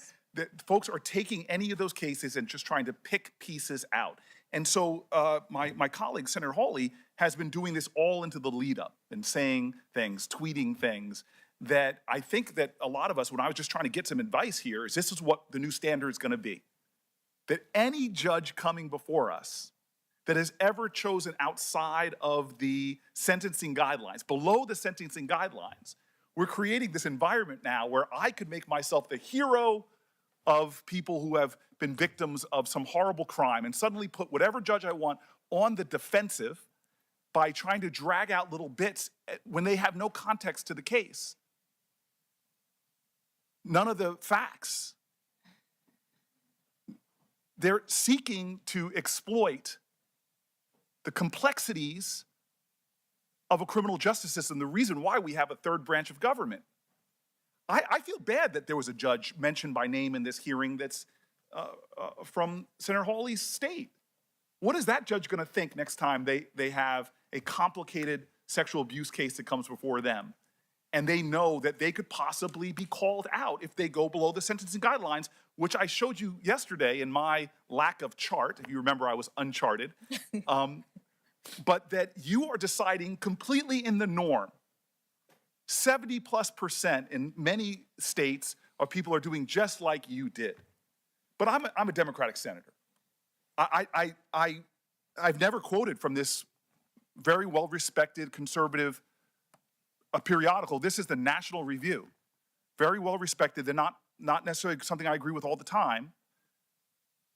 folks are taking any of those cases and just trying to pick pieces out. And so my colleague, Senator Hawley, has been doing this all into the lead up and saying things, tweeting things that I think that a lot of us, when I was just trying to get some advice here, is this is what the new standard is going to be. That any judge coming before us that has ever chosen outside of the sentencing guidelines, below the sentencing guidelines, we're creating this environment now where I could make myself the hero of people who have been victims of some horrible crime and suddenly put whatever judge I want on the defensive by trying to drag out little bits when they have no context to the case. None of the facts. They're seeking to exploit the complexities of a criminal justice system, the reason why we have a third branch of government. I feel bad that there was a judge mentioned by name in this hearing that's from Senator Hawley's state. What is that judge going to think next time they have a complicated sexual abuse case that comes before them, and they know that they could possibly be called out if they go below the sentencing guidelines, which I showed you yesterday in my lack of chart. If you remember, I was uncharted. But that you are deciding completely in the norm. 70+% in many states of people are doing just like you did. But I'm a Democratic senator. I've never quoted from this very well-respected conservative periodical. This is the National Review. Very well-respected. They're not necessarily something I agree with all the time.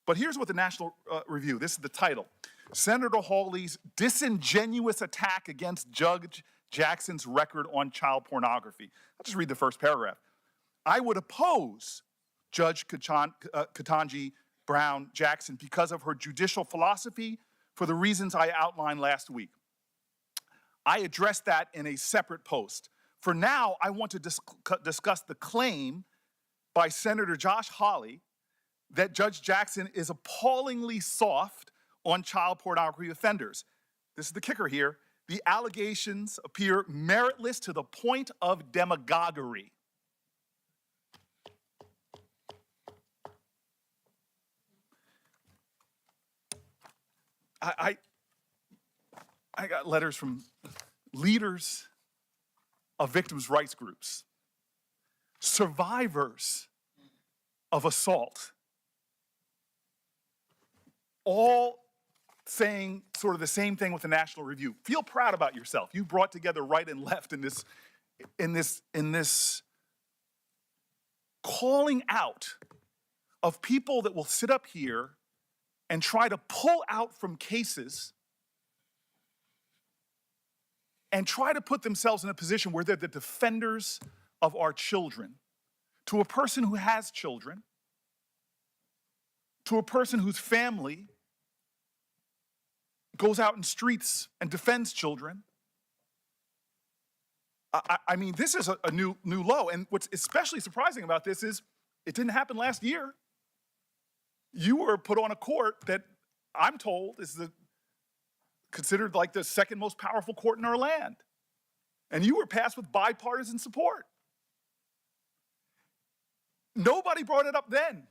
But here's what the National Review, this is the title. Senator Hawley's disingenuous attack against Judge Jackson's record on child pornography. I'll just read the first paragraph. I would oppose Judge Ketanji Brown Jackson because of her judicial philosophy for the reasons I outlined last week. I addressed that in a separate post. For now, I want to discuss the claim by Senator Josh Hawley that Judge Jackson is appallingly soft on child pornography offenders. This is the kicker here. The allegations appear meritless to the point of demagoguery. I got letters from leaders of victims' rights groups, survivors of assault, all saying sort of the same thing with the National Review. Feel proud about yourself. You brought together right and left in this calling out of people that will sit up here and try to pull out from cases and try to put themselves in a position where they're the defenders of our children. To a person who has children, to a person whose family goes out in streets and defends children. I mean, this is a new low. And what's especially surprising about this is it didn't happen last year. You were put on a court that I'm told is considered like the second most powerful court in our land. And you were passed with bipartisan support. Nobody brought it up then.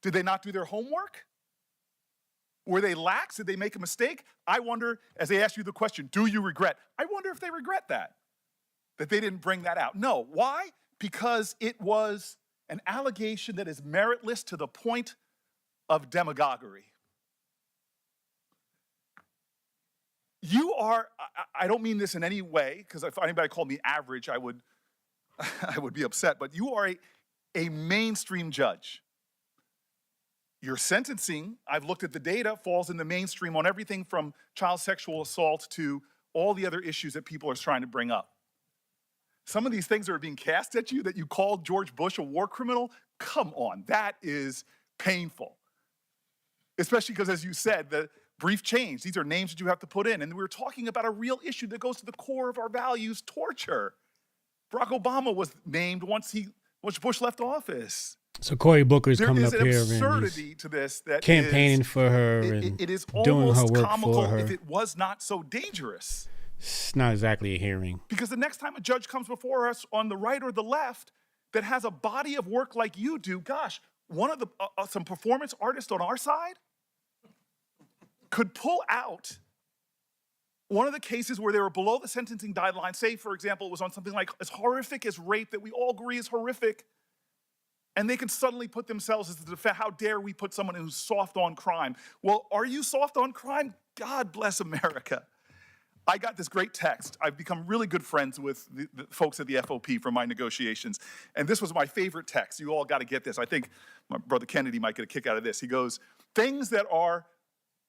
Did they not do their homework? Were they lax? Did they make a mistake? I wonder, as they ask you the question, do you regret? I wonder if they regret that they didn't bring that out. No. Why? Because it was an allegation that is meritless to the point of demagoguery. You are, I don't mean this in any way, because if anybody called me average, I would be upset, but you are a mainstream judge. Your sentencing, I've looked at the data, falls in the mainstream on everything from child sexual assault to all the other issues that people are trying to bring up. Some of these things that are being cast at you, that you called George Bush a war criminal, come on, that is painful. Especially because, as you said, the brief change, these are names that you have to put in. And we're talking about a real issue that goes to the core of our values, torture. Barack Obama was named once Bush left office. So Cory Booker's coming up here and absurdity to this that campaigning for her and it is doing her almost work comical for her. if it was not so dangerous. It's not exactly a hearing. Because the next time a judge comes before us on the right or the left that has a body of work like you do, gosh, one of the some performance artists on our side could pull out one of the cases where they were below the sentencing guideline, say, for example, it was on something like as horrific as rape that we all agree is horrific, and they can suddenly put themselves as the defense. How dare we put someone who's soft on crime? Well, are you soft on crime? God bless America. I got this great text. I've become really good friends with the folks at the FOP from my negotiations, and this was my favorite text. You all got to get this. I think my brother Kennedy might get a kick out of this. He goes, things that are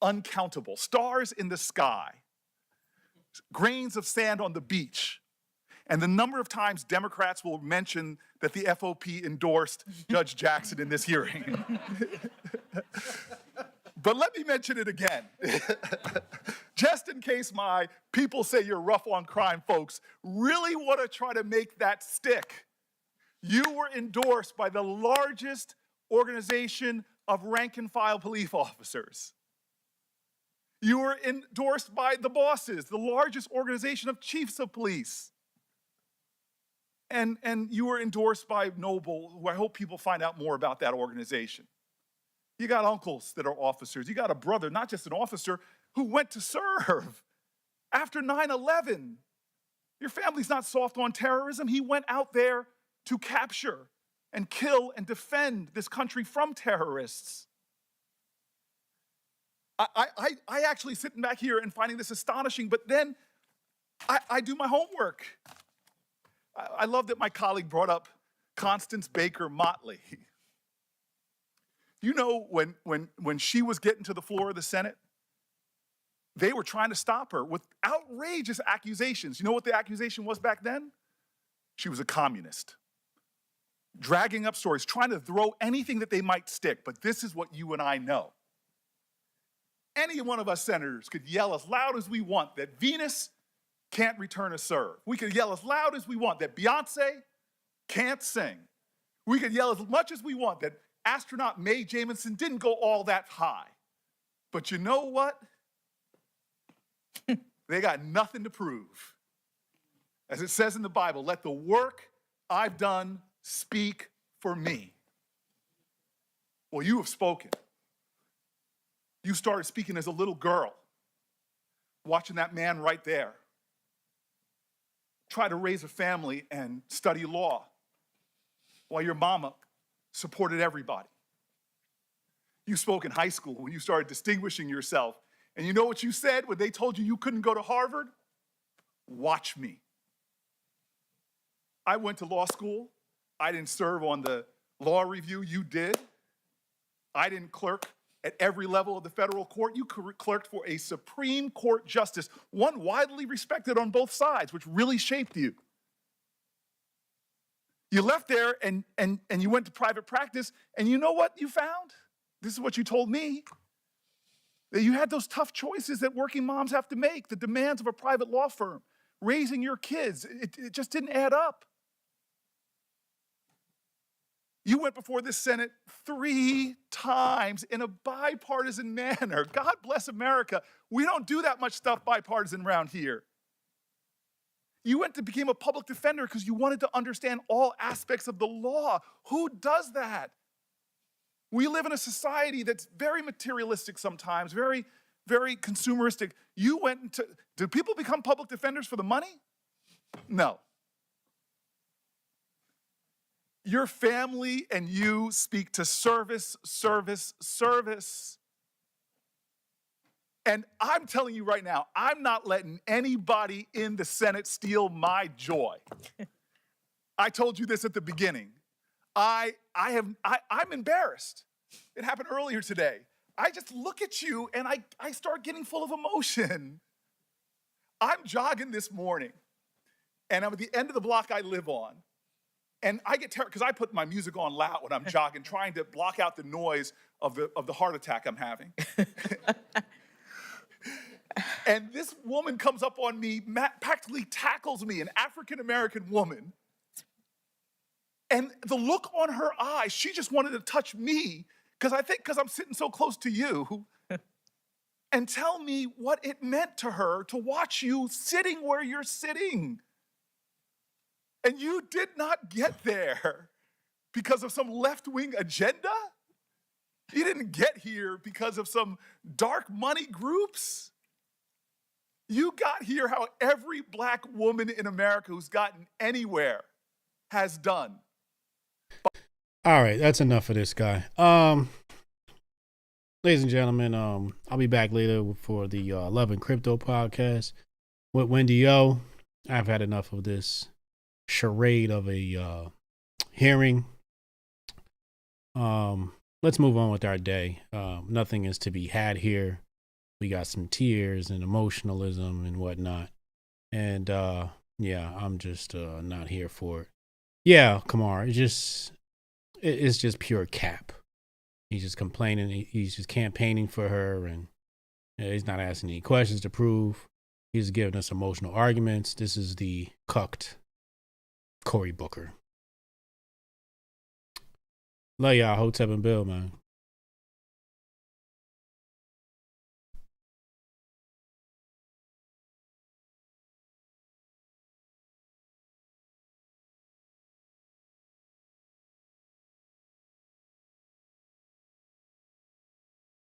uncountable, stars in the sky, grains of sand on the beach, and the number of times Democrats will mention that the FOP endorsed Judge Jackson in this hearing. But let me mention it again. Just in case my people say you're rough on crime folks really want to try to make that stick. You were endorsed by the largest organization of rank and file police officers. You were endorsed by the bosses, the largest organization of chiefs of police. And you were endorsed by Noble, who I hope people find out more about that organization. You got uncles that are officers. You got a brother, not just an officer, who went to serve after 9/11. Your family's not soft on terrorism. He went out there to capture and kill and defend this country from terrorists. I actually sitting back here and finding this astonishing, but then I do my homework. I love that my colleague brought up Constance Baker Motley. You know, when she was getting to the floor of the Senate, they were trying to stop her with outrageous accusations. You know what the accusation was back then? She was a communist. Dragging up stories, trying to throw anything that they might stick. But this is what you and I know. Any one of us senators could yell as loud as we want that Venus can't return a serve. We could yell as loud as we want that Beyonce can't sing. We could yell as much as we want that astronaut Mae Jemison didn't go all that high. But you know what? They got nothing to prove. As it says in the Bible, let the work I've done speak for me. Well, you have spoken. You started speaking as a little girl, watching that man right there try to raise a family and study law while your mama supported everybody. You spoke in high school when you started distinguishing yourself. And you know what you said when they told you you couldn't go to Harvard? Watch me. I went to law school. I didn't serve on the law review. You did. I didn't clerk at every level of the federal court. You clerked for a Supreme Court justice, one widely respected on both sides, which really shaped you. You left there and you went to private practice, and you know what you found? This is what you told me. That you had those tough choices that working moms have to make, the demands of a private law firm, raising your kids. It just didn't add up. You went before this Senate 3 times in a bipartisan manner. God bless America. We don't do that much stuff bipartisan around here. You went to become a public defender because you wanted to understand all aspects of the law. Who does that? We live in a society that's very materialistic sometimes, very, very consumeristic. You went into, do people become public defenders for the money? No. Your family and you speak to service, service, service. And I'm telling you right now, I'm not letting anybody in the Senate steal my joy. I told you this at the beginning. I'm embarrassed. It happened earlier today. I just look at you and I start getting full of emotion. I'm jogging this morning, and I'm at the end of the block I live on. And I get terrified because I put my music on loud when I'm jogging, trying to block out the noise of the heart attack I'm having. And this woman comes up on me, practically tackles me, an African-American woman. And the look on her eyes, she just wanted to touch me because I'm sitting so close to you, and tell me what it meant to her to watch you sitting where you're sitting. And you did not get there because of some left-wing agenda. You didn't get here because of some dark money groups. You got here how every black woman in America who's gotten anywhere has done. All right, that's enough of this guy. Ladies and gentlemen, I'll be back later for the Love and Crypto podcast with Wendy O. I've had enough of this charade of a hearing. Let's move on with our day. Nothing is to be had here. We got some tears and emotionalism and whatnot. And yeah, I'm just not here for it. Yeah, Kamar, it's just pure cap. He's just complaining. He's just campaigning for her, and he's not asking any questions to prove. He's giving us emotional arguments. This is the cucked Cory Booker. Love y'all, Hotep and Bill, man.